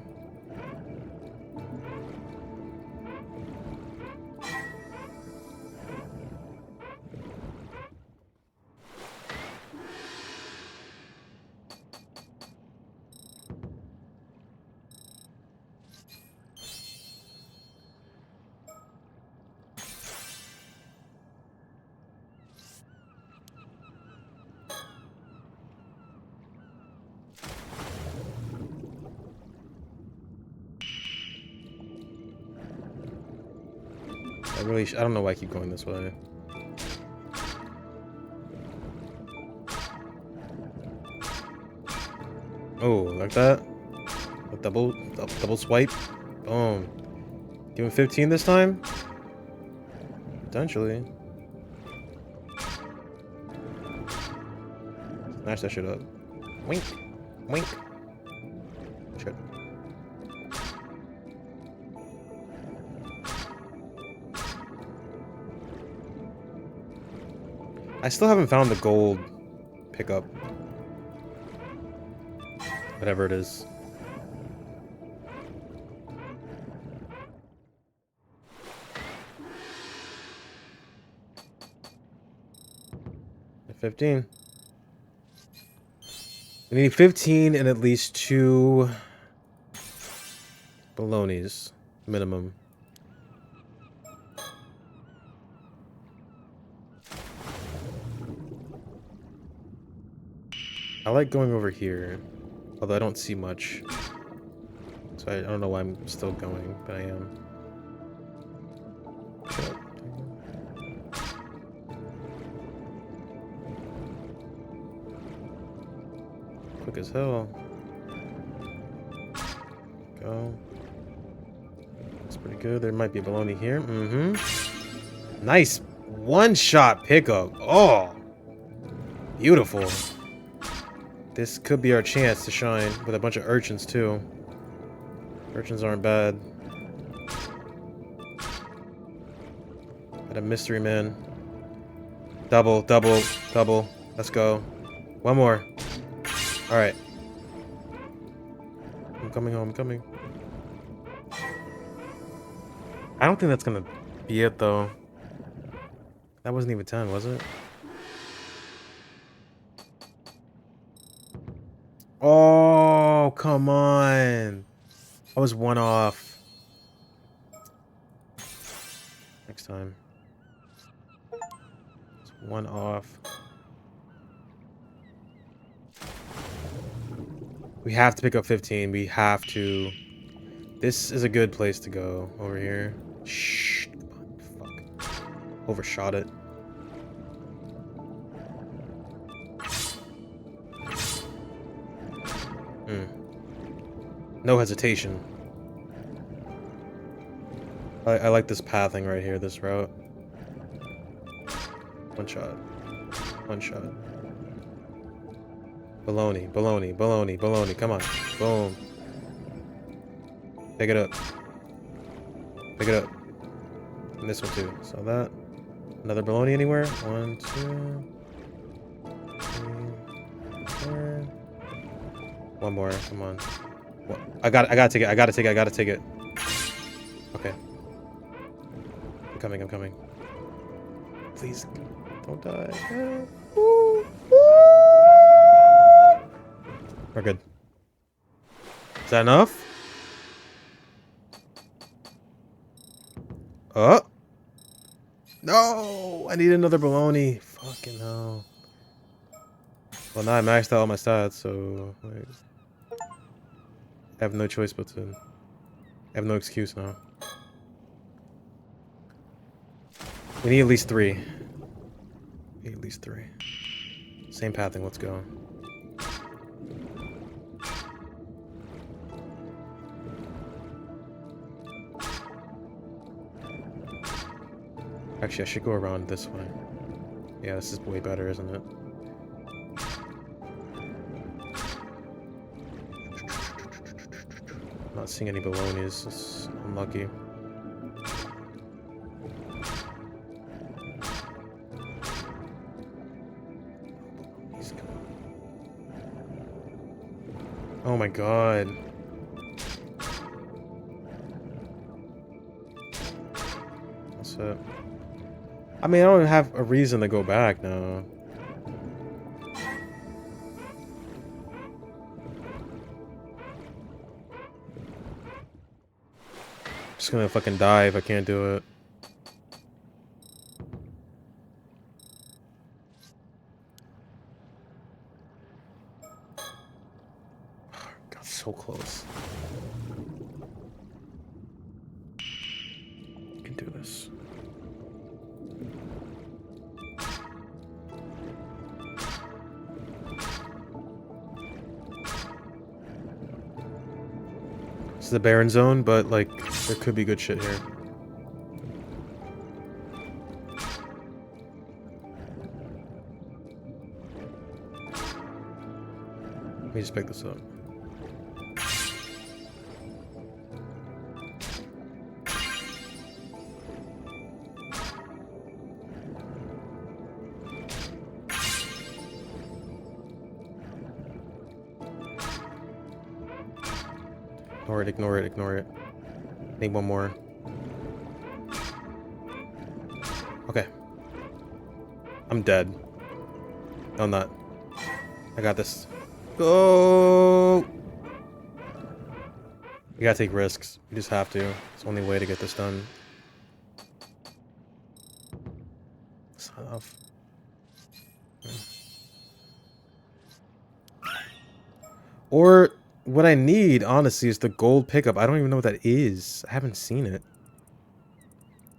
I don't know why I keep going this way. Oh, like that? A double swipe? Boom. Give him 15 this time? Potentially. Smash that shit up. Wink. Wink. Shit. I still haven't found the gold pickup. Whatever it is. At 15. We need 15 and at least 2 balonies minimum. I like going over here, although I don't see much. So I don't know why I'm still going, but I am. Quick as hell. Go. That's pretty good. There might be a baloney here. Mm-hmm. Nice one-shot pickup. Oh, beautiful. This could be our chance to shine with a bunch of urchins, too. Urchins aren't bad. Got a mystery man. Double, double, double. Let's go. One more. Alright. I'm coming home, I'm coming. I don't think that's gonna be it, though. That wasn't even 10, was it? Oh, come on. I was one off. Next time. It's one off. We have to pick up 15. We have to. This is a good place to go. Over here. Shh. Come on. Fuck. Overshot it. No hesitation. I like this pathing right here, this route. One shot. One shot. Baloney, baloney, baloney, baloney. Come on. Boom. Pick it up. Pick it up. And this one too. So that. Another baloney anywhere? 1, 2, 3, 4. One more. Come on. What? I gotta take it. I gotta take it. I gotta take it. Okay. I'm coming. I'm coming. Please don't die. We're good. Is that enough? Oh! No! I need another baloney. Fucking hell. Well, now I maxed out all my stats, so... Wait. I have no choice but to... I have no excuse now. We need at least 3. We need at least 3. Same pathing, let's go. Actually, I should go around this way. Yeah, this is way better, isn't it? Not seeing any balonies. It's unlucky. Oh my god. That's it. I mean, I don't have a reason to go back now. Just gonna fucking die if I can't do it. Got so close. You can do this. This is the Baron Zone, but like there could be good shit here. Let me just pick this up. Ignore it, ignore it, ignore it. Need one more. Okay. I'm dead. No, I'm not. I got this. Go! We gotta take risks. We just have to. It's the only way to get this done. It's not enough. Or what I need, honestly, is the gold pickup. I don't even know what that is. I haven't seen it.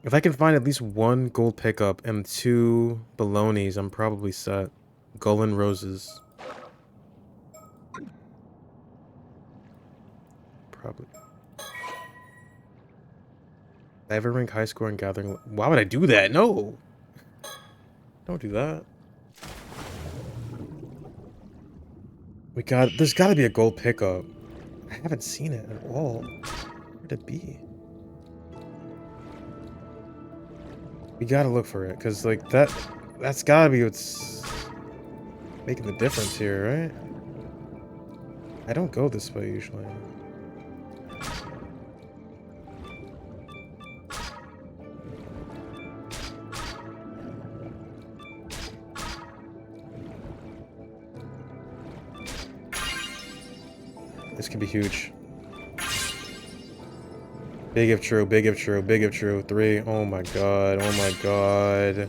If I can find at least 1 gold pickup and 2 balonies, I'm probably set. Golden roses. Probably. I ever rank high score in gathering? Why would I do that? No! Don't do that. There's gotta be a gold pickup. I haven't seen it at all. Where'd it be? We gotta look for it, because, like, that's gotta be what's making the difference here, right? I don't go this way, usually. This could be huge. Big if true, big if true, big if true. 3. Oh my god, oh my god.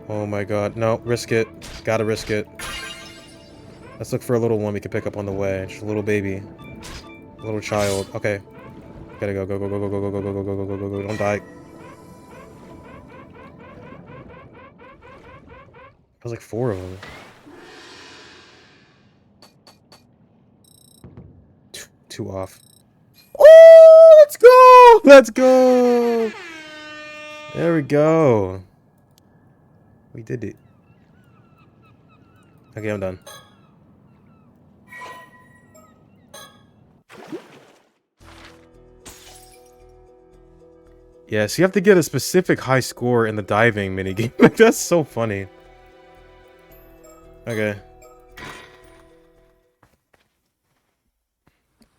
Oh my god. No, risk it. Gotta risk it. Let's look for a little one we can pick up on the way. Just a little baby. A little child. Okay. Gotta go, go, go, go, go, go, go, go, go, go, go, go, go, go. Don't die. There's like 4 of them. 2 off. Oh, let's go! Let's go! There we go. We did it. Okay, I'm done. Yes, you have to get a specific high score in the diving minigame. Like, that's so funny. Okay.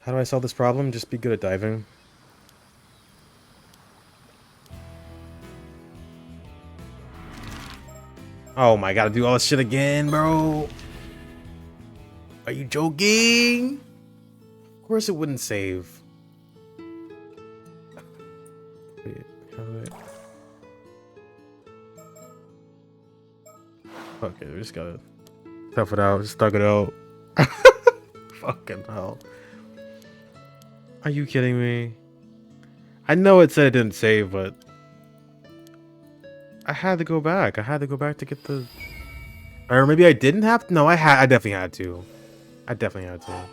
How do I solve this problem? Just be good at diving. Oh my, gotta do all this shit again, bro. Are you joking? Of course it wouldn't save. Wait, how do I... Okay, we just gotta tough it out, just thug it out. Fucking hell. Are you kidding me? I know it said it didn't save, but I had to go back. I had to go back to get the... Or maybe I didn't have to? No, I definitely had to. I definitely had to.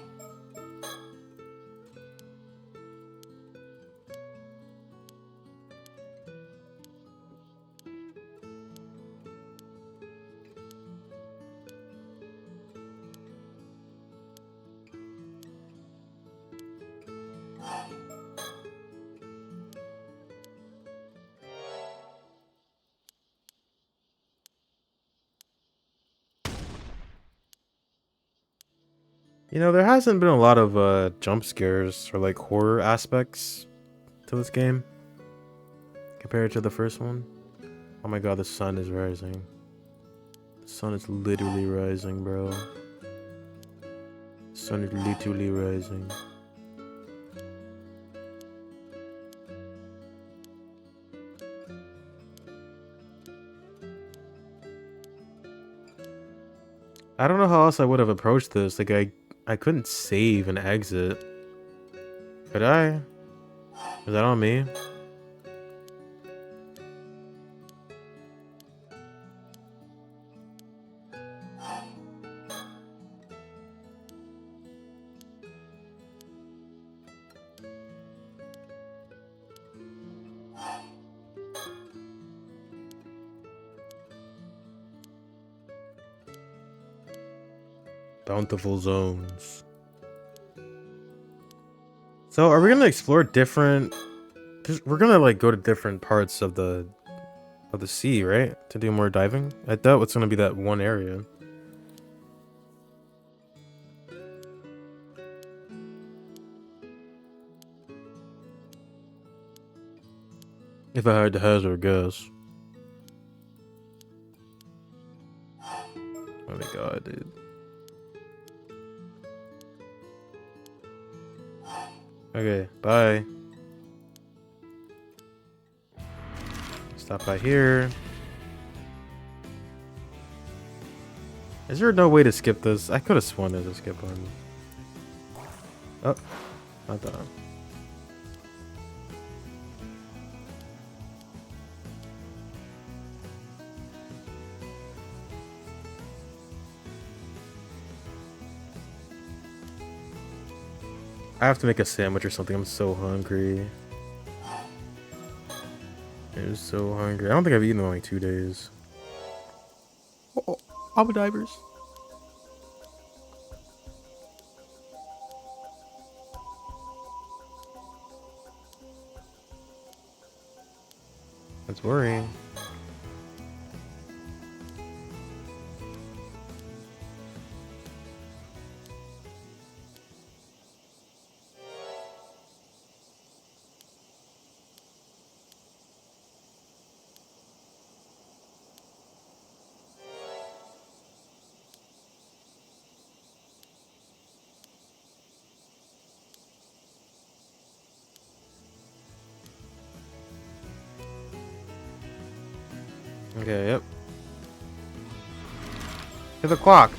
You know, there hasn't been a lot of jump scares or like horror aspects to this game compared to the first one. Oh my god, the sun is rising. The sun is literally rising, bro. The sun is literally rising. I don't know how else I would have approached this. Like, I couldn't save and exit. Could I? Is that on me? Bountiful zones. So are we gonna explore different... We're gonna like go to different parts of the sea, right? To do more diving? I doubt it's gonna be that one area. If I had to hazard a guess. Oh my god, dude. Okay, bye. Stop by here. Is there no way to skip this? I could have sworn there's a skip one. Oh, not that. I have to make a sandwich or something. I'm so hungry. I'm so hungry. I don't think I've eaten in like 2 days. Oh, I'm a divers. That's worrying. Okay, yep. Hit the clock.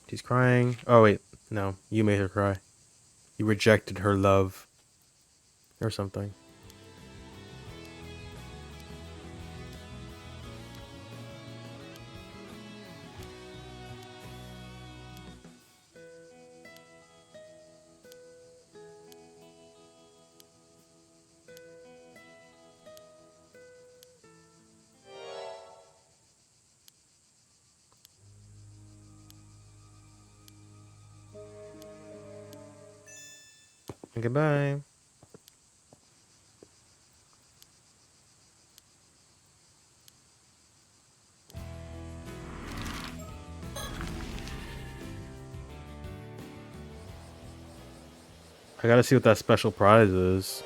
She's crying. Oh, wait. No, you made her cry. You rejected her love. Or something. Goodbye. I gotta see what that special prize is.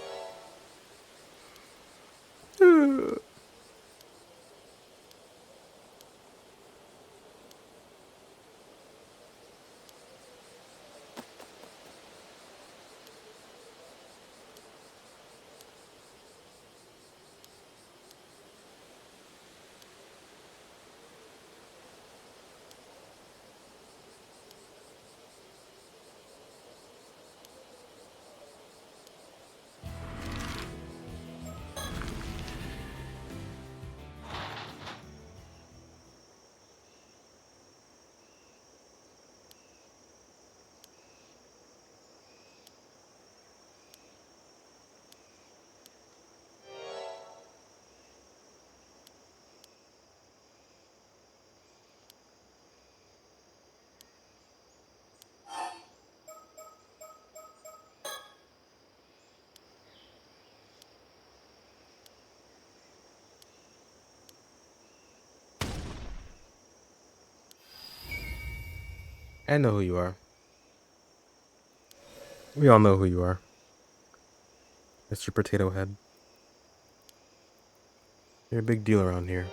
I know who you are. We all know who you are. Mr. Potato Head. You're a big deal around here.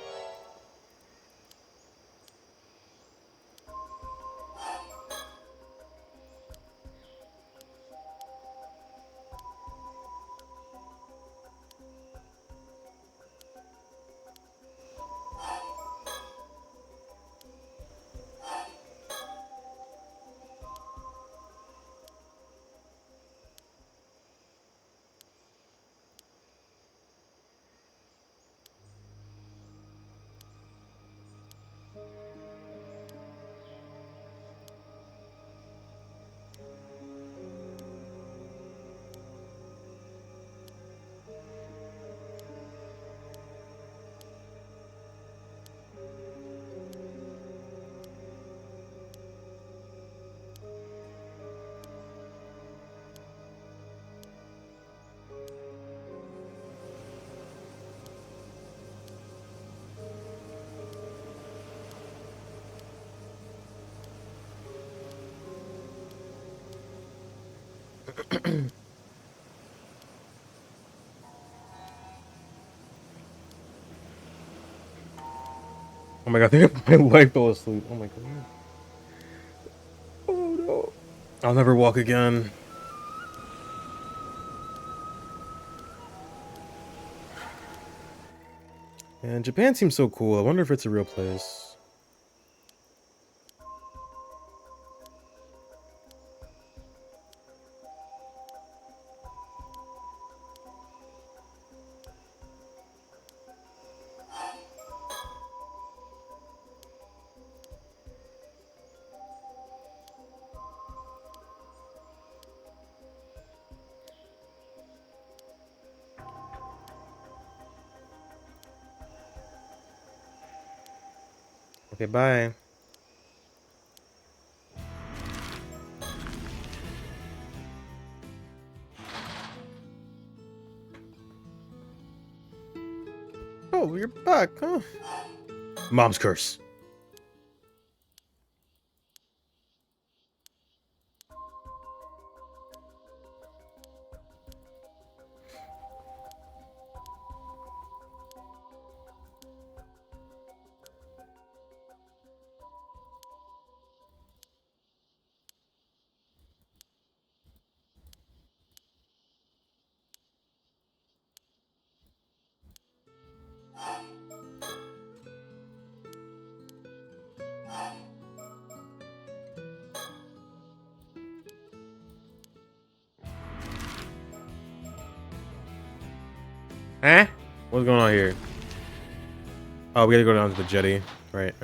Oh my god, I think my leg fell asleep. Oh my god. Oh no. I'll never walk again. And Japan seems so cool. I wonder if it's a real place. Okay, bye. Oh, you're back, huh? Mom's curse. Eh? What's going on here? Oh, we gotta go down to the jetty. Right.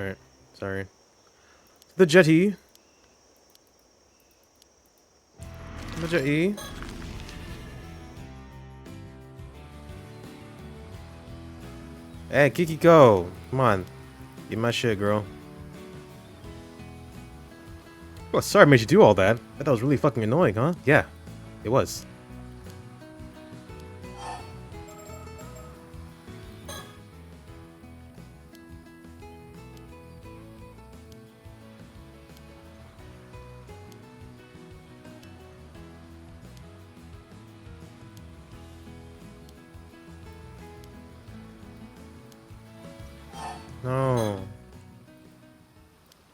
Sorry. The jetty. The jetty. Hey, Kiki, go. Come on. Get my shit, girl. Well, sorry I made you do all that. That was really fucking annoying, huh? Yeah, it was. No.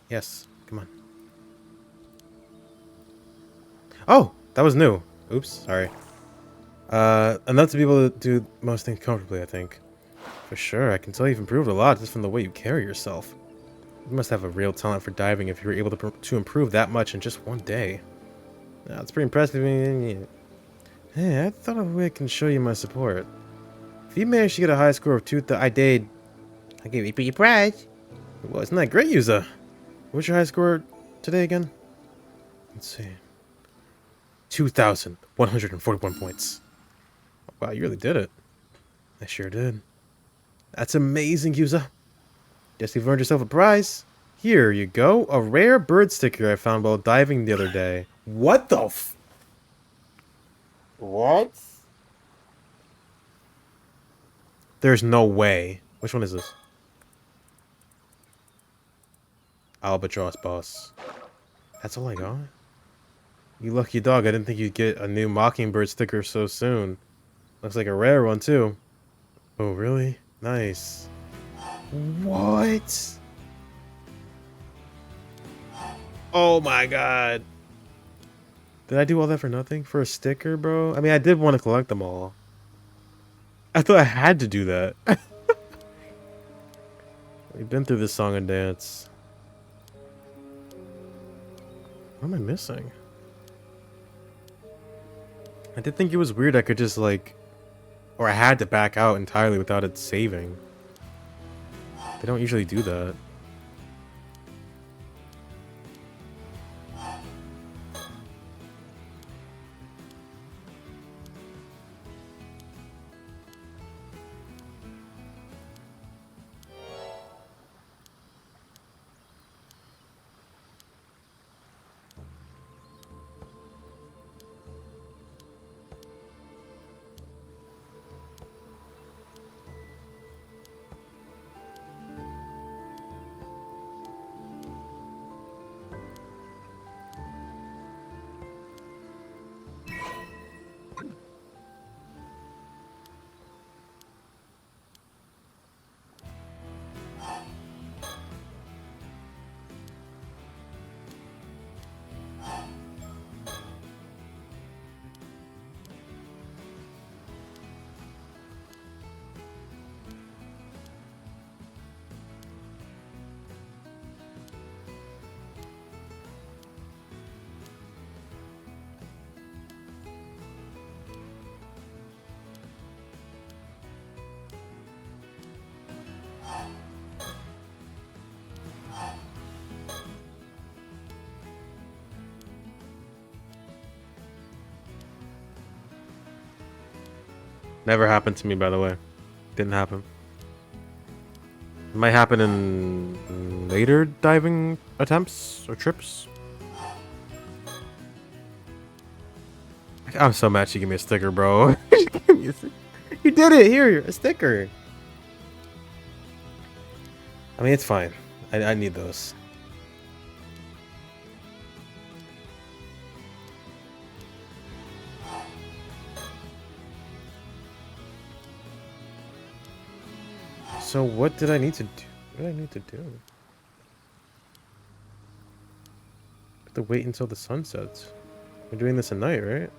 Yes, come on. Oh, that was new. Oops, sorry. Enough to be able to do most things comfortably, I think. For sure, I can tell you've improved a lot just from the way you carry yourself. You must have a real talent for diving if you were able to improve that much in just one day. That's pretty impressive. Hey, I thought of a way I can show you my support. If you managed to get a high score of 2,000, I did. I gave you a pretty prize. Well, isn't that great, Yuza? What's your high score today again? Let's see. 2,141 points. Wow, you really did it. I sure did. That's amazing, Yuza. Guess you've earned yourself a prize. Here you go. A rare bird sticker I found while diving the other day. What the f... What? There's no way. Which one is this? Albatross boss. That's all I got? You lucky dog, I didn't think you'd get a new Mockingbird sticker so soon. Looks like a rare one, too. Oh, really? Nice. What? Oh my god. Did I do all that for nothing? For a sticker, bro? I mean, I did want to collect them all. I thought I had to do that. We've been through this song and dance. What am I missing? I did think it was weird I could just like... Or I had to back out entirely without it saving. They don't usually do that. Never happened to me, by the way. Didn't happen. It might happen in later diving attempts or trips. I'm so mad she gave me a sticker, bro. You did it! Here, a sticker! I mean, it's fine. I need those. So what did I need to do? What did I need to do? I have to wait until the sun sets. We're doing this at night, right?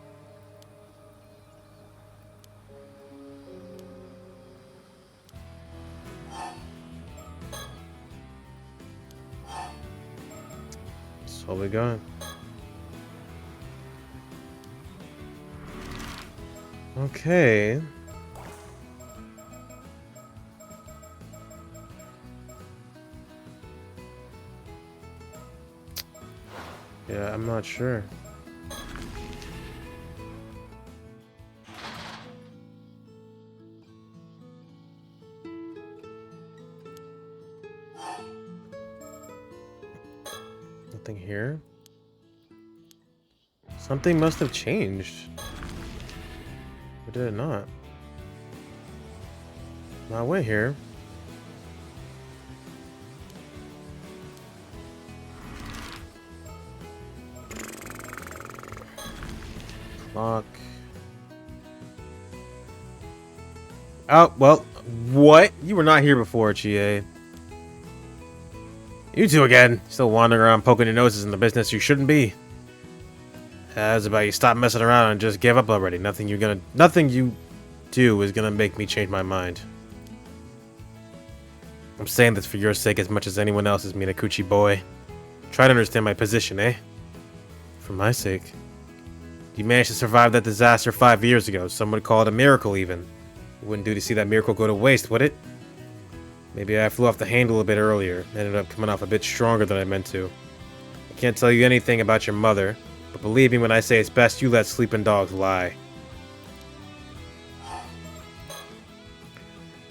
That's all we got. Okay. Yeah, I'm not sure. Nothing here. Something must have changed. Or did it not? I went here. Clock. Oh, well, what? You were not here before, GA. You two again. Still wandering around poking your noses in the business you shouldn't be. How's about you stop messing around and just give up already? Nothing you do is gonna make me change my mind. I'm saying this for your sake as much as anyone else's, Minakuchi boy. Try to understand my position, eh? For my sake. You managed to survive that disaster 5 years ago. Some would call it a miracle, even. It wouldn't do to see that miracle go to waste, would it? Maybe I flew off the handle a bit earlier. Ended up coming off a bit stronger than I meant to. I can't tell you anything about your mother, but believe me when I say it's best you let sleeping dogs lie.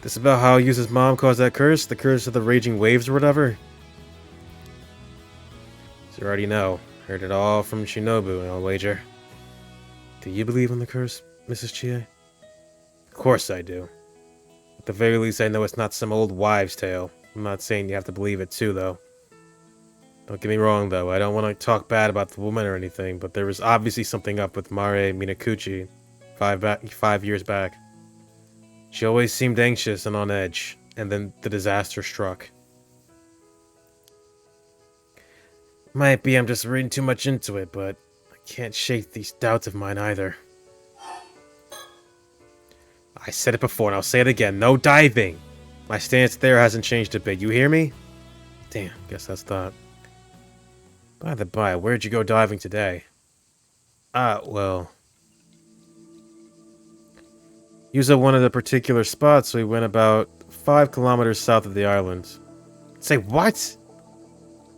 This about how Yusa's mom caused that curse? The curse of the raging waves or whatever? So you already know. Heard it all from Shinobu, I'll wager. Do you believe in the curse, Mrs. Chie? Of course I do. At the very least I know it's not some old wives' tale. I'm not saying you have to believe it too, though. Don't get me wrong, though. I don't want to talk bad about the woman or anything, but there was obviously something up with Mare Minakuchi 5 years back. She always seemed anxious and on edge, and then the disaster struck. Might be I'm just reading too much into it, but I can't shake these doubts of mine either. I said it before and I'll say it again. No diving! My stance there hasn't changed a bit. You hear me? Damn, guess that's that. By the by, where'd you go diving today? Well... Yusa wanted a particular spot, so we went about 5 kilometers south of the island. Say what?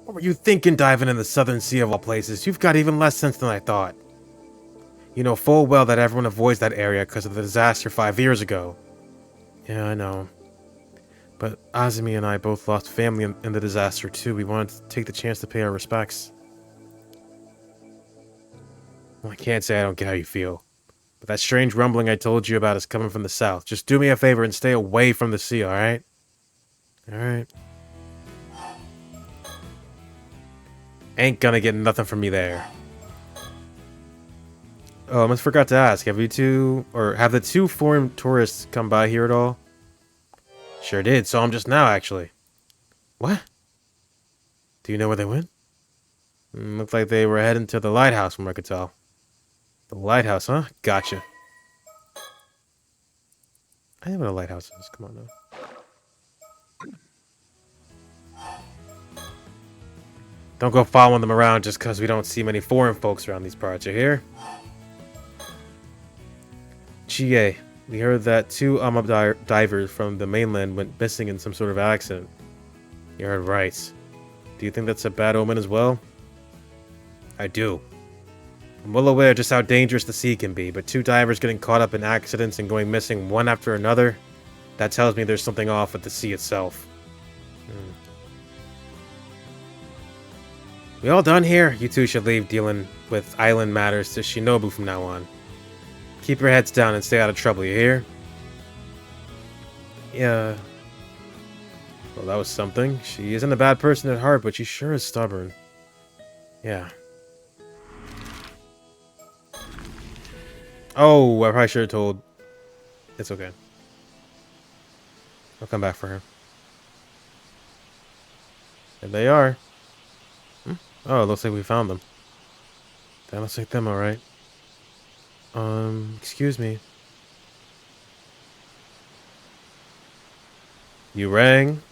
What were you thinking diving in the Southern Sea of all places? You've got even less sense than I thought. You know full well that everyone avoids that area because of the disaster 5 years ago. Yeah, I know. But Azumi and I both lost family in the disaster too. We wanted to take the chance to pay our respects. Well, I can't say I don't get how you feel. But that strange rumbling I told you about is coming from the south. Just do me a favor and stay away from the sea, alright? Alright. Ain't gonna get nothing from me there. Oh, I almost forgot to ask. Have the two foreign tourists come by here at all? Sure did. Saw them just now, actually. What? Do you know where they went? Looked like they were heading to the lighthouse from what I could tell. The lighthouse, huh? Gotcha. I know what a lighthouse is. Come on now. Don't go following them around just because we don't see many foreign folks around these parts, you hear? GA, we heard that 2 divers from the mainland went missing in some sort of accident. You heard right. Do you think that's a bad omen as well? I do. I'm well aware just how dangerous the sea can be, but 2 divers getting caught up in accidents and going missing one after another, that tells me there's something off with the sea itself. We all done here? You two should leave dealing with island matters to Shinobu from now on. Keep your heads down and stay out of trouble, you hear? Yeah. Well, that was something. She isn't a bad person at heart, but she sure is stubborn. Yeah. Oh, I probably should have told. It's okay. I'll come back for her. And they are. Oh, it looks like we found them. That looks like them, alright. Excuse me. You rang?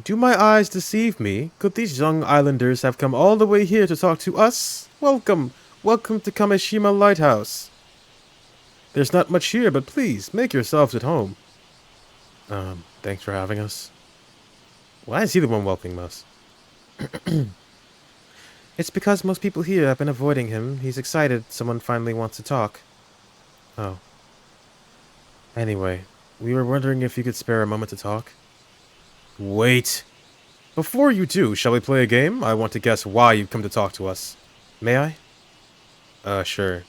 Do my eyes deceive me? Could these young islanders have come all the way here to talk to us? Welcome! Welcome to Kameshima Lighthouse. There's not much here, but please, make yourselves at home. Thanks for having us. Why is he the one welcoming us? It's because most people here have been avoiding him. He's excited someone finally wants to talk. Oh. Anyway, we were wondering if you could spare a moment to talk. Wait. Before you do, shall we play a game? I want to guess why you've come to talk to us. May I? Sure.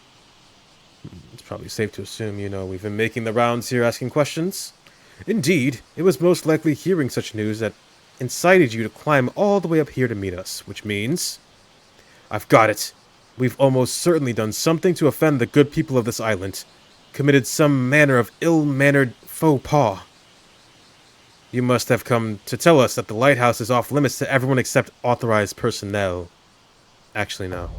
It's probably safe to assume, we've been making the rounds here asking questions. Indeed, it was most likely hearing such news that incited you to climb all the way up here to meet us, which means... I've got it. We've almost certainly done something to offend the good people of this island. Committed some manner of ill-mannered faux pas. You must have come to tell us that the lighthouse is off limits to everyone except authorized personnel. Actually, no.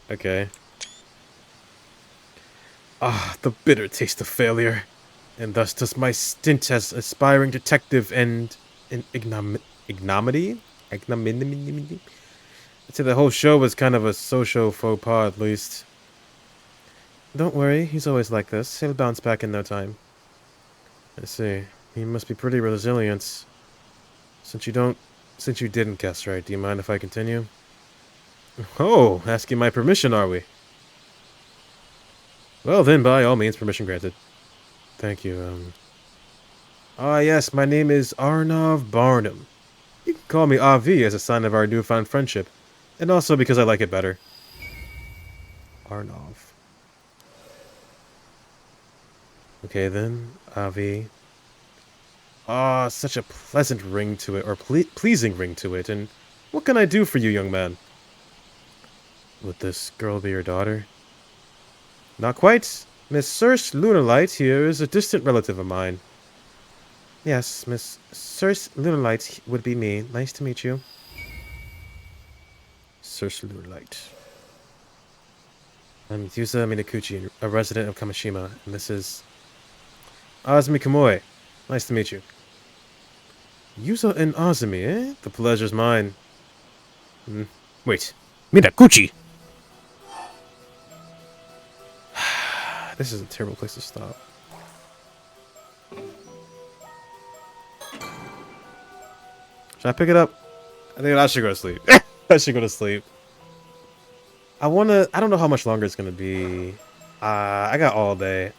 Okay. Ah, the bitter taste of failure. And thus does my stint as aspiring detective and ignominy? Ignominy? I'd say the whole show was kind of a social faux pas, at least. Don't worry, he's always like this. He'll bounce back in no time. I see. He must be pretty resilient. Since you didn't guess right, do you mind if I continue? Oh, asking my permission, are we? Well then, by all means, permission granted. Thank you, yes, my name is Arnav Barnum. You can call me Avi as a sign of our newfound friendship. And also because I like it better. Arnav. Okay then, Avi. Ah, such a pleasant ring to it, or pleasing ring to it, and what can I do for you, young man? Would this girl be your daughter? Not quite. Miss Circe Lunarlight here is a distant relative of mine. Yes, Miss Circe Lunarlight would be me. Nice to meet you. Circe Lunarlight. I'm Yusa Minakuchi, a resident of Kamishima, and this is... Azumi Kamoi. Nice to meet you. Yusa and Azumi, eh? The pleasure's mine. Wait. Minakuchi! This is a terrible place to stop. Should I pick it up? I think I should go to sleep. I should go to sleep. I don't know how much longer it's gonna be. I got all day.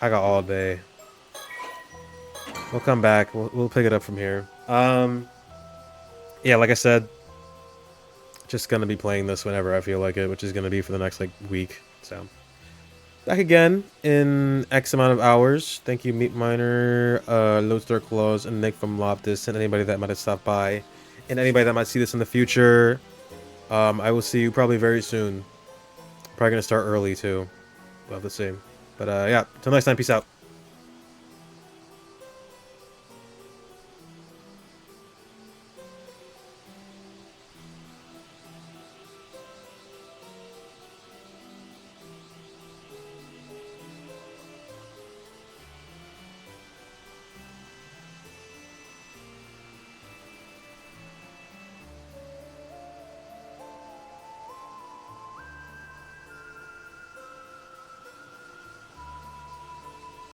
We'll come back. We'll pick it up from here. Yeah, like I said, just gonna be playing this whenever I feel like it, which is gonna be for the next week. So back again in X amount of hours. Thank you, Meat Miner, Lodestar Claws, and Nick from Loftus, and anybody that might have stopped by, and anybody that might see this in the future. I will see you probably very soon. Probably gonna start early too. We'll have to see. But yeah, until next time, peace out.